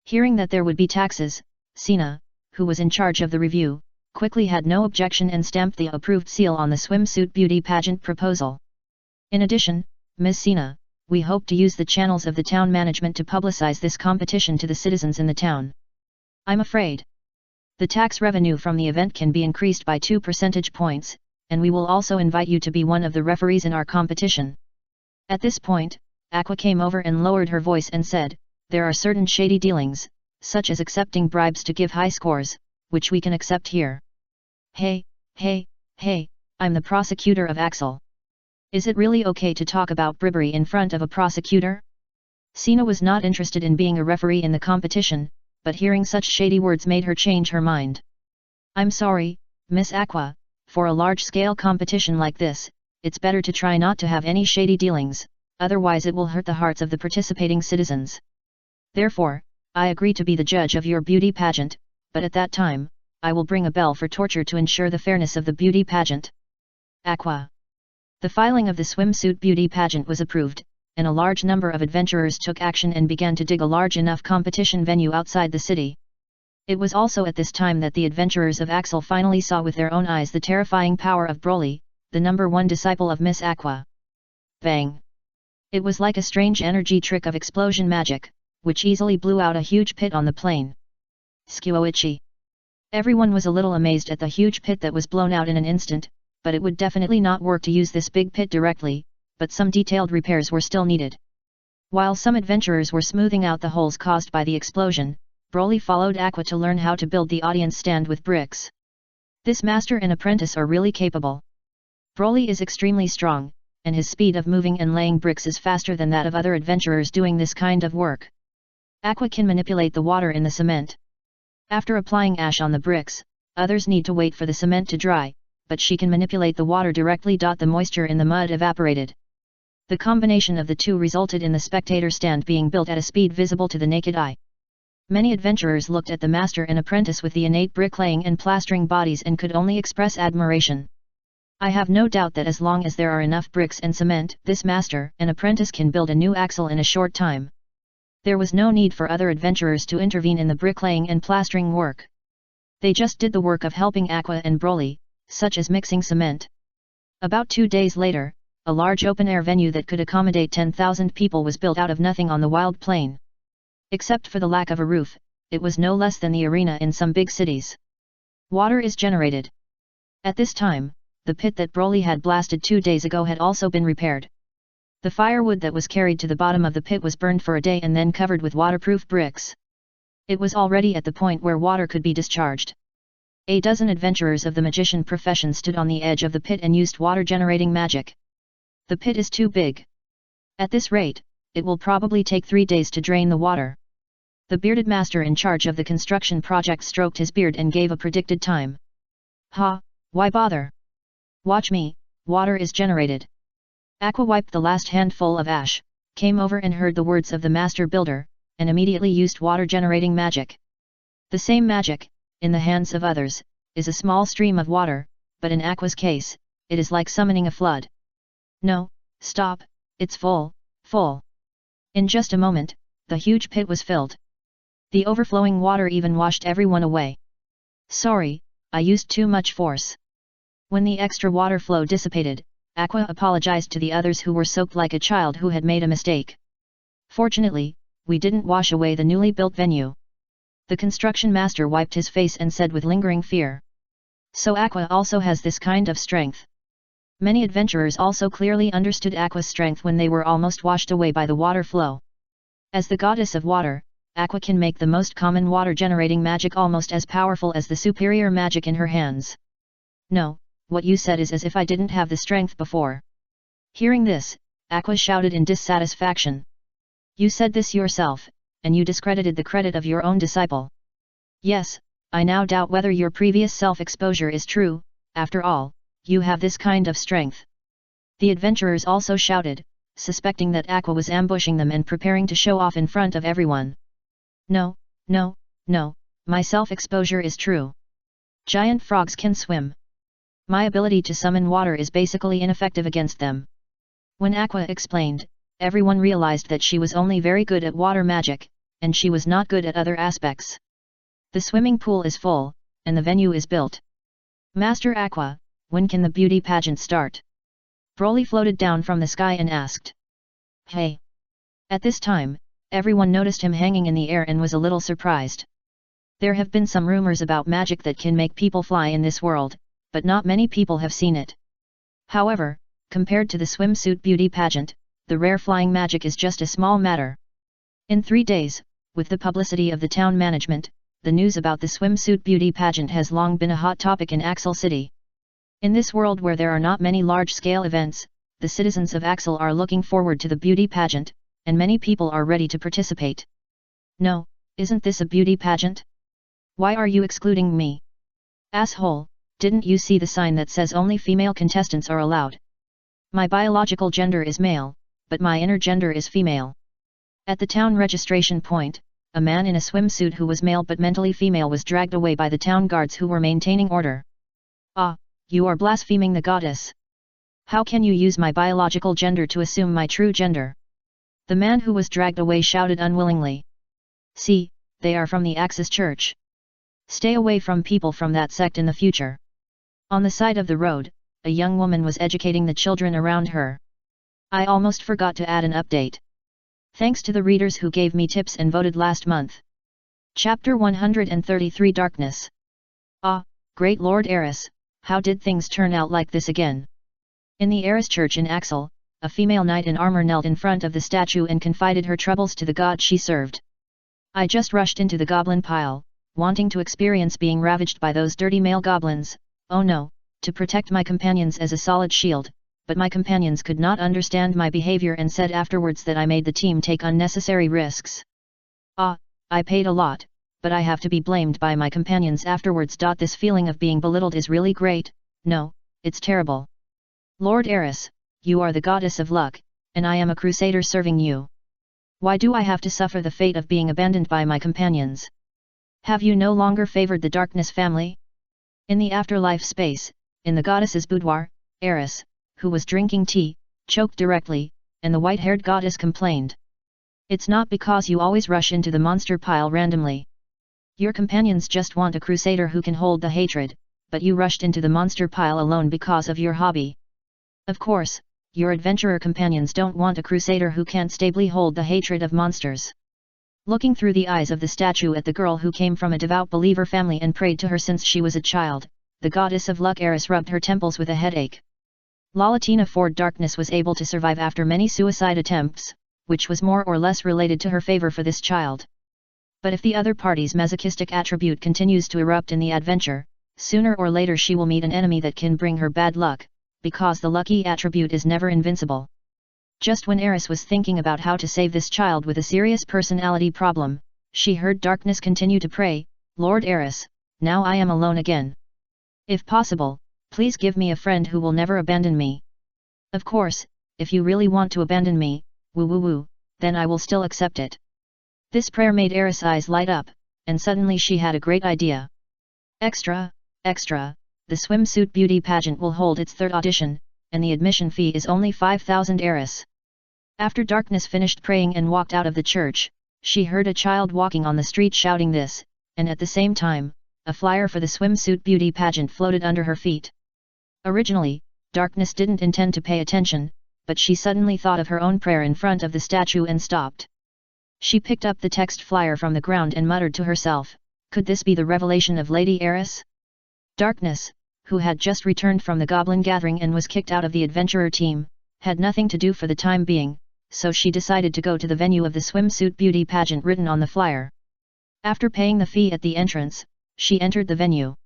Hearing that there would be taxes, Sina, who was in charge of the review, quickly had no objection and stamped the approved seal on the swimsuit beauty pageant proposal. In addition, Ms. Sina, we hope to use the channels of the town management to publicize this competition to the citizens in the town. I'm afraid the tax revenue from the event can be increased by 2 percentage points, and we will also invite you to be one of the referees in our competition. At this point, Aqua came over and lowered her voice and said, there are certain shady dealings, such as accepting bribes to give high scores, which we can accept here. Hey, I'm the prosecutor of Axel. Is it really okay to talk about bribery in front of a prosecutor? Sina was not interested in being a referee in the competition, but hearing such shady words made her change her mind. I'm sorry, Miss Aqua, for a large-scale competition like this, it's better to try not to have any shady dealings, otherwise it will hurt the hearts of the participating citizens. Therefore, I agree to be the judge of your beauty pageant, but at that time, I will bring a bell for torture to ensure the fairness of the beauty pageant. Aqua. The filing of the swimsuit beauty pageant was approved, and a large number of adventurers took action and began to dig a large enough competition venue outside the city. It was also at this time that the adventurers of Axel finally saw with their own eyes the terrifying power of Broly, the #1 disciple of Miss Aqua. Bang! It was like a strange energy trick of explosion magic, which easily blew out a huge pit on the plain. Squoichi! Everyone was a little amazed at the huge pit that was blown out in an instant, but it would definitely not work to use this big pit directly, but some detailed repairs were still needed. While some adventurers were smoothing out the holes caused by the explosion, Broly followed Aqua to learn how to build the audience stand with bricks. This master and apprentice are really capable. Broly is extremely strong, and his speed of moving and laying bricks is faster than that of other adventurers doing this kind of work. Aqua can manipulate the water in the cement. After applying ash on the bricks, others need to wait for the cement to dry, but she can manipulate the water directly. The moisture in the mud evaporated. The combination of the two resulted in the spectator stand being built at a speed visible to the naked eye. Many adventurers looked at the master and apprentice with the innate bricklaying and plastering bodies and could only express admiration. I have no doubt that as long as there are enough bricks and cement, this master and apprentice can build a new axle in a short time. There was no need for other adventurers to intervene in the bricklaying and plastering work. They just did the work of helping Aqua and Broly, such as mixing cement. About 2 days later, a large open-air venue that could accommodate 10,000 people was built out of nothing on the wild plain. Except for the lack of a roof, it was no less than the arena in some big cities. Water is generated. At this time, the pit that Broly had blasted 2 days ago had also been repaired. The firewood that was carried to the bottom of the pit was burned for a day and then covered with waterproof bricks. It was already at the point where water could be discharged. A dozen adventurers of the magician profession stood on the edge of the pit and used water-generating magic. The pit is too big. At this rate, it will probably take 3 days to drain the water. The bearded master in charge of the construction project stroked his beard and gave a predicted time. Ha, why bother? Watch me, water is generated. Aqua wiped the last handful of ash, came over and heard the words of the master builder, and immediately used water-generating magic. The same magic, in the hands of others, is a small stream of water, but in Aqua's case, it is like summoning a flood. No, stop, it's full, full. In just a moment, the huge pit was filled. The overflowing water even washed everyone away. Sorry, I used too much force. When the extra water flow dissipated, Aqua apologized to the others who were soaked like a child who had made a mistake. Fortunately, we didn't wash away the newly built venue. The construction master wiped his face and said with lingering fear. So Aqua also has this kind of strength. Many adventurers also clearly understood Aqua's strength when they were almost washed away by the water flow. As the goddess of water, Aqua can make the most common water-generating magic almost as powerful as the superior magic in her hands. No, what you said is as if I didn't have the strength before. Hearing this, Aqua shouted in dissatisfaction. You said this yourself, and you discredited the credit of your own disciple. Yes, I now doubt whether your previous self-exposure is true, after all, you have this kind of strength. The adventurers also shouted, suspecting that Aqua was ambushing them and preparing to show off in front of everyone. No, no, no, my self-exposure is true. Giant frogs can swim. My ability to summon water is basically ineffective against them. When Aqua explained, everyone realized that she was only very good at water magic, and she was not good at other aspects. The swimming pool is full, and the venue is built. Master Aqua, when can the beauty pageant start? Broly floated down from the sky and asked. Hey! At this time, everyone noticed him hanging in the air and was a little surprised. There have been some rumors about magic that can make people fly in this world, but not many people have seen it. However, compared to the swimsuit beauty pageant, the rare flying magic is just a small matter. In 3 days, with the publicity of the town management, the news about the swimsuit beauty pageant has long been a hot topic in Axel City. In this world where there are not many large-scale events, the citizens of Axel are looking forward to the beauty pageant, and many people are ready to participate. No, isn't this a beauty pageant? Why are you excluding me? Asshole, didn't you see the sign that says only female contestants are allowed? My biological gender is male, but my inner gender is female. At the town registration point, a man in a swimsuit who was male but mentally female was dragged away by the town guards who were maintaining order. Ah, you are blaspheming the goddess. How can you use my biological gender to assume my true gender? The man who was dragged away shouted unwillingly. See, they are from the Axis Church. Stay away from people from that sect in the future. On the side of the road, a young woman was educating the children around her. I almost forgot to add an update. Thanks to the readers who gave me tips and voted last month. Chapter 133 Darkness. Ah, great Lord Eris, how did things turn out like this again? In the Eris Church in Axel, a female knight in armor knelt in front of the statue and confided her troubles to the god she served. I just rushed into the goblin pile, wanting to experience being ravaged by those dirty male goblins, oh no, to protect my companions as a solid shield, but my companions could not understand my behavior and said afterwards that I made the team take unnecessary risks. Ah, I paid a lot, but I have to be blamed by my companions afterwards. This feeling of being belittled is really great, no, it's terrible. Lord Eris, you are the goddess of luck, and I am a crusader serving you. Why do I have to suffer the fate of being abandoned by my companions? Have you no longer favored the Darkness family? In the afterlife space, in the goddess's boudoir, Eris, who was drinking tea, choked directly, and the white-haired goddess complained. It's not because you always rush into the monster pile randomly. Your companions just want a crusader who can hold the hatred, but you rushed into the monster pile alone because of your hobby. Of course, your adventurer companions don't want a crusader who can't stably hold the hatred of monsters. Looking through the eyes of the statue at the girl who came from a devout believer family and prayed to her since she was a child, the goddess of luck Eris rubbed her temples with a headache. Lalatina Ford Darkness was able to survive after many suicide attempts, which was more or less related to her favor for this child. But if the other party's masochistic attribute continues to erupt in the adventure, sooner or later she will meet an enemy that can bring her bad luck, because the lucky attribute is never invincible. Just when Eris was thinking about how to save this child with a serious personality problem, she heard Darkness continue to pray, "Lord Eris, now I am alone again. If possible, please give me a friend who will never abandon me. Of course, if you really want to abandon me, woo woo woo, then I will still accept it." This prayer made Eris' eyes light up, and suddenly she had a great idea. Extra, extra, the swimsuit beauty pageant will hold its third audition, and the admission fee is only 5,000 Eris. After Darkness finished praying and walked out of the church, she heard a child walking on the street shouting this, and at the same time, a flyer for the swimsuit beauty pageant floated under her feet. Originally, Darkness didn't intend to pay attention, but she suddenly thought of her own prayer in front of the statue and stopped. She picked up the text flyer from the ground and muttered to herself, "Could this be the revelation of Lady Eris?" Darkness, who had just returned from the Goblin Gathering and was kicked out of the adventurer team, had nothing to do for the time being, so she decided to go to the venue of the swimsuit beauty pageant written on the flyer. After paying the fee at the entrance, she entered the venue.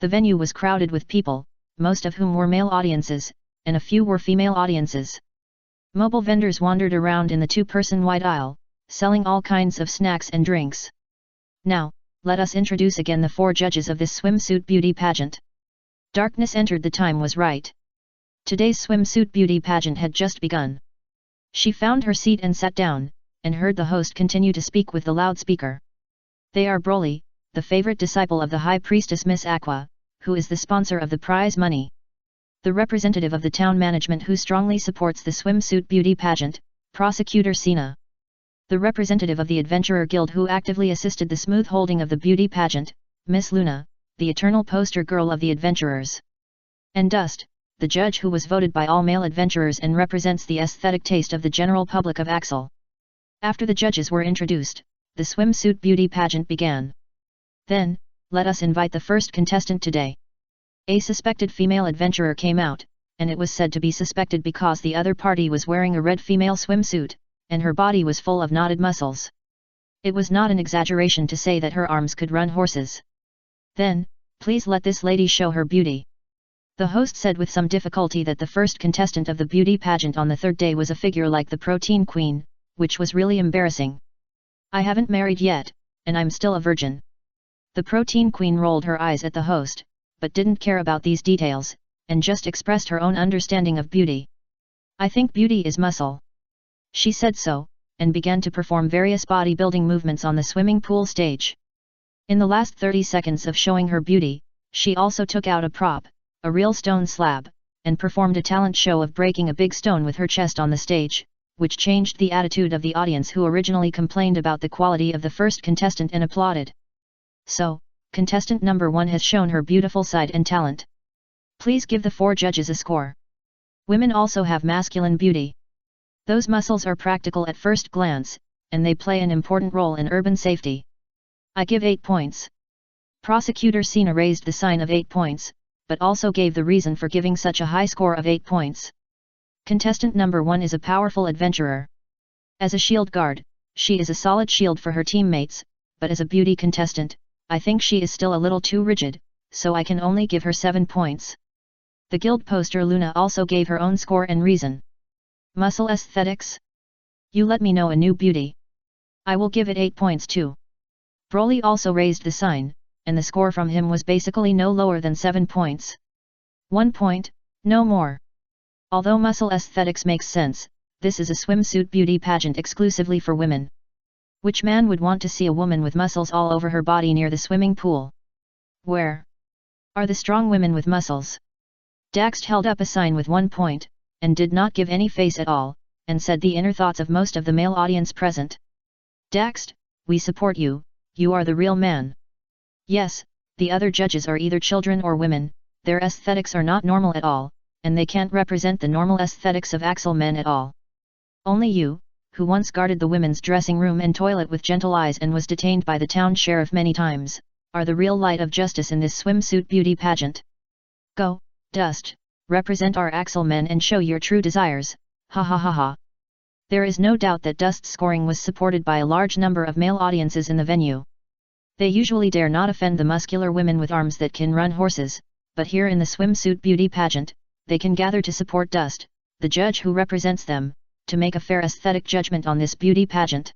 The venue was crowded with people, most of whom were male audiences, and a few were female audiences. Mobile vendors wandered around in the two-person wide aisle, selling all kinds of snacks and drinks. Now, let us introduce again the 4 judges of this swimsuit beauty pageant. Darkness entered. The time was right. Today's swimsuit beauty pageant had just begun. She found her seat and sat down, and heard the host continue to speak with the loudspeaker. They are Broly, the favorite disciple of the High Priestess Miss Aqua, who is the sponsor of the prize money. The representative of the town management who strongly supports the swimsuit beauty pageant, Prosecutor Sina. The representative of the Adventurer Guild who actively assisted the smooth holding of the beauty pageant, Miss Luna, the eternal poster girl of the adventurers. And Dust, the judge who was voted by all male adventurers and represents the aesthetic taste of the general public of Axel. After the judges were introduced, the swimsuit beauty pageant began. Then, let us invite the first contestant today. A suspected female adventurer came out, and it was said to be suspected because the other party was wearing a red female swimsuit, and her body was full of knotted muscles. It was not an exaggeration to say that her arms could run horses. Then, please let this lady show her beauty. The host said with some difficulty that the first contestant of the beauty pageant on the third day was a figure like the Protein Queen, which was really embarrassing. "I haven't married yet, and I'm still a virgin." The Protein Queen rolled her eyes at the host, but didn't care about these details, and just expressed her own understanding of beauty. "I think beauty is muscle." She said so, and began to perform various bodybuilding movements on the swimming pool stage. In the last 30 seconds of showing her beauty, she also took out a prop, a real stone slab, and performed a talent show of breaking a big stone with her chest on the stage, which changed the attitude of the audience who originally complained about the quality of the first contestant and applauded. So, contestant number 1 has shown her beautiful side and talent. Please give the 4 judges a score. Women also have masculine beauty. Those muscles are practical at first glance, and they play an important role in urban safety. I give 8 points. Prosecutor Sina raised the sign of 8 points, but also gave the reason for giving such a high score of 8 points. Contestant number 1 is a powerful adventurer. As a shield guard, she is a solid shield for her teammates, but as a beauty contestant, I think she is still a little too rigid, so I can only give her 7 points. The guild poster Luna also gave her own score and reason. Muscle aesthetics? You let me know a new beauty. I will give it 8 points too. Broly also raised the sign, and the score from him was basically no lower than 7 points. 1 point, no more. Although muscle aesthetics makes sense, this is a swimsuit beauty pageant exclusively for women. Which man would want to see a woman with muscles all over her body near the swimming pool? Where are the strong women with muscles? Daxt held up a sign with 1 point, and did not give any face at all, and said the inner thoughts of most of the male audience present. Daxt, we support you, you are the real man. Yes, the other judges are either children or women, their aesthetics are not normal at all, and they can't represent the normal aesthetics of Axel men at all. Only you, who once guarded the women's dressing room and toilet with gentle eyes and was detained by the town sheriff many times, are the real light of justice in this swimsuit beauty pageant. Go, Dust, represent our Axel men and show your true desires, ha ha ha ha. There is no doubt that Dust's scoring was supported by a large number of male audiences in the venue. They usually dare not offend the muscular women with arms that can run horses, but here in the swimsuit beauty pageant, they can gather to support Dust, the judge who represents them, to make a fair aesthetic judgment on this beauty pageant.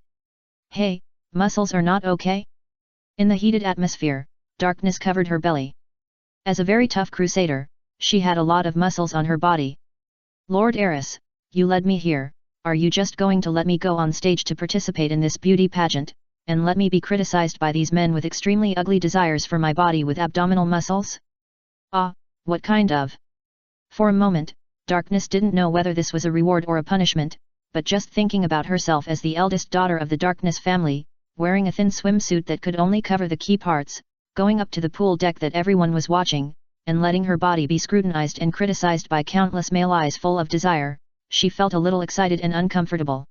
Hey, muscles are not okay? In the heated atmosphere, darkness covered her belly. As a very tough crusader, she had a lot of muscles on her body. Lord Eris, you led me here, are you just going to let me go on stage to participate in this beauty pageant, and let me be criticized by these men with extremely ugly desires for my body with abdominal muscles? Ah, what kind of? For a moment, Darkness didn't know whether this was a reward or a punishment, but just thinking about herself as the eldest daughter of the Darkness family, wearing a thin swimsuit that could only cover the key parts, going up to the pool deck that everyone was watching, and letting her body be scrutinized and criticized by countless male eyes full of desire, she felt a little excited and uncomfortable.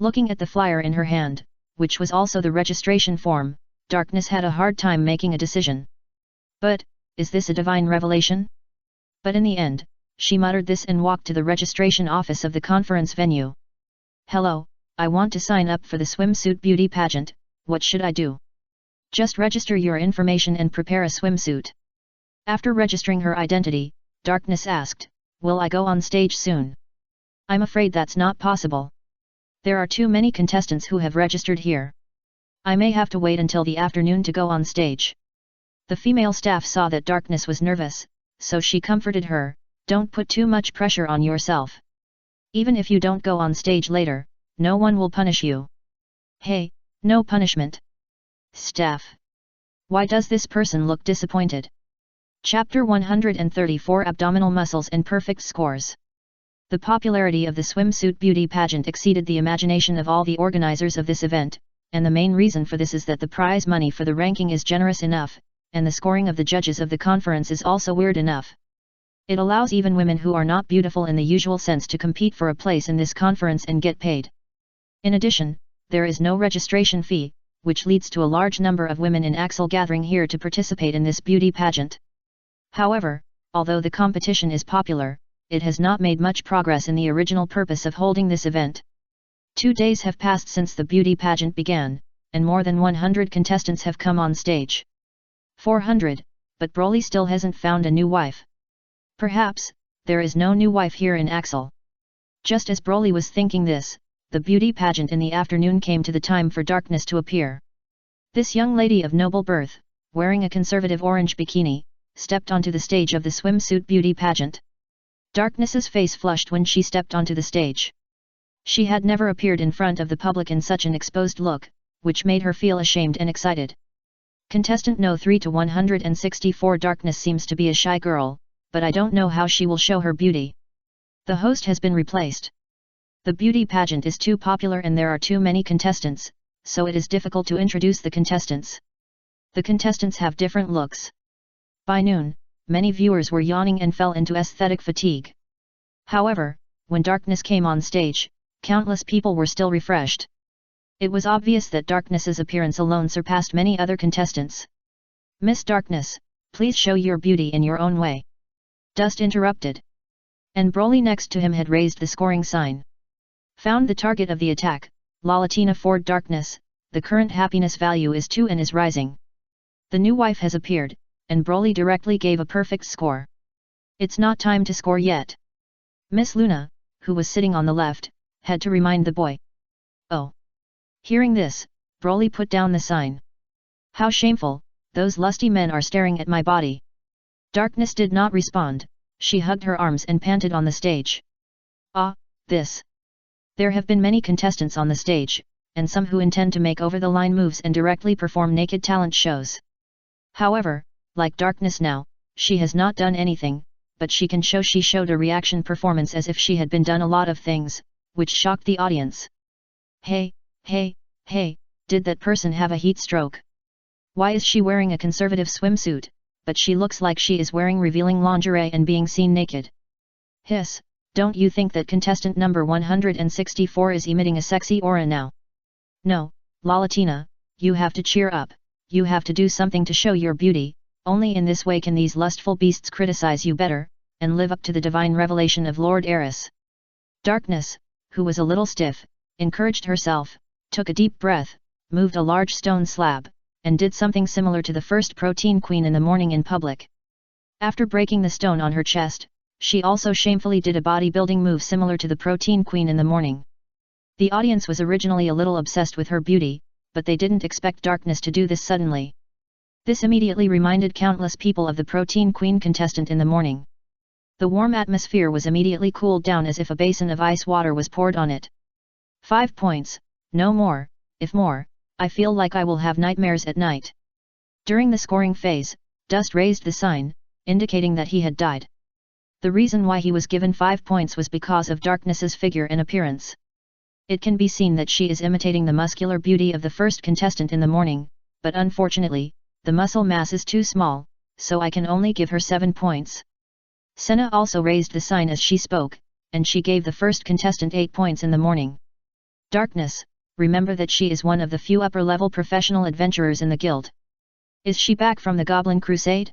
Looking at the flyer in her hand, which was also the registration form, Darkness had a hard time making a decision. But, is this a divine revelation? But in the end, she muttered this and walked to the registration office of the conference venue. Hello, I want to sign up for the swimsuit beauty pageant, what should I do? Just register your information and prepare a swimsuit. After registering her identity, Darkness asked, will I go on stage soon? I'm afraid that's not possible. There are too many contestants who have registered here. I may have to wait until the afternoon to go on stage. The female staff saw that Darkness was nervous, so she comforted her, don't put too much pressure on yourself. Even if you don't go on stage later, no one will punish you. Hey, no punishment. Staff. Why does this person look disappointed? Chapter 134 Abdominal Muscles and Perfect Scores. The popularity of the swimsuit beauty pageant exceeded the imagination of all the organizers of this event, and the main reason for this is that the prize money for the ranking is generous enough, and the scoring of the judges of the conference is also weird enough. It allows even women who are not beautiful in the usual sense to compete for a place in this conference and get paid. In addition, there is no registration fee, which leads to a large number of women in Axel gathering here to participate in this beauty pageant. However, although the competition is popular, it has not made much progress in the original purpose of holding this event. 2 days have passed since the beauty pageant began, and more than 100 contestants have come on stage. 400, but Broly still hasn't found a new wife. Perhaps, there is no new wife here in Axel. Just as Broly was thinking this, the beauty pageant in the afternoon came to the time for Darkness to appear. This young lady of noble birth, wearing a conservative orange bikini, stepped onto the stage of the swimsuit beauty pageant. Darkness's face flushed when she stepped onto the stage. She had never appeared in front of the public in such an exposed look, which made her feel ashamed and excited. Contestant No 3 to 164 Darkness seems to be a shy girl, but I don't know how she will show her beauty. The host has been replaced. The beauty pageant is too popular and there are too many contestants, so it is difficult to introduce the contestants. The contestants have different looks. By noon, many viewers were yawning and fell into aesthetic fatigue. However, when Darkness came on stage, countless people were still refreshed. It was obvious that Darkness's appearance alone surpassed many other contestants. Miss Darkness, please show your beauty in your own way. Dust interrupted. And Broly next to him had raised the scoring sign. Found the target of the attack, Lalatina Ford Darkness, the current happiness value is 2 and is rising. The new wife has appeared, and Broly directly gave a perfect score. It's not time to score yet. Miss Luna, who was sitting on the left, had to remind the boy. Oh. Hearing this, Broly put down the sign. How shameful, those lusty men are staring at my body. Darkness did not respond, she hugged her arms and panted on the stage. Ah, this. There have been many contestants on the stage, and some who intend to make over-the-line moves and directly perform naked talent shows. However, like Darkness now, she has not done anything, but she can show she showed a reaction performance as if she had been done a lot of things, which shocked the audience. Hey, did that person have a heat stroke? Why is she wearing a conservative swimsuit, but she looks like she is wearing revealing lingerie and being seen naked? Hiss, don't you think that contestant number 164 is emitting a sexy aura now? No, Lalatina, you have to cheer up, you have to do something to show your beauty, only in this way can these lustful beasts criticize you better, and live up to the divine revelation of Lord Eris. Darkness, who was a little stiff, encouraged herself, took a deep breath, moved a large stone slab, and did something similar to the first protein queen in the morning in public. After breaking the stone on her chest, she also shamefully did a bodybuilding move similar to the protein queen in the morning. The audience was originally a little obsessed with her beauty, but they didn't expect Darkness to do this suddenly. This immediately reminded countless people of the protein queen contestant in the morning. The warm atmosphere was immediately cooled down as if a basin of ice water was poured on it. 5 points, no more. If more, I feel like I will have nightmares at night. During the scoring phase, Dust raised the sign, indicating that he had died. The reason why he was given 5 points was because of Darkness's figure and appearance. It can be seen that she is imitating the muscular beauty of the first contestant in the morning, but unfortunately, the muscle mass is too small, so I can only give her 7 points. Senna also raised the sign as she spoke, and she gave the first contestant 8 points in the morning. Darkness, remember that she is one of the few upper-level professional adventurers in the guild. Is she back from the Goblin Crusade?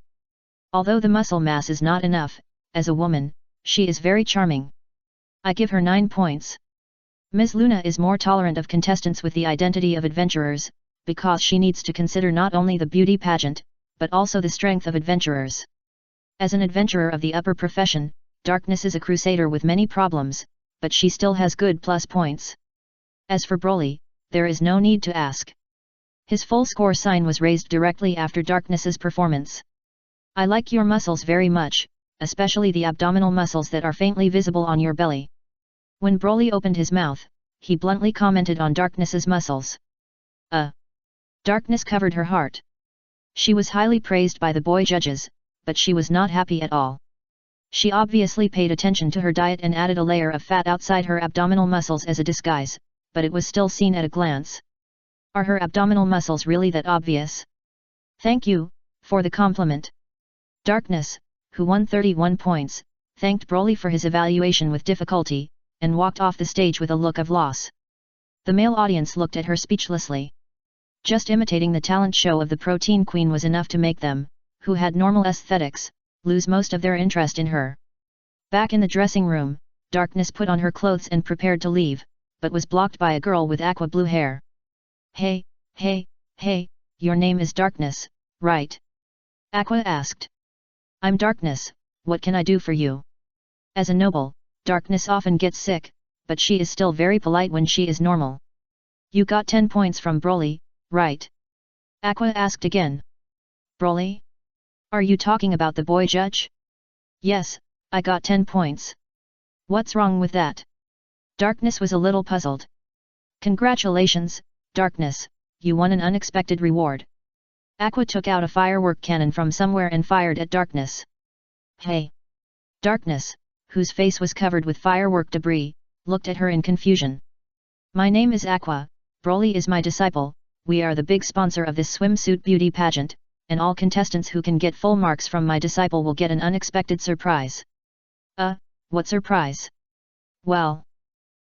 Although the muscle mass is not enough, as a woman, she is very charming. I give her 9 points. Ms. Luna is more tolerant of contestants with the identity of adventurers, because she needs to consider not only the beauty pageant, but also the strength of adventurers. As an adventurer of the upper profession, Darkness is a crusader with many problems, but she still has good plus points. As for Broly, there is no need to ask. His full score sign was raised directly after Darkness's performance. I like your muscles very much, especially the abdominal muscles that are faintly visible on your belly. When Broly opened his mouth, he bluntly commented on Darkness's muscles. Darkness covered her heart. She was highly praised by the boy judges, but she was not happy at all. She obviously paid attention to her diet and added a layer of fat outside her abdominal muscles as a disguise, but it was still seen at a glance. Are her abdominal muscles really that obvious? Thank you, for the compliment. Darkness, who won 31 points, thanked Broly for his evaluation with difficulty, and walked off the stage with a look of loss. The male audience looked at her speechlessly. Just imitating the talent show of the Protein Queen was enough to make them, who had normal aesthetics, lose most of their interest in her. Back in the dressing room, Darkness put on her clothes and prepared to leave, but was blocked by a girl with aqua blue hair. Hey, your name is Darkness, right? Aqua asked. I'm Darkness, what can I do for you? As a noble, Darkness often gets sick, but she is still very polite when she is normal. You got 10 points from Broly, right? Aqua asked again. Broly? Are you talking about the boy judge? Yes, I got 10 points. What's wrong with that? Darkness was a little puzzled. Congratulations, Darkness, you won an unexpected reward. Aqua took out a firework cannon from somewhere and fired at Darkness. Hey! Darkness, whose face was covered with firework debris, looked at her in confusion. My name is Aqua, Broly is my disciple, we are the big sponsor of this swimsuit beauty pageant, and all contestants who can get full marks from my disciple will get an unexpected surprise. What surprise? Well,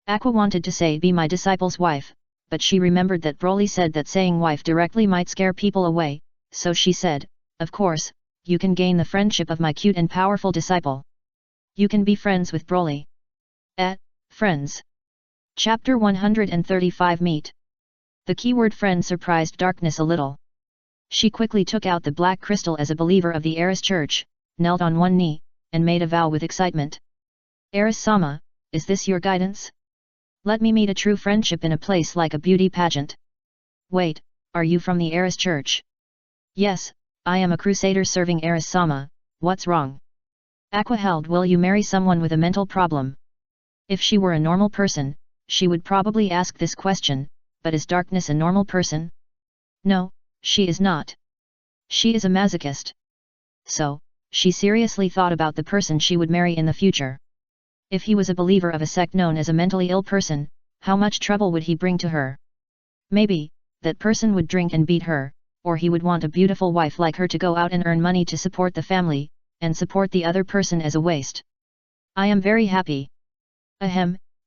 Aqua wanted to say be my disciple's wife, but she remembered that Broly said that saying wife directly might scare people away, so she said, of course, you can gain the friendship of my cute and powerful disciple. You can be friends with Broly. Friends. Chapter 135 Meet. The keyword friend surprised Darkness a little. She quickly took out the black crystal as a believer of the Eris Church, knelt on one knee, and made a vow with excitement. Eris-sama, is this your guidance? Let me meet a true friendship in a place like a beauty pageant. Wait, are you from the Eris Church? Yes, I am a crusader serving Eris-sama, what's wrong? Aqua held, will you marry someone with a mental problem? If she were a normal person, she would probably ask this question, but is Darkness a normal person? No, she is not. She is a masochist. So, she seriously thought about the person she would marry in the future. If he was a believer of a sect known as a mentally ill person, how much trouble would he bring to her? Maybe, that person would drink and beat her, or he would want a beautiful wife like her to go out and earn money to support the family, and support the other person as a waste. I am very happy.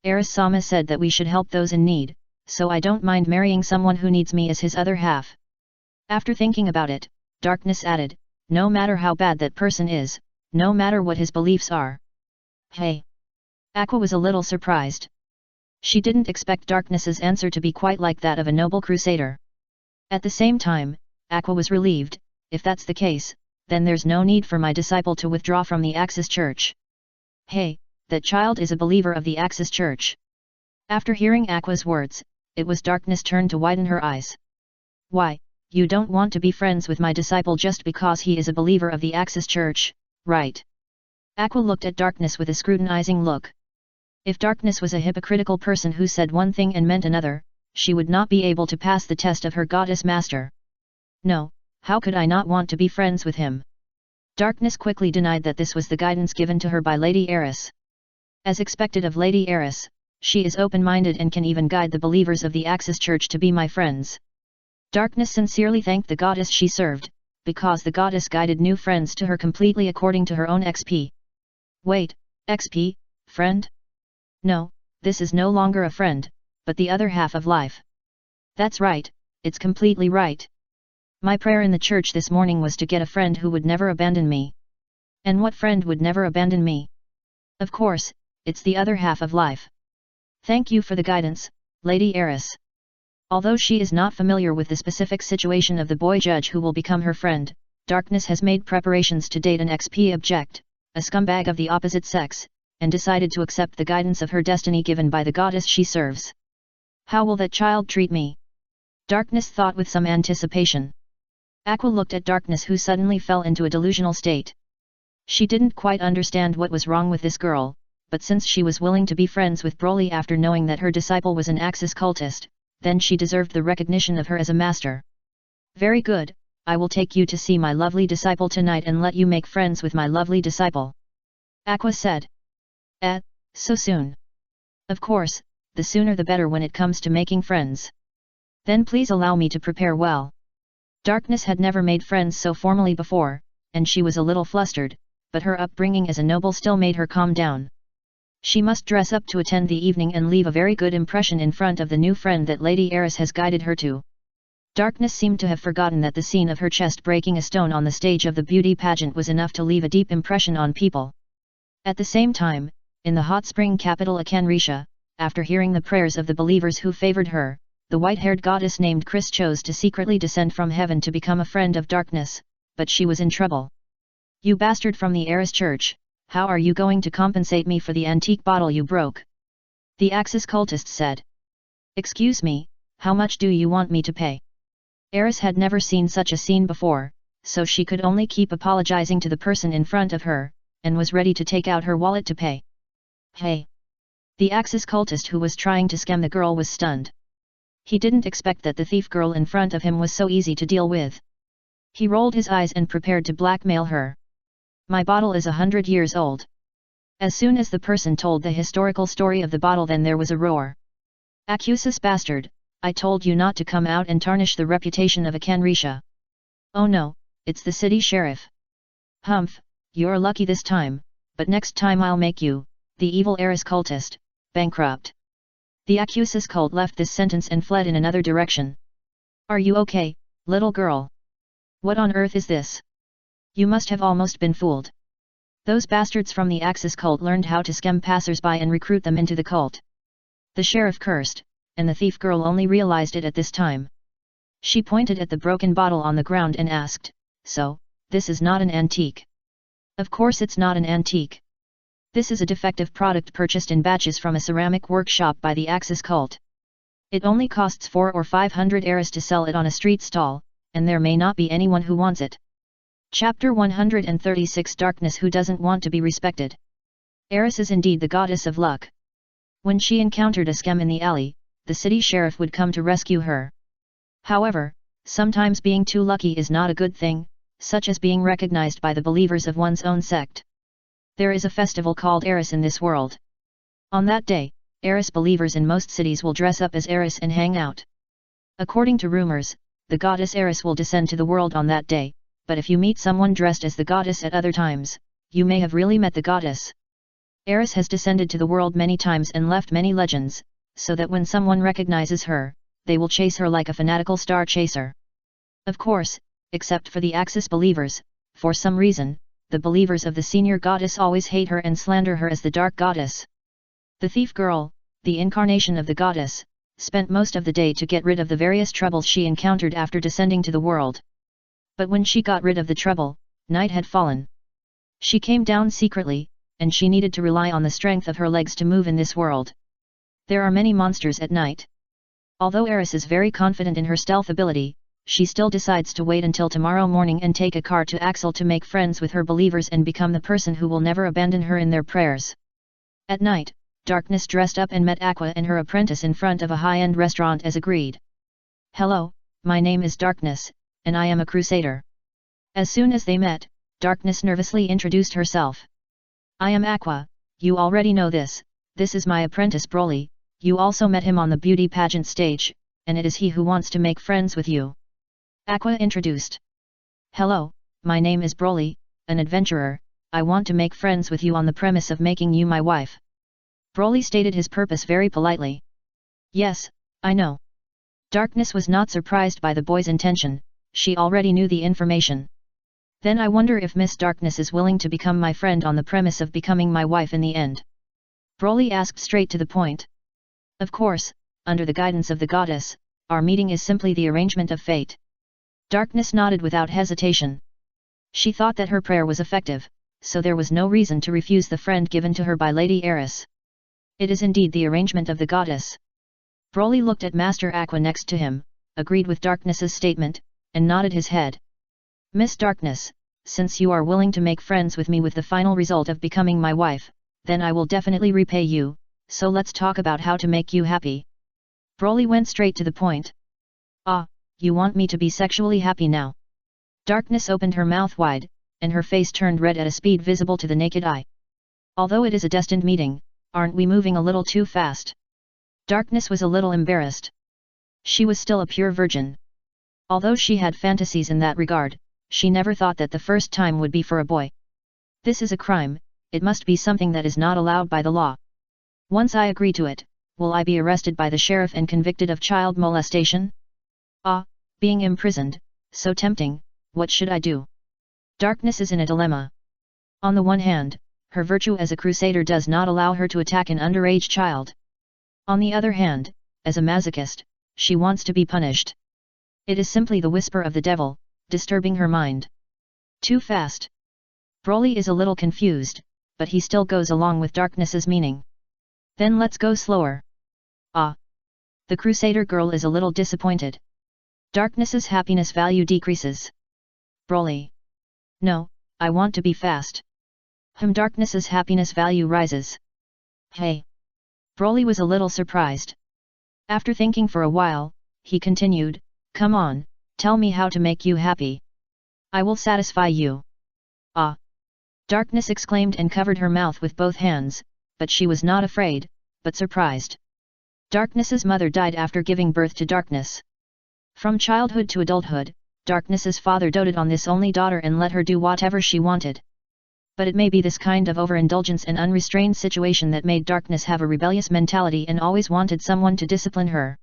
Eris-sama said that we should help those in need, so I don't mind marrying someone who needs me as his other half. After thinking about it, Darkness added, no matter how bad that person is, no matter what his beliefs are. Hey! Aqua was a little surprised. She didn't expect Darkness's answer to be quite like that of a noble crusader. At the same time, Aqua was relieved. If that's the case, then there's no need for my disciple to withdraw from the Axis Church. Hey, that child is a believer of the Axis Church. After hearing Aqua's words, it was Darkness' turn to widen her eyes. Why, you don't want to be friends with my disciple just because he is a believer of the Axis Church, right? Aqua looked at Darkness with a scrutinizing look. If Darkness was a hypocritical person who said one thing and meant another, she would not be able to pass the test of her goddess master. No, how could I not want to be friends with him? Darkness quickly denied that this was the guidance given to her by Lady Eris. As expected of Lady Eris, she is open-minded and can even guide the believers of the Axis Church to be my friends. Darkness sincerely thanked the goddess she served, because the goddess guided new friends to her completely according to her own XP. Wait, XP, friend? No, this is no longer a friend, but the other half of life. That's right, it's completely right. My prayer in the church this morning was to get a friend who would never abandon me. And what friend would never abandon me? Of course, it's the other half of life. Thank you for the guidance, Lady Eris. Although she is not familiar with the specific situation of the boy judge who will become her friend, Darkness has made preparations to date an XP object, a scumbag of the opposite sex, and decided to accept the guidance of her destiny given by the goddess she serves. How will that child treat me? Darkness thought with some anticipation. Aqua looked at Darkness, who suddenly fell into a delusional state. She didn't quite understand what was wrong with this girl, but since she was willing to be friends with Broly after knowing that her disciple was an Axis cultist, then she deserved the recognition of her as a master. Very good, I will take you to see my lovely disciple tonight and let you make friends with my lovely disciple. Aqua said. So soon? Of course, the sooner the better when it comes to making friends. Then please allow me to prepare well. Darkness had never made friends so formally before, and she was a little flustered, but her upbringing as a noble still made her calm down. She must dress up to attend the evening and leave a very good impression in front of the new friend that Lady Eris has guided her to. Darkness seemed to have forgotten that the scene of her chest breaking a stone on the stage of the beauty pageant was enough to leave a deep impression on people. At the same time, in the hot spring capital Akanrisha, after hearing the prayers of the believers who favored her, the white-haired goddess named Chris chose to secretly descend from heaven to become a friend of Darkness, but she was in trouble. You bastard from the Eris Church, how are you going to compensate me for the antique bottle you broke? The Axis cultist said. Excuse me, how much do you want me to pay? Eris had never seen such a scene before, so she could only keep apologizing to the person in front of her, and was ready to take out her wallet to pay. Hey! The Axis cultist who was trying to scam the girl was stunned. He didn't expect that the thief girl in front of him was so easy to deal with. He rolled his eyes and prepared to blackmail her. My bottle is 100 years old. As soon as the person told the historical story of the bottle, then there was a roar. Accusus bastard, I told you not to come out and tarnish the reputation of Akanrisha. Oh no, it's the city sheriff. Humph, you're lucky this time, but next time I'll make you, the evil Eris cultist, bankrupt. The Accusus cult left this sentence and fled in another direction. Are you okay, little girl? What on earth is this? You must have almost been fooled. Those bastards from the Axis cult learned how to scam passers-by and recruit them into the cult. The sheriff cursed, and the thief girl only realized it at this time. She pointed at the broken bottle on the ground and asked, so, this is not an antique? Of course it's not an antique. This is a defective product purchased in batches from a ceramic workshop by the Axis cult. It only costs 400 or 500 Eris to sell it on a street stall, and there may not be anyone who wants it. Chapter 136 Darkness who doesn't want to be respected. Eris is indeed the goddess of luck. When she encountered a scam in the alley, the city sheriff would come to rescue her. However, sometimes being too lucky is not a good thing, such as being recognized by the believers of one's own sect. There is a festival called Eris in this world. On that day, Eris believers in most cities will dress up as Eris and hang out. According to rumors, the goddess Eris will descend to the world on that day, but if you meet someone dressed as the goddess at other times, you may have really met the goddess. Eris has descended to the world many times and left many legends, so that when someone recognizes her, they will chase her like a fanatical star chaser. Of course, except for the Axis believers, for some reason, the believers of the senior goddess always hate her and slander her as the dark goddess. The thief girl, the incarnation of the goddess, spent most of the day to get rid of the various troubles she encountered after descending to the world. But when she got rid of the trouble, night had fallen. She came down secretly, and she needed to rely on the strength of her legs to move in this world. There are many monsters at night. Although Eris is very confident in her stealth ability, she still decides to wait until tomorrow morning and take a car to Axel to make friends with her believers and become the person who will never abandon her in their prayers. At night, Darkness dressed up and met Aqua and her apprentice in front of a high-end restaurant as agreed. "Hello, my name is Darkness, and I am a crusader." As soon as they met, Darkness nervously introduced herself. "I am Aqua, you already know this is my apprentice Broly, you also met him on the beauty pageant stage, and it is he who wants to make friends with you." Aqua introduced. "Hello, my name is Broly, an adventurer, I want to make friends with you on the premise of making you my wife." Broly stated his purpose very politely. "Yes, I know." Darkness was not surprised by the boy's intention, she already knew the information. "Then I wonder if Miss Darkness is willing to become my friend on the premise of becoming my wife in the end?" Broly asked straight to the point. "Of course, under the guidance of the goddess, our meeting is simply the arrangement of fate." Darkness nodded without hesitation. She thought that her prayer was effective, so there was no reason to refuse the friend given to her by Lady Eris. It is indeed the arrangement of the goddess. Broly looked at Master Aqua next to him, agreed with Darkness's statement, and nodded his head. "Miss Darkness, since you are willing to make friends with me with the final result of becoming my wife, then I will definitely repay you, so let's talk about how to make you happy." Broly went straight to the point. "Ah, you want me to be sexually happy now?" Darkness opened her mouth wide, and her face turned red at a speed visible to the naked eye. "Although it is a destined meeting, aren't we moving a little too fast?" Darkness was a little embarrassed. She was still a pure virgin. Although she had fantasies in that regard, she never thought that the first time would be for a boy. This is a crime, it must be something that is not allowed by the law. Once I agree to it, will I be arrested by the sheriff and convicted of child molestation? Ah, being imprisoned, so tempting, what should I do? Darkness is in a dilemma. On the one hand, her virtue as a crusader does not allow her to attack an underage child. On the other hand, as a masochist, she wants to be punished. It is simply the whisper of the devil, disturbing her mind. Too fast. Broly is a little confused, but he still goes along with Darkness's meaning. Then let's go slower. Ah. The crusader girl is a little disappointed. Darkness's happiness value decreases. Broly. No, I want to be fast. Darkness's happiness value rises. Hey. Broly was a little surprised. After thinking for a while, he continued, "Come on, tell me how to make you happy. I will satisfy you." Ah! Darkness exclaimed and covered her mouth with both hands, but she was not afraid, but surprised. Darkness's mother died after giving birth to Darkness. From childhood to adulthood, Darkness's father doted on this only daughter and let her do whatever she wanted. But it may be this kind of overindulgence and unrestrained situation that made Darkness have a rebellious mentality and always wanted someone to discipline her.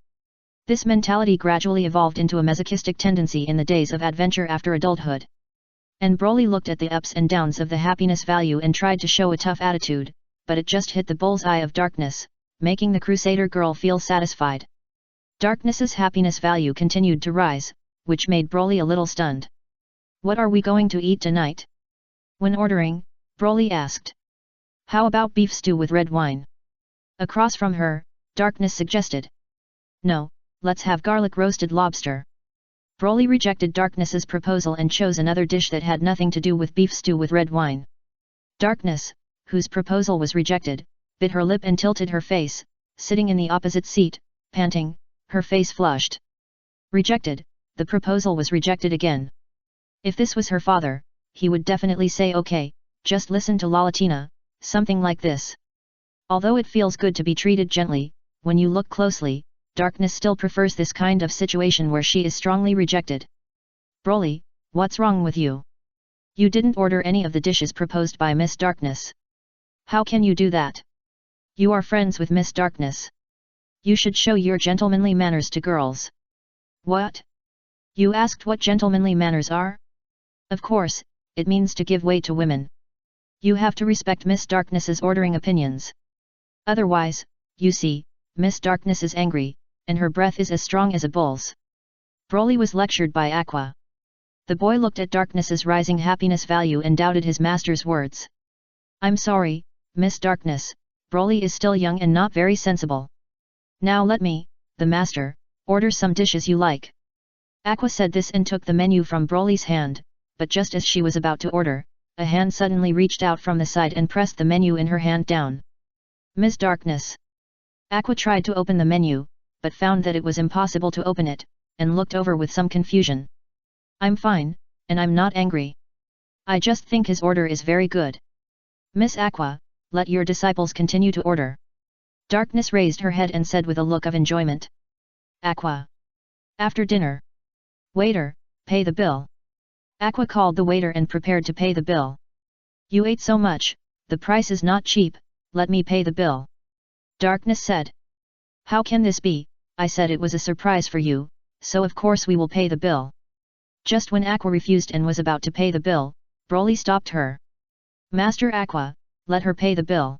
This mentality gradually evolved into a masochistic tendency in the days of adventure after adulthood. And Broly looked at the ups and downs of the happiness value and tried to show a tough attitude, but it just hit the bull's-eye of Darkness, making the crusader girl feel satisfied. Darkness's happiness value continued to rise, which made Broly a little stunned. "What are we going to eat tonight?" When ordering, Broly asked. "How about beef stew with red wine?" Across from her, Darkness suggested. "No, let's have garlic roasted lobster." Broly rejected Darkness's proposal and chose another dish that had nothing to do with beef stew with red wine. Darkness, whose proposal was rejected, bit her lip and tilted her face, sitting in the opposite seat, panting, her face flushed. Rejected, the proposal was rejected again. If this was her father, he would definitely say okay, just listen to Lalatina, something like this. Although it feels good to be treated gently, when you look closely, Darkness still prefers this kind of situation where she is strongly rejected. "Broly, what's wrong with you? You didn't order any of the dishes proposed by Miss Darkness. How can you do that? You are friends with Miss Darkness. You should show your gentlemanly manners to girls." "What? You asked what gentlemanly manners are? Of course, it means to give way to women. You have to respect Miss Darkness's ordering opinions. Otherwise, you see, Miss Darkness is angry, and her breath is as strong as a bull's." Broly was lectured by Aqua. The boy looked at Darkness's rising happiness value and doubted his master's words. I'm sorry, Miss Darkness, Broly is still young and not very sensible. Now let me, the master, order some dishes you like. Aqua said this and took the menu from Broly's hand, but just as she was about to order, a hand suddenly reached out from the side and pressed the menu in her hand down. Miss Darkness. Aqua tried to open the menu, but found that it was impossible to open it, and looked over with some confusion. I'm fine, and I'm not angry. I just think his order is very good. Miss Aqua, let your disciples continue to order. Darkness raised her head and said with a look of enjoyment. Aqua. After dinner. Waiter, pay the bill. Aqua called the waiter and prepared to pay the bill. You ate so much, the price is not cheap, let me pay the bill. Darkness said. How can this be? I said it was a surprise for you, so of course we will pay the bill. Just when Aqua refused and was about to pay the bill, Broly stopped her. Master Aqua, let her pay the bill.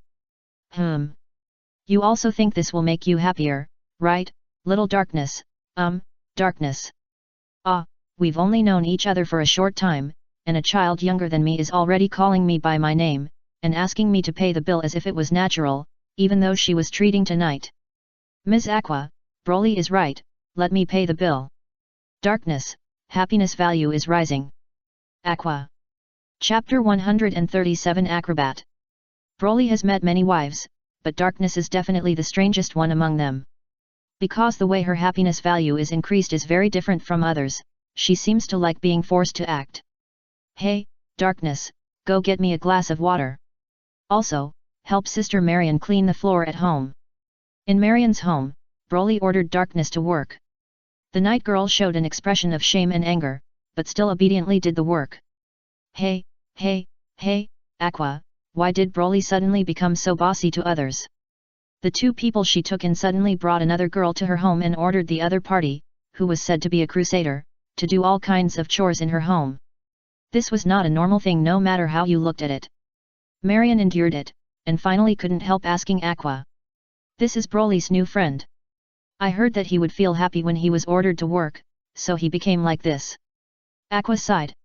You also think this will make you happier, right, little Darkness? Darkness. We've only known each other for a short time, and a child younger than me is already calling me by my name, and asking me to pay the bill as if it was natural, even though she was treating tonight. Ms. Aqua, Broly is right, let me pay the bill. Darkness, happiness value is rising. Aqua. Chapter 137 Acrobat. Broly has met many wives, but Darkness is definitely the strangest one among them. Because the way her happiness value is increased is very different from others, she seems to like being forced to act. Hey, Darkness, go get me a glass of water. Also, help Sister Marion clean the floor at home. In Marion's home, Broly ordered Darkness to work. The night girl showed an expression of shame and anger, but still obediently did the work. Hey, Aqua, why did Broly suddenly become so bossy to others? The two people she took in suddenly brought another girl to her home and ordered the other party, who was said to be a crusader, to do all kinds of chores in her home. This was not a normal thing no matter how you looked at it. Marion endured it, and finally couldn't help asking Aqua. This is Broly's new friend. I heard that he would feel happy when he was ordered to work, so he became like this. Aqua sighed.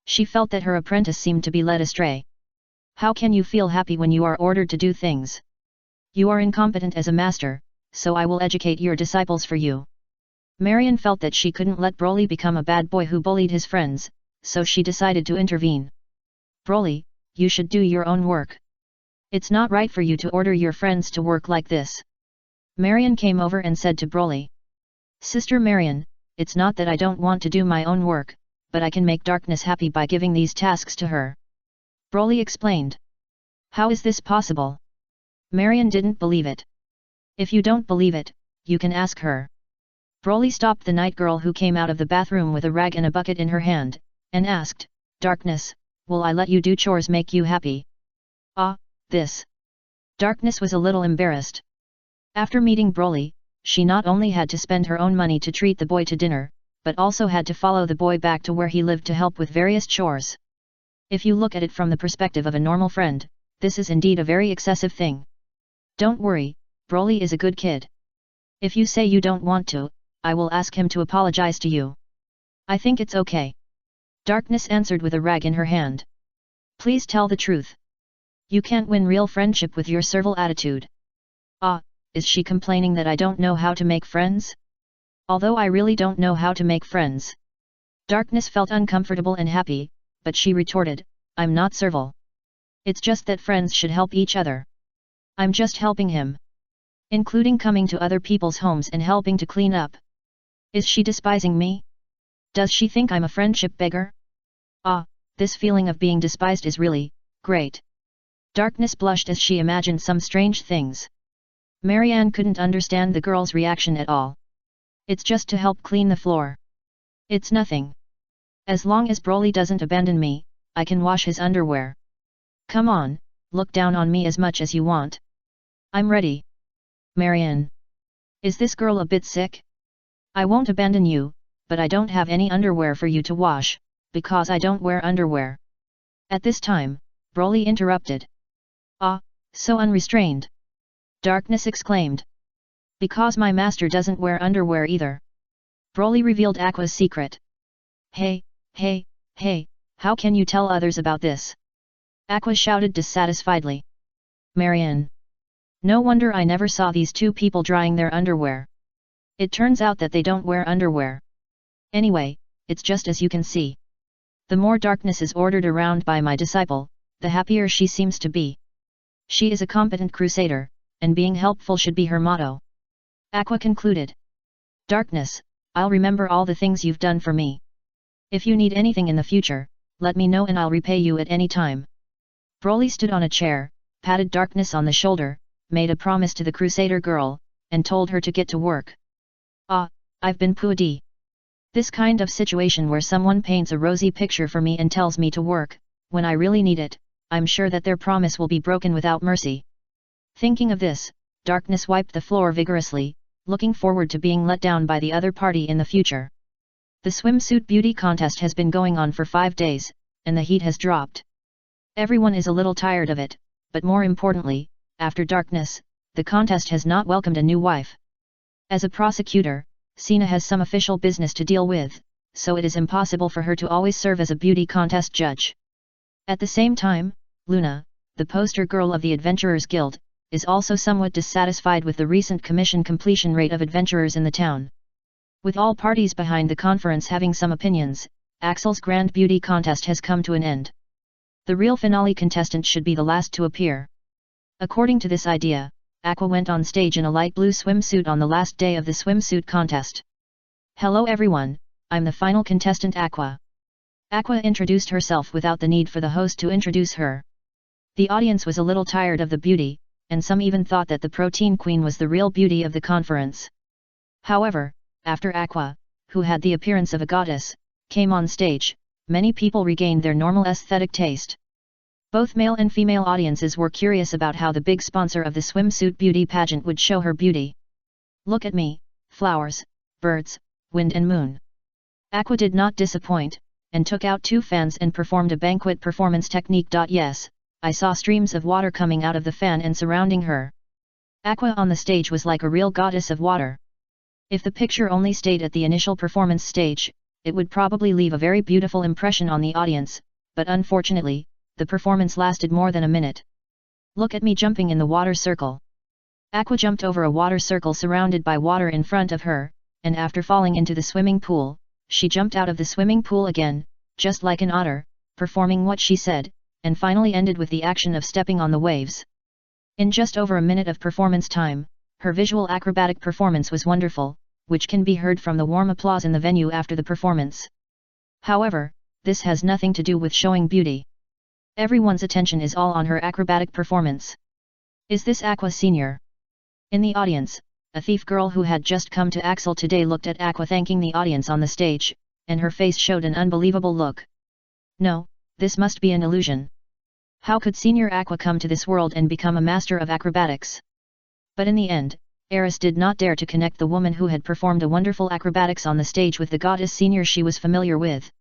She felt that her apprentice seemed to be led astray. How can you feel happy when you are ordered to do things? You are incompetent as a master, so I will educate your disciples for you. Marion felt that she couldn't let Broly become a bad boy who bullied his friends, so she decided to intervene. Broly, you should do your own work. It's not right for you to order your friends to work like this. Marion came over and said to Broly. Sister Marion, it's not that I don't want to do my own work, but I can make Darkness happy by giving these tasks to her. Broly explained. How is this possible? Marion didn't believe it. If you don't believe it, you can ask her. Broly stopped the night girl who came out of the bathroom with a rag and a bucket in her hand, and asked, Darkness, will I let you do chores make you happy? This. Darkness was a little embarrassed. After meeting Broly, she not only had to spend her own money to treat the boy to dinner, but also had to follow the boy back to where he lived to help with various chores. If you look at it from the perspective of a normal friend, this is indeed a very excessive thing. Don't worry, Broly is a good kid. If you say you don't want to, I will ask him to apologize to you. I think it's okay. Darkness answered with a rag in her hand. Please tell the truth. You can't win real friendship with your servile attitude. Is she complaining that I don't know how to make friends? Although I really don't know how to make friends. Darkness felt uncomfortable and happy, but she retorted, I'm not servile. It's just that friends should help each other. I'm just helping him. Including coming to other people's homes and helping to clean up. Is she despising me? Does she think I'm a friendship beggar? This feeling of being despised is really great. Darkness blushed as she imagined some strange things. Marianne couldn't understand the girl's reaction at all. It's just to help clean the floor. It's nothing. As long as Broly doesn't abandon me, I can wash his underwear. Come on, look down on me as much as you want. I'm ready. Marianne. Is this girl a bit sick? I won't abandon you, but I don't have any underwear for you to wash, because I don't wear underwear. At this time, Broly interrupted. So unrestrained. Darkness exclaimed. Because my master doesn't wear underwear either. Broly revealed Aqua's secret. Hey, Hey, hey, how can you tell others about this? Aqua shouted dissatisfiedly. Marianne. No wonder I never saw these two people drying their underwear. It turns out that they don't wear underwear. Anyway, it's just as you can see. The more darkness is ordered around by my disciple, the happier she seems to be. She is a competent crusader, and being helpful should be her motto. Aqua concluded. Darkness, I'll remember all the things you've done for me. If you need anything in the future, let me know and I'll repay you at any time. Broly stood on a chair, patted Darkness on the shoulder, made a promise to the crusader girl, and told her to get to work. Ah, I've been Puadi. This kind of situation where someone paints a rosy picture for me and tells me to work, when I really need it, I'm sure that their promise will be broken without mercy. Thinking of this, Darkness wiped the floor vigorously, looking forward to being let down by the other party in the future. The swimsuit beauty contest has been going on for 5 days, and the heat has dropped. Everyone is a little tired of it, but more importantly, after Darkness, the contest has not welcomed a new wife. As a prosecutor, Sina has some official business to deal with, so it is impossible for her to always serve as a beauty contest judge. At the same time, Luna, the poster girl of the Adventurers Guild, is also somewhat dissatisfied with the recent commission completion rate of adventurers in the town. With all parties behind the conference having some opinions, Axel's Grand Beauty Contest has come to an end. The real finale contestant should be the last to appear. According to this idea, Aqua went on stage in a light blue swimsuit on the last day of the swimsuit contest. Hello everyone, I'm the final contestant Aqua. Aqua introduced herself without the need for the host to introduce her. The audience was a little tired of the beauty, and some even thought that the protein queen was the real beauty of the conference. However, after Aqua, who had the appearance of a goddess, came on stage, many people regained their normal aesthetic taste. Both male and female audiences were curious about how the big sponsor of the swimsuit beauty pageant would show her beauty. Look at me, flowers, birds, wind and moon. Aqua did not disappoint, and took out 2 fans and performed a banquet performance technique. Yes, I saw streams of water coming out of the fan and surrounding her. Aqua on the stage was like a real goddess of water. If the picture only stayed at the initial performance stage, it would probably leave a very beautiful impression on the audience, but unfortunately, the performance lasted more than a minute. Look at me jumping in the water circle. Aqua jumped over a water circle surrounded by water in front of her, and after falling into the swimming pool, she jumped out of the swimming pool again, just like an otter, performing what she said, and finally ended with the action of stepping on the waves. In just over a minute of performance time, her visual acrobatic performance was wonderful, which can be heard from the warm applause in the venue after the performance. However, this has nothing to do with showing beauty. Everyone's attention is all on her acrobatic performance. Is this Aqua Senior? In the audience, a thief girl who had just come to Axel today looked at Aqua thanking the audience on the stage, and her face showed an unbelievable look. No, this must be an illusion. How could Senior Aqua come to this world and become a master of acrobatics? But in the end, Eris did not dare to connect the woman who had performed a wonderful acrobatics on the stage with the goddess Senior she was familiar with.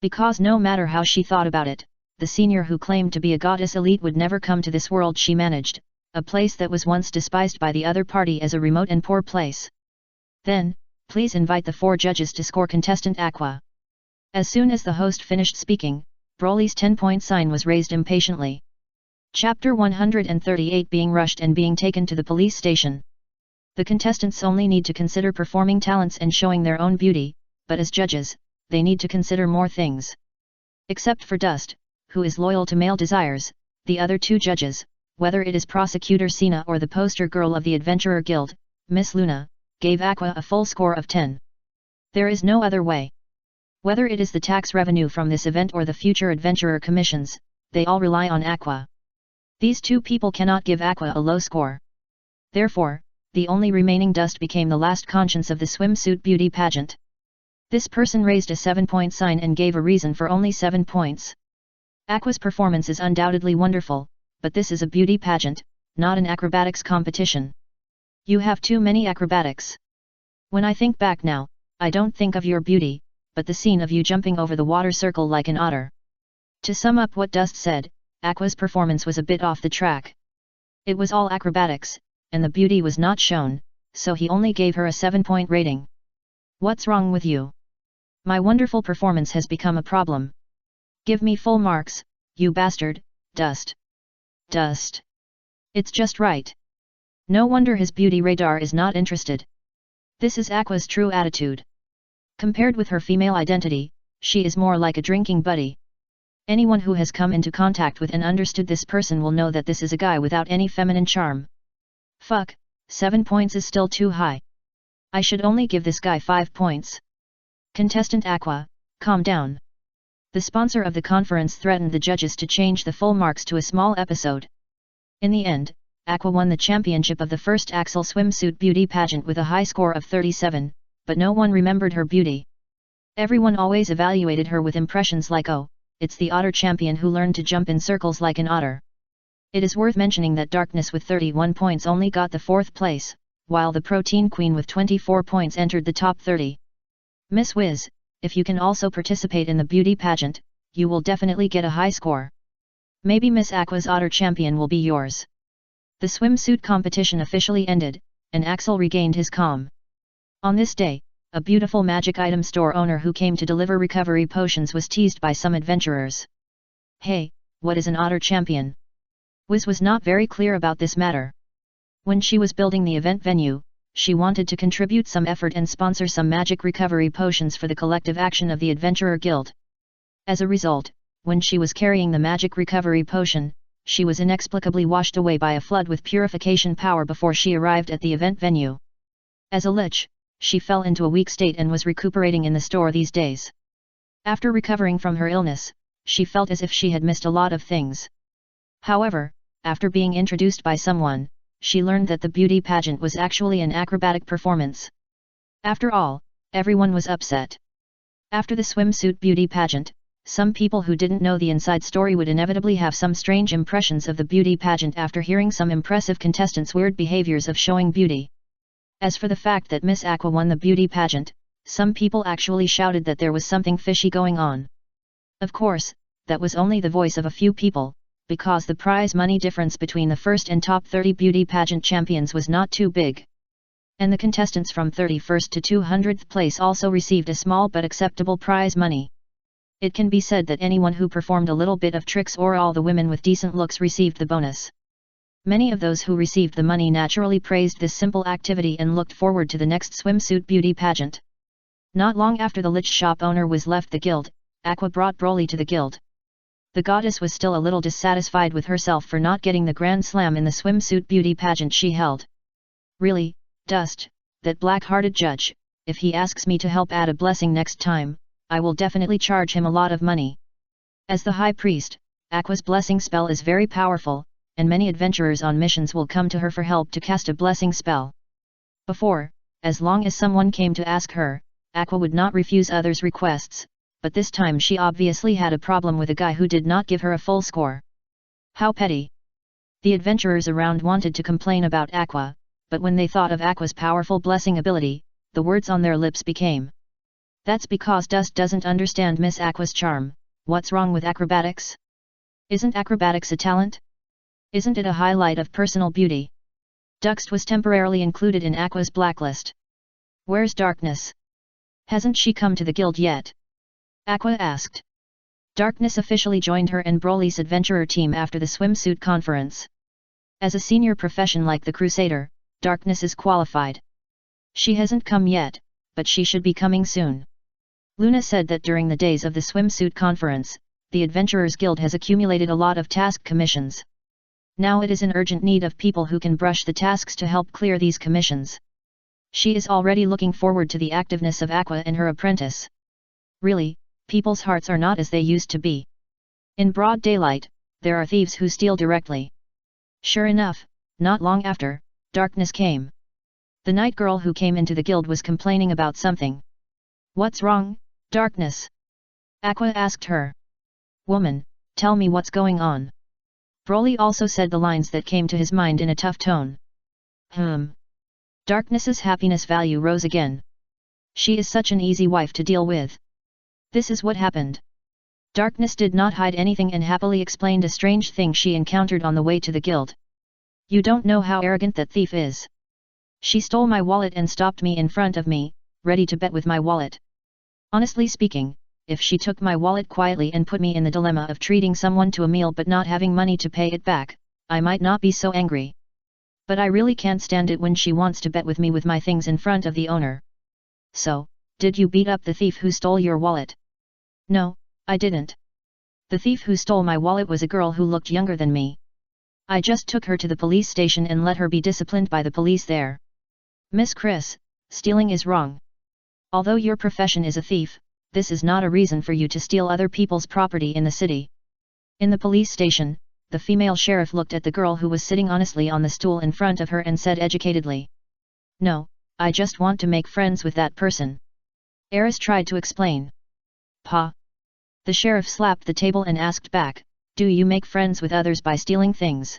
Because no matter how she thought about it, the Senior who claimed to be a goddess elite would never come to this world she managed, a place that was once despised by the other party as a remote and poor place. Then, please invite the 4 judges to score contestant Aqua. As soon as the host finished speaking, Broly's 10-point sign was raised impatiently. Chapter 138 Being rushed and being taken to the police station. The contestants only need to consider performing talents and showing their own beauty, but as judges, they need to consider more things. Except for Dust, who is loyal to male desires, the other 2 judges, whether it is Prosecutor Sina or the poster girl of the Adventurer Guild, Miss Luna, gave Aqua a full score of 10. There is no other way. Whether it is the tax revenue from this event or the future adventurer commissions, they all rely on Aqua. These 2 people cannot give Aqua a low score. Therefore, the only remaining Dust became the last conscience of the swimsuit beauty pageant. This person raised a 7-point sign and gave a reason for only 7 points. Aqua's performance is undoubtedly wonderful, but this is a beauty pageant, not an acrobatics competition. You have too many acrobatics. When I think back now, I don't think of your beauty, but the scene of you jumping over the water circle like an otter. To sum up what Dust said, Aqua's performance was a bit off the track. It was all acrobatics, and the beauty was not shown, so he only gave her a 7-point rating. What's wrong with you? My wonderful performance has become a problem. Give me full marks, you bastard, Dust. Dust. It's just right. No wonder his beauty radar is not interested. This is Aqua's true attitude. Compared with her female identity, she is more like a drinking buddy. Anyone who has come into contact with and understood this person will know that this is a guy without any feminine charm. Fuck, 7 points is still too high. I should only give this guy 5 points. Contestant Aqua, calm down. The sponsor of the conference threatened the judges to change the full marks to a small episode. In the end, Aqua won the championship of the first Axel swimsuit beauty pageant with a high score of 37, but no one remembered her beauty. Everyone always evaluated her with impressions like, oh, it's the otter champion who learned to jump in circles like an otter. It is worth mentioning that Darkness with 31 points only got the 4th place, while the Protein Queen with 24 points entered the top 30. Miss Wiz, if you can also participate in the beauty pageant, you will definitely get a high score. Maybe Miss Aqua's otter champion will be yours. The swimsuit competition officially ended, and Axel regained his calm. On this day, a beautiful magic item store owner who came to deliver recovery potions was teased by some adventurers. Hey, what is an otter champion? Wiz was not very clear about this matter. When she was building the event venue, she wanted to contribute some effort and sponsor some magic recovery potions for the collective action of the Adventurer Guild. As a result, when she was carrying the magic recovery potion, she was inexplicably washed away by a flood with purification power before she arrived at the event venue. As a lich, she fell into a weak state and was recuperating in the store these days. After recovering from her illness, she felt as if she had missed a lot of things. However, after being introduced by someone, she learned that the beauty pageant was actually an acrobatic performance. After all, everyone was upset. After the swimsuit beauty pageant, some people who didn't know the inside story would inevitably have some strange impressions of the beauty pageant after hearing some impressive contestants' weird behaviors of showing beauty. As for the fact that Miss Aqua won the beauty pageant, some people actually shouted that there was something fishy going on. Of course, that was only the voice of a few people, because the prize money difference between the first and top 30 beauty pageant champions was not too big. And the contestants from 31st to 200th place also received a small but acceptable prize money. It can be said that anyone who performed a little bit of tricks or all the women with decent looks received the bonus. Many of those who received the money naturally praised this simple activity and looked forward to the next swimsuit beauty pageant. Not long after the lich shop owner was left the guild, Aqua brought Broly to the guild. The goddess was still a little dissatisfied with herself for not getting the grand slam in the swimsuit beauty pageant she held. Really, Dust, that black-hearted judge, if he asks me to help add a blessing next time, I will definitely charge him a lot of money. As the high priest, Aqua's blessing spell is very powerful, and many adventurers on missions will come to her for help to cast a blessing spell. Before, as long as someone came to ask her, Aqua would not refuse others' requests, but this time she obviously had a problem with a guy who did not give her a full score. How petty! The adventurers around wanted to complain about Aqua, but when they thought of Aqua's powerful blessing ability, the words on their lips became. That's because Dust doesn't understand Miss Aqua's charm. What's wrong with acrobatics? Isn't acrobatics a talent? Isn't it a highlight of personal beauty? Dust was temporarily included in Aqua's blacklist. Where's Darkness? Hasn't she come to the guild yet? Aqua asked. Darkness officially joined her and Broly's adventurer team after the swimsuit conference. As a senior profession like the Crusader, Darkness is qualified. She hasn't come yet, but she should be coming soon. Luna said that during the days of the swimsuit conference, the Adventurers Guild has accumulated a lot of task commissions. Now it is in urgent need of people who can brush the tasks to help clear these commissions. She is already looking forward to the activeness of Aqua and her apprentice. Really, people's hearts are not as they used to be. In broad daylight, there are thieves who steal directly. Sure enough, not long after, Darkness came. The night girl who came into the guild was complaining about something. What's wrong, Darkness? Aqua asked her. Woman, tell me what's going on. Broly also said the lines that came to his mind in a tough tone. Darkness's happiness value rose again. She is such an easy wife to deal with. This is what happened. Darkness did not hide anything and happily explained a strange thing she encountered on the way to the guild. You don't know how arrogant that thief is. She stole my wallet and stopped me in front of me, ready to bet with my wallet. Honestly speaking, if she took my wallet quietly and put me in the dilemma of treating someone to a meal but not having money to pay it back, I might not be so angry. But I really can't stand it when she wants to bet with me with my things in front of the owner. So, did you beat up the thief who stole your wallet? No, I didn't. The thief who stole my wallet was a girl who looked younger than me. I just took her to the police station and let her be disciplined by the police there. Miss Chris, stealing is wrong. Although your profession is a thief, this is not a reason for you to steal other people's property in the city. In the police station, the female sheriff looked at the girl who was sitting honestly on the stool in front of her and said educatedly. No, I just want to make friends with that person. Eris tried to explain. Pa. The sheriff slapped the table and asked back, do you make friends with others by stealing things?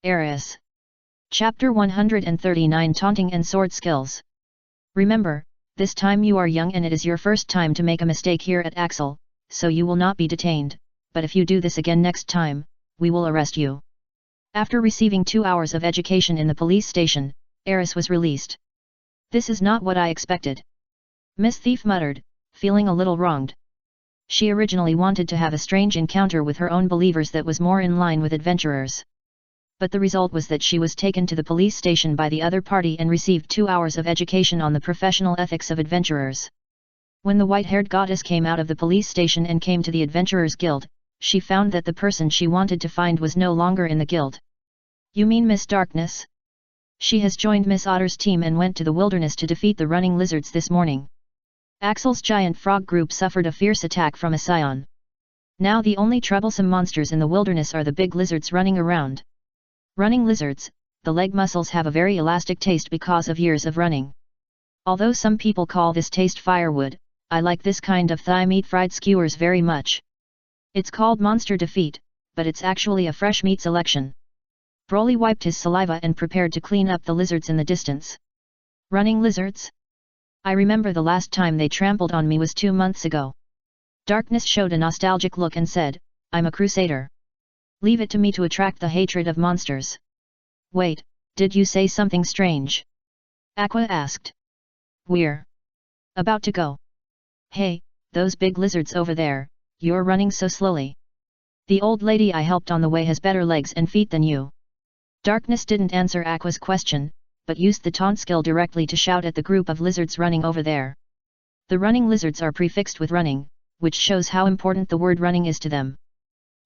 Eris. Chapter 139 Taunting and Sword Skills. Remember, this time you are young and it is your first time to make a mistake here at Axel, so you will not be detained, but if you do this again next time, we will arrest you. After receiving 2 hours of education in the police station, Eris was released. This is not what I expected. Miss Thief muttered, feeling a little wronged. She originally wanted to have a strange encounter with her own believers that was more in line with adventurers. But the result was that she was taken to the police station by the other party and received 2 hours of education on the professional ethics of adventurers. When the white-haired goddess came out of the police station and came to the Adventurers Guild, she found that the person she wanted to find was no longer in the guild. You mean Miss Darkness? She has joined Miss Otter's team and went to the wilderness to defeat the running lizards this morning. Axel's giant frog group suffered a fierce attack from a Saiyan. Now the only troublesome monsters in the wilderness are the big lizards running around. Running lizards, the leg muscles have a very elastic taste because of years of running. Although some people call this taste firewood, I like this kind of thigh meat fried skewers very much. It's called monster defeat, but it's actually a fresh meat selection. Broly wiped his saliva and prepared to clean up the lizards in the distance. Running lizards? I remember the last time they trampled on me was 2 months ago. Darkness showed a nostalgic look and said, I'm a crusader. Leave it to me to attract the hatred of monsters. Wait, did you say something strange? Aqua asked. We're about to go. Hey, those big lizards over there, you're running so slowly. The old lady I helped on the way has better legs and feet than you. Darkness didn't answer Aqua's question, but used the taunt skill directly to shout at the group of lizards running over there. The running lizards are prefixed with running, which shows how important the word running is to them.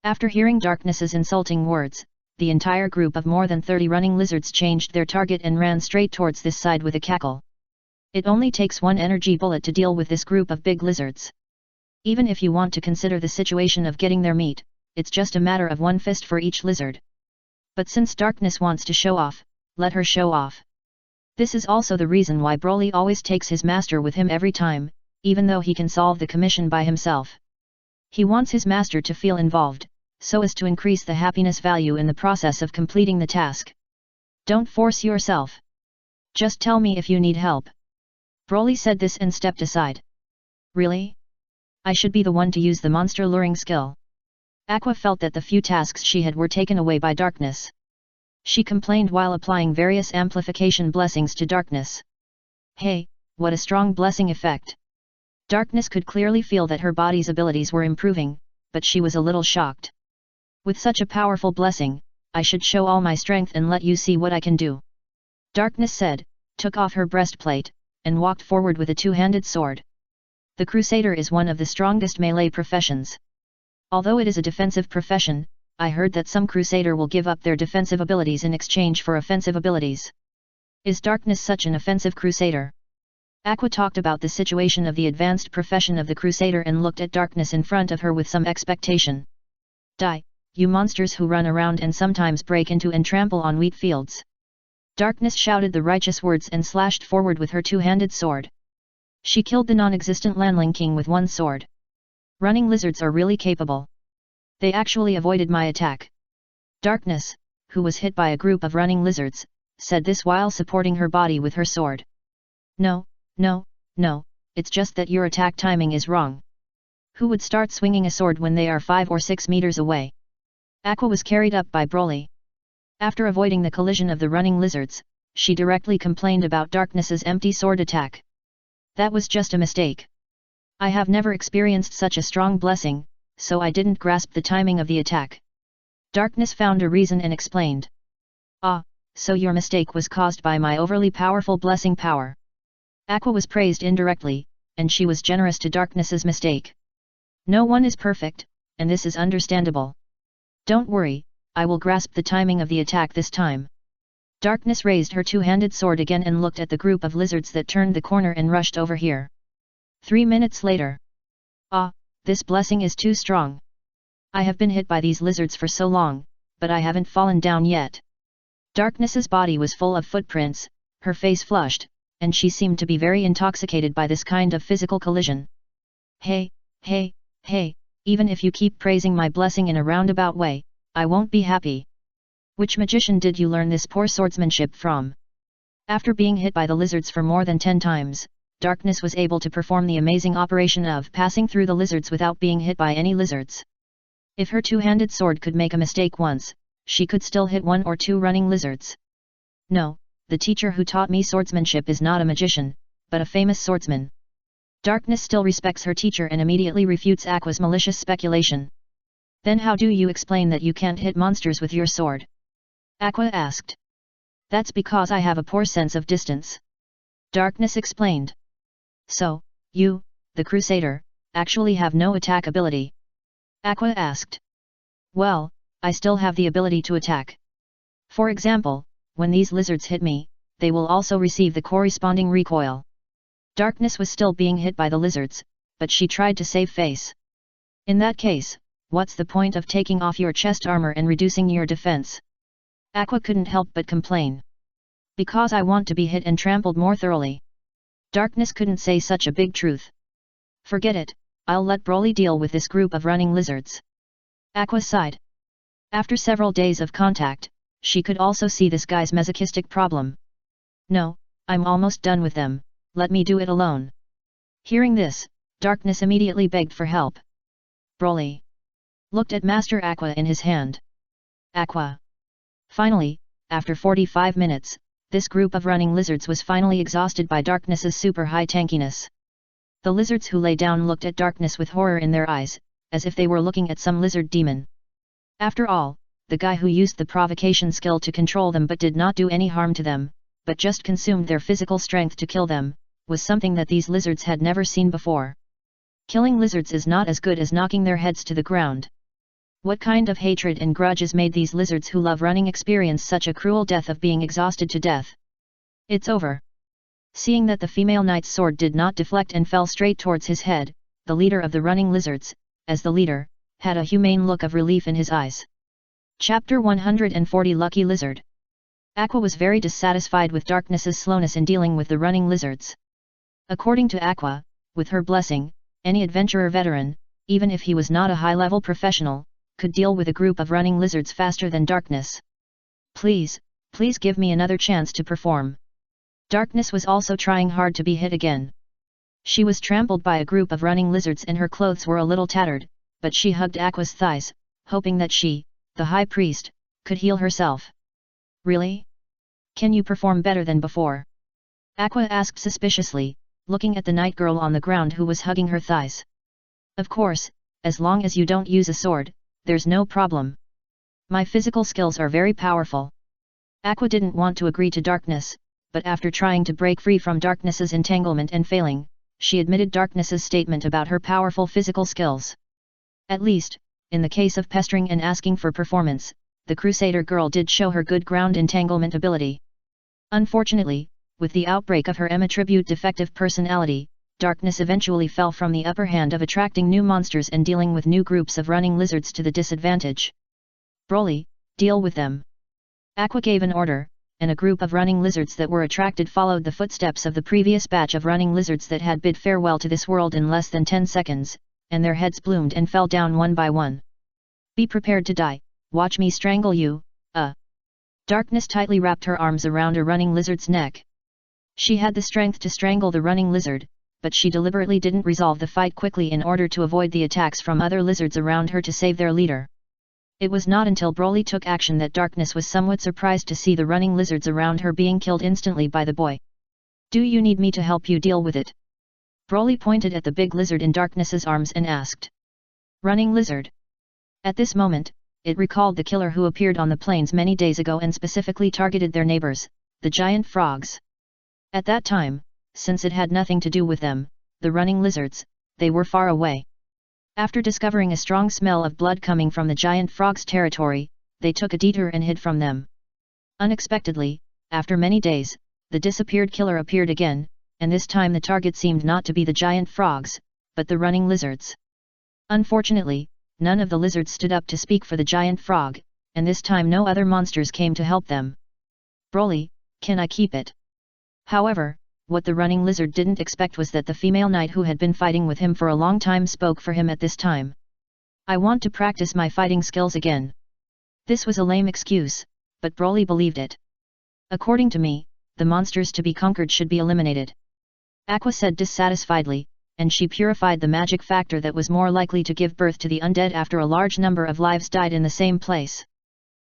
After hearing Darkness's insulting words, the entire group of more than 30 running lizards changed their target and ran straight towards this side with a cackle. It only takes one energy bullet to deal with this group of big lizards. Even if you want to consider the situation of getting their meat, it's just a matter of one fist for each lizard. But since Darkness wants to show off, let her show off. This is also the reason why Broly always takes his master with him every time, even though he can solve the commission by himself. He wants his master to feel involved, so as to increase the happiness value in the process of completing the task. Don't force yourself. Just tell me if you need help. Broly said this and stepped aside. Really? I should be the one to use the monster luring skill. Aqua felt that the few tasks she had were taken away by Darkness. She complained while applying various amplification blessings to Darkness. Hey, what a strong blessing effect. Darkness could clearly feel that her body's abilities were improving, but she was a little shocked. With such a powerful blessing, I should show all my strength and let you see what I can do. Darkness said, took off her breastplate, and walked forward with a two-handed sword. The Crusader is one of the strongest melee professions. Although it is a defensive profession, I heard that some Crusader will give up their defensive abilities in exchange for offensive abilities. Is Darkness such an offensive Crusader? Aqua talked about the situation of the advanced profession of the Crusader and looked at Darkness in front of her with some expectation. Die, you monsters who run around and sometimes break into and trample on wheat fields. Darkness shouted the righteous words and slashed forward with her two-handed sword. She killed the non-existent Lanling King with one sword. Running lizards are really capable. They actually avoided my attack. Darkness, who was hit by a group of running lizards, said this while supporting her body with her sword. No, it's just that your attack timing is wrong. Who would start swinging a sword when they are 5 or 6 meters away? Aqua was carried up by Broly. After avoiding the collision of the running lizards, she directly complained about Darkness's empty sword attack. That was just a mistake. I have never experienced such a strong blessing, so I didn't grasp the timing of the attack. Darkness found a reason and explained. Ah, so your mistake was caused by my overly powerful blessing power. Aqua was praised indirectly, and she was generous to Darkness's mistake. No one is perfect, and this is understandable. Don't worry, I will grasp the timing of the attack this time. Darkness raised her two-handed sword again and looked at the group of lizards that turned the corner and rushed over here. 3 minutes later. Ah, this blessing is too strong. I have been hit by these lizards for so long, but I haven't fallen down yet. Darkness's body was full of footprints, her face flushed, and she seemed to be very intoxicated by this kind of physical collision. Hey, even if you keep praising my blessing in a roundabout way, I won't be happy. Which magician did you learn this poor swordsmanship from? After being hit by the lizards for more than 10 times, Darkness was able to perform the amazing operation of passing through the lizards without being hit by any lizards. If her two-handed sword could make a mistake once, she could still hit 1 or 2 running lizards. No, the teacher who taught me swordsmanship is not a magician, but a famous swordsman. Darkness still respects her teacher and immediately refutes Aqua's malicious speculation. Then how do you explain that you can't hit monsters with your sword? Aqua asked. That's because I have a poor sense of distance. Darkness explained. So, you, the Crusader, actually have no attack ability? Aqua asked. Well, I still have the ability to attack. For example, when these lizards hit me, they will also receive the corresponding recoil. Darkness was still being hit by the lizards, but she tried to save face. In that case, what's the point of taking off your chest armor and reducing your defense? Aqua couldn't help but complain. Because I want to be hit and trampled more thoroughly. Darkness couldn't say such a big truth. Forget it, I'll let Broly deal with this group of running lizards. Aqua sighed. After several days of contact, she could also see this guy's masochistic problem. No, I'm almost done with them, let me do it alone. Hearing this, Darkness immediately begged for help. Broly looked at Master Aqua in his hand. Aqua. Finally, after 45 minutes, this group of running lizards was finally exhausted by Darkness's super high tankiness. The lizards who lay down looked at Darkness with horror in their eyes, as if they were looking at some lizard demon. After all, the guy who used the provocation skill to control them but did not do any harm to them, but just consumed their physical strength to kill them, was something that these lizards had never seen before. Killing lizards is not as good as knocking their heads to the ground. What kind of hatred and grudges made these lizards who love running experience such a cruel death of being exhausted to death? It's over. Seeing that the female knight's sword did not deflect and fell straight towards his head, the leader of the running lizards, as the leader, had a humane look of relief in his eyes. Chapter 140 Lucky Lizard. Aqua was very dissatisfied with Darkness's slowness in dealing with the running lizards. According to Aqua, with her blessing, any adventurer veteran, even if he was not a high-level professional, could deal with a group of running lizards faster than Darkness. Please give me another chance to perform. Darkness was also trying hard to be hit again. She was trampled by a group of running lizards and her clothes were a little tattered, but she hugged Aqua's thighs, hoping that she, the high priest, could heal herself. Really? Can you perform better than before? Aqua asked suspiciously, looking at the night girl on the ground who was hugging her thighs. Of course, as long as you don't use a sword, there's no problem. My physical skills are very powerful. Aqua didn't want to agree to Darkness, but after trying to break free from Darkness's entanglement and failing, she admitted Darkness's statement about her powerful physical skills. At least, in the case of pestering and asking for performance, the Crusader girl did show her good ground entanglement ability. Unfortunately, with the outbreak of her attribute defective personality, Darkness eventually fell from the upper hand of attracting new monsters and dealing with new groups of running lizards to the disadvantage. Broly, deal with them. Aqua gave an order, and a group of running lizards that were attracted followed the footsteps of the previous batch of running lizards that had bid farewell to this world in less than 10 seconds, and their heads bloomed and fell down one by one. Be prepared to die, watch me strangle you, Darkness tightly wrapped her arms around a running lizard's neck. She had the strength to strangle the running lizard, but she deliberately didn't resolve the fight quickly in order to avoid the attacks from other lizards around her to save their leader. It was not until Broly took action that Darkness was somewhat surprised to see the running lizards around her being killed instantly by the boy. Do you need me to help you deal with it? Broly pointed at the big lizard in Darkness's arms and asked. Running lizard. At this moment, it recalled the killer who appeared on the plains many days ago and specifically targeted their neighbors, the giant frogs. At that time, since it had nothing to do with them, the running lizards, they were far away. After discovering a strong smell of blood coming from the giant frog's territory, they took a detour and hid from them. Unexpectedly, after many days, the disappeared killer appeared again, and this time the target seemed not to be the giant frogs, but the running lizards. Unfortunately, none of the lizards stood up to speak for the giant frog, and this time no other monsters came to help them. Broly, can I keep it? However, what the running lizard didn't expect was that the female knight who had been fighting with him for a long time spoke for him at this time. I want to practice my fighting skills again. This was a lame excuse, but Broly believed it. According to me, the monsters to be conquered should be eliminated. Aqua said dissatisfiedly, and she purified the magic factor that was more likely to give birth to the undead after a large number of lives died in the same place.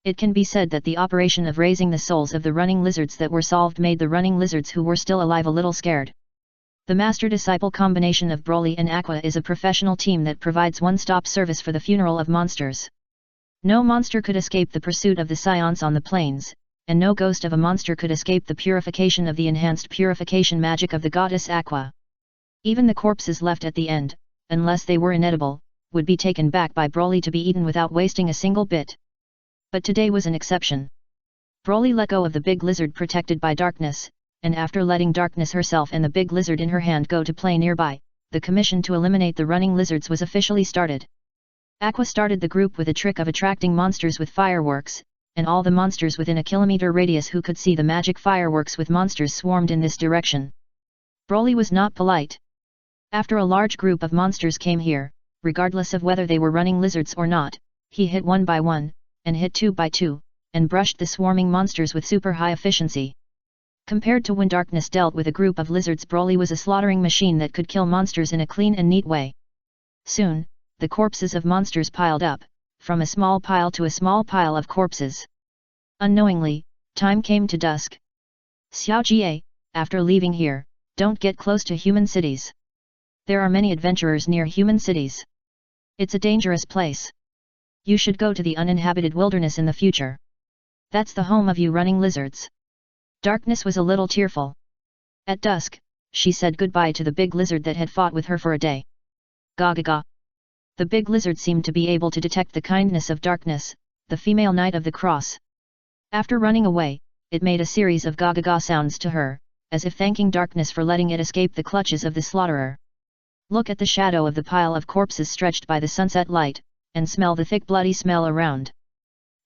It can be said that the operation of raising the souls of the running lizards that were solved made the running lizards who were still alive a little scared. The master-disciple combination of Broly and Aqua is a professional team that provides one-stop service for the funeral of monsters. No monster could escape the pursuit of the Saiyans on the plains, and no ghost of a monster could escape the purification of the enhanced purification magic of the goddess Aqua. Even the corpses left at the end, unless they were inedible, would be taken back by Broly to be eaten without wasting a single bit. But today was an exception. Broly let go of the big lizard protected by Darkness, and after letting Darkness herself and the big lizard in her hand go to play nearby, the commission to eliminate the running lizards was officially started. Aqua started the group with a trick of attracting monsters with fireworks, and all the monsters within a kilometer radius who could see the magic fireworks with monsters swarmed in this direction. Broly was not polite. After a large group of monsters came here, regardless of whether they were running lizards or not, he hit one by one, and hit two by two, and brushed the swarming monsters with super high efficiency. Compared to when Darkness dealt with a group of lizards, Broly was a slaughtering machine that could kill monsters in a clean and neat way. Soon, the corpses of monsters piled up, from a small pile to a small pile of corpses. Unknowingly, time came to dusk. Xiao Jie, after leaving here, don't get close to human cities. There are many adventurers near human cities. It's a dangerous place. You should go to the uninhabited wilderness in the future. That's the home of you running lizards. Darkness was a little tearful. At dusk, she said goodbye to the big lizard that had fought with her for a day. Ga ga ga. The big lizard seemed to be able to detect the kindness of Darkness, the female knight of the cross. After running away, it made a series of ga ga ga sounds to her, as if thanking Darkness for letting it escape the clutches of the slaughterer. Look at the shadow of the pile of corpses stretched by the sunset light, and smell the thick bloody smell around.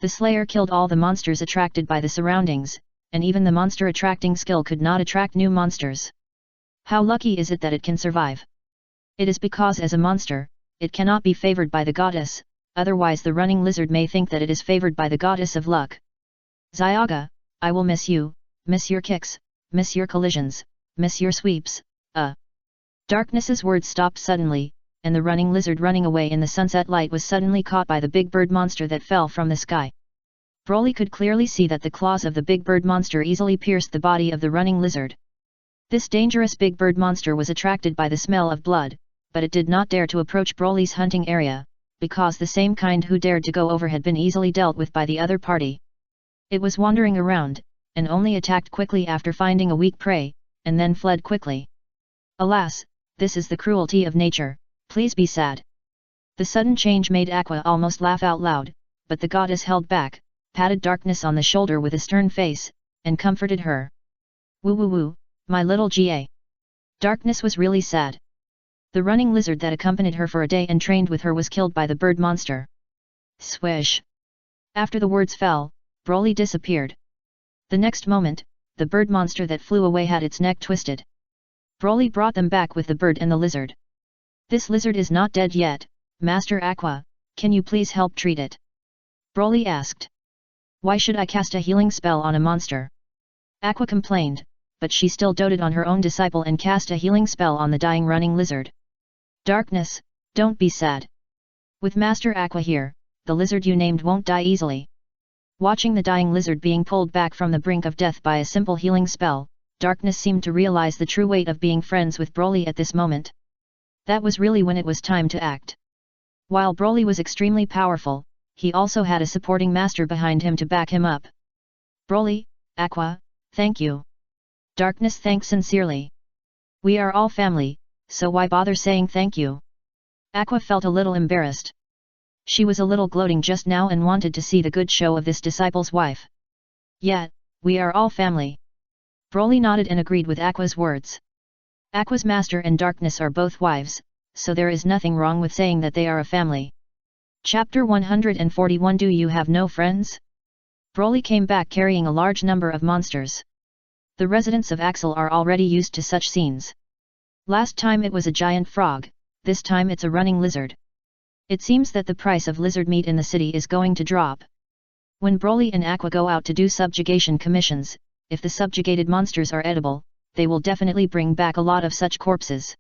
The slayer killed all the monsters attracted by the surroundings, and even the monster attracting skill could not attract new monsters. How lucky is it that it can survive? It is because as a monster, it cannot be favored by the goddess, otherwise the running lizard may think that it is favored by the goddess of luck. Xiaoga, I will miss you, miss your kicks, miss your collisions, miss your sweeps, Darkness's words stopped suddenly, and the running lizard running away in the sunset light was suddenly caught by the big bird monster that fell from the sky. Broly could clearly see that the claws of the big bird monster easily pierced the body of the running lizard. This dangerous big bird monster was attracted by the smell of blood, but it did not dare to approach Broly's hunting area, because the same kind who dared to go over had been easily dealt with by the other party. It was wandering around, and only attacked quickly after finding a weak prey, and then fled quickly. Alas, this is the cruelty of nature, please be sad. The sudden change made Aqua almost laugh out loud, but the goddess held back, patted Darkness on the shoulder with a stern face, and comforted her. Woo woo woo, my little Ga. Darkness was really sad. The running lizard that accompanied her for a day and trained with her was killed by the bird monster. Swish! After the words fell, Broly disappeared. The next moment, the bird monster that flew away had its neck twisted. Broly brought them back with the bird and the lizard. This lizard is not dead yet, Master Aqua, can you please help treat it? Broly asked. Why should I cast a healing spell on a monster? Aqua complained, but she still doted on her own disciple and cast a healing spell on the dying running lizard. Darkness, don't be sad. With Master Aqua here, the lizard you named won't die easily. Watching the dying lizard being pulled back from the brink of death by a simple healing spell, Darkness seemed to realize the true weight of being friends with Broly at this moment. That was really when it was time to act. While Broly was extremely powerful, he also had a supporting master behind him to back him up. Broly, Aqua, thank you. Darkness thanked sincerely. We are all family, so why bother saying thank you? Aqua felt a little embarrassed. She was a little gloating just now and wanted to see the good show of this disciple's wife. Yet, we are all family. Broly nodded and agreed with Aqua's words. Aqua's master and Darkness are both wives, so there is nothing wrong with saying that they are a family. Chapter 141. Do you have no friends? Broly came back carrying a large number of monsters. The residents of Axel are already used to such scenes. Last time it was a giant frog, this time it's a running lizard. It seems that the price of lizard meat in the city is going to drop. When Broly and Aqua go out to do subjugation commissions, if the subjugated monsters are edible, they will definitely bring back a lot of such corpses.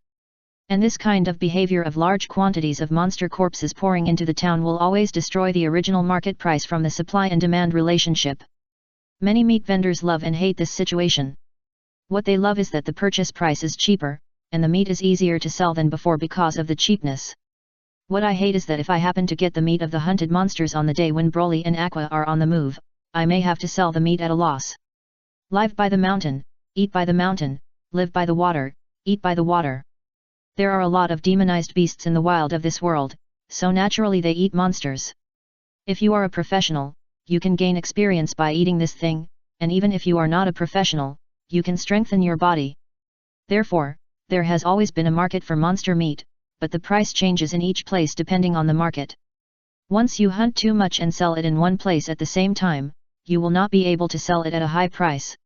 And this kind of behavior of large quantities of monster corpses pouring into the town will always destroy the original market price from the supply and demand relationship. Many meat vendors love and hate this situation. What they love is that the purchase price is cheaper, and the meat is easier to sell than before because of the cheapness. What I hate is that if I happen to get the meat of the hunted monsters on the day when Broly and Aqua are on the move, I may have to sell the meat at a loss. Live by the mountain, eat by the mountain, live by the water, eat by the water. There are a lot of demonized beasts in the wild of this world, so naturally they eat monsters. If you are a professional, you can gain experience by eating this thing, and even if you are not a professional, you can strengthen your body. Therefore, there has always been a market for monster meat, but the price changes in each place depending on the market. Once you hunt too much and sell it in one place at the same time, you will not be able to sell it at a high price.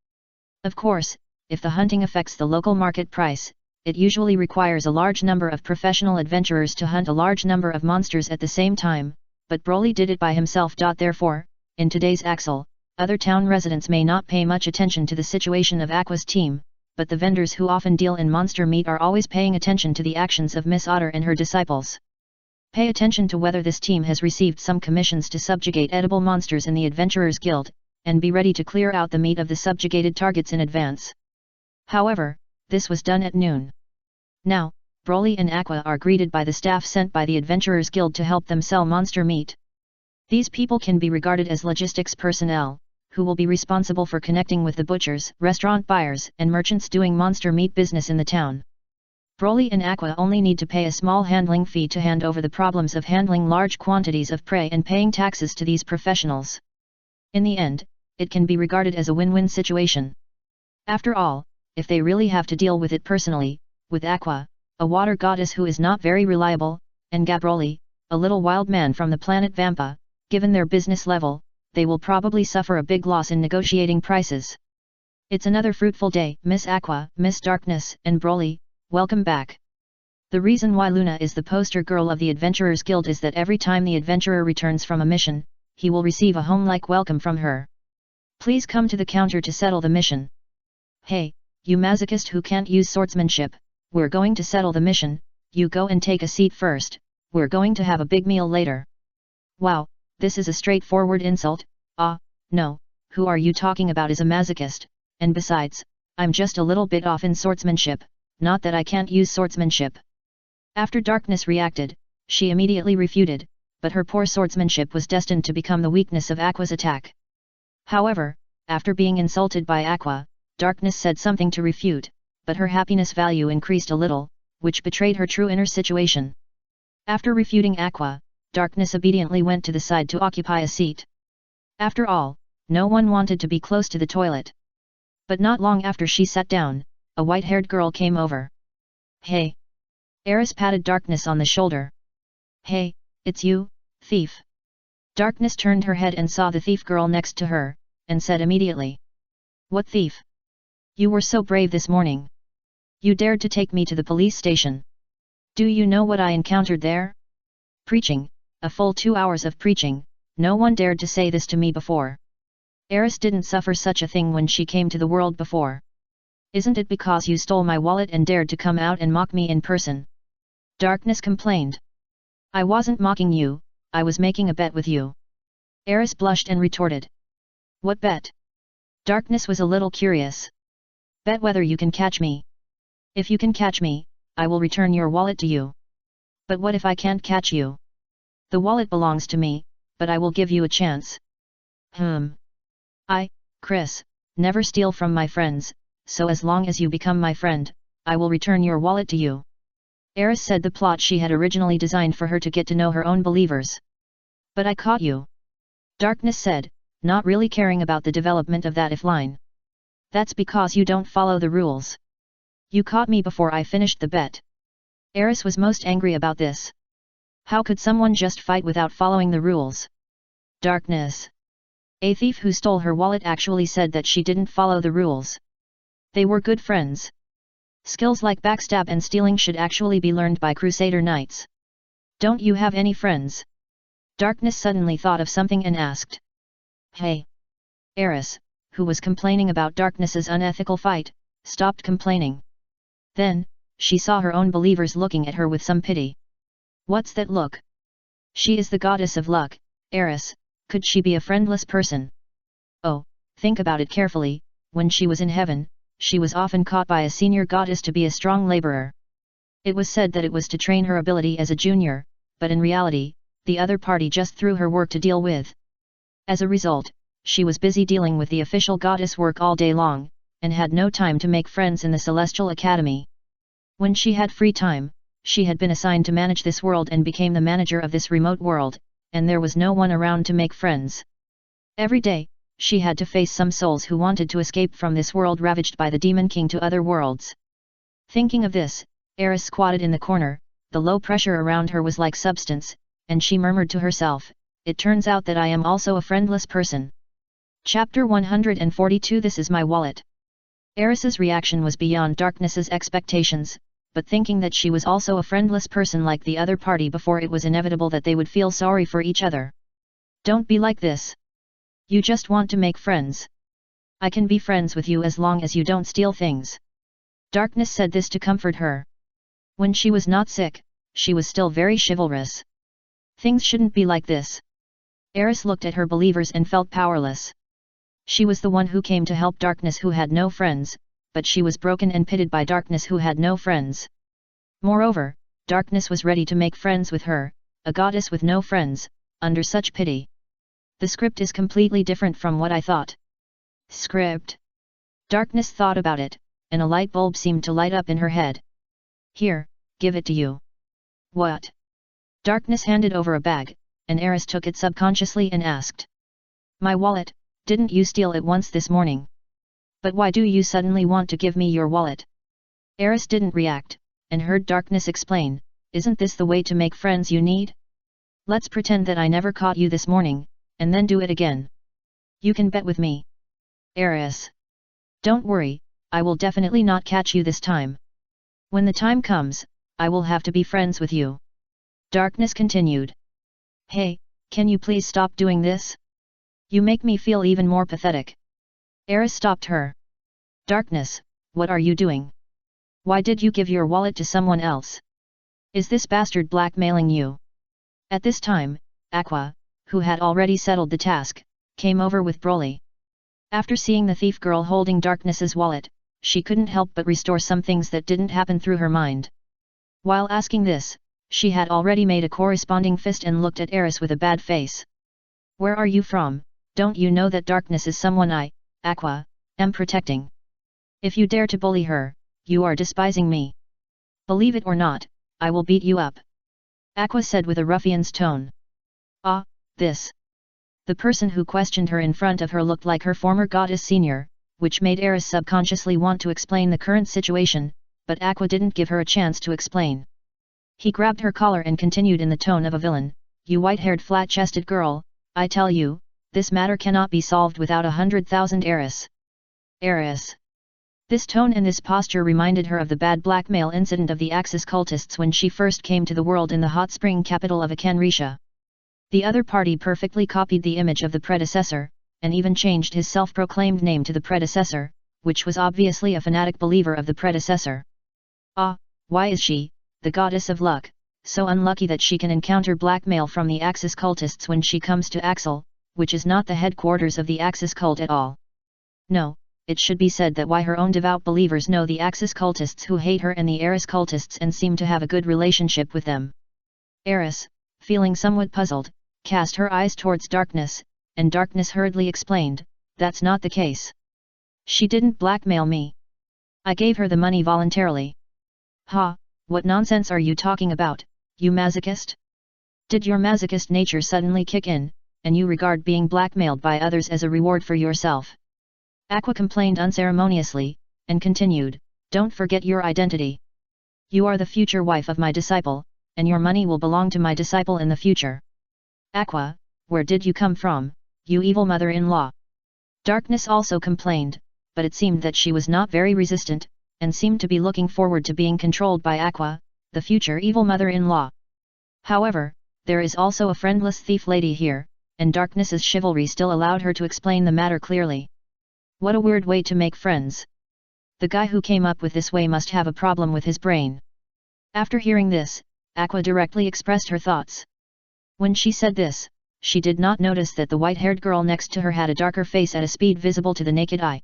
Of course, if the hunting affects the local market price, it usually requires a large number of professional adventurers to hunt a large number of monsters at the same time, but Broly did it by himself. Therefore, in today's Axel, other town residents may not pay much attention to the situation of Aqua's team, but the vendors who often deal in monster meat are always paying attention to the actions of Miss Otter and her disciples. Pay attention to whether this team has received some commissions to subjugate edible monsters in the Adventurers Guild, and be ready to clear out the meat of the subjugated targets in advance. However, this was done at noon. Now, Broly and Aqua are greeted by the staff sent by the Adventurers Guild to help them sell monster meat. These people can be regarded as logistics personnel, who will be responsible for connecting with the butchers, restaurant buyers, and merchants doing monster meat business in the town. Broly and Aqua only need to pay a small handling fee to hand over the problems of handling large quantities of prey and paying taxes to these professionals. In the end, it can be regarded as a win-win situation. After all, if they really have to deal with it personally, with Aqua, a water goddess who is not very reliable, and Broly, a little wild man from the planet Vampa, given their business level, they will probably suffer a big loss in negotiating prices. It's another fruitful day. Miss Aqua, Miss Darkness, and Broly, welcome back. The reason why Luna is the poster girl of the Adventurers Guild is that every time the adventurer returns from a mission, he will receive a home-like welcome from her. Please come to the counter to settle the mission. Hey, you masochist who can't use swordsmanship, we're going to settle the mission, you go and take a seat first, we're going to have a big meal later. Wow, this is a straightforward insult. No, who are you talking about is a masochist, and besides, I'm just a little bit off in swordsmanship, not that I can't use swordsmanship. After Darkness reacted, she immediately refuted, but her poor swordsmanship was destined to become the weakness of Aqua's attack. However, after being insulted by Aqua, Darkness said something to refute, but her happiness value increased a little, which betrayed her true inner situation. After refuting Aqua, Darkness obediently went to the side to occupy a seat. After all, no one wanted to be close to the toilet. But not long after she sat down, a white-haired girl came over. Hey! Eris patted Darkness on the shoulder. Hey, it's you, thief. Darkness turned her head and saw the thief girl next to her, and said immediately. What thief? You were so brave this morning. You dared to take me to the police station. Do you know what I encountered there? Preaching, a full 2 hours of preaching, no one dared to say this to me before. Eris didn't suffer such a thing when she came to the world before. Isn't it because you stole my wallet and dared to come out and mock me in person? Darkness complained. I wasn't mocking you, I was making a bet with you. Eris blushed and retorted. What bet? Darkness was a little curious. Bet whether you can catch me. If you can catch me, I will return your wallet to you. But what if I can't catch you? The wallet belongs to me, but I will give you a chance. Chris, never steal from my friends, so as long as you become my friend, I will return your wallet to you. Eris said the plot she had originally designed for her to get to know her own believers. But I caught you. Darkness said, not really caring about the development of that if line. That's because you don't follow the rules. You caught me before I finished the bet. Eris was most angry about this. How could someone just fight without following the rules? Darkness. A thief who stole her wallet actually said that she didn't follow the rules. They were good friends. Skills like backstab and stealing should actually be learned by Crusader Knights. Don't you have any friends? Darkness suddenly thought of something and asked. Hey! Eris, who was complaining about Darkness's unethical fight, stopped complaining. Then, she saw her own believers looking at her with some pity. What's that look? She is the goddess of luck, Eris, could she be a friendless person? Oh, think about it carefully, when she was in heaven, she was often caught by a senior goddess to be a strong laborer. It was said that it was to train her ability as a junior, but in reality, the other party just threw her work to deal with. As a result, she was busy dealing with the official goddess work all day long, and had no time to make friends in the Celestial Academy. When she had free time, she had been assigned to manage this world and became the manager of this remote world, and there was no one around to make friends. Every day, she had to face some souls who wanted to escape from this world ravaged by the Demon King to other worlds. Thinking of this, Eris squatted in the corner, the low pressure around her was like substance, and she murmured to herself, it turns out that I am also a friendless person. Chapter 142 This is my wallet. Eris's reaction was beyond Darkness's expectations, but thinking that she was also a friendless person like the other party before, it was inevitable that they would feel sorry for each other. Don't be like this. You just want to make friends. I can be friends with you as long as you don't steal things. Darkness said this to comfort her. When she was not sick, she was still very chivalrous. Things shouldn't be like this. Eris looked at her believers and felt powerless. She was the one who came to help Darkness who had no friends, but she was broken and pitted by Darkness who had no friends. Moreover, Darkness was ready to make friends with her, a goddess with no friends, under such pity. The script is completely different from what I thought. Script? Darkness thought about it, and a light bulb seemed to light up in her head. Here, give it to you. What? Darkness handed over a bag, and Eris took it subconsciously and asked. My wallet, didn't you steal it once this morning? But why do you suddenly want to give me your wallet? Eris didn't react, and heard Darkness explain, isn't this the way to make friends you need? Let's pretend that I never caught you this morning, and then do it again. You can bet with me. Eris. Don't worry, I will definitely not catch you this time. When the time comes, I will have to be friends with you. Darkness continued. Hey, can you please stop doing this? You make me feel even more pathetic. Eris stopped her. Darkness, what are you doing? Why did you give your wallet to someone else? Is this bastard blackmailing you? At this time, Aqua, who had already settled the task, came over with Broly. After seeing the thief girl holding Darkness's wallet, she couldn't help but restore some things that didn't happen through her mind. While asking this, she had already made a corresponding fist and looked at Eris with a bad face. Where are you from? Don't you know that Darkness is someone I, Aqua, am protecting? If you dare to bully her, you are despising me. Believe it or not, I will beat you up. Aqua said with a ruffian's tone. Ah, this. The person who questioned her in front of her looked like her former goddess senior, which made Eris subconsciously want to explain the current situation, but Aqua didn't give her a chance to explain. He grabbed her collar and continued in the tone of a villain, you white-haired flat-chested girl, I tell you, this matter cannot be solved without 100,000 Eris. Eris. This tone and this posture reminded her of the bad blackmail incident of the Axis cultists when she first came to the world in the hot spring capital of Akanrisha. The other party perfectly copied the image of the predecessor, and even changed his self-proclaimed name to the predecessor, which was obviously a fanatic believer of the predecessor. Ah, why is she, the goddess of luck, so unlucky that she can encounter blackmail from the Axis cultists when she comes to Axel, which is not the headquarters of the Axis cult at all? No, it should be said that why her own devout believers know the Axis cultists who hate her and the Eris cultists and seem to have a good relationship with them. Eris, feeling somewhat puzzled, cast her eyes towards Darkness, and Darkness hurriedly explained, "That's not the case. She didn't blackmail me. I gave her the money voluntarily." "Ha, what nonsense are you talking about, you masochist? Did your masochist nature suddenly kick in, and you regard being blackmailed by others as a reward for yourself?" Aqua complained unceremoniously, and continued, "Don't forget your identity. You are the future wife of my disciple, and your money will belong to my disciple in the future." "Aqua, where did you come from, you evil mother-in-law?" Darkness also complained, but it seemed that she was not very resistant, and seemed to be looking forward to being controlled by Aqua, the future evil mother-in-law. However, there is also a friendless thief lady here, and Darkness's chivalry still allowed her to explain the matter clearly. What a weird way to make friends. The guy who came up with this way must have a problem with his brain. After hearing this, Aqua directly expressed her thoughts. When she said this, she did not notice that the white-haired girl next to her had a darker face at a speed visible to the naked eye.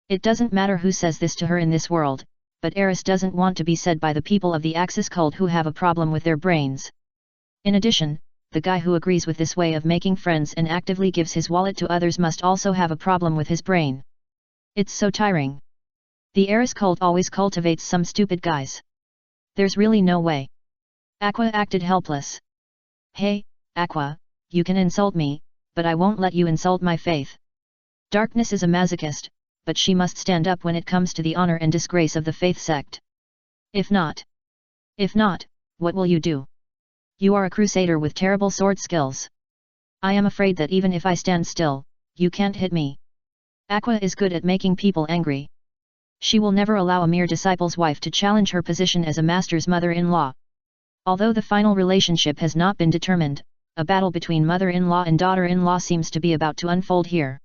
It doesn't matter who says this to her in this world, but Eris doesn't want to be said by the people of the Axis cult who have a problem with their brains. In addition, the guy who agrees with this way of making friends and actively gives his wallet to others must also have a problem with his brain. It's so tiring. The Eris cult always cultivates some stupid guys. There's really no way. Aqua acted helpless. "Hey, Aqua, you can insult me, but I won't let you insult my faith. Darkness is a masochist, but she must stand up when it comes to the honor and disgrace of the faith sect. If not, what will you do? You are a crusader with terrible sword skills. I am afraid that even if I stand still, you can't hit me." Aqua is good at making people angry. She will never allow a mere disciple's wife to challenge her position as a master's mother-in-law. Although the final relationship has not been determined, a battle between mother-in-law and daughter-in-law seems to be about to unfold here.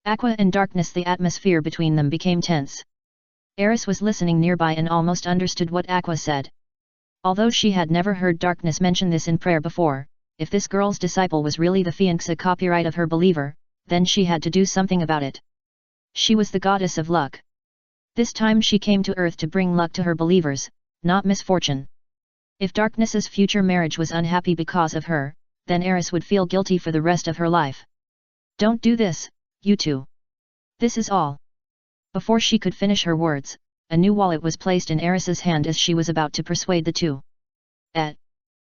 Aqua and Darkness, the atmosphere between them became tense. Eris was listening nearby and almost understood what Aqua said. Although she had never heard Darkness mention this in prayer before, if this girl's disciple was really the FANFIC copyright of her believer, then she had to do something about it. She was the goddess of luck. This time she came to Earth to bring luck to her believers, not misfortune. If Darkness's future marriage was unhappy because of her, then Eris would feel guilty for the rest of her life. "Don't do this, you two. This is all." Before she could finish her words, a new wallet was placed in Eris's hand as she was about to persuade the two.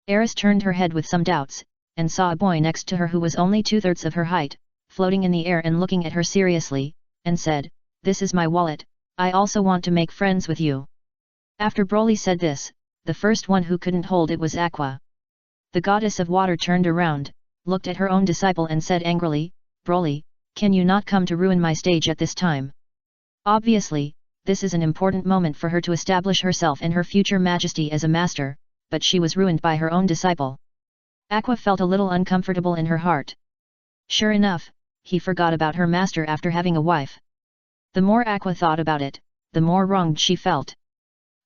Eris turned her head with some doubts, and saw a boy next to her who was only 2/3 of her height, floating in the air and looking at her seriously, and said, "This is my wallet, I also want to make friends with you." After Broly said this, the first one who couldn't hold it was Aqua. The goddess of water turned around, looked at her own disciple and said angrily, "Broly, can you not come to ruin my stage at this time?" Obviously, this is an important moment for her to establish herself and her future majesty as a master, but she was ruined by her own disciple. Aqua felt a little uncomfortable in her heart. Sure enough, he forgot about her master after having a wife. The more Aqua thought about it, the more wronged she felt.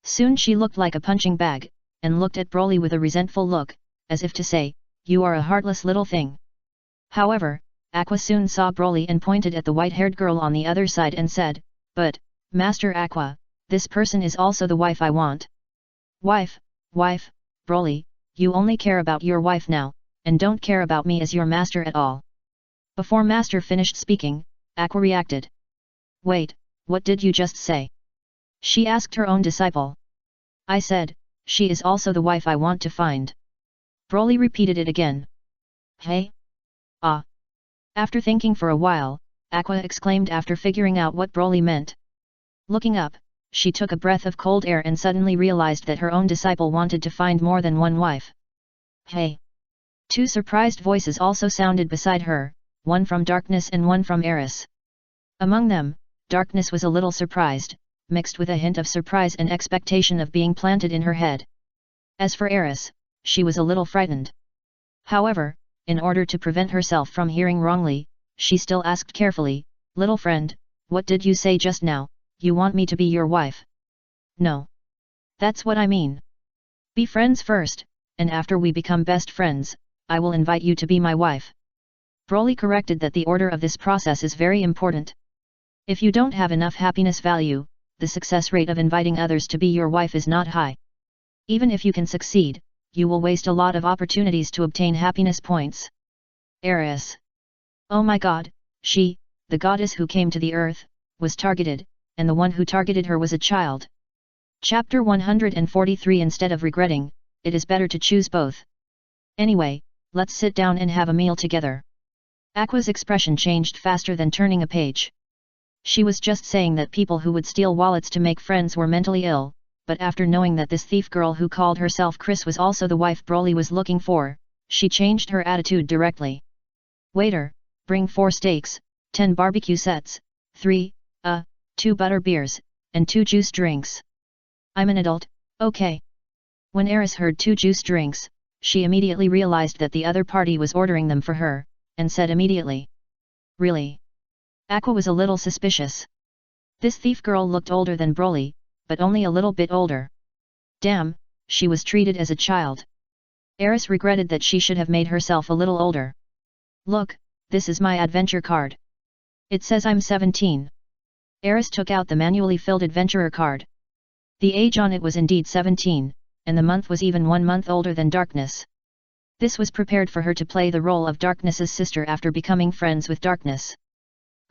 Soon she looked like a punching bag, and looked at Broly with a resentful look, as if to say, "You are a heartless little thing." However, Aqua soon saw Broly and pointed at the white-haired girl on the other side and said, "But, Master Aqua, this person is also the wife I want." Wife, Broly, you only care about your wife now, and don't care about me as your master at all." Before Master finished speaking, Aqua reacted. "Wait, what did you just say?" She asked her own disciple. "I said, she is also the wife I want to find." Broly repeated it again. "Hey? Ah." After thinking for a while, Aqua exclaimed after figuring out what Broly meant. Looking up, she took a breath of cold air and suddenly realized that her own disciple wanted to find more than one wife. "Hey!" Two surprised voices also sounded beside her, one from Darkness and one from Eris. Among them, Darkness was a little surprised, mixed with a hint of surprise and expectation of being planted in her head. As for Eris, she was a little frightened. However, in order to prevent herself from hearing wrongly, she still asked carefully, "Little friend, what did you say just now? You want me to be your wife?" "No. That's what I mean. Be friends first, and after we become best friends, I will invite you to be my wife." Broly corrected that the order of this process is very important. If you don't have enough happiness value, the success rate of inviting others to be your wife is not high. Even if you can succeed, you will waste a lot of opportunities to obtain happiness points. Eris. Oh my god, she, the goddess who came to the earth, was targeted, and the one who targeted her was a child. Chapter 143. Instead of regretting, it is better to choose both. Anyway, let's sit down and have a meal together. Aqua's expression changed faster than turning a page. She was just saying that people who would steal wallets to make friends were mentally ill, but after knowing that this thief girl who called herself Chris was also the wife Broly was looking for, she changed her attitude directly. Waiter, bring 4 steaks, 10 barbecue sets, 2 butter beers, and 2 juice drinks. I'm an adult, okay. When Eris heard 2 juice drinks, she immediately realized that the other party was ordering them for her, and said immediately. Really? Aqua was a little suspicious. This thief girl looked older than Broly, but only a little bit older. Damn, she was treated as a child. Eris regretted that she should have made herself a little older. Look, this is my adventure card. It says I'm 17. Eris took out the manually filled adventurer card. The age on it was indeed 17, and the month was even 1 month older than Darkness. This was prepared for her to play the role of Darkness's sister after becoming friends with Darkness.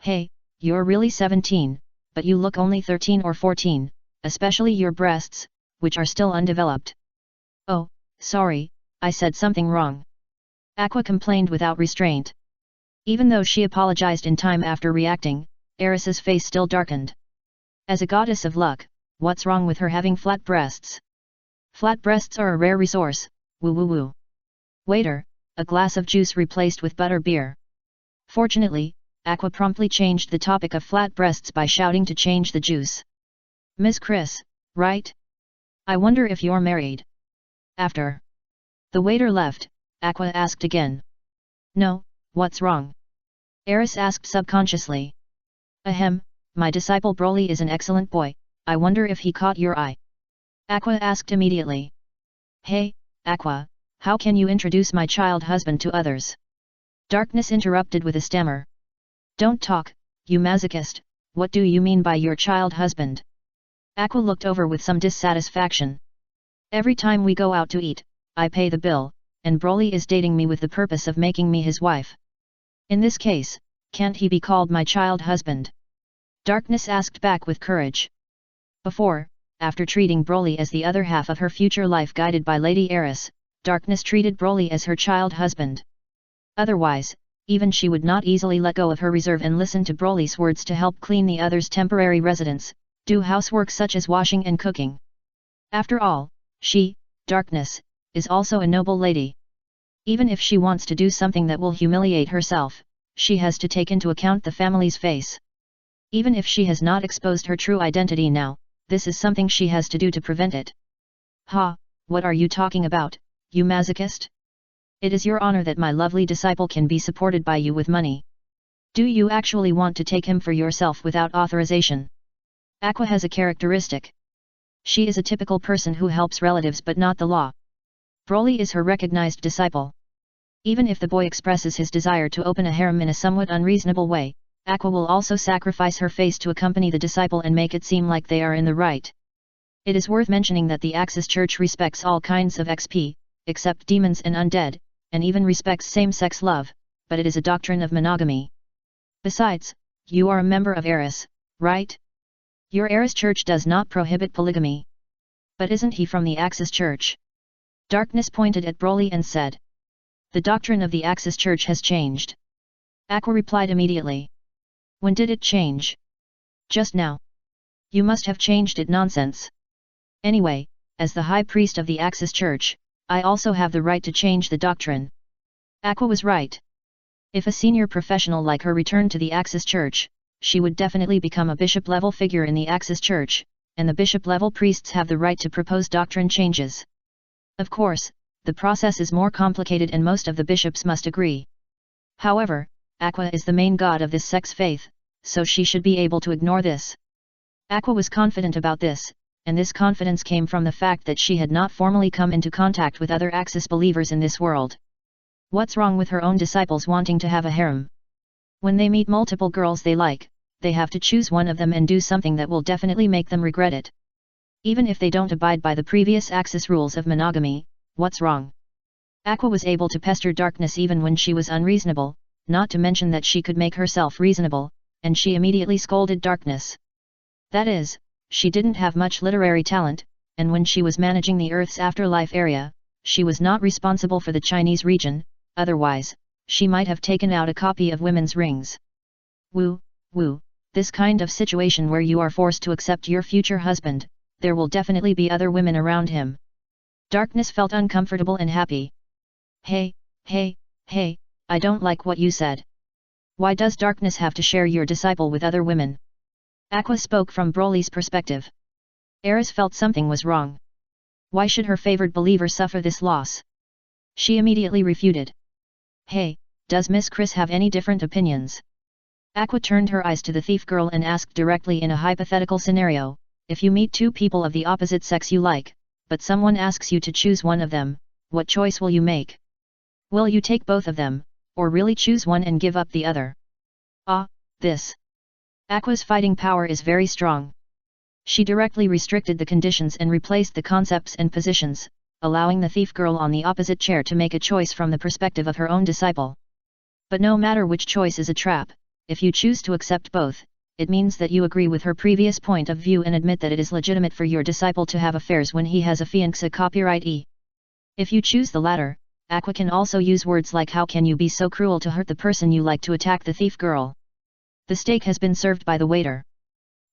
Hey, you're really 17, but you look only 13 or 14, especially your breasts, which are still undeveloped. Oh, sorry, I said something wrong. Aqua complained without restraint. Even though she apologized in time after reacting, Eris's face still darkened. As a goddess of luck, what's wrong with her having flat breasts? Flat breasts are a rare resource, woo woo woo. Waiter, a glass of juice replaced with butter beer. Fortunately, Aqua promptly changed the topic of flat breasts by shouting to change the juice. Miss Chris, right? I wonder if you're married. After the waiter left, Aqua asked again. No, what's wrong? Eris asked subconsciously. Ahem, my disciple Broly is an excellent boy, I wonder if he caught your eye. Aqua asked immediately. Hey, Aqua, how can you introduce my child husband to others? Darkness interrupted with a stammer. Don't talk, you masochist, what do you mean by your child husband? Aqua looked over with some dissatisfaction. Every time we go out to eat, I pay the bill, and Broly is dating me with the purpose of making me his wife. In this case, can't he be called my child husband? Darkness asked back with courage. Before, after treating Broly as the other half of her future life guided by Lady Eris, Darkness treated Broly as her child husband. Otherwise, even she would not easily let go of her reserve and listen to Broly's words to help clean the other's temporary residence, do housework such as washing and cooking. After all, she, Darkness, is also a noble lady. Even if she wants to do something that will humiliate herself, she has to take into account the family's face. Even if she has not exposed her true identity now, this is something she has to do to prevent it. Ha, what are you talking about, you masochist? It is your honor that my lovely disciple can be supported by you with money. Do you actually want to take him for yourself without authorization? Aqua has a characteristic. She is a typical person who helps relatives but not the law. Broly is her recognized disciple. Even if the boy expresses his desire to open a harem in a somewhat unreasonable way, Aqua will also sacrifice her face to accompany the disciple and make it seem like they are in the right. It is worth mentioning that the Axis Church respects all kinds of XP, except demons and undead, and even respects same-sex love, but it is a doctrine of monogamy. Besides, you are a member of Eris, right? Your Eris Church does not prohibit polygamy. But isn't he from the Axis Church? Darkness pointed at Broly and said. The doctrine of the Axis Church has changed. Aqua replied immediately. When did it change? Just now. You must have changed it nonsense. Anyway, as the High Priest of the Axis Church, I also have the right to change the doctrine. Aqua was right. If a senior professional like her returned to the Axis Church, she would definitely become a bishop-level figure in the Axis Church, and the bishop-level priests have the right to propose doctrine changes. Of course, the process is more complicated and most of the bishops must agree. However, Aqua is the main god of this sect's faith, so she should be able to ignore this. Aqua was confident about this, and this confidence came from the fact that she had not formally come into contact with other Axis believers in this world. What's wrong with her own disciples wanting to have a harem? When they meet multiple girls they they have to choose one of them and do something that will definitely make them regret it. Even if they don't abide by the previous Axis rules of monogamy, what's wrong? Aqua was able to pester Darkness even when she was unreasonable, not to mention that she could make herself reasonable, and she immediately scolded Darkness. That is, she didn't have much literary talent, and when she was managing the Earth's afterlife area, she was not responsible for the Chinese region, otherwise, she might have taken out a copy of Women's Rings. Woo, this kind of situation where you are forced to accept your future husband, there will definitely be other women around him. Darkness felt uncomfortable and happy. Hey, I don't like what you said. Why does Darkness have to share your disciple with other women? Aqua spoke from Broly's perspective. Eris felt something was wrong. Why should her favored believer suffer this loss? She immediately refuted. Hey, does Miss Chris have any different opinions? Aqua turned her eyes to the thief girl and asked directly in a hypothetical scenario, if you meet two people of the opposite sex you like, but someone asks you to choose one of them, what choice will you make? Will you take both of them, or really choose one and give up the other? This. Aqua's fighting power is very strong. She directly restricted the conditions and replaced the concepts and positions, allowing the thief girl on the opposite chair to make a choice from the perspective of her own disciple. But no matter which choice is a trap, if you choose to accept both, it means that you agree with her previous point of view and admit that it is legitimate for your disciple to have affairs when he has a fiancé copyright. If you choose the latter, Aqua can also use words like how can you be so cruel to hurt the person you like to attack the thief girl. The steak has been served by the waiter.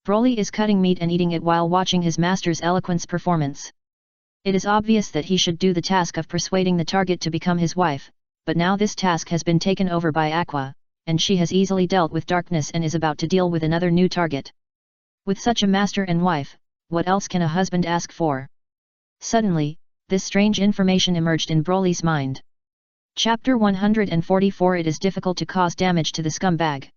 Broly is cutting meat and eating it while watching his master's eloquence performance. It is obvious that he should do the task of persuading the target to become his wife, but now this task has been taken over by Aqua, and she has easily dealt with Darkness and is about to deal with another new target. With such a master and wife, what else can a husband ask for? Suddenly, this strange information emerged in Broly's mind. Chapter 144 It is difficult to cause damage to the scumbag.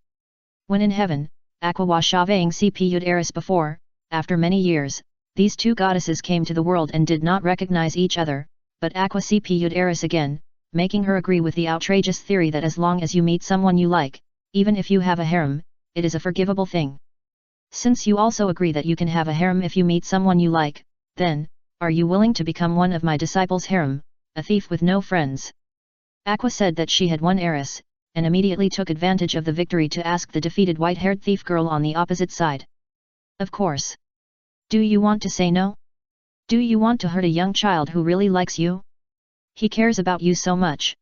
When in heaven, Aqua was chavaying CPU'd Eris before, after many years, these two goddesses came to the world and did not recognize each other, but Aqua CPU'd Eris again, making her agree with the outrageous theory that as long as you meet someone you like, even if you have a harem, it is a forgivable thing. Since you also agree that you can have a harem if you meet someone you like, then, are you willing to become one of my disciples' harem, a thief with no friends? Aqua said that she had won Eris, and immediately took advantage of the victory to ask the defeated white-haired thief girl on the opposite side. Of course. Do you want to say no? Do you want to hurt a young child who really likes you? He cares about you so much.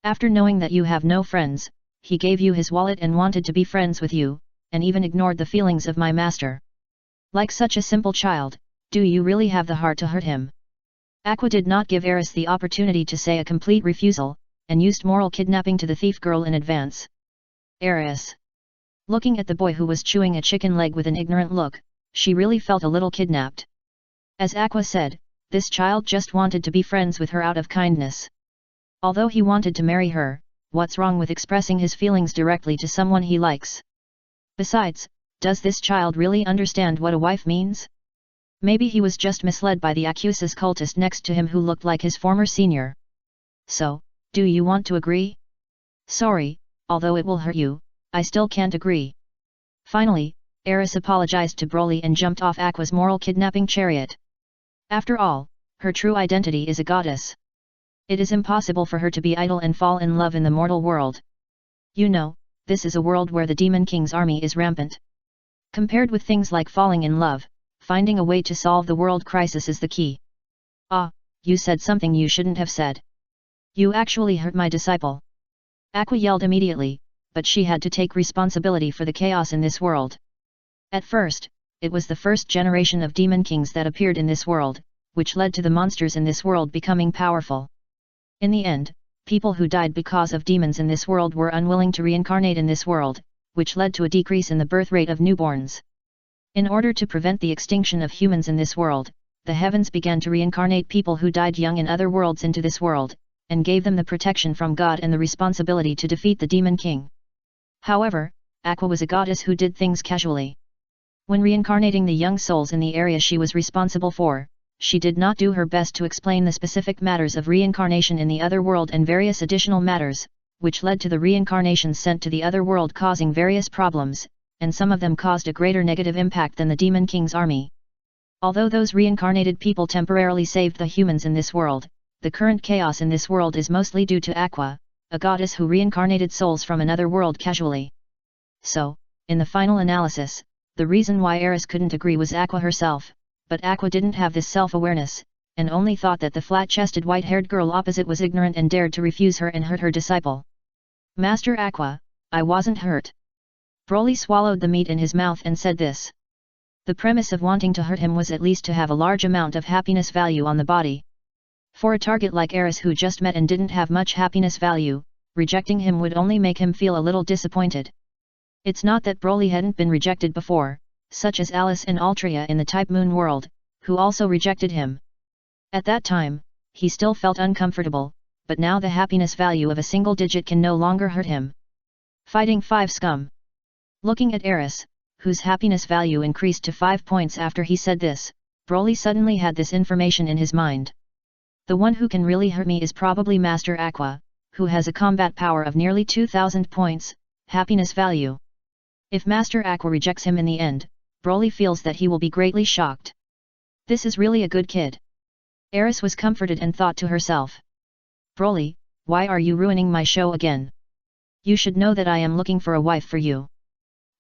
After knowing that you have no friends, he gave you his wallet and wanted to be friends with you, and even ignored the feelings of my master. Like such a simple child, do you really have the heart to hurt him? Aqua did not give Eris the opportunity to say a complete refusal, and used moral kidnapping to the thief girl in advance. Eris. Looking at the boy who was chewing a chicken leg with an ignorant look, she really felt a little kidnapped. As Aqua said, this child just wanted to be friends with her out of kindness. Although he wanted to marry her, what's wrong with expressing his feelings directly to someone he likes? Besides, does this child really understand what a wife means? Maybe he was just misled by the Accusa's cultist next to him who looked like his former senior. So, do you want to agree? Sorry, although it will hurt you, I still can't agree. Finally, Eris apologized to Broly and jumped off Aqua's moral kidnapping chariot. After all, her true identity is a goddess. It is impossible for her to be idle and fall in love in the mortal world. You know, this is a world where the Demon King's army is rampant. Compared with things like falling in love, finding a way to solve the world crisis is the key. You said something you shouldn't have said. You actually hurt my disciple. Aqua yelled immediately, but she had to take responsibility for the chaos in this world. At first, it was the first generation of demon kings that appeared in this world, which led to the monsters in this world becoming powerful. In the end, people who died because of demons in this world were unwilling to reincarnate in this world, which led to a decrease in the birth rate of newborns. In order to prevent the extinction of humans in this world, the heavens began to reincarnate people who died young in other worlds into this world, and gave them the protection from God and the responsibility to defeat the Demon King. However, Aqua was a goddess who did things casually. When reincarnating the young souls in the area she was responsible for, she did not do her best to explain the specific matters of reincarnation in the other world and various additional matters, which led to the reincarnations sent to the other world causing various problems, and some of them caused a greater negative impact than the Demon King's army. Although those reincarnated people temporarily saved the humans in this world, the current chaos in this world is mostly due to Aqua, a goddess who reincarnated souls from another world casually. So, in the final analysis, the reason why Eris couldn't agree was Aqua herself, but Aqua didn't have this self-awareness, and only thought that the flat-chested white-haired girl opposite was ignorant and dared to refuse her and hurt her disciple. Master Aqua, I wasn't hurt. Broly swallowed the meat in his mouth and said this. The premise of wanting to hurt him was at least to have a large amount of happiness value on the body. For a target like Eris who just met and didn't have much happiness value, rejecting him would only make him feel a little disappointed. It's not that Broly hadn't been rejected before, such as Alice and Altria in the Type Moon world, who also rejected him. At that time, he still felt uncomfortable, but now the happiness value of a single digit can no longer hurt him. Fighting 5 scum. Looking at Eris, whose happiness value increased to 5 points after he said this, Broly suddenly had this information in his mind. The one who can really hurt me is probably Master Aqua, who has a combat power of nearly 2000 points, happiness value. If Master Aqua rejects him in the end, Broly feels that he will be greatly shocked. This is really a good kid. Eris was comforted and thought to herself. Broly, why are you ruining my show again? You should know that I am looking for a wife for you.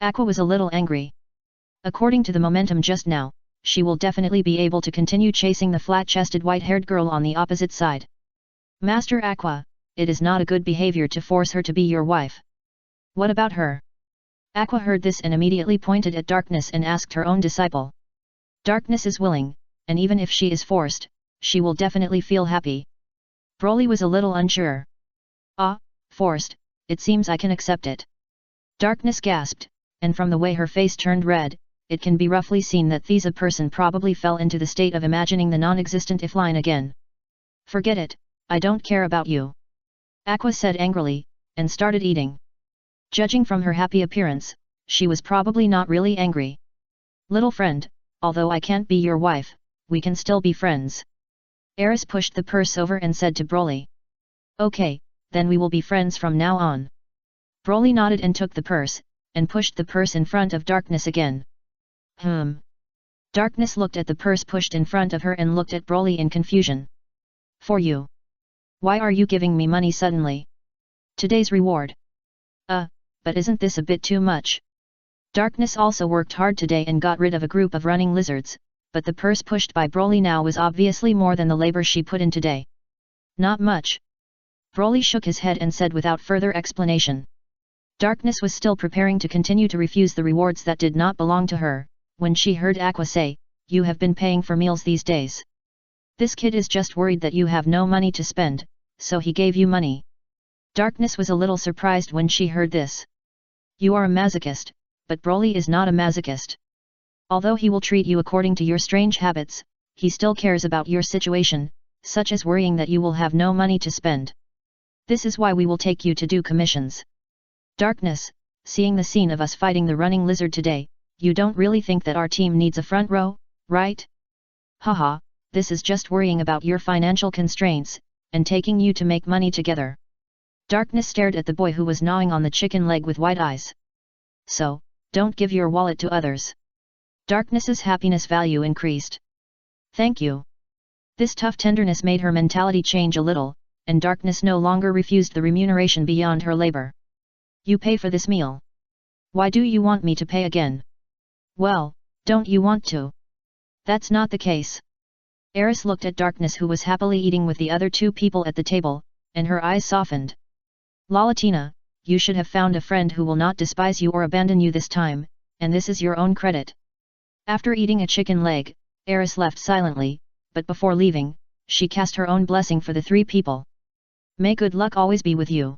Aqua was a little angry. According to the momentum just now, she will definitely be able to continue chasing the flat-chested white-haired girl on the opposite side. Master Aqua, it is not a good behavior to force her to be your wife. What about her? Aqua heard this and immediately pointed at Darkness and asked her own disciple. Darkness is willing, and even if she is forced, she will definitely feel happy. Broly was a little unsure. Ah, forced, it seems I can accept it. Darkness gasped, and from the way her face turned red, it can be roughly seen that Thesa person probably fell into the state of imagining the non-existent if line again. Forget it, I don't care about you. Aqua said angrily, and started eating. Judging from her happy appearance, she was probably not really angry. Little friend, although I can't be your wife, we can still be friends. Eris pushed the purse over and said to Broly. Okay, then we will be friends from now on. Broly nodded and took the purse, and pushed the purse in front of Darkness again. Darkness looked at the purse pushed in front of her and looked at Broly in confusion. For you. Why are you giving me money suddenly? Today's reward. But isn't this a bit too much? Darkness also worked hard today and got rid of a group of running lizards, but the purse pushed by Broly now was obviously more than the labor she put in today. Not much. Broly shook his head and said without further explanation. Darkness was still preparing to continue to refuse the rewards that did not belong to her, when she heard Aqua say, you have been paying for meals these days. This kid is just worried that you have no money to spend, so he gave you money. Darkness was a little surprised when she heard this. You are a masochist, but Broly is not a masochist. Although he will treat you according to your strange habits, he still cares about your situation, such as worrying that you will have no money to spend. This is why we will take you to do commissions. Darkness, seeing the scene of us fighting the running lizard today, you don't really think that our team needs a front row, right? Haha, this is just worrying about your financial constraints, and taking you to make money together. Darkness stared at the boy who was gnawing on the chicken leg with wide eyes. So, don't give your wallet to others. Darkness's happiness value increased. Thank you. This tough tenderness made her mentality change a little, and Darkness no longer refused the remuneration beyond her labor. You pay for this meal. Why do you want me to pay again? Well, don't you want to? That's not the case. Eris looked at Darkness who was happily eating with the other two people at the table, and her eyes softened. Lalatina, you should have found a friend who will not despise you or abandon you this time, and this is your own credit. After eating a chicken leg, Eris left silently, but before leaving, she cast her own blessing for the three people. May good luck always be with you.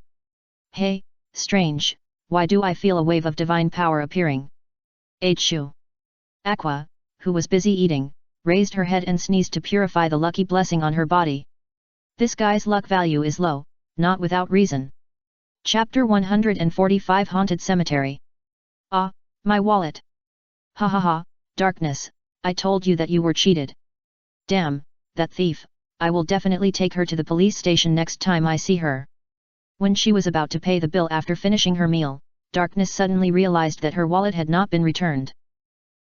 Hey, strange, why do I feel a wave of divine power appearing? Achoo. Aqua, who was busy eating, raised her head and sneezed to purify the lucky blessing on her body. This guy's luck value is low, not without reason. Chapter 145 Haunted Cemetery. Ah, my wallet. Ha ha ha, Darkness, I told you that you were cheated. Damn, that thief, I will definitely take her to the police station next time I see her. When she was about to pay the bill after finishing her meal, Darkness suddenly realized that her wallet had not been returned.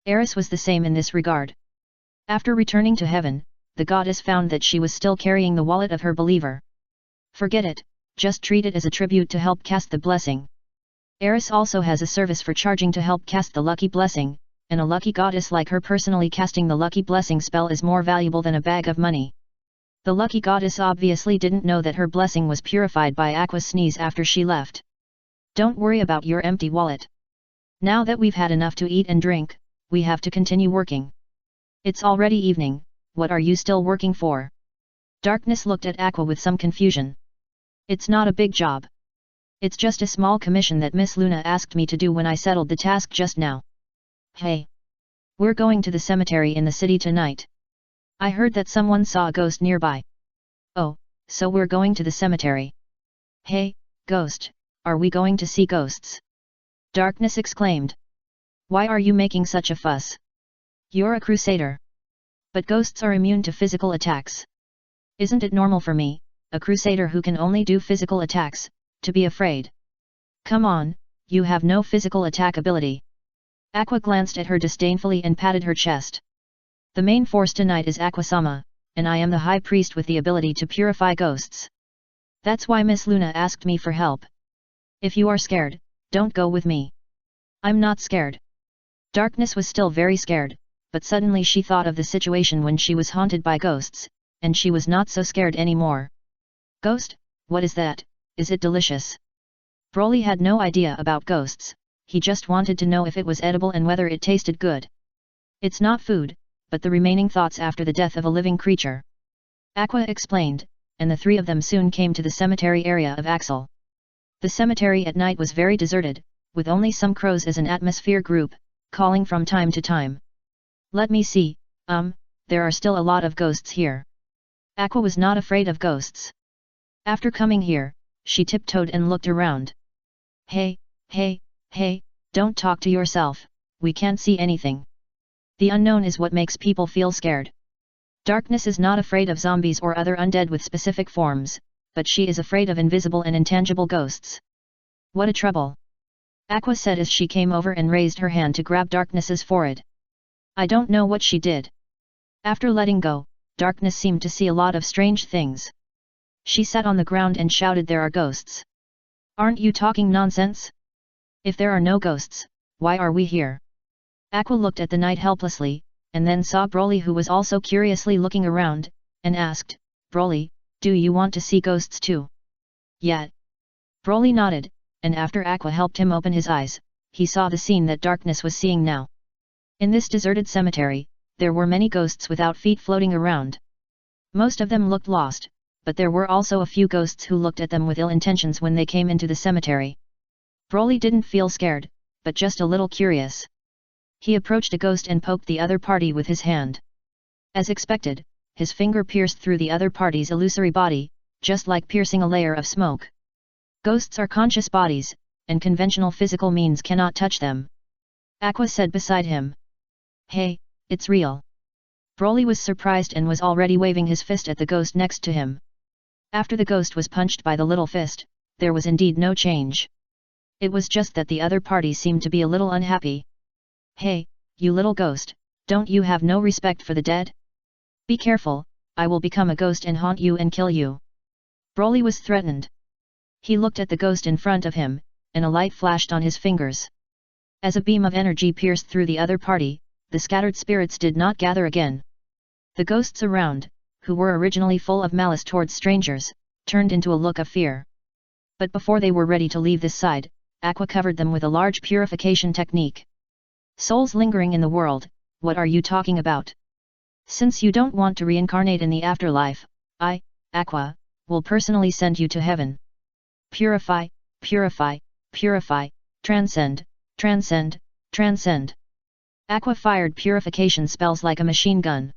Eris was the same in this regard. After returning to heaven, the goddess found that she was still carrying the wallet of her believer. Forget it, just treat it as a tribute to help cast the blessing. Eris also has a service for charging to help cast the lucky blessing, and a lucky goddess like her personally casting the lucky blessing spell is more valuable than a bag of money. The lucky goddess obviously didn't know that her blessing was purified by Aqua's sneeze after she left. Don't worry about your empty wallet. Now that we've had enough to eat and drink, we have to continue working. It's already evening, what are you still working for? Darkness looked at Aqua with some confusion. It's not a big job. It's just a small commission that Miss Luna asked me to do when I settled the task just now. Hey! We're going to the cemetery in the city tonight. I heard that someone saw a ghost nearby. Oh, so we're going to the cemetery. Hey, ghost, are we going to see ghosts? Darkness exclaimed. Why are you making such a fuss? You're a crusader. But ghosts are immune to physical attacks. Isn't it normal for me, a crusader who can only do physical attacks, to be afraid? Come on, you have no physical attack ability. Aqua glanced at her disdainfully and patted her chest. The main force tonight is Aqua-sama, and I am the high priest with the ability to purify ghosts. That's why Miss Luna asked me for help. If you are scared, don't go with me. I'm not scared. Darkness was still very scared, but suddenly she thought of the situation when she was haunted by ghosts, and she was not so scared anymore. Ghost, what is that? Is it delicious? Broly had no idea about ghosts, he just wanted to know if it was edible and whether it tasted good. It's not food, but the remaining thoughts after the death of a living creature. Aqua explained, and the three of them soon came to the cemetery area of Axel. The cemetery at night was very deserted, with only some crows as an atmosphere group, calling from time to time. Let me see, there are still a lot of ghosts here. Aqua was not afraid of ghosts. After coming here, she tiptoed and looked around. Hey, don't talk to yourself, we can't see anything. The unknown is what makes people feel scared. Darkness is not afraid of zombies or other undead with specific forms, but she is afraid of invisible and intangible ghosts. What a trouble! Aqua said as she came over and raised her hand to grab Darkness's forehead. I don't know what she did. After letting go, Darkness seemed to see a lot of strange things. She sat on the ground and shouted, there are ghosts. Aren't you talking nonsense? If there are no ghosts, why are we here? Aqua looked at the night helplessly, and then saw Broly who was also curiously looking around, and asked, Broly, do you want to see ghosts too? Yeah. Broly nodded, and after Aqua helped him open his eyes, he saw the scene that Darkness was seeing now. In this deserted cemetery, there were many ghosts without feet floating around. Most of them looked lost, but there were also a few ghosts who looked at them with ill intentions when they came into the cemetery. Broly didn't feel scared, but just a little curious. He approached a ghost and poked the other party with his hand. As expected, his finger pierced through the other party's illusory body, just like piercing a layer of smoke. Ghosts are conscious bodies, and conventional physical means cannot touch them. Aqua said beside him. Hey, it's real. Broly was surprised and was already waving his fist at the ghost next to him. After the ghost was punched by the little fist, there was indeed no change. It was just that the other party seemed to be a little unhappy. Hey, you little ghost, don't you have no respect for the dead? Be careful, I will become a ghost and haunt you and kill you. Broly was threatened. He looked at the ghost in front of him, and a light flashed on his fingers. As a beam of energy pierced through the other party, the scattered spirits did not gather again. The ghosts around, who were originally full of malice towards strangers, turned into a look of fear. But before they were ready to leave this side, Aqua covered them with a large purification technique. Souls lingering in the world, what are you talking about? Since you don't want to reincarnate in the afterlife, I, Aqua, will personally send you to heaven. Purify, purify, purify, transcend, transcend, transcend. Aqua fired purification spells like a machine gun.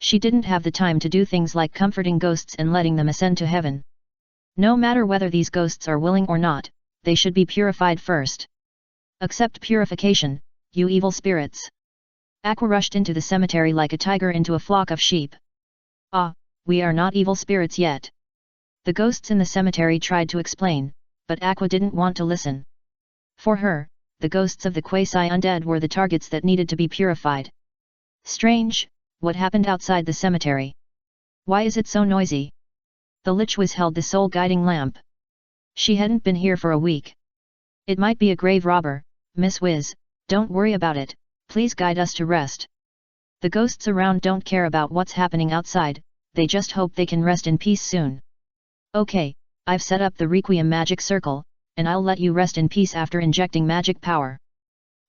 She didn't have the time to do things like comforting ghosts and letting them ascend to heaven. No matter whether these ghosts are willing or not, they should be purified first. Accept purification, you evil spirits. Aqua rushed into the cemetery like a tiger into a flock of sheep. Ah, we are not evil spirits yet. The ghosts in the cemetery tried to explain, but Aqua didn't want to listen. For her, the ghosts of the quasi-undead were the targets that needed to be purified. Strange, what happened outside the cemetery? Why is it so noisy? The Lich Wiz held the sole guiding lamp. She hadn't been here for a week. It might be a grave robber, Miss Wiz, don't worry about it, please guide us to rest. The ghosts around don't care about what's happening outside, they just hope they can rest in peace soon. Okay, I've set up the Requiem magic circle, and I'll let you rest in peace after injecting magic power.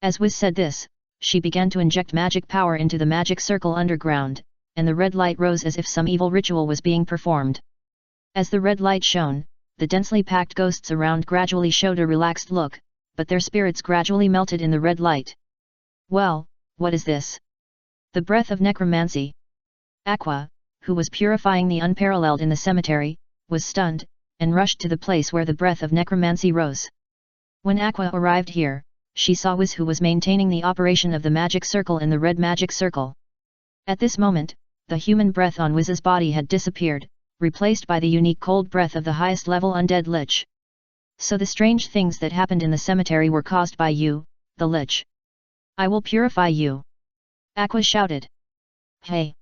As Wiz said this, she began to inject magic power into the magic circle underground, and the red light rose as if some evil ritual was being performed. As the red light shone, the densely packed ghosts around gradually showed a relaxed look, but their spirits gradually melted in the red light. Well, what is this? The breath of necromancy. Aqua, who was purifying the unparalleled in the cemetery, was stunned, and rushed to the place where the breath of necromancy rose. When Aqua arrived here, she saw Wiz, who was maintaining the operation of the magic circle in the red magic circle. At this moment, the human breath on Wiz's body had disappeared, replaced by the unique cold breath of the highest level undead Lich. So the strange things that happened in the cemetery were caused by you, the Lich. I will purify you. Aqua shouted. Hey!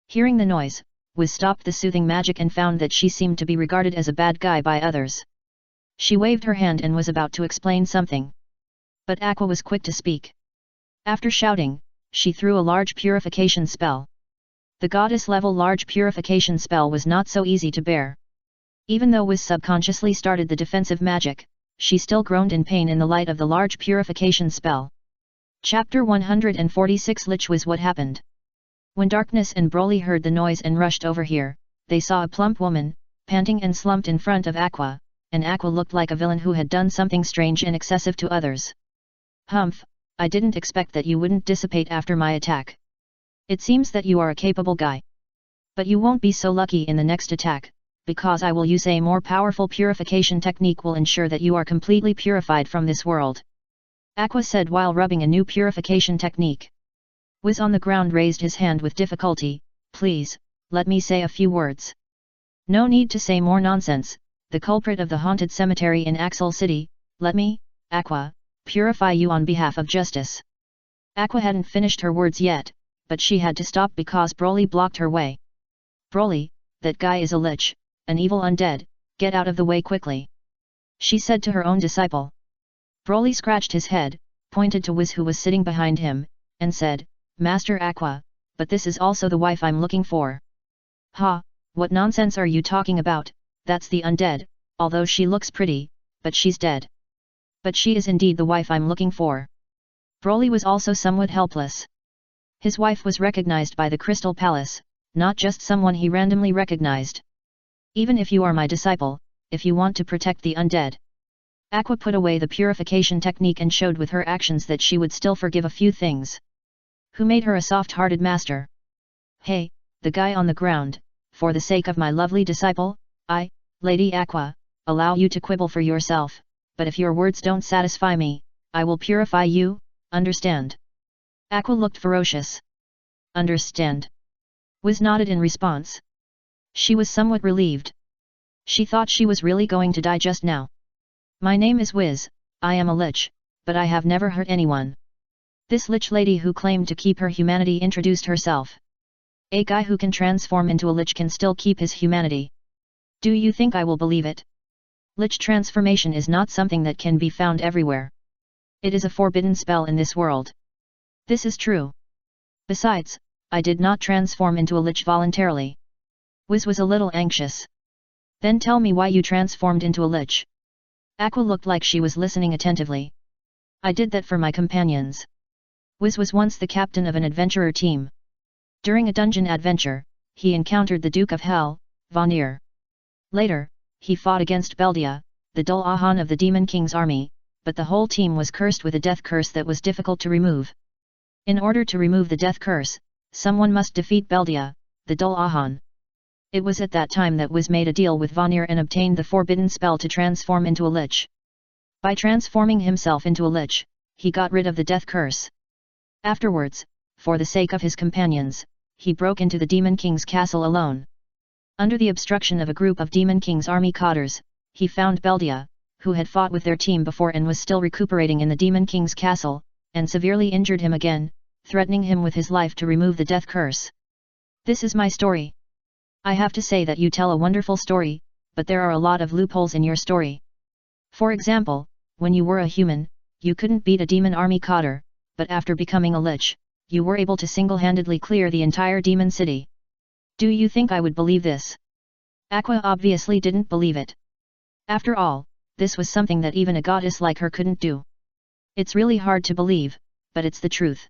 Hearing the noise, Wiz stopped the soothing magic and found that she seemed to be regarded as a bad guy by others. She waved her hand and was about to explain something. But Aqua was quick to speak. After shouting, she threw a large purification spell. The goddess-level large purification spell was not so easy to bear. Even though Wiz subconsciously started the defensive magic, she still groaned in pain in the light of the large purification spell. Chapter 146 Lich Wiz. What happened? When Darkness and Broly heard the noise and rushed over here, they saw a plump woman, panting and slumped in front of Aqua, and Aqua looked like a villain who had done something strange and excessive to others. Humph, I didn't expect that you wouldn't dissipate after my attack. It seems that you are a capable guy. But you won't be so lucky in the next attack, because I will use a more powerful purification technique will ensure that you are completely purified from this world. Aqua said while rubbing a new purification technique. Wiz on the ground raised his hand with difficulty. Please, let me say a few words. No need to say more nonsense, the culprit of the haunted cemetery in Axel City, let me, Aqua, purify you on behalf of justice. Aqua hadn't finished her words yet, but she had to stop because Broly blocked her way. Broly, that guy is a Lich, an evil undead, get out of the way quickly. She said to her own disciple. Broly scratched his head, pointed to Wiz who was sitting behind him, and said, Master Aqua, but this is also the wife I'm looking for. Ha, what nonsense are you talking about, that's the undead, although she looks pretty, but she's dead. But she is indeed the wife I'm looking for. Broly was also somewhat helpless. His wife was recognized by the Crystal Palace, not just someone he randomly recognized. Even if you are my disciple, if you want to protect the undead. Aqua put away the purification technique and showed with her actions that she would still forgive a few things. Who made her a soft-hearted master? Hey, the guy on the ground, for the sake of my lovely disciple, I, Lady Aqua, allow you to quibble for yourself, but if your words don't satisfy me, I will purify you, understand? Aqua looked ferocious. Understand? Wiz nodded in response. She was somewhat relieved. She thought she was really going to die just now. My name is Wiz, I am a Lich, but I have never hurt anyone. This Lich lady who claimed to keep her humanity introduced herself. A guy who can transform into a Lich can still keep his humanity. Do you think I will believe it? Lich transformation is not something that can be found everywhere. It is a forbidden spell in this world. This is true. Besides, I did not transform into a Lich voluntarily. Wiz was a little anxious. Then tell me why you transformed into a Lich. Aqua looked like she was listening attentively. I did that for my companions. Wiz was once the captain of an adventurer team. During a dungeon adventure, he encountered the Duke of Hell, Vanir. Later, he fought against Beldia, the Dul Ahan of the Demon King's army, but the whole team was cursed with a death curse that was difficult to remove. In order to remove the death curse, someone must defeat Beldia, the Dul Ahan. It was at that time that Wiz made a deal with Vanir and obtained the forbidden spell to transform into a Lich. By transforming himself into a Lich, he got rid of the death curse. Afterwards, for the sake of his companions, he broke into the Demon King's castle alone. Under the obstruction of a group of Demon King's army cadres, he found Beldia, who had fought with their team before and was still recuperating in the Demon King's castle, and severely injured him again, threatening him with his life to remove the death curse. This is my story. I have to say that you tell a wonderful story, but there are a lot of loopholes in your story. For example, when you were a human, you couldn't beat a demon army cotter, but after becoming a lich, you were able to single-handedly clear the entire demon city. Do you think I would believe this? Aqua obviously didn't believe it. After all, this was something that even a goddess like her couldn't do. It's really hard to believe, but it's the truth.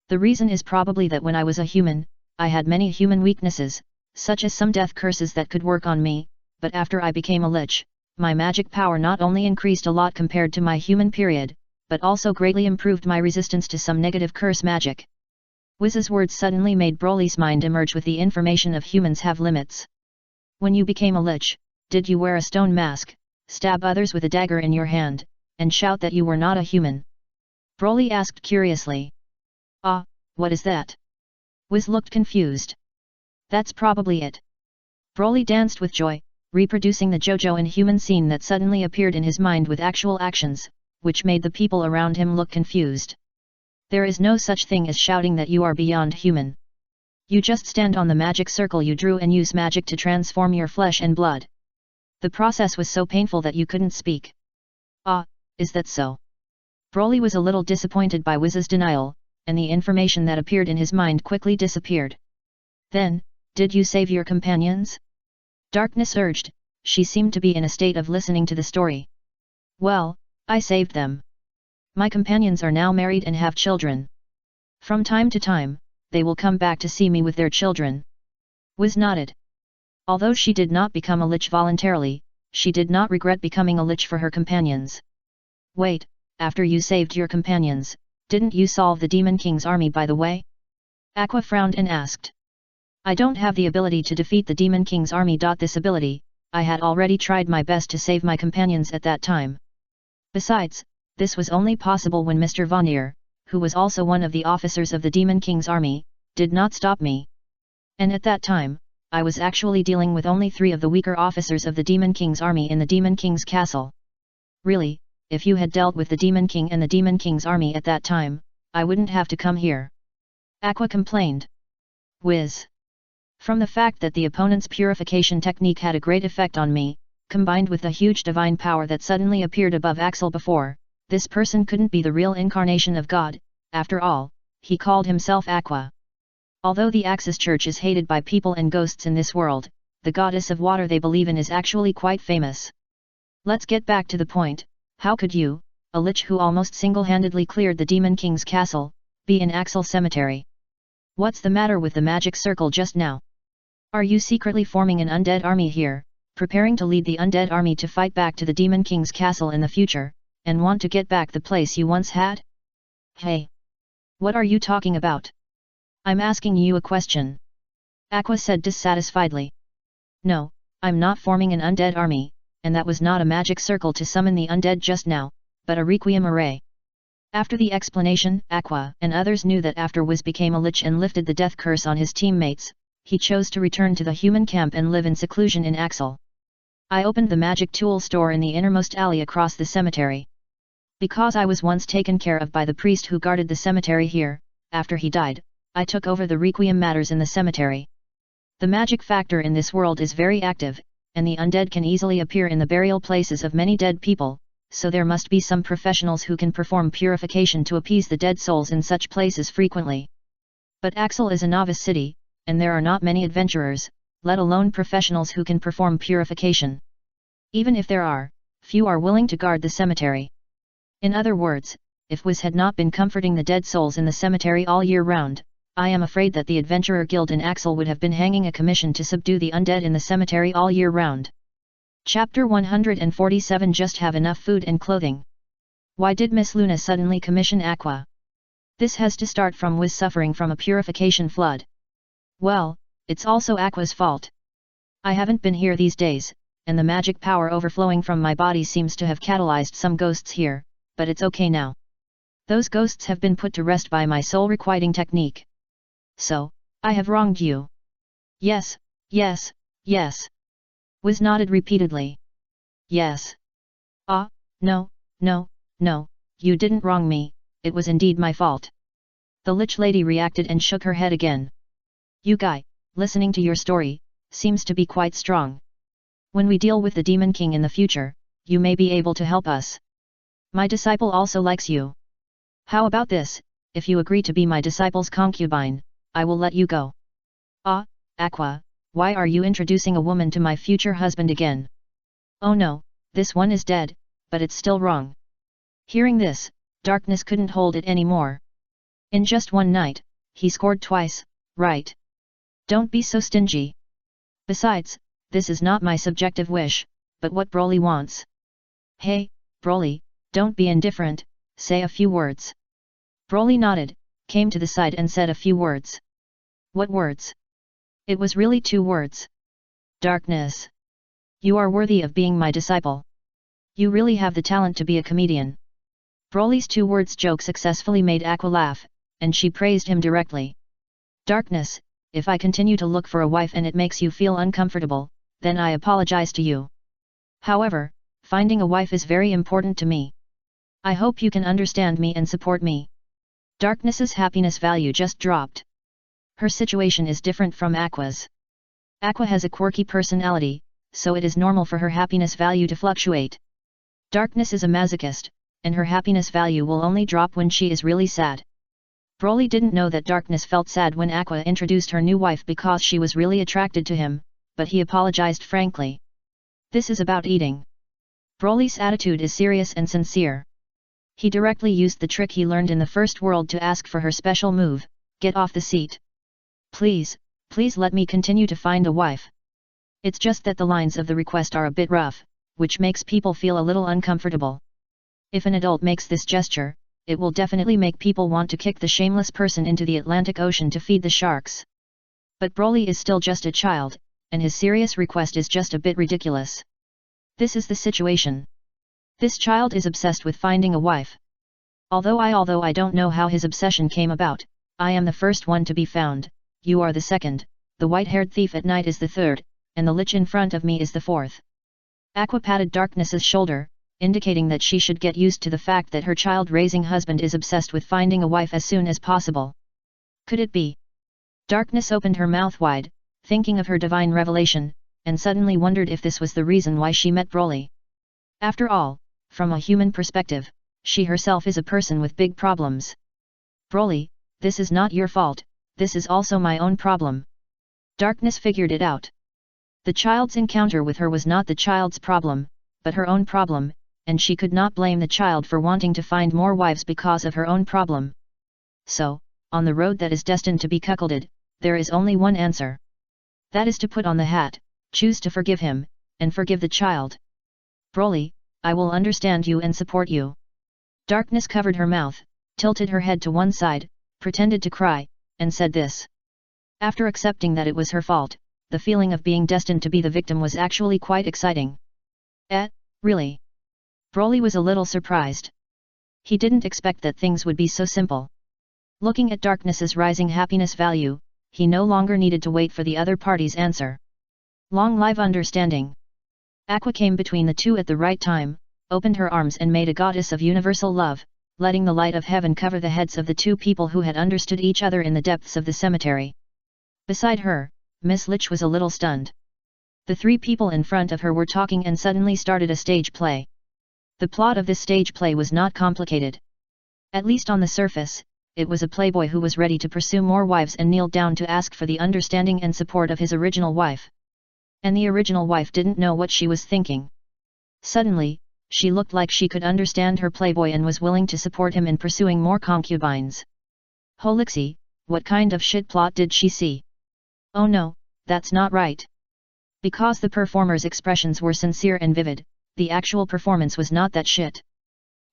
The reason is probably that when I was a human, I had many human weaknesses, such as some death curses that could work on me, but after I became a lich, my magic power not only increased a lot compared to my human period, but also greatly improved my resistance to some negative curse magic. Wiz's words suddenly made Broly's mind emerge with the information of humans have limits. When you became a lich, did you wear a stone mask, stab others with a dagger in your hand, and shout that you were not a human? Broly asked curiously. Ah, what is that? Wiz looked confused. That's probably it. Broly danced with joy, reproducing the JoJo and human scene that suddenly appeared in his mind with actual actions, which made the people around him look confused. There is no such thing as shouting that you are beyond human. You just stand on the magic circle you drew and use magic to transform your flesh and blood. The process was so painful that you couldn't speak. Ah, is that so? Broly was a little disappointed by Wiz's denial, and the information that appeared in his mind quickly disappeared. Then, did you save your companions? Darkness urged, she seemed to be in a state of listening to the story. Well, I saved them. My companions are now married and have children. From time to time, they will come back to see me with their children. Wiz nodded. Although she did not become a lich voluntarily, she did not regret becoming a lich for her companions. Wait, after you saved your companions, didn't you solve the Demon King's army by the way? Aqua frowned and asked. I don't have the ability to defeat the Demon King's army. This ability, I had already tried my best to save my companions at that time. Besides, this was only possible when Mr. Vanir, who was also one of the officers of the Demon King's army, did not stop me. And at that time, I was actually dealing with only 3 of the weaker officers of the Demon King's army in the Demon King's castle. Really, if you had dealt with the Demon King and the Demon King's army at that time, I wouldn't have to come here. Aqua complained. Wiz. From the fact that the opponent's purification technique had a great effect on me, combined with the huge divine power that suddenly appeared above Axel before, this person couldn't be the real incarnation of God. After all, he called himself Aqua. Although the Axis Church is hated by people and ghosts in this world, the goddess of water they believe in is actually quite famous. Let's get back to the point. How could you, a lich who almost single-handedly cleared the Demon King's castle, be in Axel Cemetery? What's the matter with the magic circle just now? Are you secretly forming an undead army here, preparing to lead the undead army to fight back to the Demon King's castle in the future, and want to get back the place you once had? Hey! What are you talking about? I'm asking you a question. Aqua said dissatisfiedly. No, I'm not forming an undead army, and that was not a magic circle to summon the undead just now, but a requiem array. After the explanation, Aqua and others knew that after Wiz became a lich and lifted the death curse on his teammates, he chose to return to the human camp and live in seclusion in Axel. I opened the magic tool store in the innermost alley across the cemetery. Because I was once taken care of by the priest who guarded the cemetery here, after he died, I took over the requiem matters in the cemetery. The magic factor in this world is very active, and the undead can easily appear in the burial places of many dead people, so there must be some professionals who can perform purification to appease the dead souls in such places frequently. But Axel is a novice city, and there are not many adventurers, let alone professionals who can perform purification. Even if there are, few are willing to guard the cemetery. In other words, if Wiz had not been comforting the dead souls in the cemetery all year round, I am afraid that the Adventurer Guild in Axel would have been hanging a commission to subdue the undead in the cemetery all year round. Chapter 147 Just have enough food and clothing. Why did Miss Luna suddenly commission Aqua? This has to start from Wiz suffering from a purification flood. Well, it's also Aqua's fault. I haven't been here these days, and the magic power overflowing from my body seems to have catalyzed some ghosts here, but it's okay now. Those ghosts have been put to rest by my soul requiting technique. So, I have wronged you. Yes, yes, yes. Wiz nodded repeatedly. Yes. Ah, No, no, no, you didn't wrong me, it was indeed my fault. The Lich Lady reacted and shook her head again. You guy, listening to your story, seems to be quite strong. When we deal with the Demon King in the future, you may be able to help us. My disciple also likes you. How about this, if you agree to be my disciple's concubine, I will let you go. Ah, Aqua, why are you introducing a woman to my future husband again? Oh no, this one is dead, but it's still wrong. Hearing this, Darkness couldn't hold it anymore. In just one night, he scored twice, right? Don't be so stingy. Besides, this is not my subjective wish, but what Broly wants. Hey, Broly, don't be indifferent, say a few words. Broly nodded, came to the side and said a few words. What words? It was really 2 words. Darkness. You are worthy of being my disciple. You really have the talent to be a comedian. Broly's 2 words joke successfully made Aqua laugh, and she praised him directly. Darkness, if I continue to look for a wife and it makes you feel uncomfortable, then I apologize to you. However, finding a wife is very important to me. I hope you can understand me and support me. Darkness's happiness value just dropped. Her situation is different from Aqua's. Aqua has a quirky personality, so it is normal for her happiness value to fluctuate. Darkness is a masochist, and her happiness value will only drop when she is really sad. Broly didn't know that Darkness felt sad when Aqua introduced her new wife because she was really attracted to him, but he apologized frankly. This is about eating. Broly's attitude is serious and sincere. He directly used the trick he learned in the first world to ask for her special move, get off the seat. Please, please let me continue to find a wife. It's just that the lines of the request are a bit rough, which makes people feel a little uncomfortable. If an adult makes this gesture, it will definitely make people want to kick the shameless person into the Atlantic Ocean to feed the sharks. But Broly is still just a child, and his serious request is just a bit ridiculous. This is the situation. This child is obsessed with finding a wife. Although I don't know how his obsession came about, I am the first one to be found, you are the second, the white-haired thief at night is the third, and the lich in front of me is the fourth. Aqua patted Darkness's shoulder, indicating that she should get used to the fact that her child-raising husband is obsessed with finding a wife as soon as possible. Could it be? Darkness opened her mouth wide, thinking of her divine revelation, and suddenly wondered if this was the reason why she met Broly. After all, from a human perspective, she herself is a person with big problems. Broly, this is not your fault, this is also my own problem. Darkness figured it out. The child's encounter with her was not the child's problem, but her own problem, and she could not blame the child for wanting to find more wives because of her own problem. So, on the road that is destined to be cuckolded, there is only one answer. That is to put on the hat, choose to forgive him, and forgive the child. Broly, I will understand you and support you. Darkness covered her mouth, tilted her head to one side, pretended to cry, and said this. After accepting that it was her fault, the feeling of being destined to be the victim was actually quite exciting. Really? Broly was a little surprised. He didn't expect that things would be so simple. Looking at Darkness's rising happiness value, he no longer needed to wait for the other party's answer. Long live understanding. Aqua came between the two at the right time, opened her arms and made a goddess of universal love, letting the light of heaven cover the heads of the 2 people who had understood each other in the depths of the cemetery. Beside her, Miss Lich was a little stunned. The 3 people in front of her were talking and suddenly started a stage play. The plot of this stage play was not complicated. At least on the surface, it was a playboy who was ready to pursue more wives and kneeled down to ask for the understanding and support of his original wife. And the original wife didn't know what she was thinking. Suddenly, she looked like she could understand her playboy and was willing to support him in pursuing more concubines. Holixie, what kind of shit plot did she see? Oh no, that's not right. Because the performer's expressions were sincere and vivid, the actual performance was not that shit.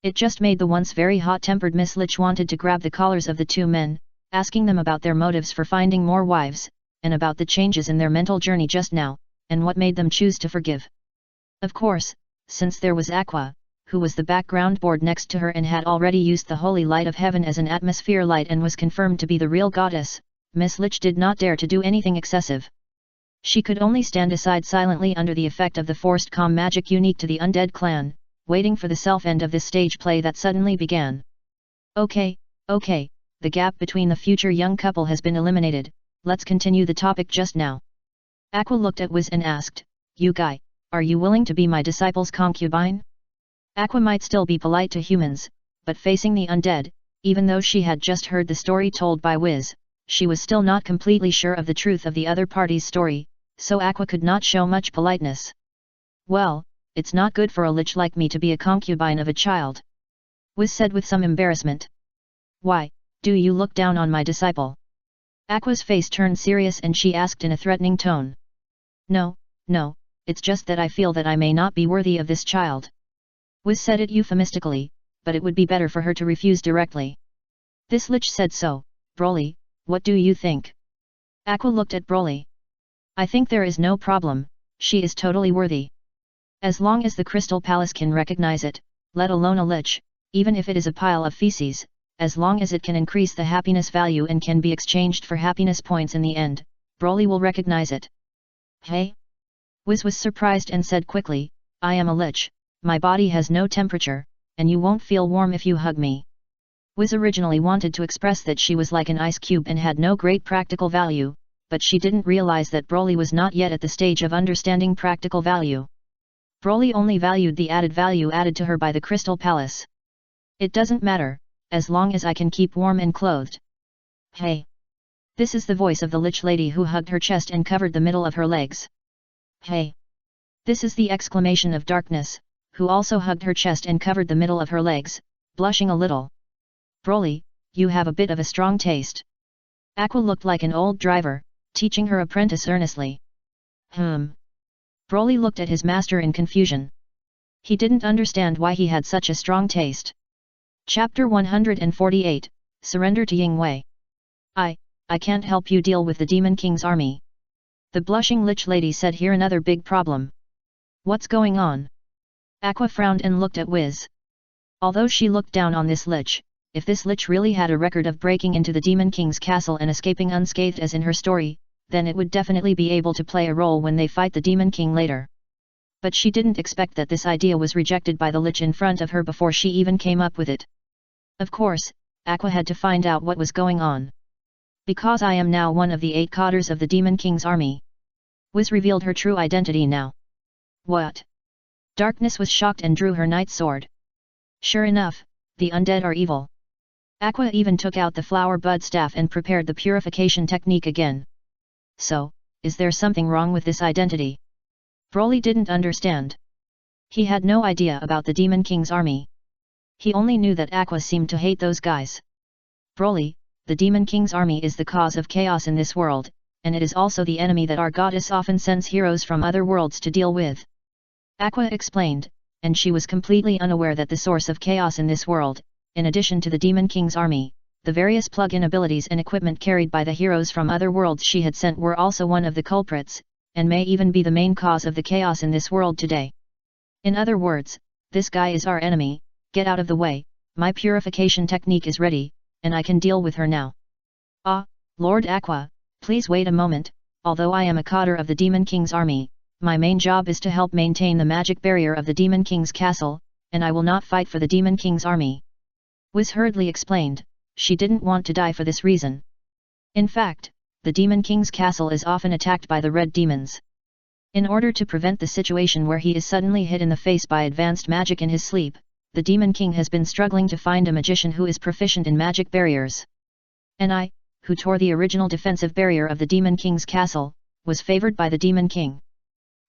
It just made the once very hot-tempered Miss Lich wanted to grab the collars of the 2 men, asking them about their motives for finding more wives, and about the changes in their mental journey just now, and what made them choose to forgive. Of course, since there was Aqua, who was the background board next to her and had already used the holy light of heaven as an atmosphere light and was confirmed to be the real goddess, Miss Lich did not dare to do anything excessive. She could only stand aside silently under the effect of the forced calm magic unique to the undead clan, waiting for the self-end of this stage play that suddenly began. Okay, the gap between the future young couple has been eliminated, let's continue the topic just now. Aqua looked at Wiz and asked, you guy, are you willing to be my disciple's concubine? Aqua might still be polite to humans, but facing the undead, even though she had just heard the story told by Wiz, she was still not completely sure of the truth of the other party's story, so Aqua could not show much politeness. Well, it's not good for a lich like me to be a concubine of a child, Wiz said with some embarrassment. Why, do you look down on my disciple? Aqua's face turned serious and she asked in a threatening tone. No, it's just that I feel that I may not be worthy of this child. Wiz said it euphemistically, but it would be better for her to refuse directly. This lich said so. Broly, what do you think? Aqua looked at Broly. I think there is no problem, she is totally worthy. As long as the Crystal Palace can recognize it, let alone a lich, even if it is a pile of feces, as long as it can increase the happiness value and can be exchanged for happiness points in the end, Broly will recognize it. Hey? Wiz was surprised and said quickly, I am a lich, my body has no temperature, and you won't feel warm if you hug me. Wiz originally wanted to express that she was like an ice cube and had no great practical value, but she didn't realize that Broly was not yet at the stage of understanding practical value. Broly only valued the added value added to her by the Crystal Palace. It doesn't matter, as long as I can keep warm and clothed. Hey! This is the voice of the lich lady who hugged her chest and covered the middle of her legs. Hey! This is the exclamation of Darkness, who also hugged her chest and covered the middle of her legs, blushing a little. Broly, you have a bit of a strong taste. Aqua looked like an old driver, teaching her apprentice earnestly. Broly looked at his master in confusion. He didn't understand why he had such a strong taste. Chapter 148, Surrender to Ying Wei. I can't help you deal with the Demon King's army. The blushing lich lady said, here another big problem. What's going on? Aqua frowned and looked at Wiz. Although she looked down on this lich, if this lich really had a record of breaking into the Demon King's castle and escaping unscathed as in her story, then it would definitely be able to play a role when they fight the Demon King later. But she didn't expect that this idea was rejected by the lich in front of her before she even came up with it. Of course, Aqua had to find out what was going on. Because I am now one of the 8 cadres of the Demon King's army. Wiz revealed her true identity now. What? Darkness was shocked and drew her night sword. Sure enough, the undead are evil. Aqua even took out the flower bud staff and prepared the purification technique again. So, is there something wrong with this identity? Broly didn't understand. He had no idea about the Demon King's army. He only knew that Aqua seemed to hate those guys. Broly, the Demon King's army is the cause of chaos in this world, and it is also the enemy that our goddess often sends heroes from other worlds to deal with. Aqua explained, and she was completely unaware that the source of chaos in this world, in addition to the Demon King's army, the various plug-in abilities and equipment carried by the heroes from other worlds she had sent were also one of the culprits, and may even be the main cause of the chaos in this world today. In other words, this guy is our enemy, get out of the way, my purification technique is ready, and I can deal with her now. Ah, Lord Aqua, please wait a moment, although I am a cadre of the Demon King's army, my main job is to help maintain the magic barrier of the Demon King's castle, and I will not fight for the Demon King's army. Wiz hurriedly explained, she didn't want to die for this reason. In fact, the Demon King's castle is often attacked by the red demons. In order to prevent the situation where he is suddenly hit in the face by advanced magic in his sleep, the Demon King has been struggling to find a magician who is proficient in magic barriers. And I, who tore the original defensive barrier of the Demon King's castle, was favored by the Demon King.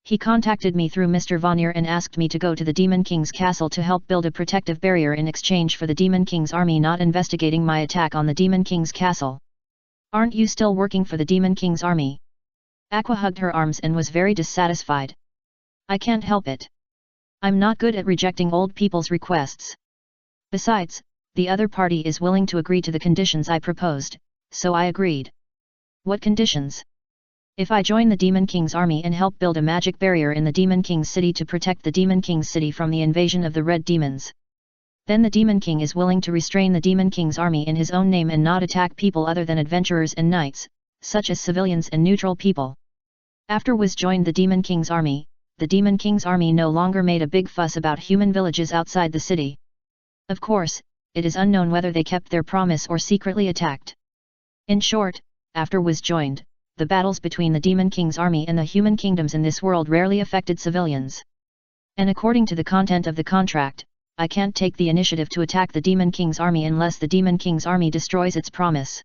He contacted me through Mr. Vanir and asked me to go to the Demon King's castle to help build a protective barrier in exchange for the Demon King's army not investigating my attack on the Demon King's castle. Aren't you still working for the Demon King's army? Aqua hugged her arms and was very dissatisfied. I can't help it. I'm not good at rejecting old people's requests. Besides, the other party is willing to agree to the conditions I proposed, so I agreed. What conditions? If I join the Demon King's army and help build a magic barrier in the Demon King's city to protect the Demon King's city from the invasion of the Red Demons, then the Demon King is willing to restrain the Demon King's army in his own name and not attack people other than adventurers and knights, such as civilians and neutral people. After Wiz joined the Demon King's army, the Demon King's army no longer made a big fuss about human villages outside the city. Of course, it is unknown whether they kept their promise or secretly attacked. In short, after Wiz joined, the battles between the Demon King's army and the human kingdoms in this world rarely affected civilians. And according to the content of the contract, I can't take the initiative to attack the Demon King's army unless the Demon King's army destroys its promise.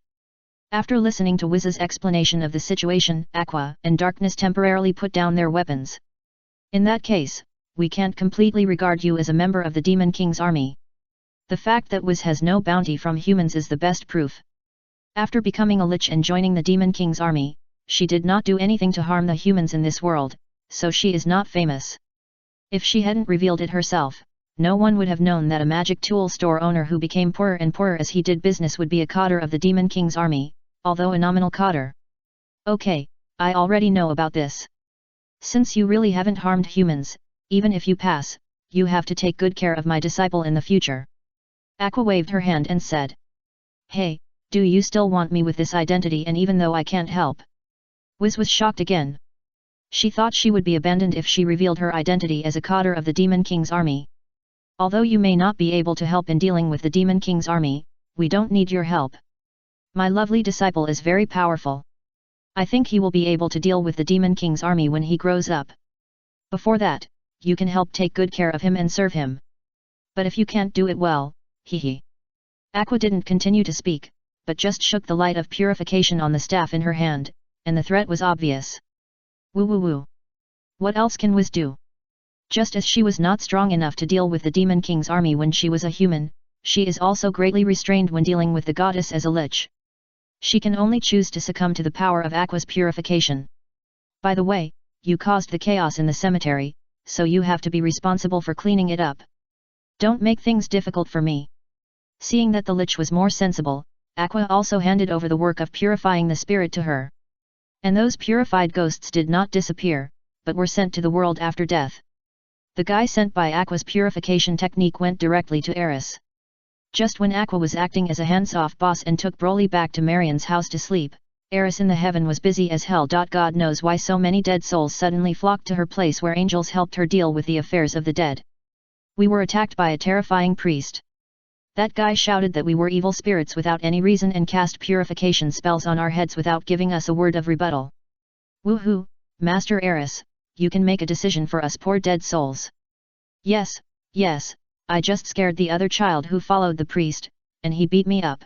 After listening to Wiz's explanation of the situation, Aqua and Darkness temporarily put down their weapons. In that case, we can't completely regard you as a member of the Demon King's army. The fact that Wiz has no bounty from humans is the best proof. After becoming a lich and joining the Demon King's army, she did not do anything to harm the humans in this world, so she is not famous. If she hadn't revealed it herself, no one would have known that a magic tool store owner who became poorer and poorer as he did business would be a coder of the Demon King's army, although a nominal coder. Okay, I already know about this. Since you really haven't harmed humans, even if you pass, you have to take good care of my disciple in the future. Aqua waved her hand and said. Hey, do you still want me with this identity and even though I can't help? Wiz was shocked again. She thought she would be abandoned if she revealed her identity as a coder of the Demon King's army. Although you may not be able to help in dealing with the Demon King's army, we don't need your help. My lovely disciple is very powerful. I think he will be able to deal with the Demon King's army when he grows up. Before that, you can help take good care of him and serve him. But if you can't do it well, hee. Aqua didn't continue to speak, but just shook the light of purification on the staff in her hand, and the threat was obvious. Woo woo woo. What else can Wiz do? Just as she was not strong enough to deal with the Demon King's army when she was a human, she is also greatly restrained when dealing with the goddess as a lich. She can only choose to succumb to the power of Aqua's purification. By the way, you caused the chaos in the cemetery, so you have to be responsible for cleaning it up. Don't make things difficult for me. Seeing that the lich was more sensible, Aqua also handed over the work of purifying the spirit to her. And those purified ghosts did not disappear, but were sent to the world after death. The guy sent by Aqua's purification technique went directly to Eris. Just when Aqua was acting as a hands-off boss and took Broly back to Marion's house to sleep, Eris in the heaven was busy as hell. God knows why so many dead souls suddenly flocked to her place where angels helped her deal with the affairs of the dead. We were attacked by a terrifying priest. That guy shouted that we were evil spirits without any reason and cast purification spells on our heads without giving us a word of rebuttal. Woohoo, Master Eris, you can make a decision for us poor dead souls. Yes, I just scared the other child who followed the priest, and he beat me up.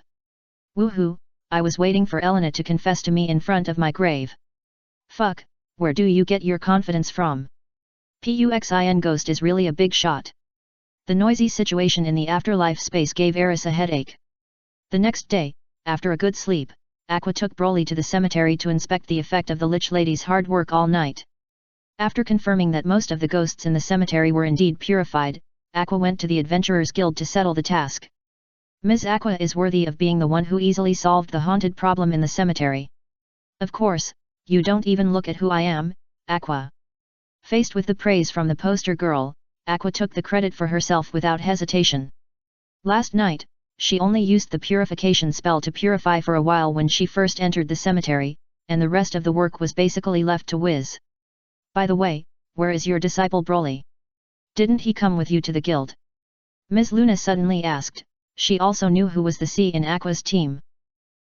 Woohoo, I was waiting for Elena to confess to me in front of my grave. Fuck, where do you get your confidence from? Puxin Ghost is really a big shot. The noisy situation in the afterlife space gave Eris a headache. The next day, after a good sleep, Aqua took Broly to the cemetery to inspect the effect of the Lich Lady's hard work all night. After confirming that most of the ghosts in the cemetery were indeed purified, Aqua went to the Adventurers Guild to settle the task. Ms. Aqua is worthy of being the one who easily solved the haunted problem in the cemetery. Of course, you don't even look at who I am, Aqua. Faced with the praise from the poster girl, Aqua took the credit for herself without hesitation. Last night, she only used the purification spell to purify for a while when she first entered the cemetery, and the rest of the work was basically left to Wiz. By the way, where is your disciple Broly? Didn't he come with you to the guild? Ms. Luna suddenly asked. She also knew who was the C in Aqua's team.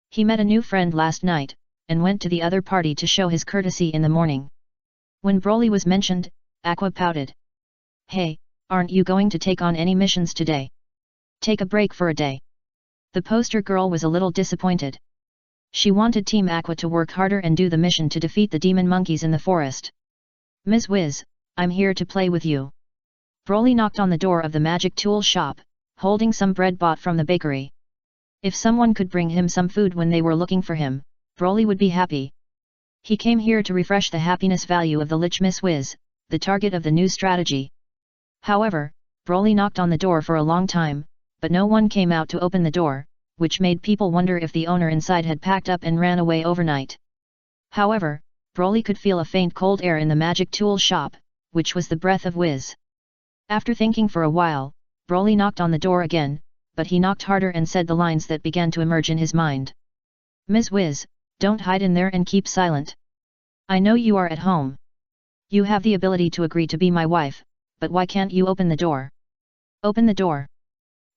He met a new friend last night, and went to the other party to show his courtesy in the morning. When Broly was mentioned, Aqua pouted. Hey, aren't you going to take on any missions today? Take a break for a day. The poster girl was a little disappointed. She wanted Team Aqua to work harder and do the mission to defeat the demon monkeys in the forest. Ms. Wiz, I'm here to play with you. Broly knocked on the door of the magic tool shop, holding some bread bought from the bakery. If someone could bring him some food when they were looking for him, Broly would be happy. He came here to refresh the happiness value of the Lich Miss Wiz, the target of the new strategy. However, Broly knocked on the door for a long time, but no one came out to open the door, which made people wonder if the owner inside had packed up and ran away overnight. However, Broly could feel a faint cold air in the magic tool shop, which was the breath of Wiz. After thinking for a while, Broly knocked on the door again, but he knocked harder and said the lines that began to emerge in his mind. Ms. Wiz, don't hide in there and keep silent. I know you are at home. You have the ability to agree to be my wife, but why can't you open the door? Open the door.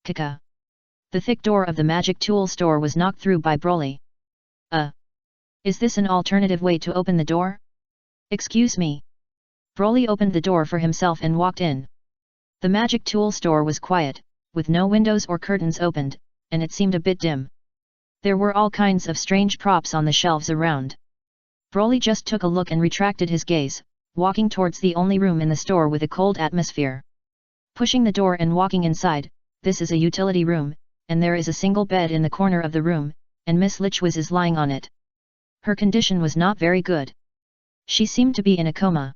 Kaka. The thick door of the magic tool store was knocked through by Broly. Is this an alternative way to open the door? Excuse me. Broly opened the door for himself and walked in. The magic tool store was quiet, with no windows or curtains opened, and it seemed a bit dim. There were all kinds of strange props on the shelves around. Broly just took a look and retracted his gaze, walking towards the only room in the store with a cold atmosphere. Pushing the door and walking inside, this is a utility room, and there is a single bed in the corner of the room, and Miss Lichwiz is lying on it. Her condition was not very good. She seemed to be in a coma.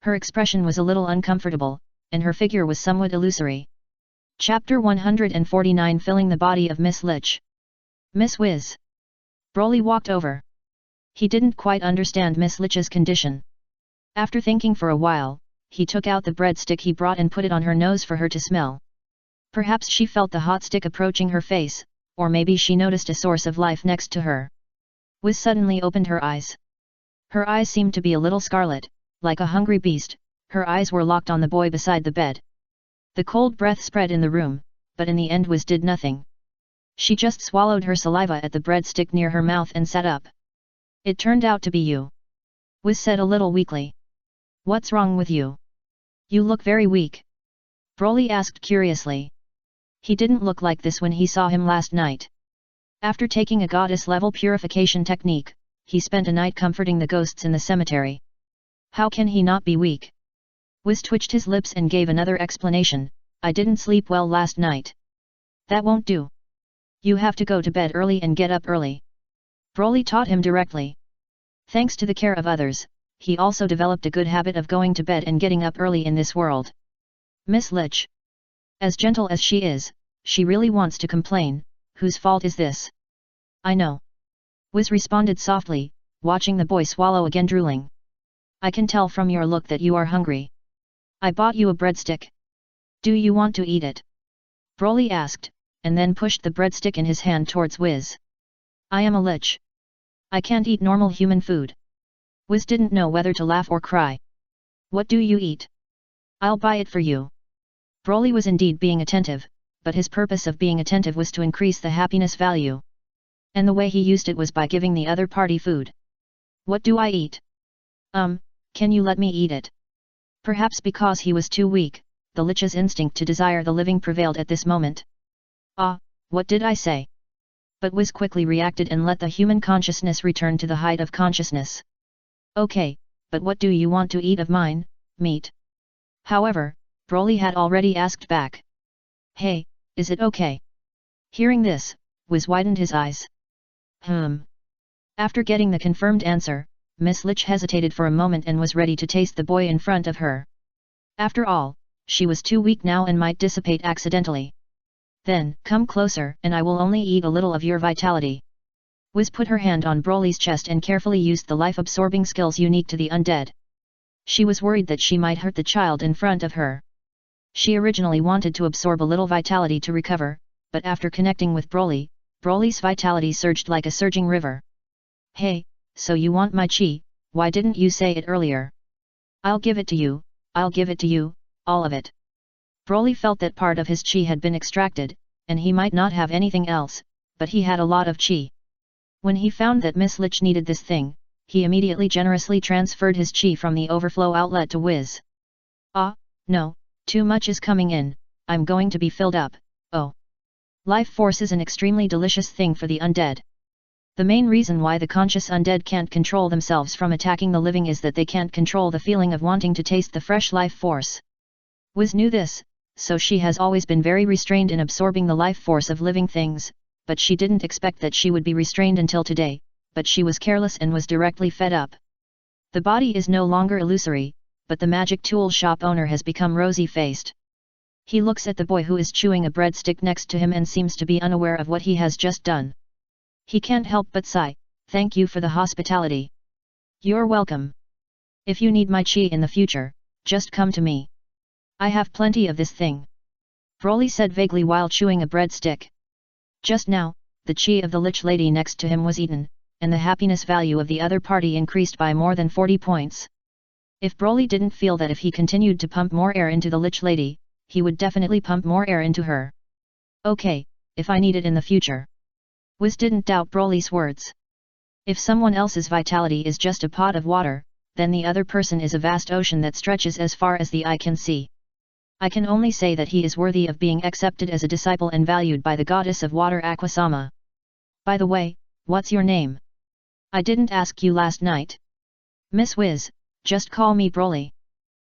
Her expression was a little uncomfortable, and her figure was somewhat illusory. Chapter 149 Filling the body of Miss Lich. Miss Wiz. Broly walked over. He didn't quite understand Miss Lich's condition. After thinking for a while, he took out the breadstick he brought and put it on her nose for her to smell. Perhaps she felt the hot stick approaching her face, or maybe she noticed a source of life next to her. Wiz suddenly opened her eyes. Her eyes seemed to be a little scarlet, like a hungry beast. Her eyes were locked on the boy beside the bed. The cold breath spread in the room, but in the end Wiz did nothing. She just swallowed her saliva at the breadstick near her mouth and sat up. It turned out to be you. Wiz said a little weakly. What's wrong with you? You look very weak. Broly asked curiously. He didn't look like this when he saw him last night. After taking a goddess-level purification technique, he spent a night comforting the ghosts in the cemetery. How can he not be weak? Wiz twitched his lips and gave another explanation. I didn't sleep well last night. That won't do. You have to go to bed early and get up early. Broly taught him directly. Thanks to the care of others, he also developed a good habit of going to bed and getting up early in this world. Miss Lich. As gentle as she is, she really wants to complain. Whose fault is this? I know. Wiz responded softly, watching the boy swallow again, drooling. I can tell from your look that you are hungry. I bought you a breadstick. Do you want to eat it? Broly asked, and then pushed the breadstick in his hand towards Wiz. I am a lich. I can't eat normal human food. Wiz didn't know whether to laugh or cry. What do you eat? I'll buy it for you. Broly was indeed being attentive, but his purpose of being attentive was to increase the happiness value. And the way he used it was by giving the other party food. What do I eat? Can you let me eat it? Perhaps because he was too weak, the lich's instinct to desire the living prevailed at this moment. What did I say? But Wiz quickly reacted and let the human consciousness return to the height of consciousness. Okay, but what do you want to eat of mine? Meat. However, Broly had already asked back. Hey, is it okay? Hearing this, Wiz widened his eyes. After getting the confirmed answer, Miss Lich hesitated for a moment and was ready to taste the boy in front of her. After all, she was too weak now and might dissipate accidentally. Then, come closer and I will only eat a little of your vitality. Wiz put her hand on Broly's chest and carefully used the life-absorbing skills unique to the undead. She was worried that she might hurt the child in front of her. She originally wanted to absorb a little vitality to recover, but after connecting with Broly, Broly's vitality surged like a surging river. Hey, so you want my chi, why didn't you say it earlier? I'll give it to you, all of it. Broly felt that part of his chi had been extracted, and he might not have anything else, but he had a lot of chi. When he found that Miss Lich needed this thing, he immediately generously transferred his chi from the overflow outlet to Wiz. No, too much is coming in, I'm going to be filled up. Oh. Life force is an extremely delicious thing for the undead. The main reason why the conscious undead can't control themselves from attacking the living is that they can't control the feeling of wanting to taste the fresh life force. Wiz knew this, so she has always been very restrained in absorbing the life force of living things, but she didn't expect that she would be restrained until today, but she was careless and was directly fed up. The body is no longer illusory, but the magic tool shop owner has become rosy-faced. He looks at the boy who is chewing a breadstick next to him and seems to be unaware of what he has just done. He can't help but sigh, thank you for the hospitality. You're welcome. If you need my chi in the future, just come to me. I have plenty of this thing. Broly said vaguely while chewing a breadstick. Just now, the chi of the lich lady next to him was eaten, and the happiness value of the other party increased by more than 40 points. If Broly didn't feel that if he continued to pump more air into the Lich Lady, he would definitely pump more air into her. Okay, if I need it in the future. Wiz didn't doubt Broly's words. If someone else's vitality is just a pot of water, then the other person is a vast ocean that stretches as far as the eye can see. I can only say that he is worthy of being accepted as a disciple and valued by the goddess of water Aquasama. By the way, what's your name? I didn't ask you last night. Miss Wiz, just call me Broly.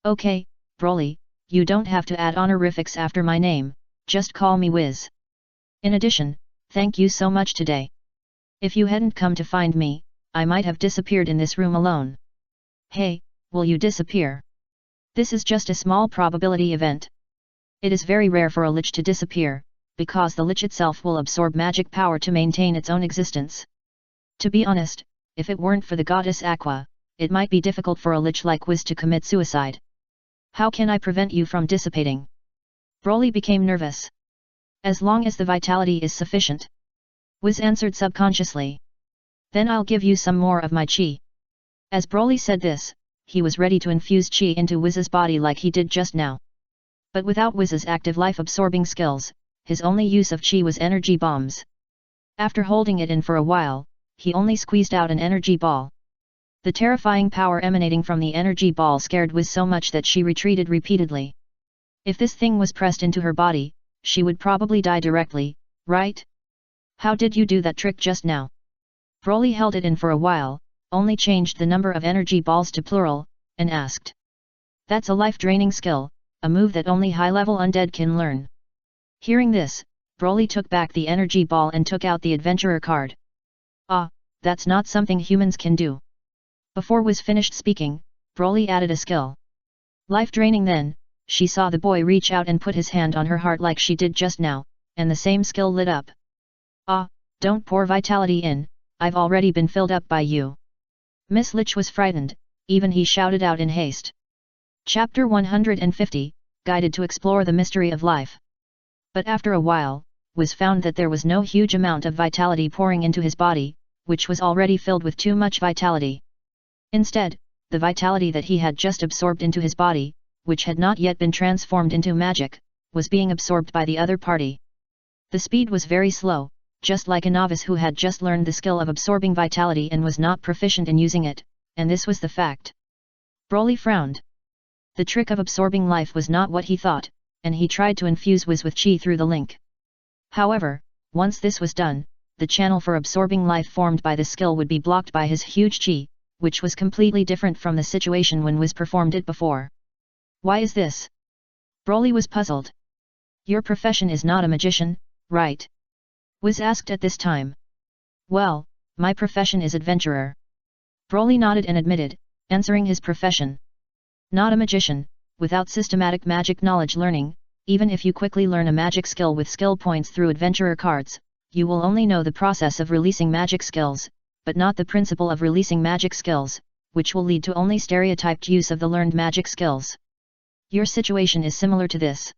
Okay, Broly, you don't have to add honorifics after my name, just call me Wiz. In addition, thank you so much today. If you hadn't come to find me, I might have disappeared in this room alone. Hey, will you disappear? This is just a small probability event. It is very rare for a lich to disappear, because the lich itself will absorb magic power to maintain its own existence. To be honest, if it weren't for the goddess Aqua, it might be difficult for a lich like Wiz to commit suicide. How can I prevent you from dissipating? Broly became nervous. As long as the vitality is sufficient. Wiz answered subconsciously. Then I'll give you some more of my chi. As Broly said this, he was ready to infuse chi into Wiz's body like he did just now. But without Wiz's active life-absorbing skills, his only use of chi was energy bombs. After holding it in for a while, he only squeezed out an energy ball. The terrifying power emanating from the energy ball scared Wiz so much that she retreated repeatedly. If this thing was pressed into her body, she would probably die directly, right? How did you do that trick just now? Broly held it in for a while, only changed the number of energy balls to plural, and asked. That's a life-draining skill, a move that only high-level undead can learn. Hearing this, Broly took back the energy ball and took out the adventurer card. Ah, that's not something humans can do. Before Wiz finished speaking, Broly added a skill. Life-draining. Then, she saw the boy reach out and put his hand on her heart like she did just now, and the same skill lit up. Ah, don't pour vitality in, I've already been filled up by you. Miss Lich was frightened, even he shouted out in haste. Chapter 150, Guided to Explore the Mystery of Life. But after a while, Wiz found that there was no huge amount of vitality pouring into his body, which was already filled with too much vitality. Instead, the vitality that he had just absorbed into his body, which had not yet been transformed into magic, was being absorbed by the other party. The speed was very slow, just like a novice who had just learned the skill of absorbing vitality and was not proficient in using it, and this was the fact. Broly frowned. The trick of absorbing life was not what he thought, and he tried to infuse Wiz with chi through the link. However, once this was done, the channel for absorbing life formed by this skill would be blocked by his huge chi, which was completely different from the situation when Wiz performed it before. Why is this? Broly was puzzled. Your profession is not a magician, right? Wiz asked at this time. Well, my profession is adventurer. Broly nodded and admitted, answering his profession. Not a magician, without systematic magic knowledge learning, even if you quickly learn a magic skill with skill points through adventurer cards, you will only know the process of releasing magic skills, but not the principle of releasing magic skills, which will lead to only stereotyped use of the learned magic skills. Your situation is similar to this.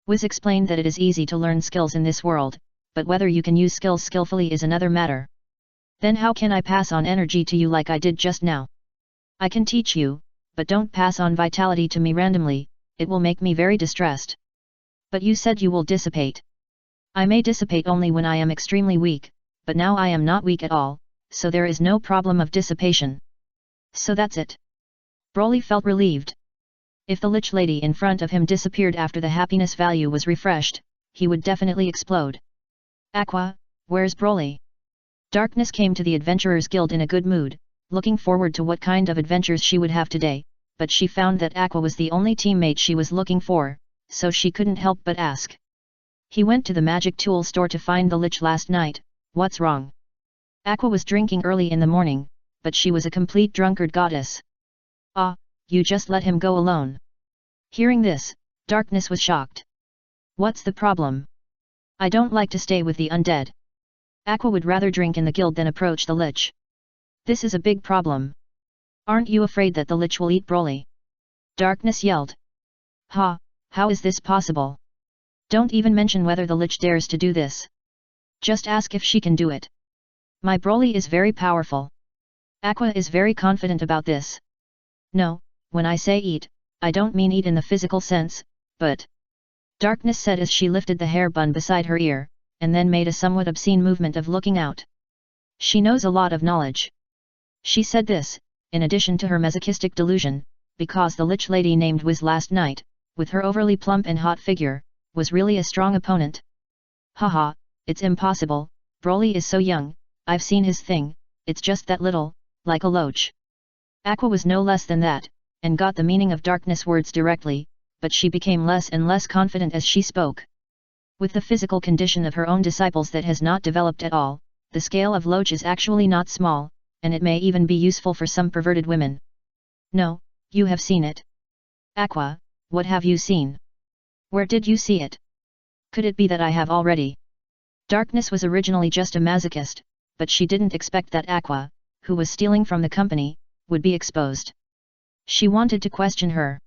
Wiz explained that it is easy to learn skills in this world, but whether you can use skills skillfully is another matter. Then how can I pass on energy to you like I did just now? I can teach you, but don't pass on vitality to me randomly, it will make me very distressed. But you said you will dissipate. I may dissipate only when I am extremely weak, but now I am not weak at all, so there is no problem of dissipation. So that's it. Broly felt relieved. If the Lich Lady in front of him disappeared after the happiness value was refreshed, he would definitely explode. Aqua, where's Broly? Darkness came to the Adventurers Guild in a good mood, looking forward to what kind of adventures she would have today, but she found that Aqua was the only teammate she was looking for, so she couldn't help but ask. He went to the magic tool store to find the Lich last night, what's wrong? Aqua was drinking early in the morning, but she was a complete drunkard goddess. Ah, you just let him go alone. Hearing this, Darkness was shocked. What's the problem? I don't like to stay with the undead. Aqua would rather drink in the guild than approach the Lich. This is a big problem. Aren't you afraid that the Lich will eat Broly? Darkness yelled. Ha, how is this possible? Don't even mention whether the Lich dares to do this. Just ask if she can do it. My Broly is very powerful. Aqua is very confident about this. No, when I say eat, I don't mean eat in the physical sense, but... Darkness said as she lifted the hair bun beside her ear, and then made a somewhat obscene movement of looking out. She knows a lot of knowledge. She said this, in addition to her masochistic delusion, because the lich lady named Wiz last night, with her overly plump and hot figure, was really a strong opponent. Haha, it's impossible, Broly is so young, I've seen his thing, it's just that little, like a loach. Aqua was no less than that, and got the meaning of Darkness' words directly, but she became less and less confident as she spoke. With the physical condition of her own disciples that has not developed at all, the scale of loach is actually not small, and it may even be useful for some perverted women. No, you have seen it. Aqua, what have you seen? Where did you see it? Could it be that I have already? Darkness was originally just a masochist, but she didn't expect that Aqua, who was stealing from the company, would be exposed. She wanted to question her.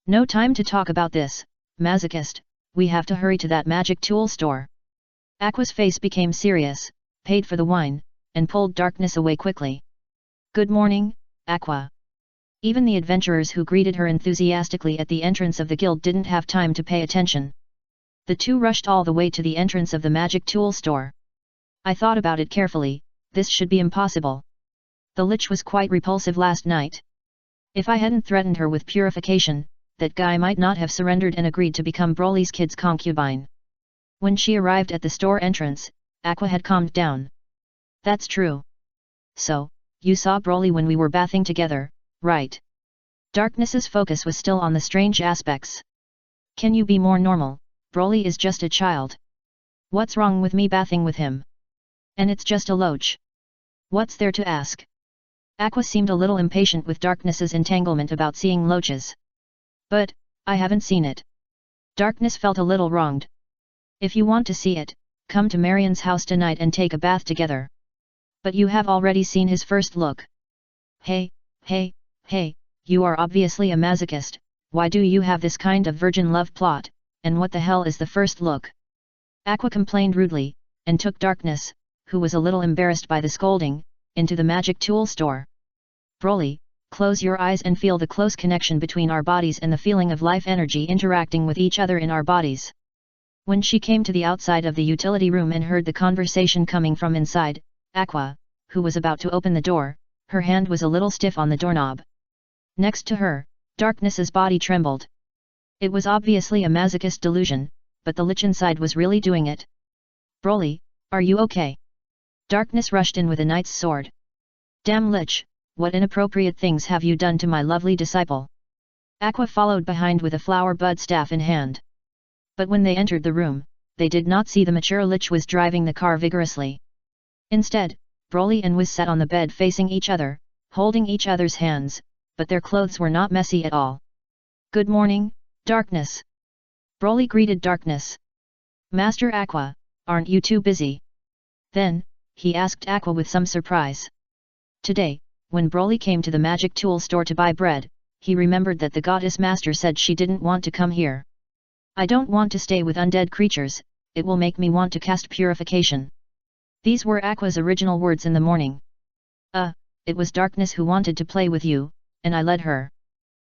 No time to talk about this, masochist, we have to hurry to that magic tool store. Aqua's face became serious, paid for the wine, and pulled Darkness away quickly. Good morning, Aqua. Even the adventurers who greeted her enthusiastically at the entrance of the guild didn't have time to pay attention. The two rushed all the way to the entrance of the magic tool store. I thought about it carefully, this should be impossible. The lich was quite repulsive last night. If I hadn't threatened her with purification, that guy might not have surrendered and agreed to become Broly's kid's concubine. When she arrived at the store entrance, Aqua had calmed down. That's true. So, you saw Broly when we were bathing together, right? Darkness's focus was still on the strange aspects. Can you be more normal? Broly is just a child. What's wrong with me bathing with him? And it's just a loach. What's there to ask? Aqua seemed a little impatient with Darkness's entanglement about seeing loaches. But, I haven't seen it. Darkness felt a little wronged. If you want to see it, come to Marion's house tonight and take a bath together. But you have already seen his first look. Hey, you are obviously a masochist, why do you have this kind of virgin love plot, and what the hell is the first look? Aqua complained rudely, and took Darkness, who was a little embarrassed by the scolding, into the magic tool store. Broly, close your eyes and feel the close connection between our bodies and the feeling of life energy interacting with each other in our bodies. When she came to the outside of the utility room and heard the conversation coming from inside, Aqua, who was about to open the door, her hand was a little stiff on the doorknob. Next to her, Darkness's body trembled. It was obviously a masochist delusion, but the lich inside was really doing it. Broly, are you okay? Darkness rushed in with a knight's sword. Damn lich, what inappropriate things have you done to my lovely disciple? Aqua followed behind with a flower bud staff in hand. But when they entered the room, they did not see the mature lich was driving the car vigorously. Instead, Broly and Wiz sat on the bed facing each other, holding each other's hands, but their clothes were not messy at all. Good morning, Darkness. Broly greeted Darkness. Master Aqua, aren't you too busy? Then, he asked Aqua with some surprise. Today, when Broly came to the magic tool store to buy bread, he remembered that the goddess master said she didn't want to come here. I don't want to stay with undead creatures, it will make me want to cast purification. These were Aqua's original words in the morning. It was Darkness who wanted to play with you, and I let her.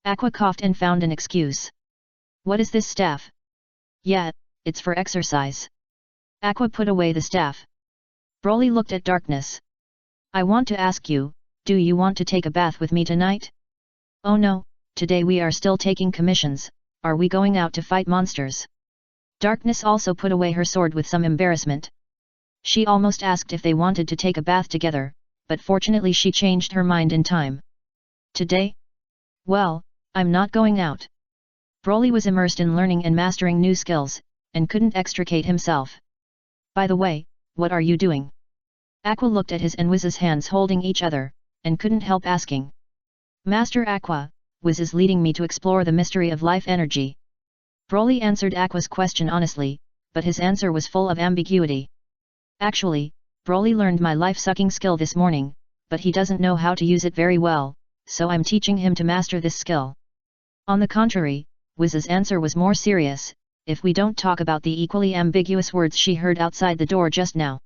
Aqua coughed and found an excuse. What is this staff? Yeah, it's for exercise. Aqua put away the staff. Broly looked at Darkness. I want to ask you, do you want to take a bath with me tonight? Oh no, today we are still taking commissions, are we going out to fight monsters? Darkness also put away her sword with some embarrassment. She almost asked if they wanted to take a bath together, but fortunately she changed her mind in time. Today? Well, I'm not going out. Broly was immersed in learning and mastering new skills, and couldn't extricate himself. By the way, what are you doing? Aqua looked at his and Wiz's hands holding each other, and couldn't help asking. Master Aqua, Wiz is leading me to explore the mystery of life energy. Broly answered Aqua's question honestly, but his answer was full of ambiguity. Actually, Broly learned my life-sucking skill this morning, but he doesn't know how to use it very well, so I'm teaching him to master this skill. On the contrary, Wiz's answer was more serious, if we don't talk about the equally ambiguous words she heard outside the door just now.